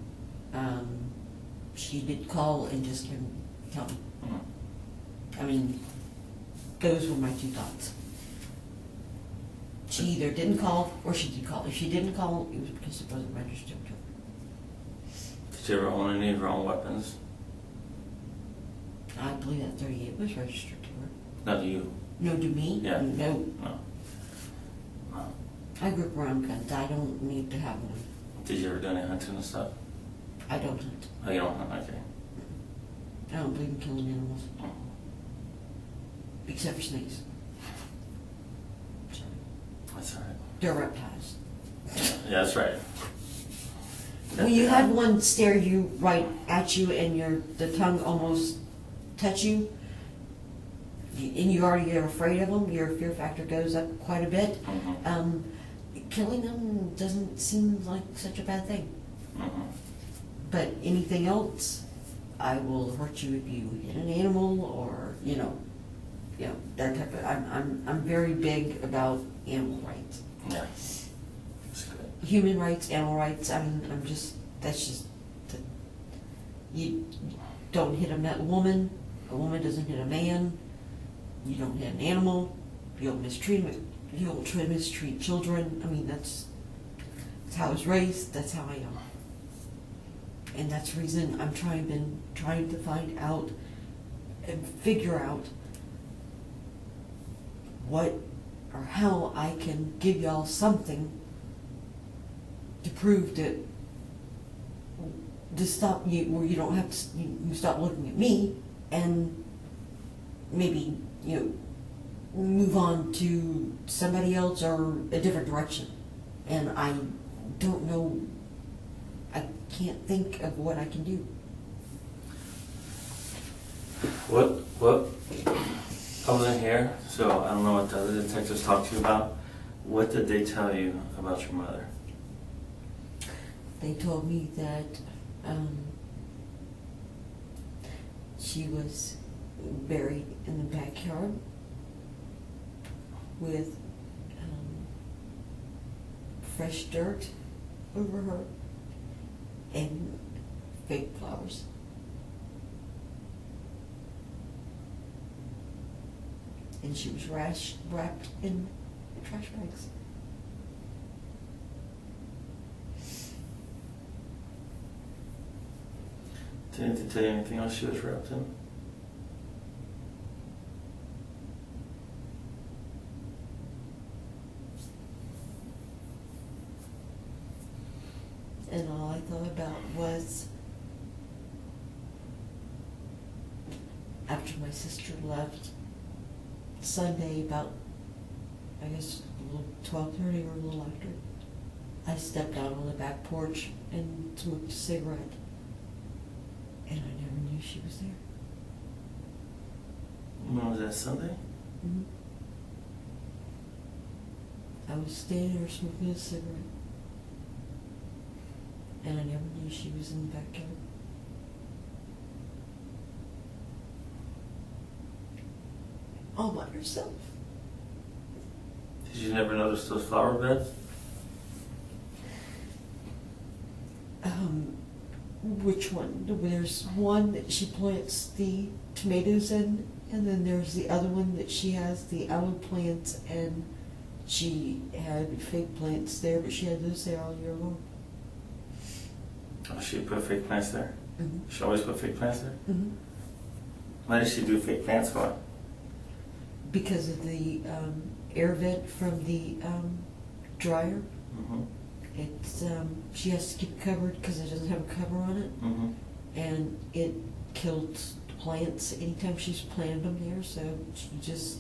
S2: she did call and just couldn't tell me.
S5: Mhm.
S2: I mean, those were my two thoughts. She either didn't call or she did call. If she didn't call, it was because it wasn't registered to her.
S5: Did you ever own any of your own weapons?
S2: I believe that 38 was registered to her.
S5: Not you.
S2: No, to me?
S5: Yeah.
S2: No.
S5: No. No.
S2: I grew up around guns. I don't need to have one.
S5: Did you ever do any hunting and stuff?
S2: I don't hunt.
S5: Oh, you don't hunt? Okay.
S2: I don't believe in killing animals,
S5: Mhm.
S2: except for snakes. Sorry.
S5: That's all right.
S2: They're reptiles.
S5: Yeah, that's right.
S2: When you had one stare you right at you and the tongue almost touch you, and you already are afraid of them, your fear factor goes up quite a bit.
S5: Mhm.
S2: Killing them doesn't seem like such a bad thing.
S5: Mhm.
S2: But anything else, I will hurt you if you hit an animal or that type of. I'm very big about animal rights.
S5: Yeah. That's good.
S2: Human rights, animal rights. I mean, that's just. You don't hit a woman. A woman doesn't hit a man. You don't hit an animal. You don't mistreat them. You don't try to mistreat children. I mean, that's how I was raised. That's how I am. And that's the reason I'm trying to find out and figure out what or how I can give y'all something to prove that to stop you, where you don't have to, you stop looking at me and maybe move on to somebody else or a different direction. And I don't know, I can't think of what I can do.
S5: What I wasn't here, so I don't know what the other detectives talked to you about. What did they tell you about your mother?
S2: They told me that she was buried in the backyard with fresh dirt over her and fake flowers. And she was wrapped in trash bags.
S5: Didn't they tell you anything else she was wrapped in?
S2: And all I thought about was after my sister left Sunday about, I guess, 12:30 or a little after, I stepped out on the back porch and smoked a cigarette. And I never knew she was there.
S5: When was that, Sunday?
S2: Mm-hmm. I was standing there smoking a cigarette. And I never knew she was in the backyard. All by herself.
S5: Did you never notice those flower beds?
S2: Which one? There's one that she plants the tomatoes in, and then there's the other one that she has the aloe plants, and she had fake plants there, but she had those there all year long.
S5: Oh, she put fake plants there?
S2: Mm-hmm.
S5: She always put fake plants there?
S2: Mm-hmm.
S5: Why did she do fake plants for?
S2: Because of the air vent from the dryer.
S5: Mm-hmm.
S2: It's she has to keep it covered because it doesn't have a cover on it,
S5: Mm-hmm.
S2: and it killed plants anytime she's planted them there. So she just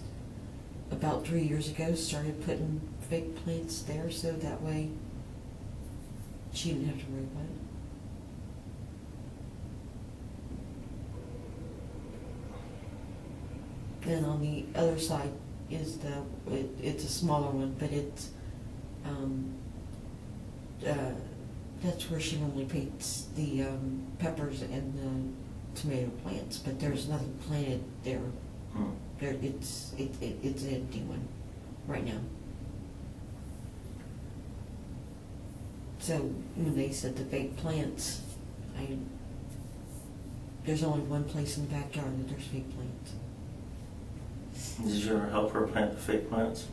S2: about 3 years ago started putting fake plants there, so that way she didn't have to worry about it. And on the other side is it's a smaller one, but it's that's where she normally paints the peppers and tomato plants, but there's nothing planted there.
S5: Hmm.
S2: It's an empty one right now. So when they said the fake plants, there's only one place in the backyard that there's fake plants.
S5: Did you ever help her plant the fake plants?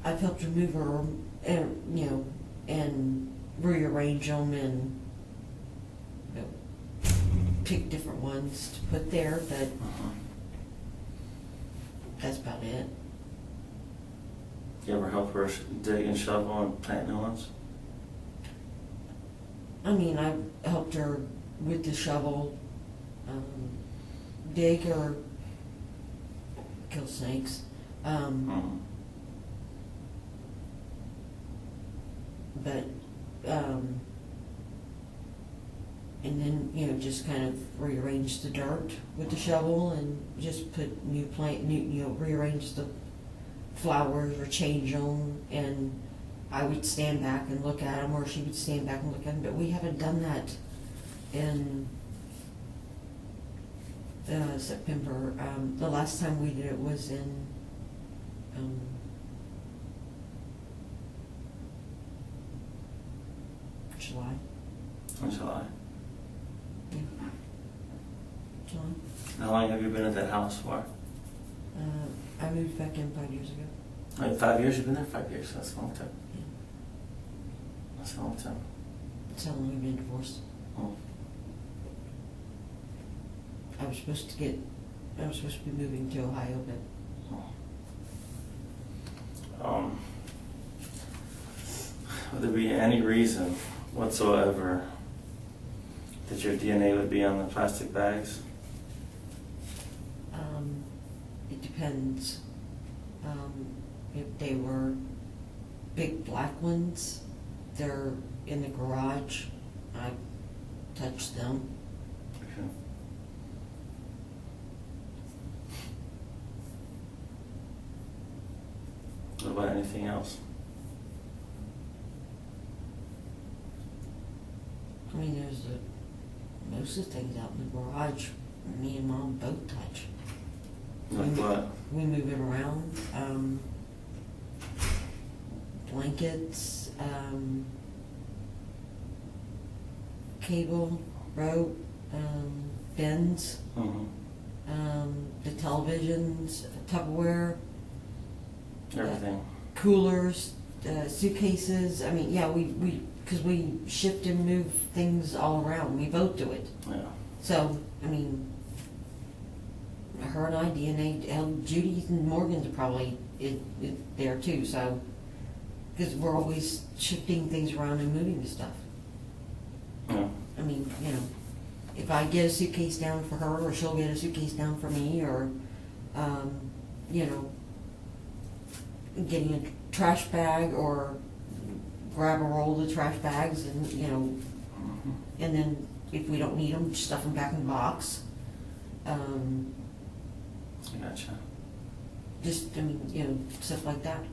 S2: I've helped remove her, and and rearrange them and pick different ones to put there, but that's about it.
S5: You ever help her dig and shovel and plant new ones?
S2: I mean, I helped her with the shovel, dig or kill snakes. But, and then, just kind of rearrange the dirt with the shovel and just put rearrange the flowers or change them. And I would stand back and look at them, or she would stand back and look at them. But we haven't done that in September. The last time we did it was in July.
S5: In July.
S2: Yeah. July.
S5: How long have you been at that house for?
S2: I moved back in 5 years ago.
S5: Like 5 years? You've been there 5 years. That's a long time.
S2: Yeah.
S5: That's a long time.
S2: That's how long we've been divorced.
S5: Oh.
S2: I was supposed to be moving to Ohio, but
S5: Would there be any reason whatsoever that your DNA would be on the plastic bags?
S2: it depends. If they were big black ones, they're in the garage, I touched them.
S5: Okay. What about anything else?
S2: I mean, most of the things out in the garage, me and Mom both touch.
S5: Like what?
S2: We move it around. Blankets, cable, rope, bins, the televisions, Tupperware,
S5: Everything.
S2: coolers, suitcases. I mean, yeah, because we shift and move things all around. We both do it.
S5: Yeah.
S2: So, I mean, her and I, DNA, Judy and Morgan's are probably there too, so, because we're always shifting things around and moving the stuff.
S5: Yeah.
S2: I mean, if I get a suitcase down for her, or she'll get a suitcase down for me, or, getting a trash bag, or grab a roll of the trash bags, and, and then if we don't need them, stuff them back in the box.
S5: I gotcha.
S2: Just, stuff like that.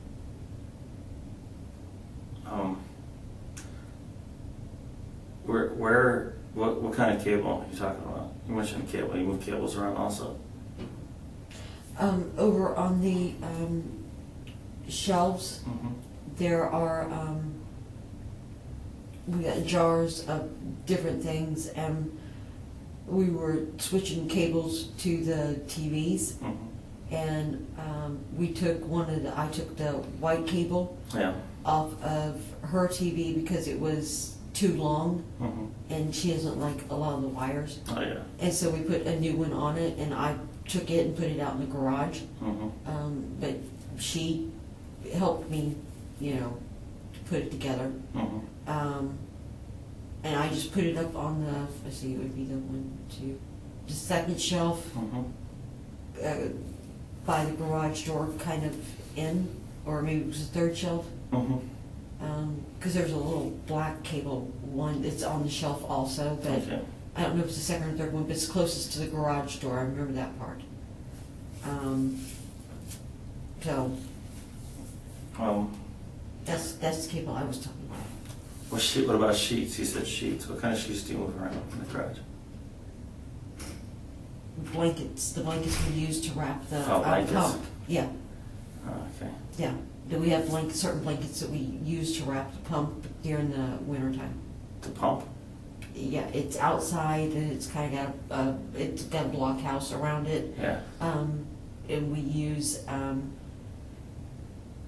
S5: What kind of cable are you talking about? You mentioned cable. You move cables around also?
S2: Over on the shelves, there are, we got jars of different things, and we were switching cables to the TVs, and I took the white cable off of her TV because it was too long, and she doesn't like a lot of the wires.
S5: Oh, yeah.
S2: And so we put a new one on it, and I took it and put it out in the garage. But she helped me, to put it together. And I just put it up on the, let's see, it would be the second shelf by the garage door, kind of in, or maybe it was the third shelf. Because there's a little black cable one that's on the shelf also, but
S5: Okay.
S2: I don't know if it's the second or third one, but it's closest to the garage door. I remember that part. So that's the cable I was talking about.
S5: What about sheets? You said sheets. What kind of sheets do you move around in the garage?
S2: blankets, the blankets we use to wrap the
S5: blankets.
S2: pump. Yeah,
S5: Oh, okay.
S2: yeah. Do we have certain blankets that we use to wrap the pump during the winter time?
S5: The pump?
S2: Yeah, it's outside and it's kind of got it's got a blockhouse around it.
S5: Yeah.
S2: And we use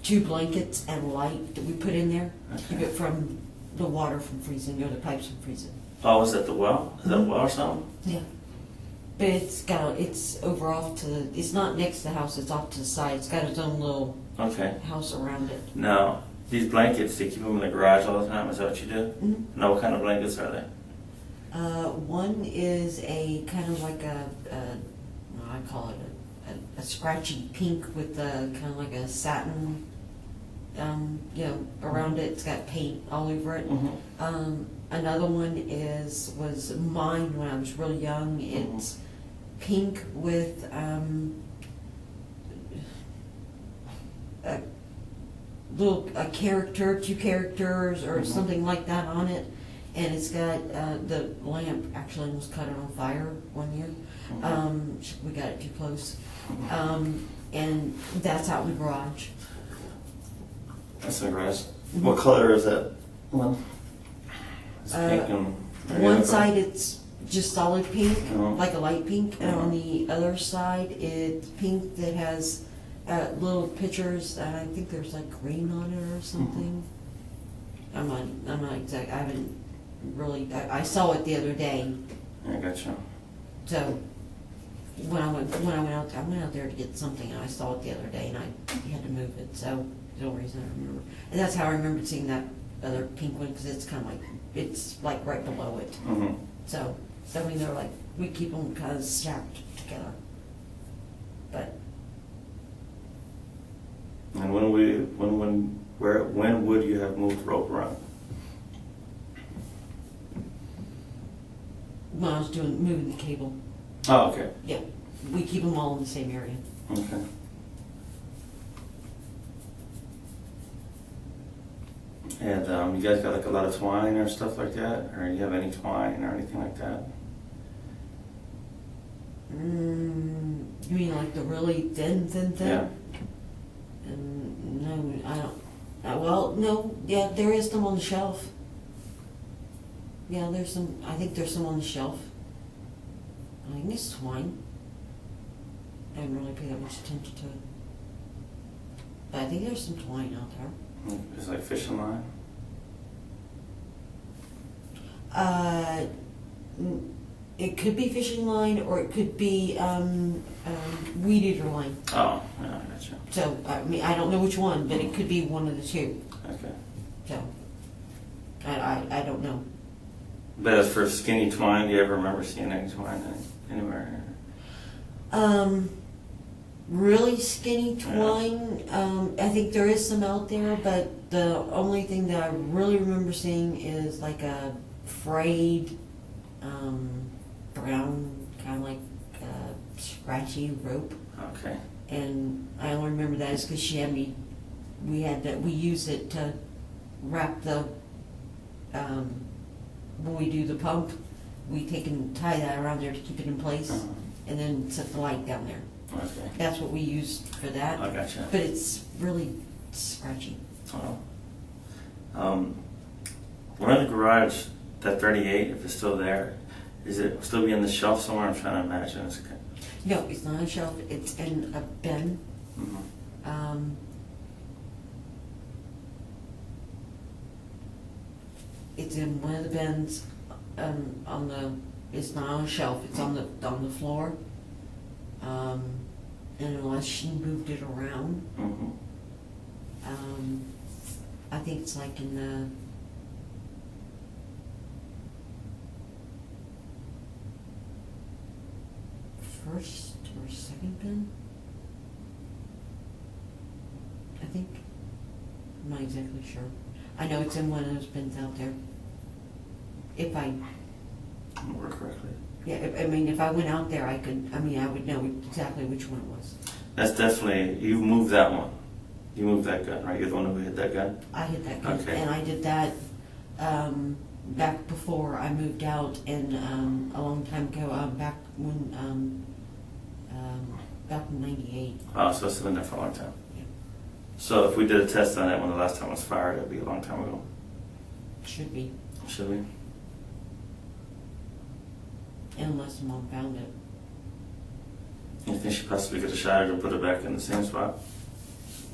S2: 2 blankets and light that we put in there to keep
S5: Okay.
S2: it from the water from freezing or the pipes from freezing.
S5: Oh, is that the well? Is that a well or something?
S2: Yeah. But it's over off to the, it's not next to the house, it's off to the side. It's got its own little
S5: Okay.
S2: house around it.
S5: Now, these blankets, they keep them in the garage all the time? Is that what you do?
S2: Mhm.
S5: Now, what kind of blankets are they?
S2: One is a kind of like I call it a scratchy pink with a kind of like a satin, around it. It's got paint all over it.
S5: Mm-hmm.
S2: Another one was mine when I was really young. It's pink with a character, 2 characters, or something like that on it, and it's got the lamp actually almost caught it on fire one year. We got it too close, and that's out in the garage.
S5: That's the garage. What color is that one? It's pink and...
S2: One side it's just solid pink,
S5: Uh-huh.
S2: like a light pink, and on the other side it's pink that has little pictures. I think there's like green on it or something. I'm not exact. I haven't really. I saw it the other day.
S5: I gotcha.
S2: So when I went out there to get something, and I saw it the other day, and I had to move it. So the only reason I remember, and that's how I remembered seeing that other pink one, because it's kind of like right below it.
S5: Mm-hmm.
S2: So I mean, they're like, we keep them kind of stacked together. But
S5: And when would you have moved rope around?
S2: when I was moving the cable,
S5: Oh, okay.
S2: yeah, we keep them all in the same area.
S5: Okay. And you guys got like a lot of twine or stuff like that? Or you have any twine or anything like that?
S2: You mean like the really thin?
S5: Yeah.
S2: No, I don't. Well, no, yeah, there is some on the shelf. Yeah, there's some. I think there's some on the shelf. I think it's twine. I didn't really pay that much attention to it, but I think there's some twine out there.
S5: It's like fishing line?
S2: It could be fishing line, or it could be weed eater line.
S5: Oh, yeah, I gotcha.
S2: So I mean, I don't know which one, but it could be one of the 2.
S5: Okay.
S2: So I don't know.
S5: But as for skinny twine, do you ever remember seeing any twine anywhere?
S2: Really skinny twine. I think there is some out there, but the only thing that I really remember seeing is like a frayed, brown, kind of like scratchy rope.
S5: Okay.
S2: And I only remember that is because she had me. We use it to wrap the. When we do the pump, we take and tie that around there to keep it in place, and then set the light down there.
S5: Okay.
S2: That's what we use for that.
S5: I gotcha.
S2: But it's really scratchy.
S5: Oh. One in the garage, that 38, if it's still there, is it still be on the shelf somewhere? I'm trying to imagine. It's okay.
S2: No, it's not a shelf. It's in a bin.
S5: Mm-hmm.
S2: It's in one of the bins. It's not on a shelf. It's on the floor. And unless she moved it around,
S5: Mm-hmm.
S2: I think it's like in the. First or second bin, I think. I'm not exactly sure. I know it's in one of those bins out there. If I,
S5: Remember correctly.
S2: yeah, if I went out there, I would know exactly which one it was.
S5: That's definitely, you moved that one. You moved that gun, right? You're the one who hit that gun?
S2: I hit that gun,
S5: Okay.
S2: and I did that back before I moved out, and a long time ago, back when back in '98.
S5: Oh, so it's been there for a long time.
S2: Yeah.
S5: So if we did a test on it when the last time it was fired, it'd be a long time ago.
S2: Should be,
S5: Should we?
S2: unless Mom found it.
S5: You think she possibly could have shot it and put it back in the same spot?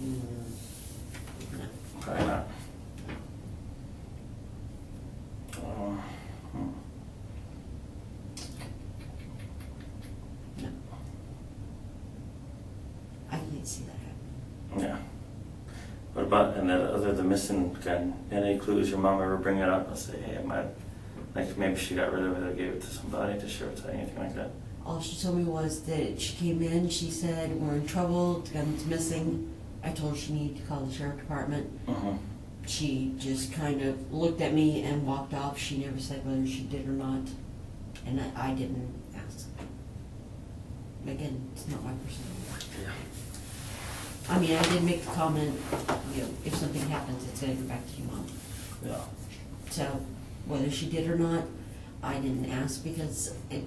S2: No.
S5: Probably not. Hmm.
S2: No. I can't see that happening.
S5: Yeah. What about, and then other than missing gun, any clues your mom ever bring it up and say, hey, I might, like maybe she got rid of it or gave it to somebody to share with her, anything like that?
S2: All she told me was that she came in, she said, we're in trouble, the gun's missing. I told her she needed to call the sheriff department.
S5: Mm-hmm.
S2: She just kind of looked at me and walked off. She never said whether she did or not. And I didn't ask. Again, it's not my personality.
S5: Yeah.
S2: I mean, I did make the comment, you know, if something happens, it's gonna go back to you, Mom.
S5: Yeah.
S2: So, whether she did or not, I didn't ask because it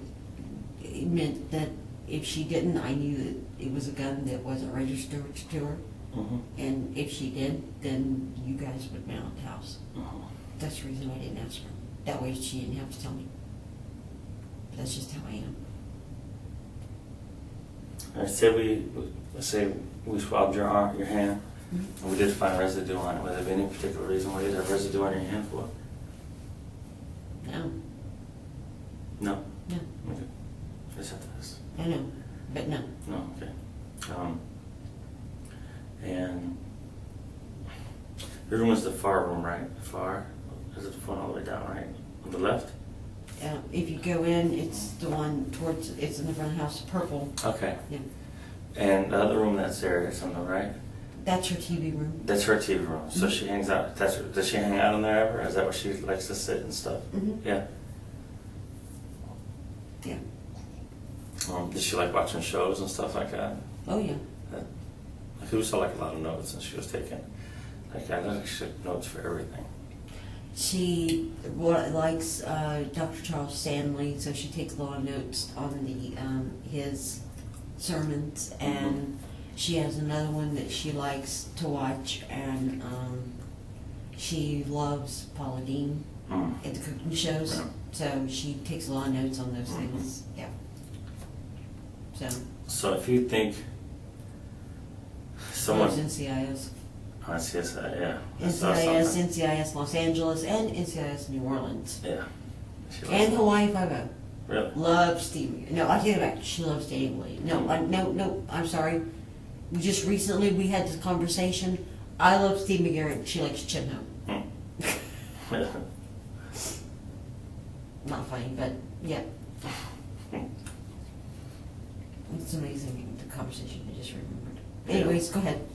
S2: meant that if she didn't, I knew that it was a gun that wasn't registered to her.
S5: Mm-hmm.
S2: And if she did, then you guys would mail it to the house.
S5: Mm-hmm.
S2: That's the reason I didn't ask her. That way she didn't have to tell me. That's just how I am.
S5: Let's say we swabbed your arm, your hand, and we did find residue on it. Was there any particular reason why you did have residue on your hand for?
S2: No,
S5: No.
S2: no,
S5: Okay. Just have to ask.
S2: I know, but no.
S5: No. Okay. And your room is the far room, right? Far. Is it the one all the way down, right? On the left.
S2: If you go in, it's the one towards, it's in the front of the house, purple.
S5: Okay.
S2: Yeah.
S5: And the other room that's there is on the right.
S2: That's her TV room.
S5: That's her TV room. So she hangs out. Does she hang out in there ever? Is that where she likes to sit and stuff?
S2: Mm-hmm.
S5: Yeah.
S2: Yeah.
S5: Does she like watching shows and stuff like that?
S2: Oh, yeah.
S5: Like, who saw like a lot of notes and she was taking. Like I know she took notes for everything.
S2: She likes Dr. Charles Stanley, so she takes a lot of notes on the his sermons, and she has another one that she likes to watch, and she loves Paula Dean at the cooking shows,
S5: Yeah.
S2: so she takes a lot of notes on those things. Yeah.
S5: So if you think
S2: Someone
S5: someone,
S2: NCIS.
S5: CSI, yeah.
S2: NCIS, NCIS Los Angeles, and NCIS New Orleans.
S5: Yeah. She
S2: And
S5: loves-
S2: Hawaii Five-0.
S5: Really?
S2: Loves Steve. No, I take it back. She loves Danny Lee. No, I'm sorry. Just recently we had this conversation. I love Steve McGarrett. She likes Chin Ho. Not funny, but yeah. It's amazing, the conversation I just remembered.
S5: Yeah.
S2: Anyways, go ahead.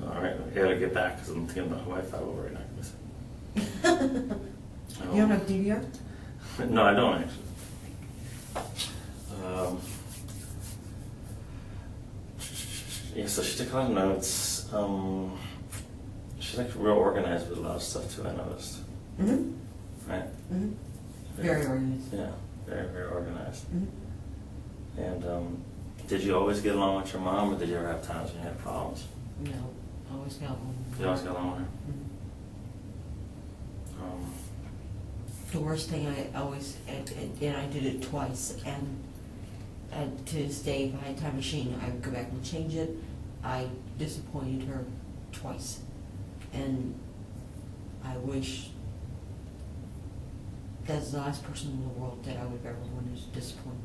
S5: All right, I gotta get back because I'm thinking about Hawaii 5 right now.
S2: You don't have DVR?
S5: No, I don't actually. Yeah, so she took a lot of notes. She's like real organized with a lot of stuff too, I noticed.
S2: Mm-hmm.
S5: Right?
S2: Mm-hmm. Very organized.
S5: Yeah, very, very organized.
S2: Mm-hmm.
S5: And did you always get along with your mom, or did you ever have times when you had problems?
S2: No, always got one.
S5: You always got along with her?
S2: Mhm. The worst thing I always, and I did it twice, and to this day, if I had a time machine, I would go back and change it. I disappointed her twice. And I wish that's the last person in the world that I would ever want to disappoint.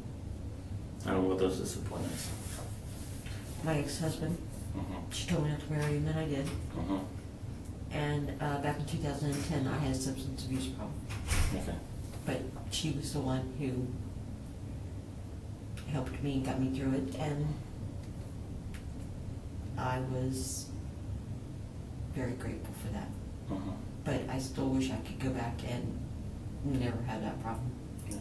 S5: I don't know what those disappointments.
S2: My ex-husband,
S5: Mm-hmm.
S2: she told me not to marry him, and I did.
S5: Mm-hmm.
S2: And back in 2010, I had a substance abuse problem.
S5: Okay.
S2: But she was the one who helped me and got me through it, and I was very grateful for that.
S5: Mm-hmm.
S2: But I still wish I could go back and never have that problem.
S5: Yeah.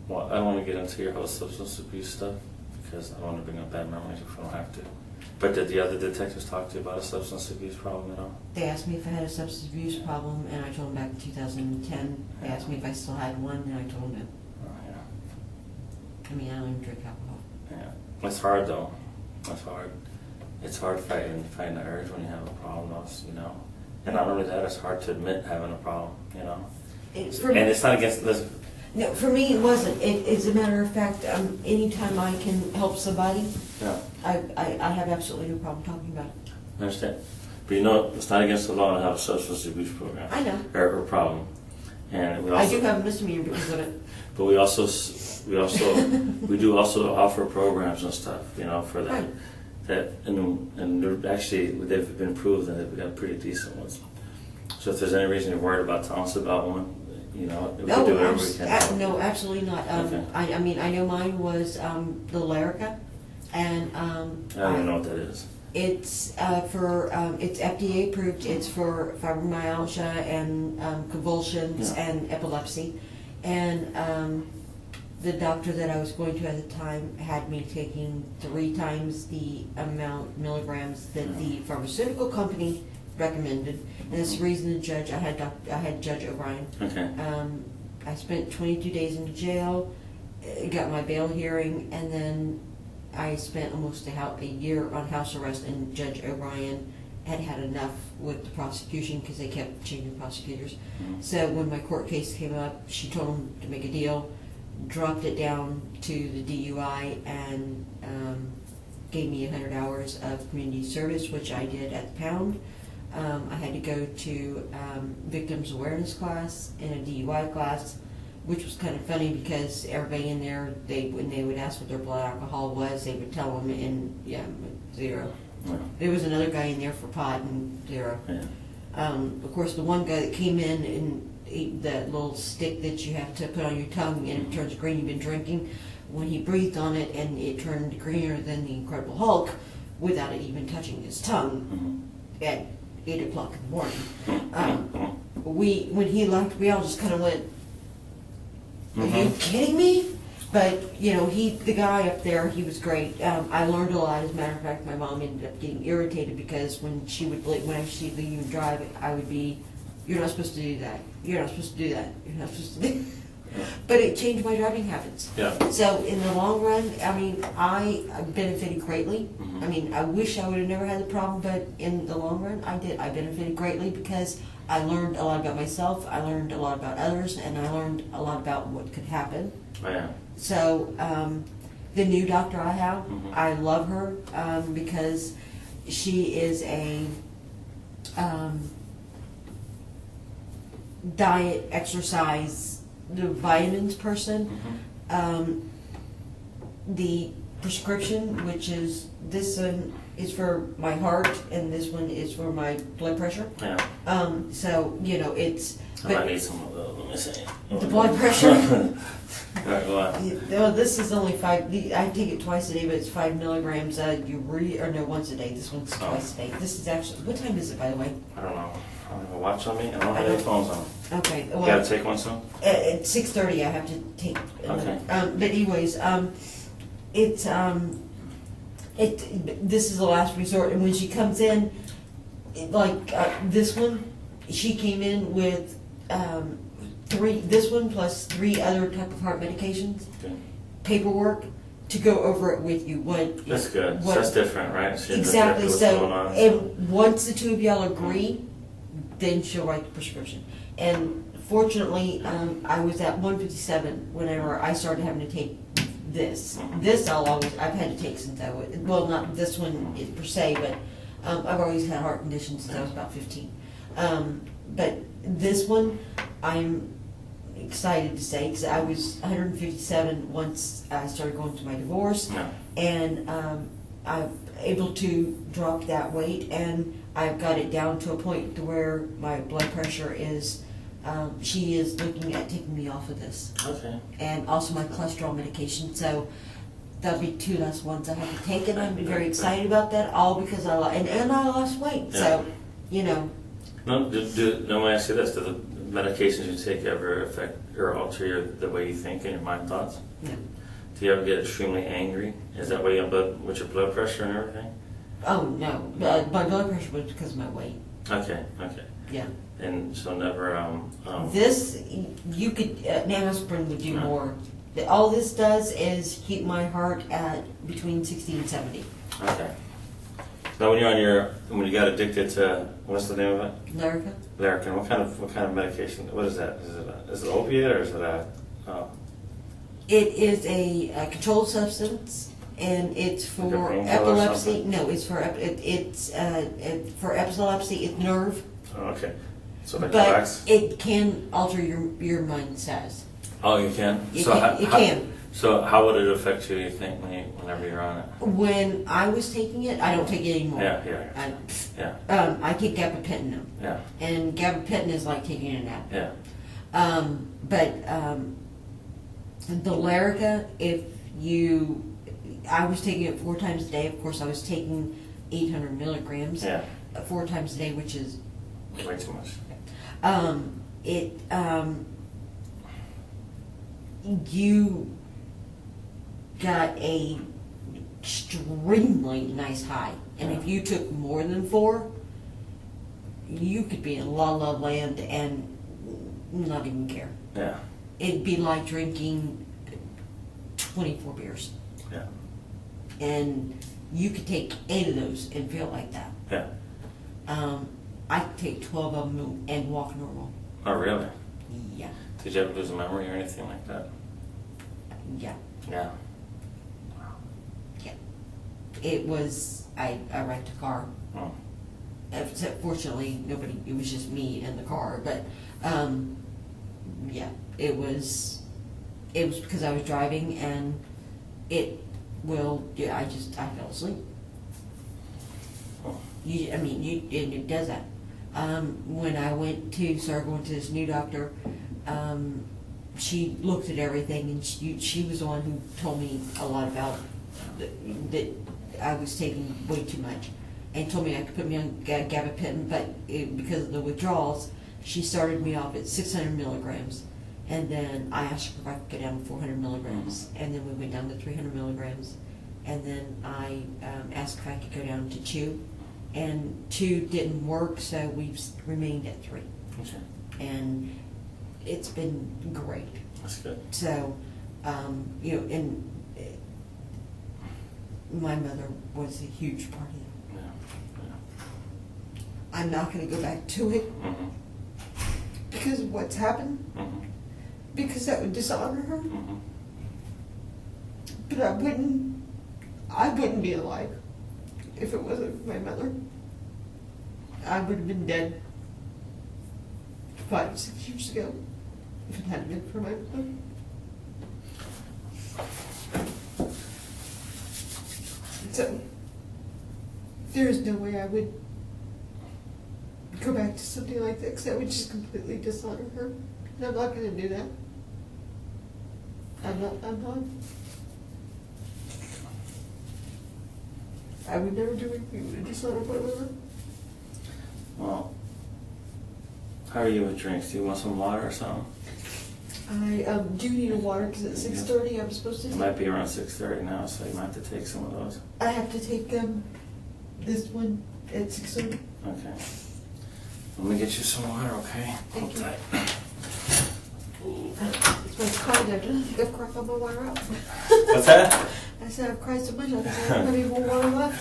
S5: Well, I don't want to get into your whole substance abuse stuff because I don't want to bring up bad memories if I don't have to. But did the other detectives talk to you about a substance abuse problem at all?
S2: They asked me if I had a substance abuse problem, and I told them back in 2010. They asked me if I still had one, and I told them no.
S5: Oh, yeah.
S2: I mean, I don't even drink alcohol.
S5: Yeah. It's hard though. It's hard. It's hard fighting the urge when you have a problem, you know. And not only that, it's hard to admit having a problem, you know. And it's not against this.
S2: No, for me it wasn't. As a matter of fact, anytime I can help somebody,
S5: Yeah.
S2: I have absolutely no problem talking about it.
S5: I understand. But you know, it's not against the law to have a substance abuse program.
S2: I know.
S5: Or problem. And we also,
S2: I do have a misdemeanor because of it.
S5: But we do also offer programs and stuff, you know, for that.
S2: Right.
S5: And they're actually, they've been approved and they've got pretty decent ones. So if there's any reason you're worried about, telling us about one. You know, we can do whatever we can.
S2: No, absolutely not.
S5: Okay.
S2: I mean, I know mine was the Lyrica, and
S5: I don't even know what that is.
S2: it's it's FDA approved. It's for fibromyalgia and convulsions and epilepsy, and the doctor that I was going to at the time had me taking 3 times the amount milligrams that the pharmaceutical company recommended, and that's the reason the judge, I had Judge O'Brien.
S5: Okay.
S2: I spent 22 days in jail, got my bail hearing, and then I spent almost a year on house arrest, and Judge O'Brien had enough with the prosecution because they kept changing prosecutors.
S5: Mm-hmm.
S2: So when my court case came up, she told him to make a deal, dropped it down to the DUI, and gave me 100 hours of community service, which I did at the Pound. I had to go to victims awareness class and a DUI class, which was kind of funny because everybody in there, when they would ask what their blood alcohol was, they would tell them, and 0.
S5: Yeah.
S2: There was another guy in there for pot, and 0.
S5: Yeah.
S2: Of course, the one guy that came in and ate that little stick that you have to put on your tongue and it turns green, you've been drinking, when he breathed on it and it turned greener than the Incredible Hulk without it even touching his tongue at 8 o'clock in the morning. When he left, we all just kind of went, are you kidding me? But, you know, the guy up there, he was great. I learned a lot. As a matter of fact, my mom ended up getting irritated because when she'd leave and drive, I would be, you're not supposed to do that. You're not supposed to do that. You're not supposed to do that. But it changed my driving habits.
S5: Yeah.
S2: So in the long run, I mean, I benefited greatly. I mean, I wish I would have never had the problem, but in the long run, I did. I benefited greatly because I learned a lot about myself, I learned a lot about others, and I learned a lot about what could happen.
S5: Oh, yeah.
S2: So the new doctor I have, I love her because she is a diet, exercise, the vitamins person. The prescription, which is this one is for my heart and this one is for my blood pressure.
S5: Yeah.
S2: So you know it's.
S5: I might need some of those. Let me see.
S2: The blood pressure.
S5: All right, go on.
S2: Well, this is only 5. I take it twice a day, but it's 5 milligrams. Once a day. This one's twice a day. This is actually. What time is it, by the way?
S5: I don't know. I don't have a watch on me. I don't have any phones on.
S2: Okay.
S5: You
S2: Well,
S5: gotta take one soon?
S2: at 6:30, I have to take.
S5: Okay.
S2: But anyways, this is the last resort, and when she comes in, this one, she came in with 3. This one plus 3 other type of heart medications,
S5: Okay.
S2: paperwork to go over it with you.
S5: That's good. So that's different, right? So
S2: Exactly.
S5: what's
S2: So,
S5: going on.
S2: and once the 2 of y'all agree, then she'll write the prescription. And fortunately, I was at 157 whenever I started having to take this. This I've had to take since I was, well, not this one per se, but I've always had heart conditions since I was about 15. But this one, I'm excited to say, because I was 157 once I started going through my divorce, and I'm able to drop that weight, and I've got it down to a point to where my blood pressure is, she is looking at taking me off of this.
S5: Okay.
S2: And also my cholesterol medication, so that'll be 2 less ones I have to take, and I'm very excited about that, all because I lost weight, so, you know.
S5: No, let me ask you this. Do the medications you take ever affect or alter the way you think and your mind thoughts?
S2: No.
S5: Do you ever get extremely angry? Is that why you have with your blood pressure and everything?
S2: Oh, no. My blood pressure was because of my weight.
S5: Okay.
S2: Yeah.
S5: And so never.
S2: This, you could, an aspirin would do more. All this does is keep my heart at between 60 and 70.
S5: Okay. Now, when you got addicted to, what's the name of it?
S2: Lyrica?
S5: Lyrican. What kind of medication? What is that? Is it opiate or is it
S2: It is a controlled substance, and it's
S5: Like a
S2: for
S5: painkiller or
S2: epilepsy.
S5: something?
S2: No, it's for for epilepsy. It's nerve,
S5: oh, okay. So like
S2: but
S5: relax.
S2: it can alter your mind status.
S5: Oh, you can.
S2: It
S5: so
S2: can- it can.
S5: So how would it affect you? You think whenever you're on it?
S2: When I was taking it, I don't take it anymore.
S5: Yeah.
S2: I take gabapentin now,
S5: Yeah.
S2: and gabapentin is like taking a nap.
S5: Yeah.
S2: But the Lyrica, I was taking it 4 times a day. Of course, I was taking 800 milligrams
S5: Yeah.
S2: 4 times a day, which is
S5: Way too much.
S2: You got a extremely nice high, and if you took more than 4, you could be in La La Land and not even care.
S5: Yeah.
S2: It'd be like drinking 24 beers,
S5: Yeah.
S2: and you could take 8 of those and feel like that.
S5: Yeah.
S2: I could take 12 of them and walk normal.
S5: Oh, really?
S2: Yeah,
S5: Did you ever lose a memory or anything like that?
S2: yeah,
S5: Yeah.
S2: yeah. It was, I wrecked a car.
S5: Oh.
S2: Except fortunately, it was just me and the car, but, yeah, it was because I was driving, and I fell asleep.
S5: Oh.
S2: And it does that. When I started going to this new doctor, she looked at everything, and she was the one who told me a lot about that I was taking way too much, and told me I could put me on gabapentin, but because of the withdrawals, she started me off at 600 milligrams, and then I asked her if I could go down to 400 milligrams, and then we went down to 300 milligrams, and then I asked if I could go down to 2, and 2 didn't work, so we've remained at 3,
S5: Okay.
S2: and it's been great.
S5: That's good.
S2: So, and my mother was a huge part of it.
S5: Yeah.
S2: I'm not going to go back to it
S5: Yeah. Mm-hmm.
S2: because of what's happened,
S5: Mm-hmm.
S2: because that would dishonor her.
S5: Mm-hmm.
S2: But I wouldn't be alive if it wasn't for my mother. I would have been dead 5, 6 years ago if it hadn't been for my mother. So, there is no way I would go back to something like that, because that would just completely dishonor her. And I'm not going to do that. I'm not. I would never do anything to dishonor my mother.
S5: Well, how are you with drinks? Do you want some water or something?
S2: I do need a water, because at 6:30 I'm supposed to
S5: It
S2: take.
S5: might be around 6:30 now, so you might have to take some of those.
S2: I have to take this one at 6:30.
S5: Okay. Let me get you some water, okay?
S2: Thank you.
S5: Hold tight.
S2: It's my card. I don't think I've cried all my water out.
S5: What's that?
S2: I said I've cried so much, I don't think I have any more water left.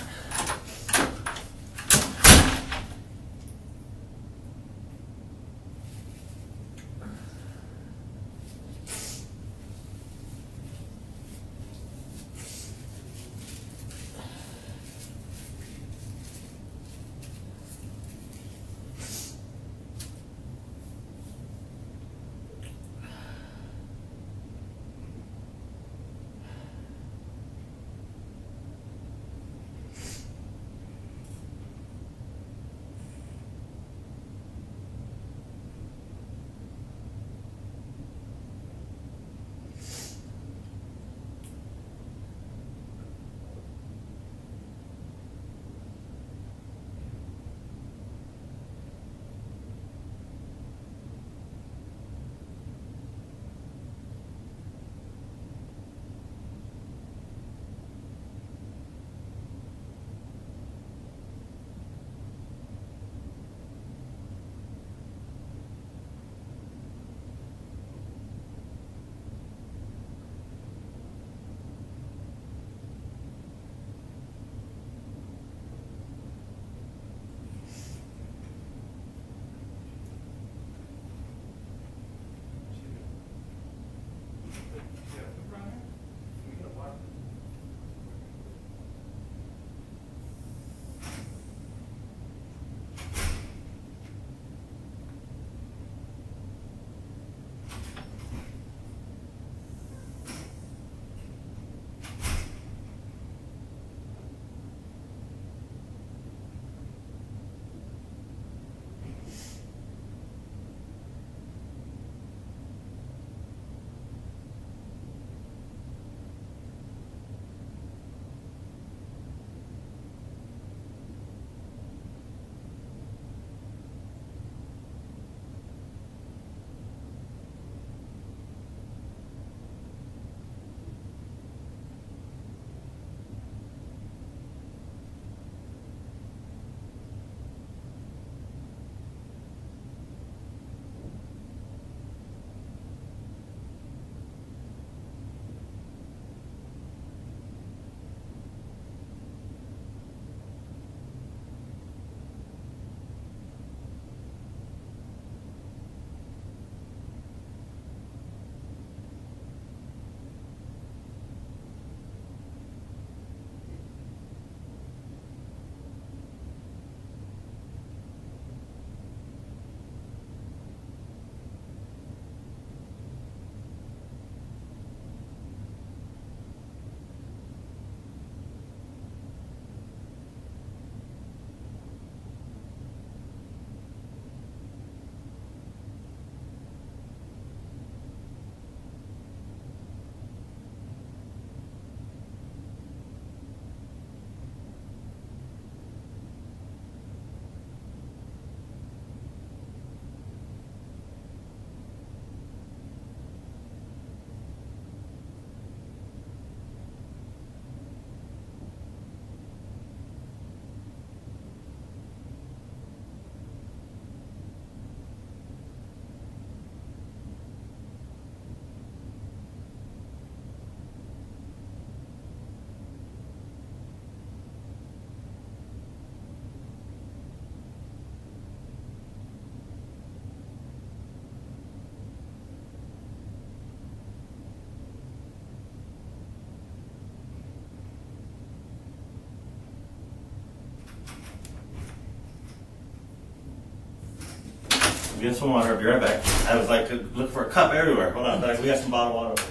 S6: I'm getting some water. I'll be right back. I was like looking for a cup everywhere. Hold on, we got some bottled water.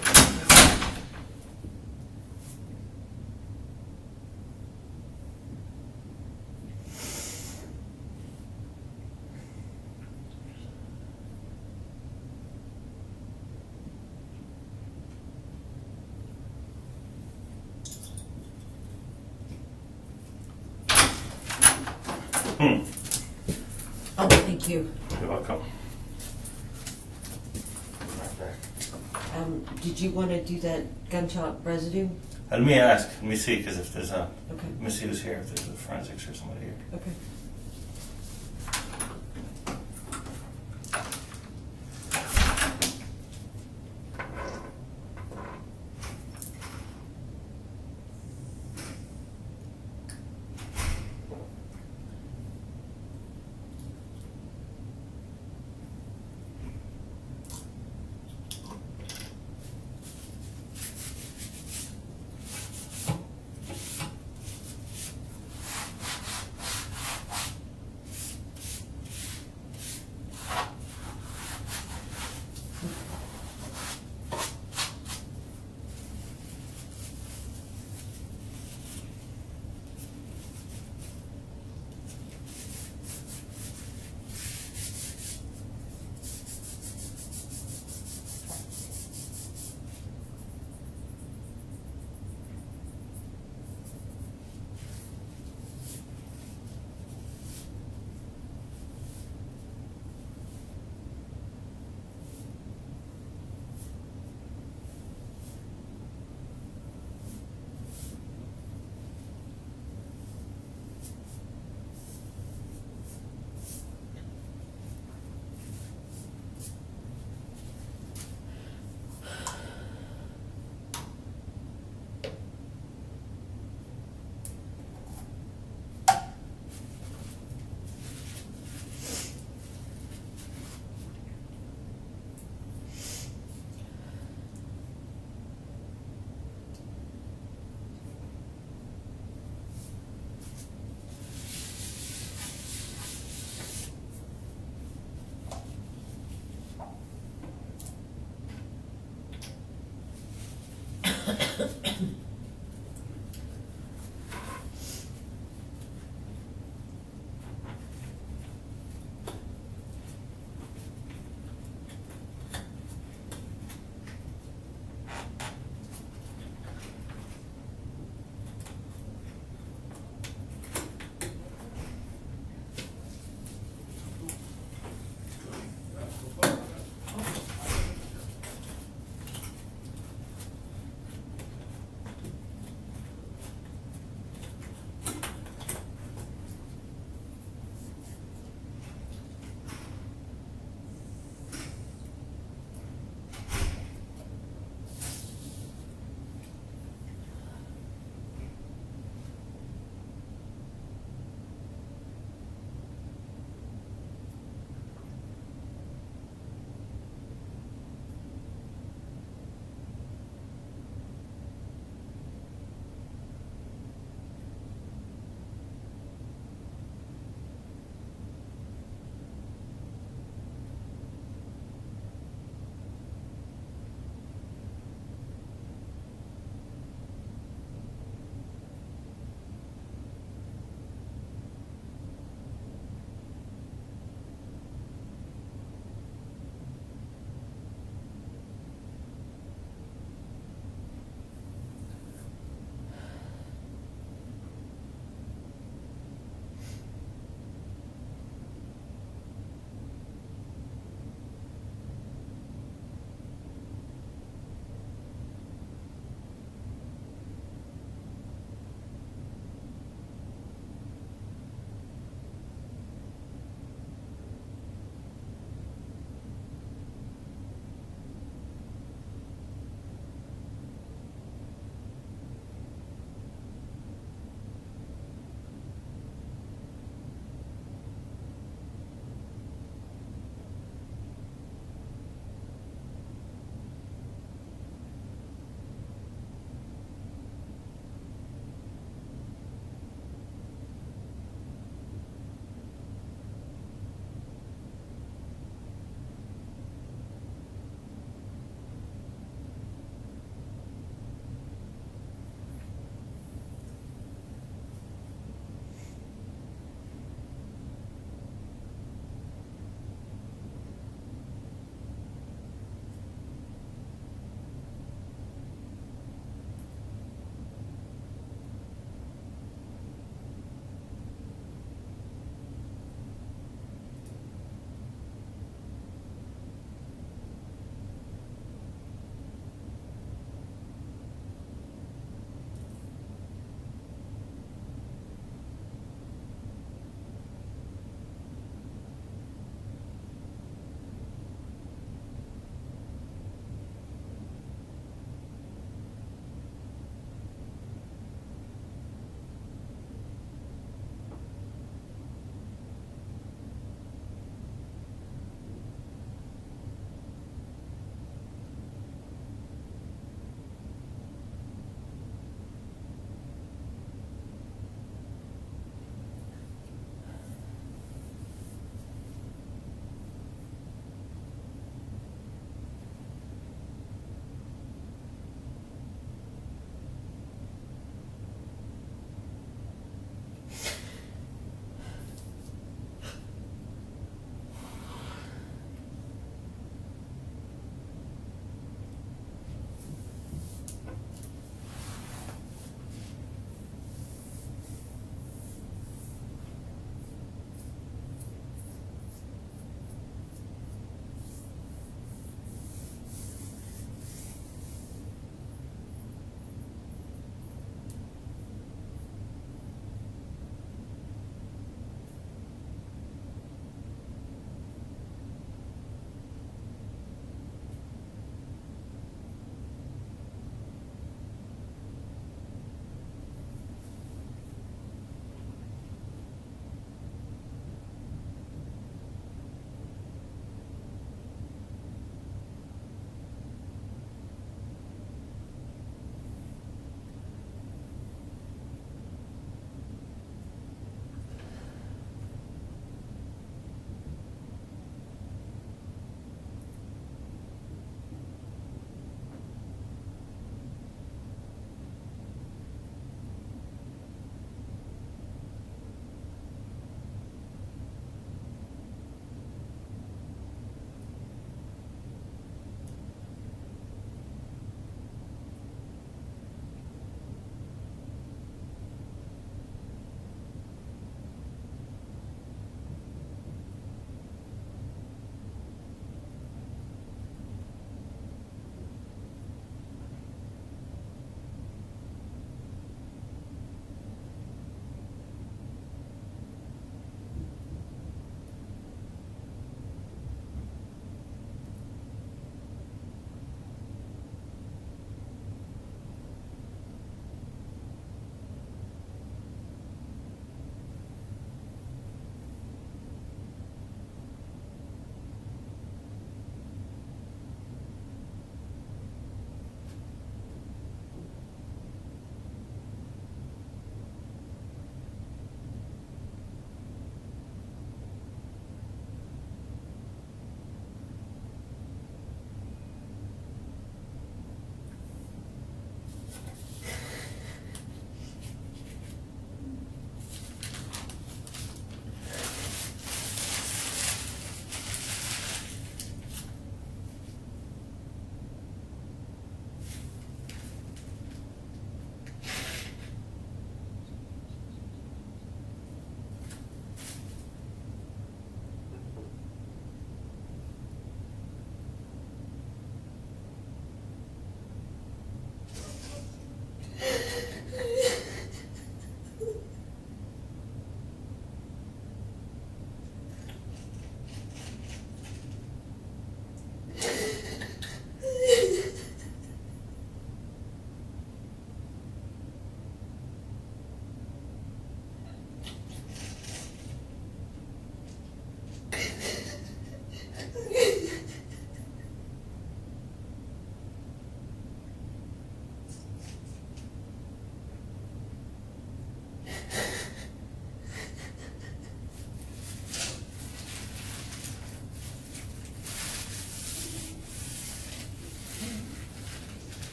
S2: Oh, thank you.
S6: You're welcome.
S2: Did you want to do that gunshot residue?
S6: Let me ask. Let me see, because if there's a...
S2: Okay.
S6: Let me see who's here, if there's a forensics or somebody here.
S2: Okay.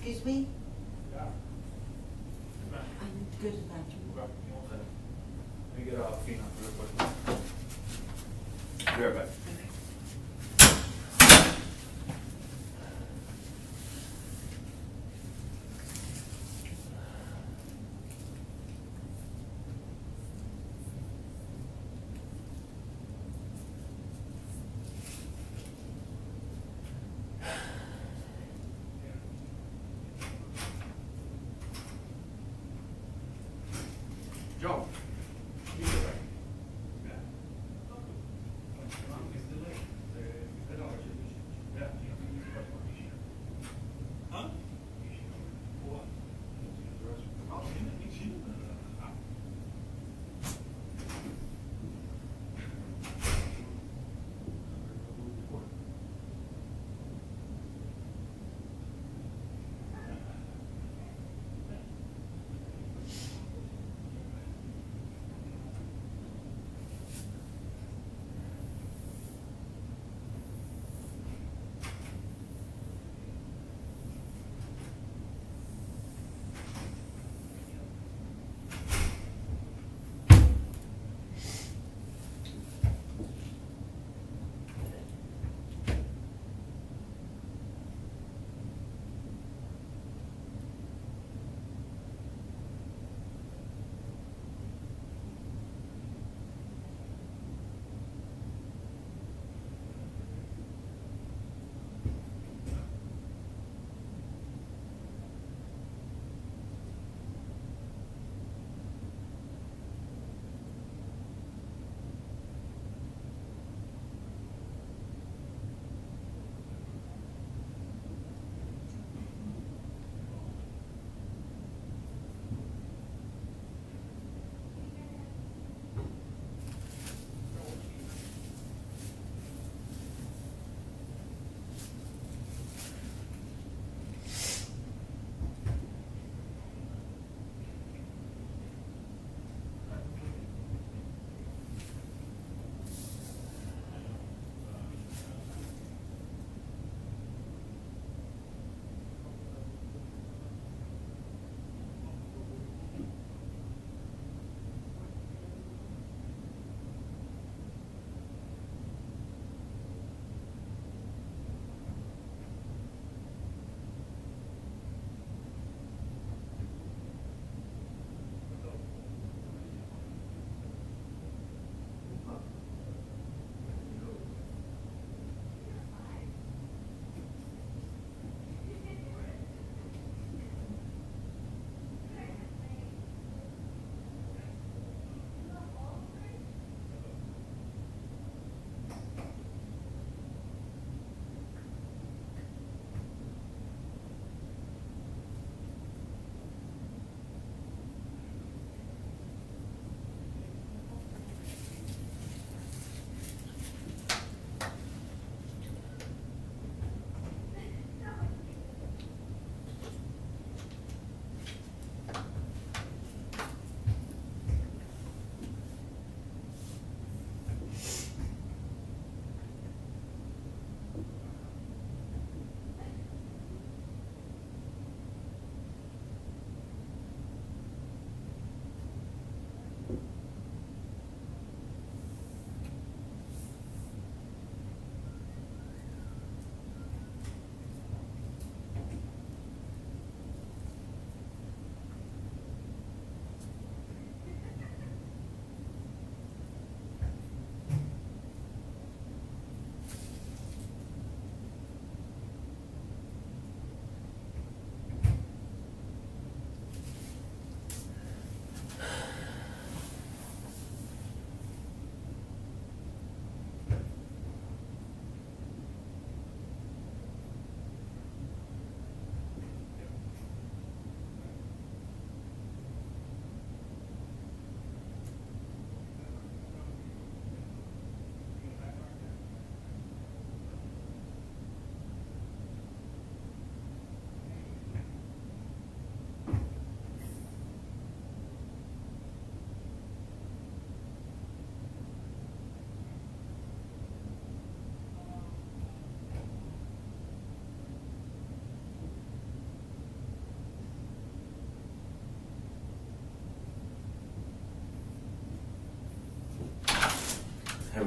S2: Excuse me? I'm good at that.
S1: Let me get a Fina real quick.
S3: Be right back.
S1: Joe. You get back.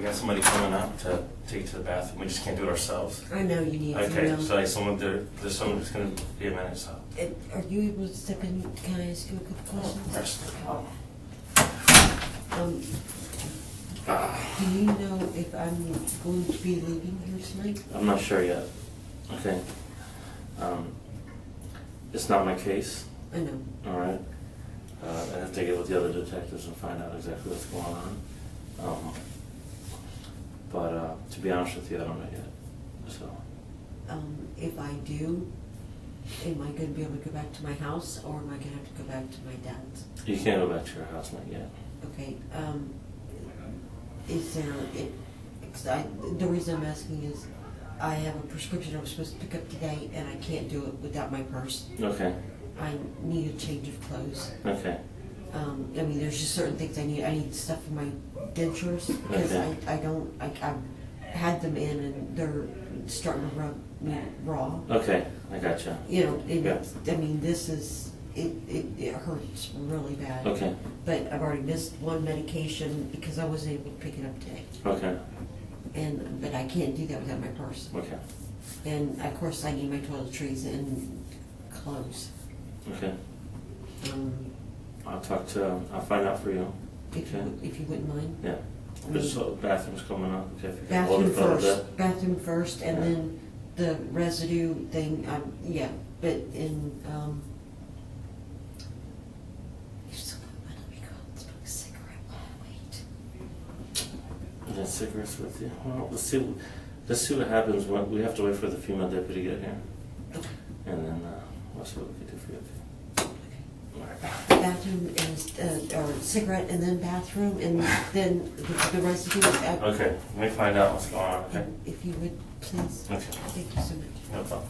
S6: got somebody coming out to take you to the bathroom. We just can't do it ourselves.
S2: I know you need to
S6: Okay,
S2: know.
S6: so there's someone that's going to be a minute, so.
S2: Are you able to step in? Can I ask you a couple questions? Do you know if I'm going to be leaving here tonight?
S5: I'm not sure yet. Okay. It's not my case,
S2: I know.
S5: all right? I have to get with the other detectives and find out exactly what's going on. But to be honest with you, I don't know yet. So.
S2: If I do, am I going to be able to go back to my house, or am I going to have to go back to my dad's?
S5: You can't go back to your house, not yet.
S2: Okay. Is there? The reason I'm asking is, I have a prescription I was supposed to pick up today, and I can't do it without my purse.
S5: Okay.
S2: I need a change of clothes.
S5: Okay.
S2: I mean, there's just certain things I need. I need stuff for my dentures because
S5: Okay.
S2: I've had them in and they're starting to rub me raw.
S5: Okay, I gotcha.
S2: You know,
S5: Yeah.
S2: I mean, this is, it hurts really bad.
S5: Okay.
S2: But I've already missed one medication because I wasn't able to pick it up today.
S5: Okay.
S2: But I can't do that without my purse.
S5: Okay.
S2: And of course, I need my toiletries and clothes.
S5: Okay.
S2: Um,
S5: I'll find out for you.
S2: if
S5: Okay.
S2: you wouldn't mind.
S5: Yeah. Just so bathroom's coming up. Okay. If you can
S2: Bathroom
S5: hold it for a bit.
S2: first. Bathroom first, and
S5: Yeah.
S2: then the residue thing. Yeah, but in you still got let me go. Smoke a cigarette while I wait.
S5: You got cigarettes with you? Well, let's see what happens. We have to wait for the female deputy to get here,
S2: Okay.
S5: and then we'll see what we can do for you. All right.
S2: Bathroom and or cigarette, and then bathroom, and then the residue.
S5: Okay. Let me find out what's going on. Okay.
S2: If you would please.
S5: Okay.
S2: Thank you so much.
S5: No problem.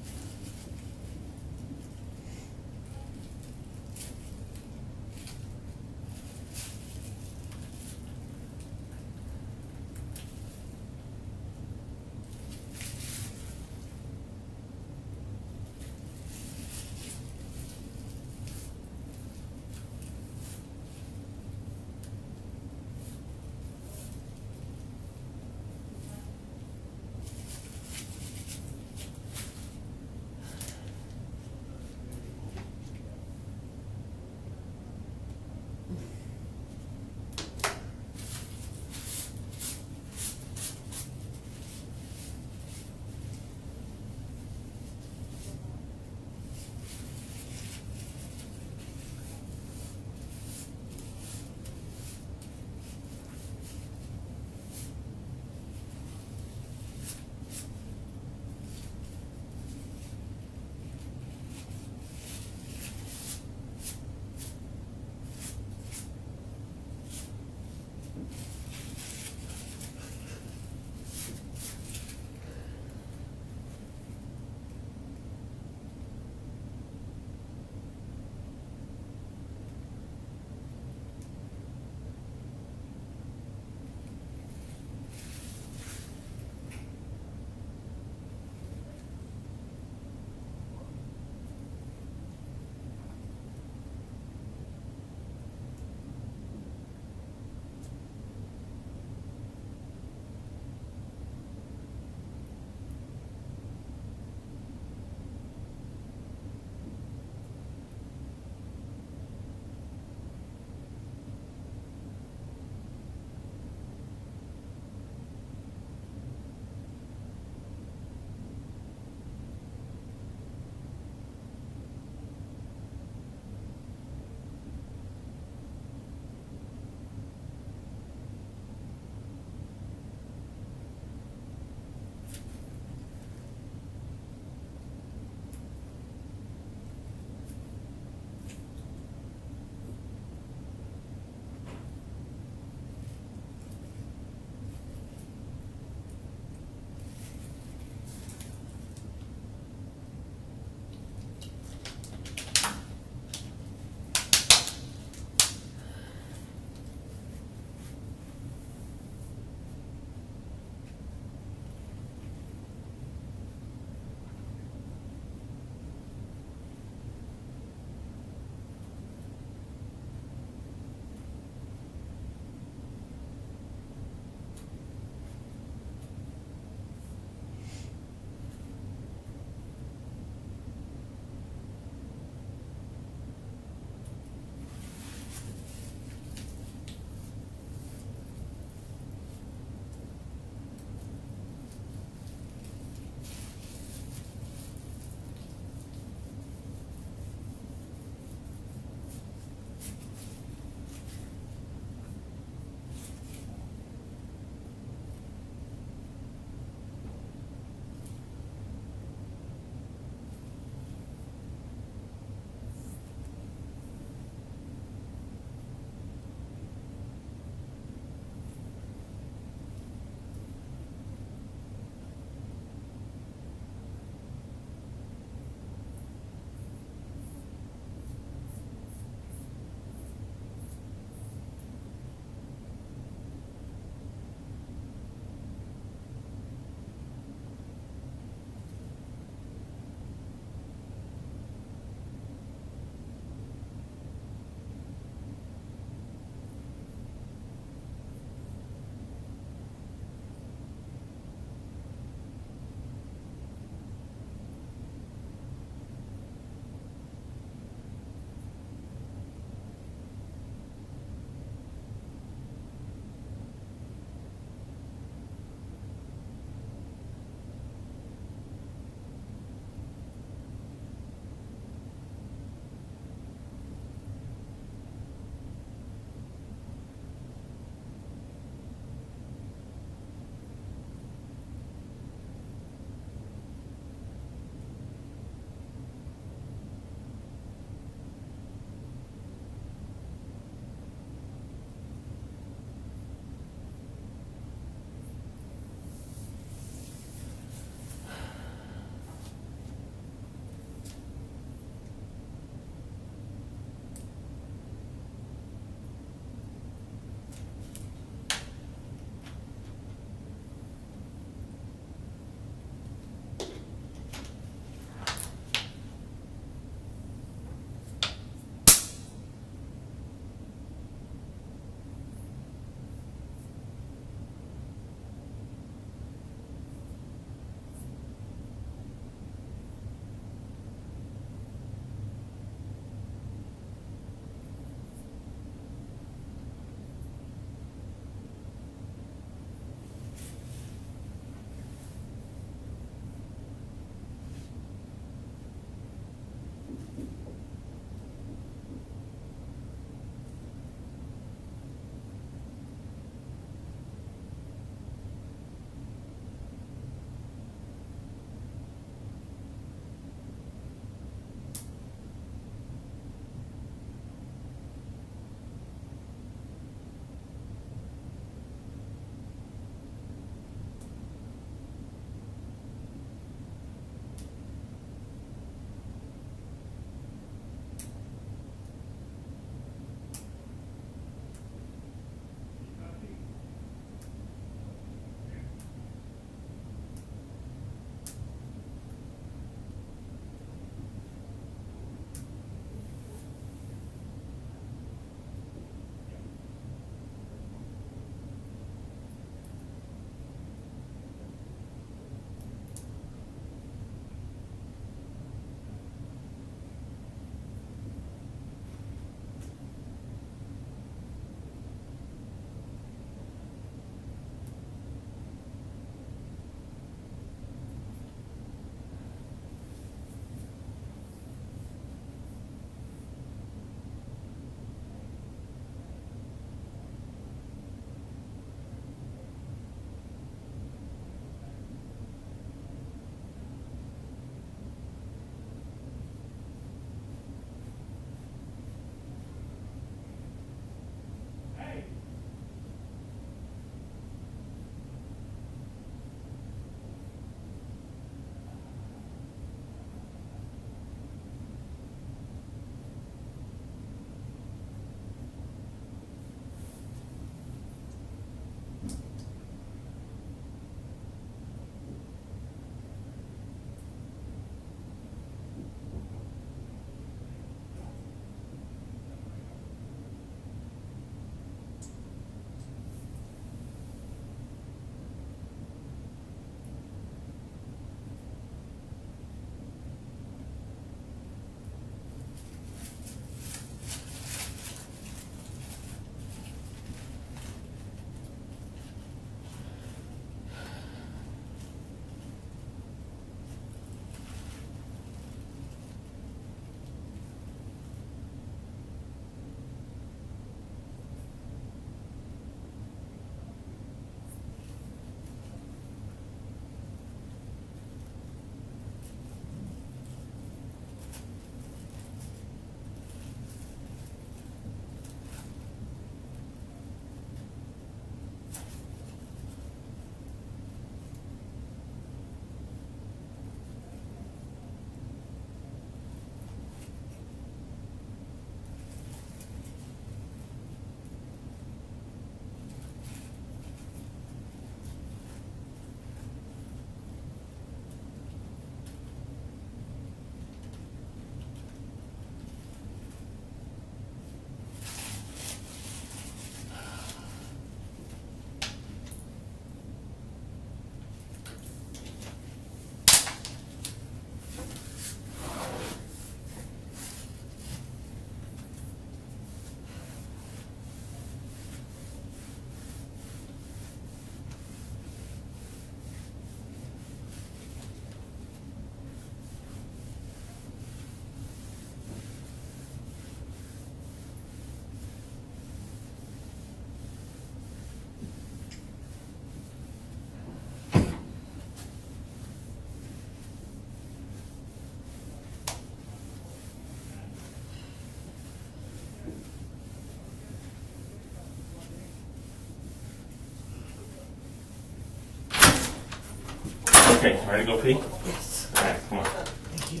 S6: Okay, ready to go pee?
S2: Yes,
S6: All right, come on.
S2: thank you.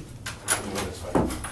S6: We'll go this way.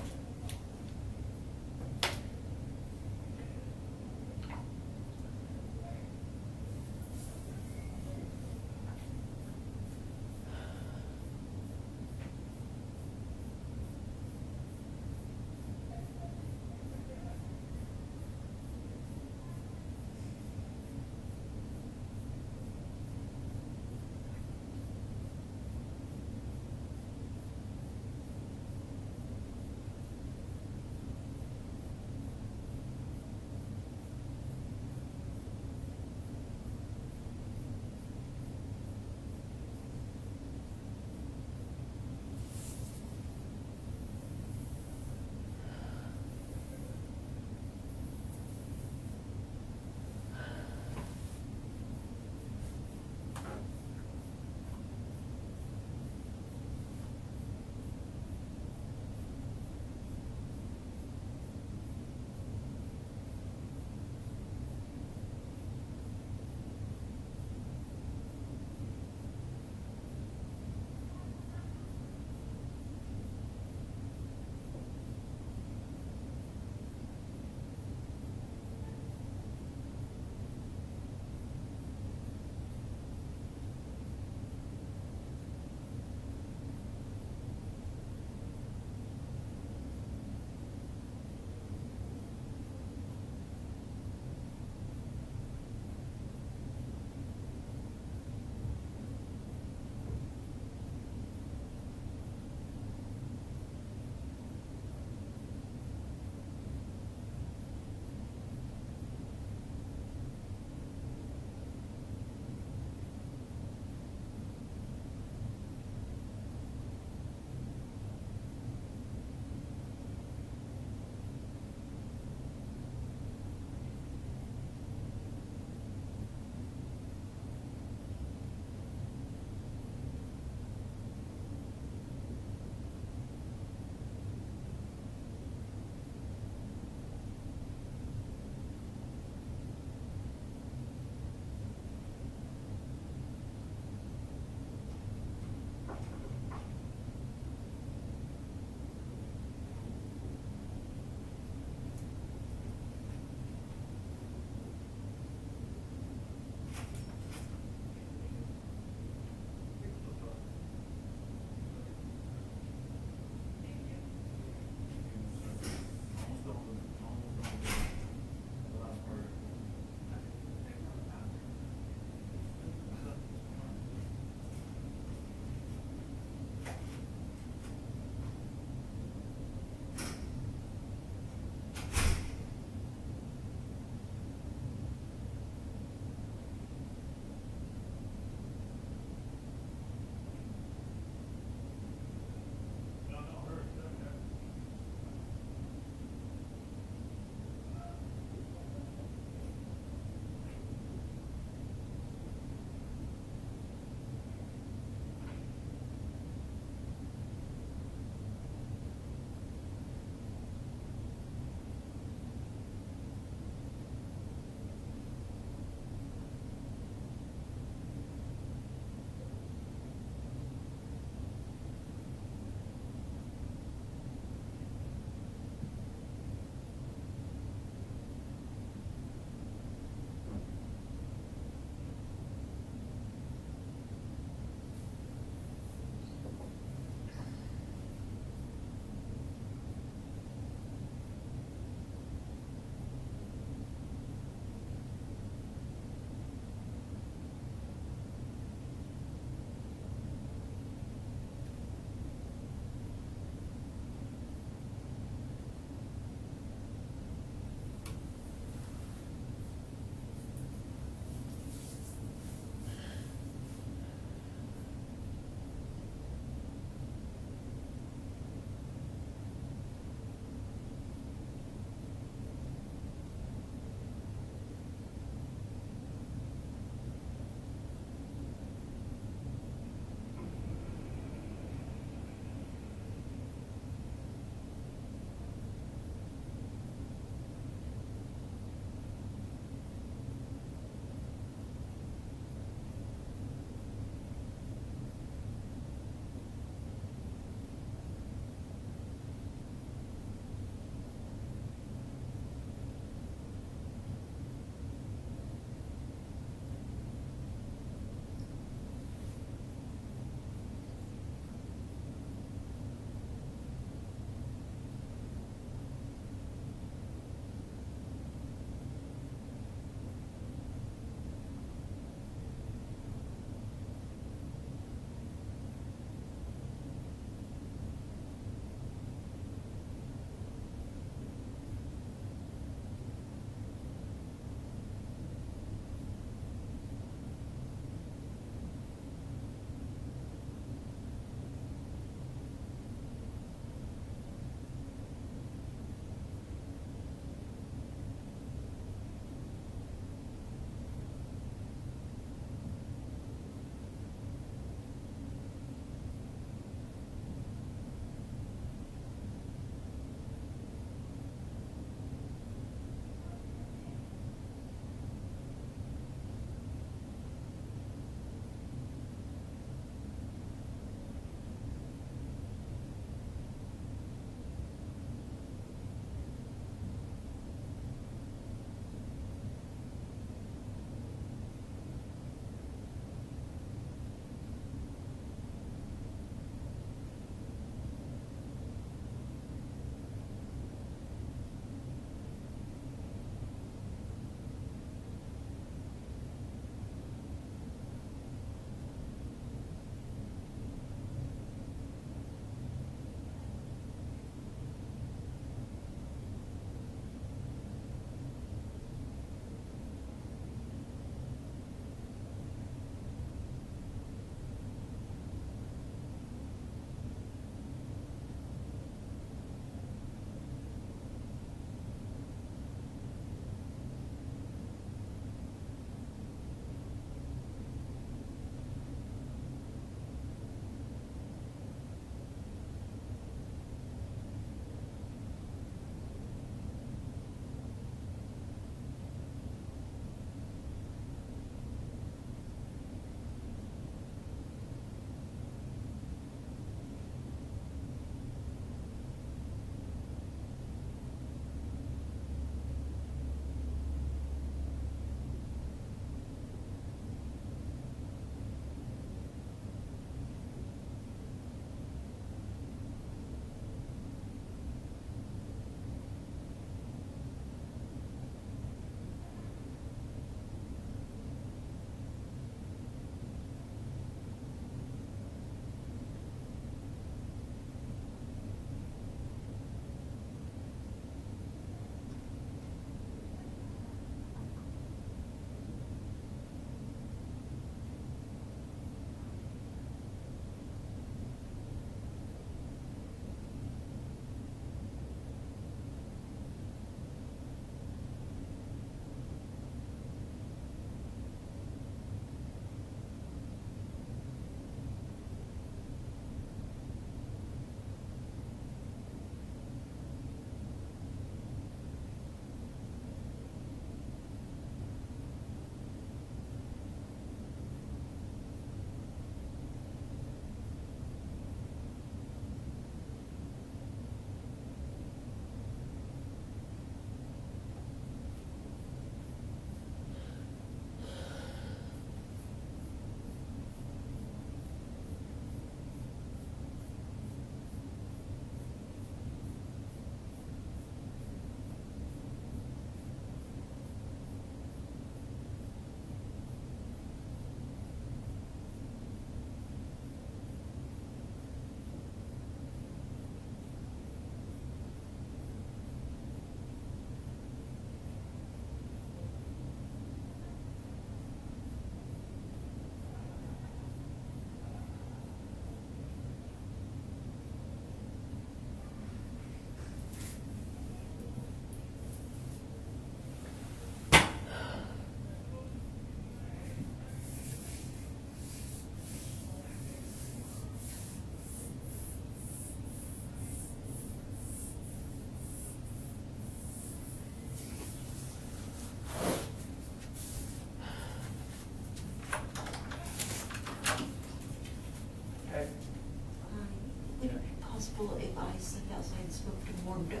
S2: possible if I stepped outside and smoked and warmed up?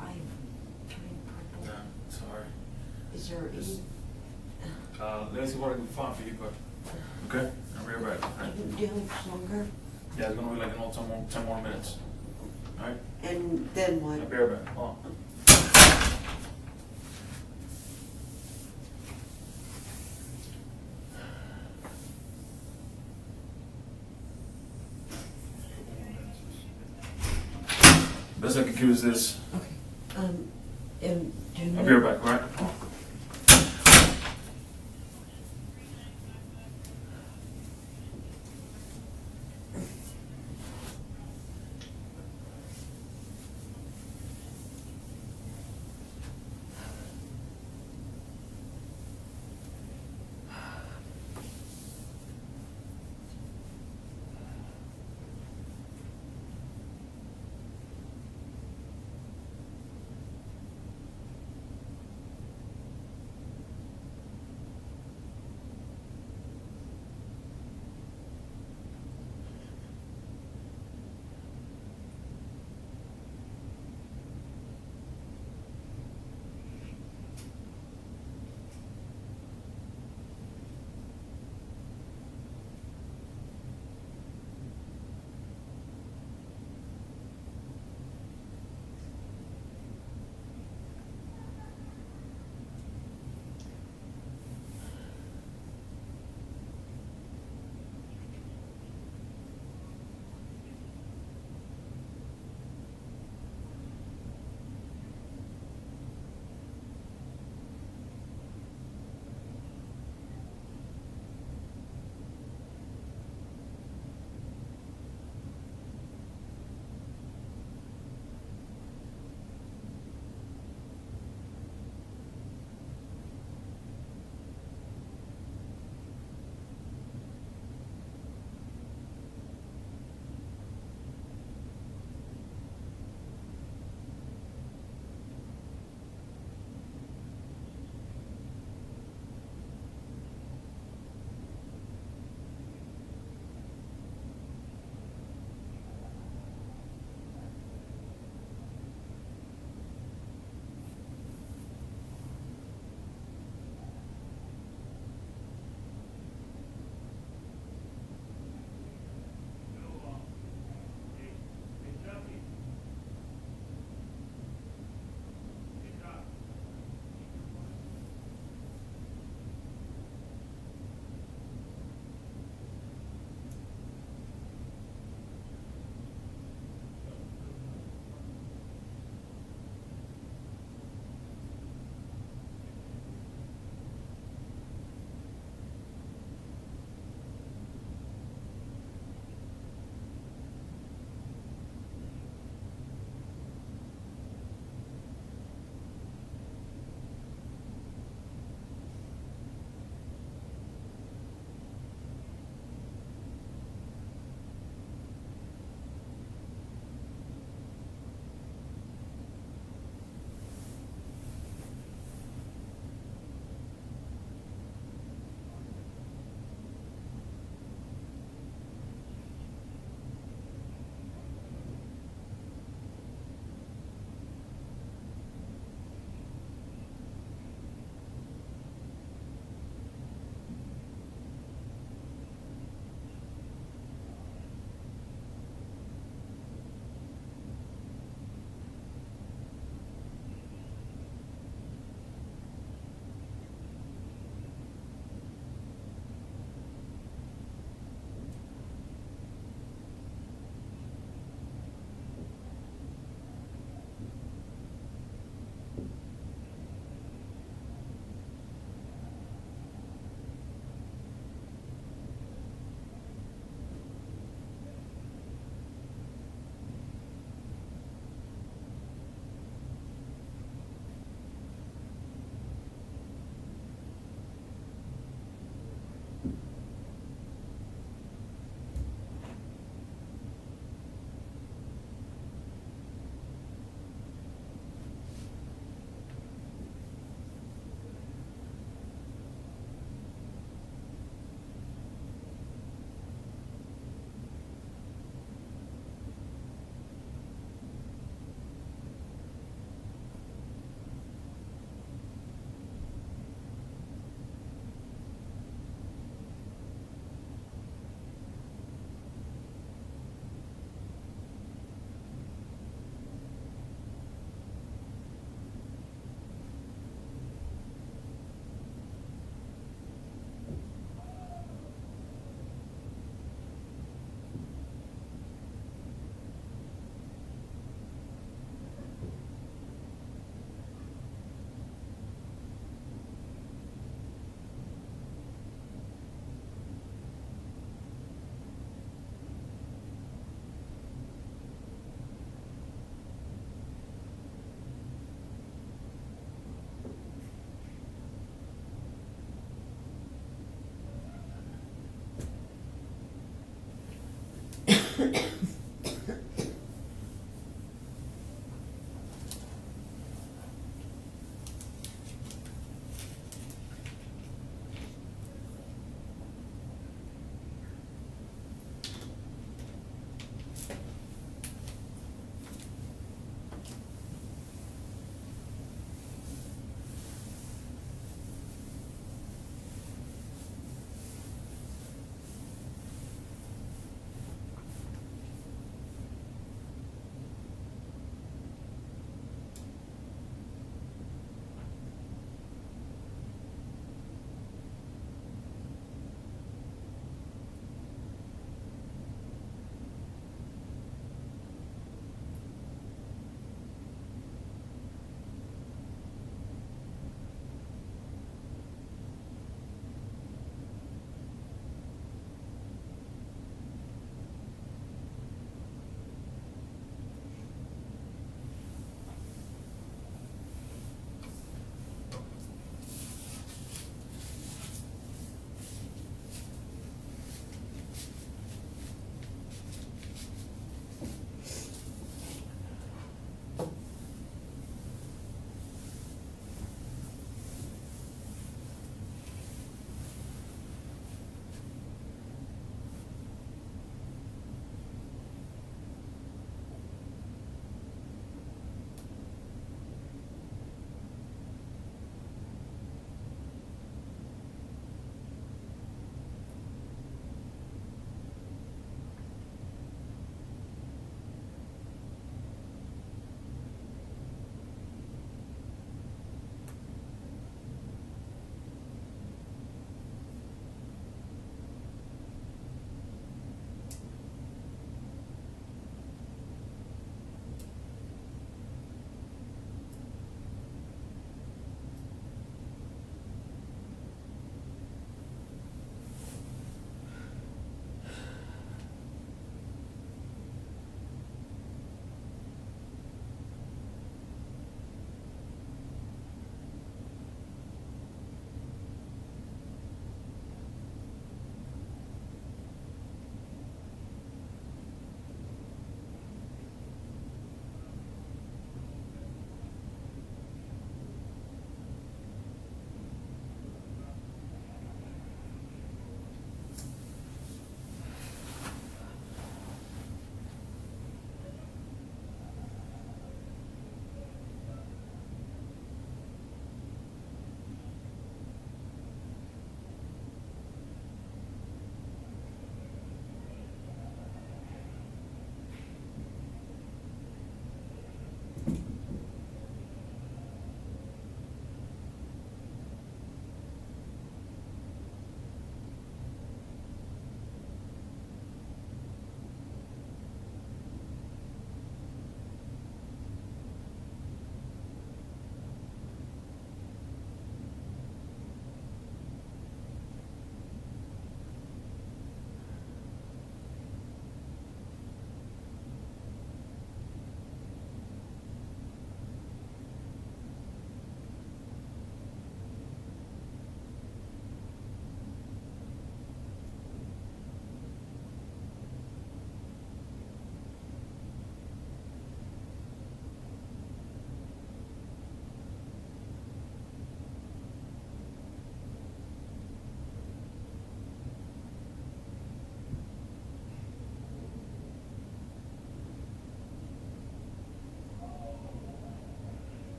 S2: I'm turning purple.
S1: Yeah, sorry.
S2: Is there
S1: Just-
S2: any,
S1: Let me see what I can find for you, but. Okay, I'll be right back. Alright.
S2: do you have longer?
S1: Yeah, it's gonna be like an old 10 more minutes. Alright?
S2: And then what?
S1: I'll be right back. Hold on. Best I can do is this.
S2: Okay. And do you
S1: I'll be right back, alright?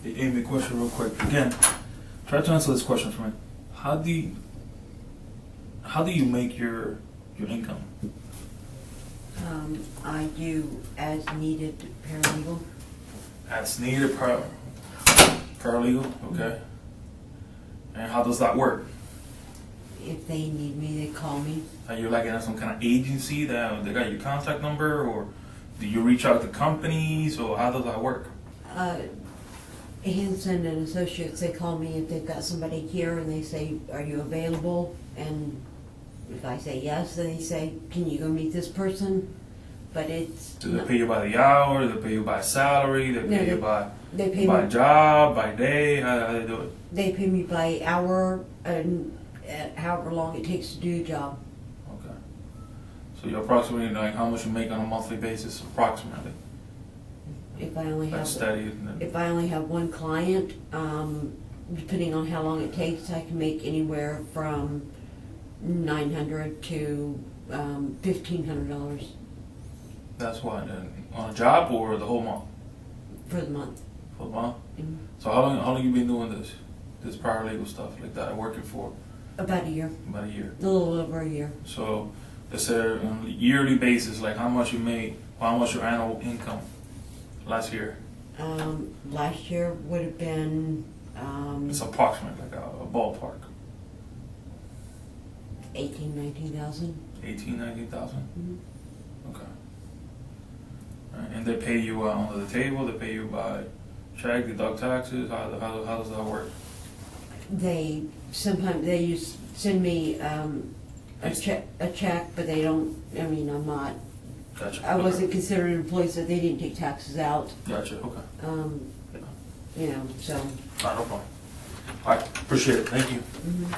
S1: Hey, Amy, question real quick. Again, try to answer this question for me. How do you make your income?
S2: I do as needed paralegal.
S1: As needed paralegal, okay. And how does that work?
S2: If they need me, they call me.
S1: Are you like in some kind of agency that they got your contact number, or do you reach out to companies, or how does that work?
S2: Hanson and Associates, they call me if they've got somebody here and they say, are you available? And if I say yes, then they say, can you go meet this person? But it's...
S1: Do they pay you by the hour? Do they pay you by salary? They pay you by job, by day? How do they do it?
S2: They pay me by hour and however long it takes to do a job.
S1: Okay. So you approximately like how much you make on a monthly basis, approximately?
S2: If I only
S1: That's
S2: have
S1: steady.
S2: if I only have one client, depending on how long it takes, I can make anywhere from $900 to $1,500
S1: That's what on a job or the whole month?
S2: for the month.
S1: For the month.
S2: Mhm.
S1: So how long you been doing this paralegal stuff like that? Working for
S2: About a year,
S1: about a year.
S2: a little over a year.
S1: So let's say on a yearly basis, like how much you made, how much your annual income last year?
S2: Last year would have been
S1: It's approximate, like a ballpark.
S2: 19,000.
S1: 19,000.
S2: Mhm.
S1: Okay. And they pay you under the table. They pay you by check, deduct taxes. How does that work?
S2: They sometimes send me a check, but they don't. I mean, I'm not.
S1: Gotcha.
S2: I wasn't considered an employee, so they didn't take taxes out.
S1: Gotcha. Okay.
S2: You know, so.
S1: No problem. All right. Appreciate it. Thank you.
S2: Mhm.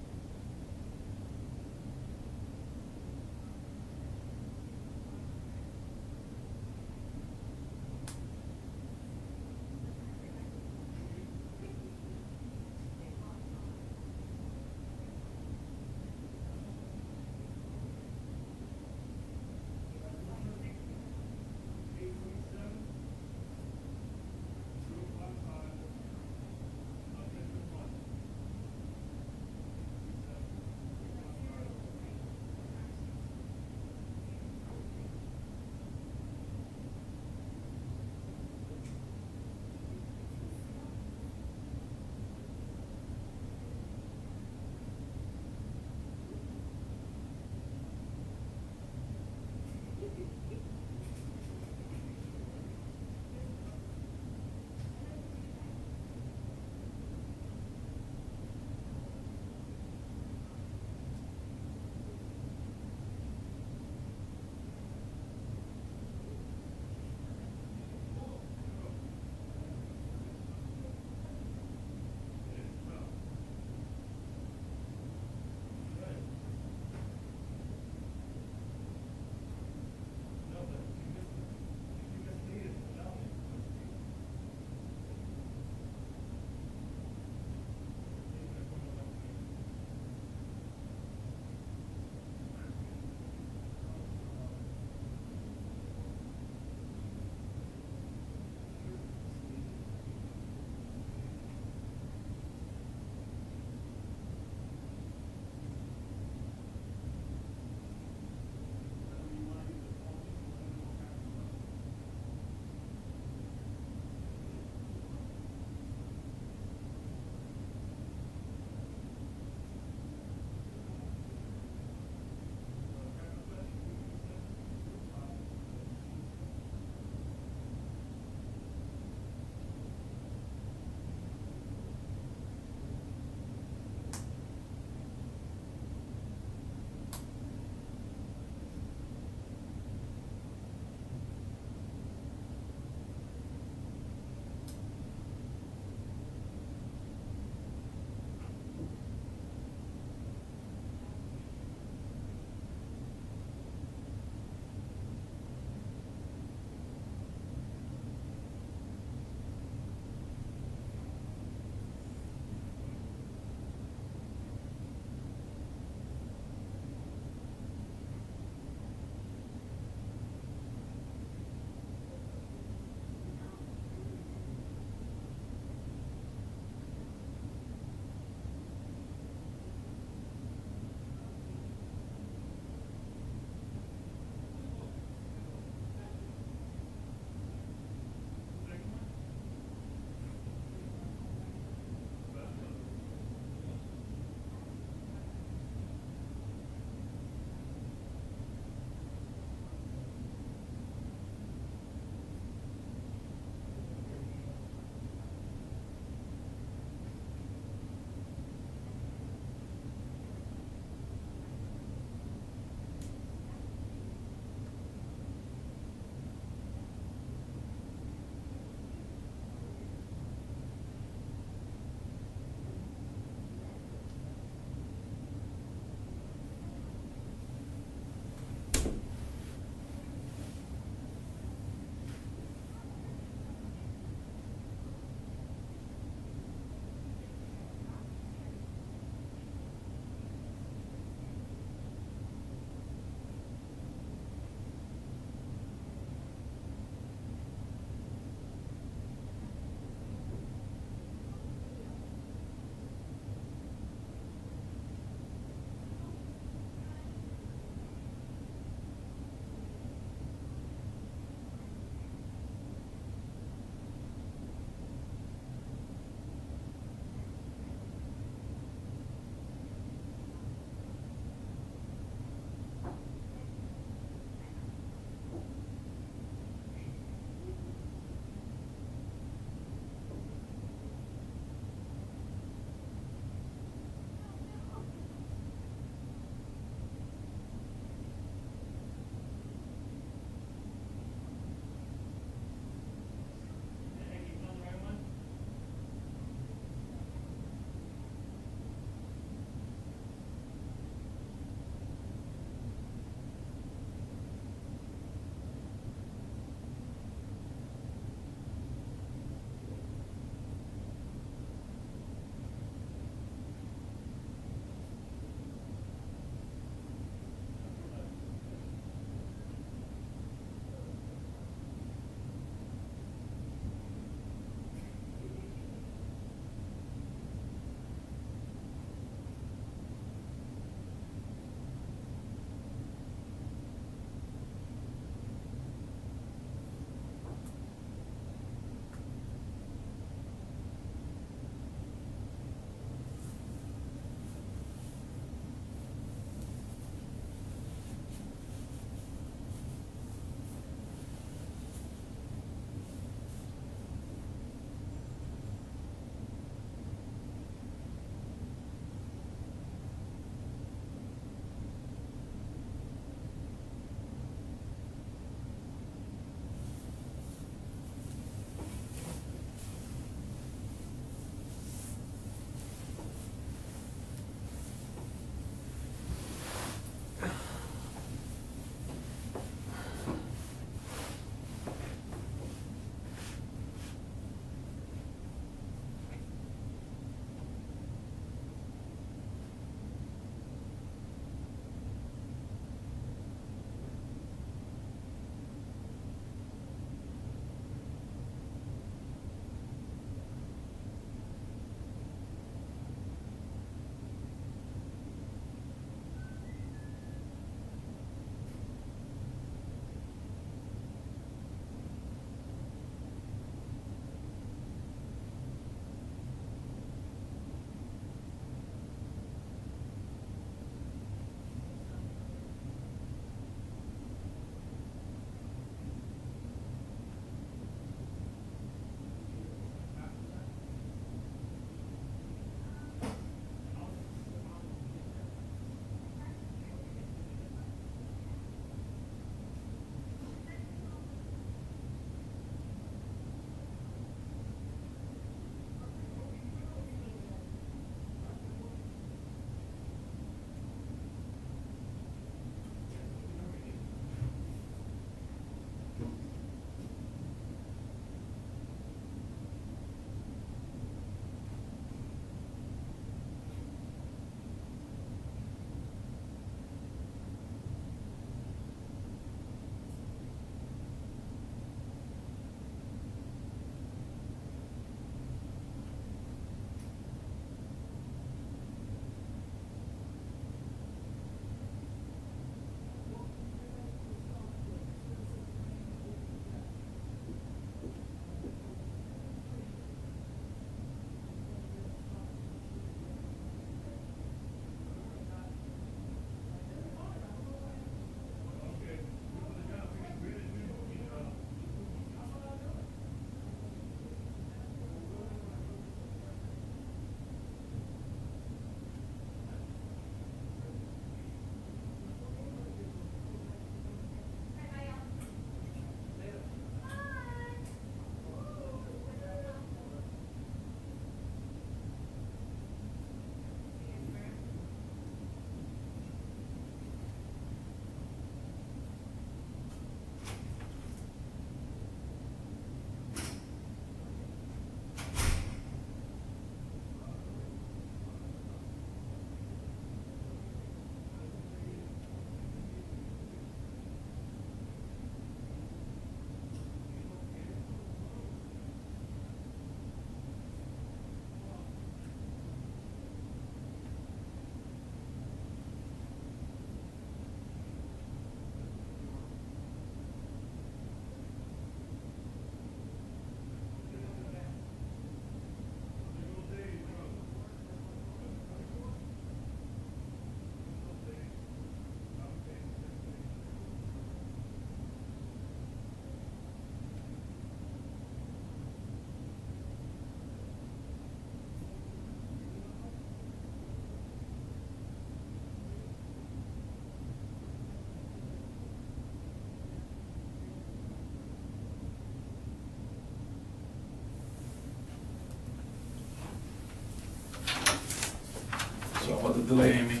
S1: delay, Amy.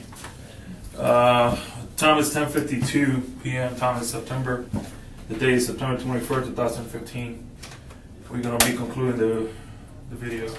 S1: Time is 10:52 p.m. Time is September. The date is September 21st, 2015. We're gonna be concluding the video.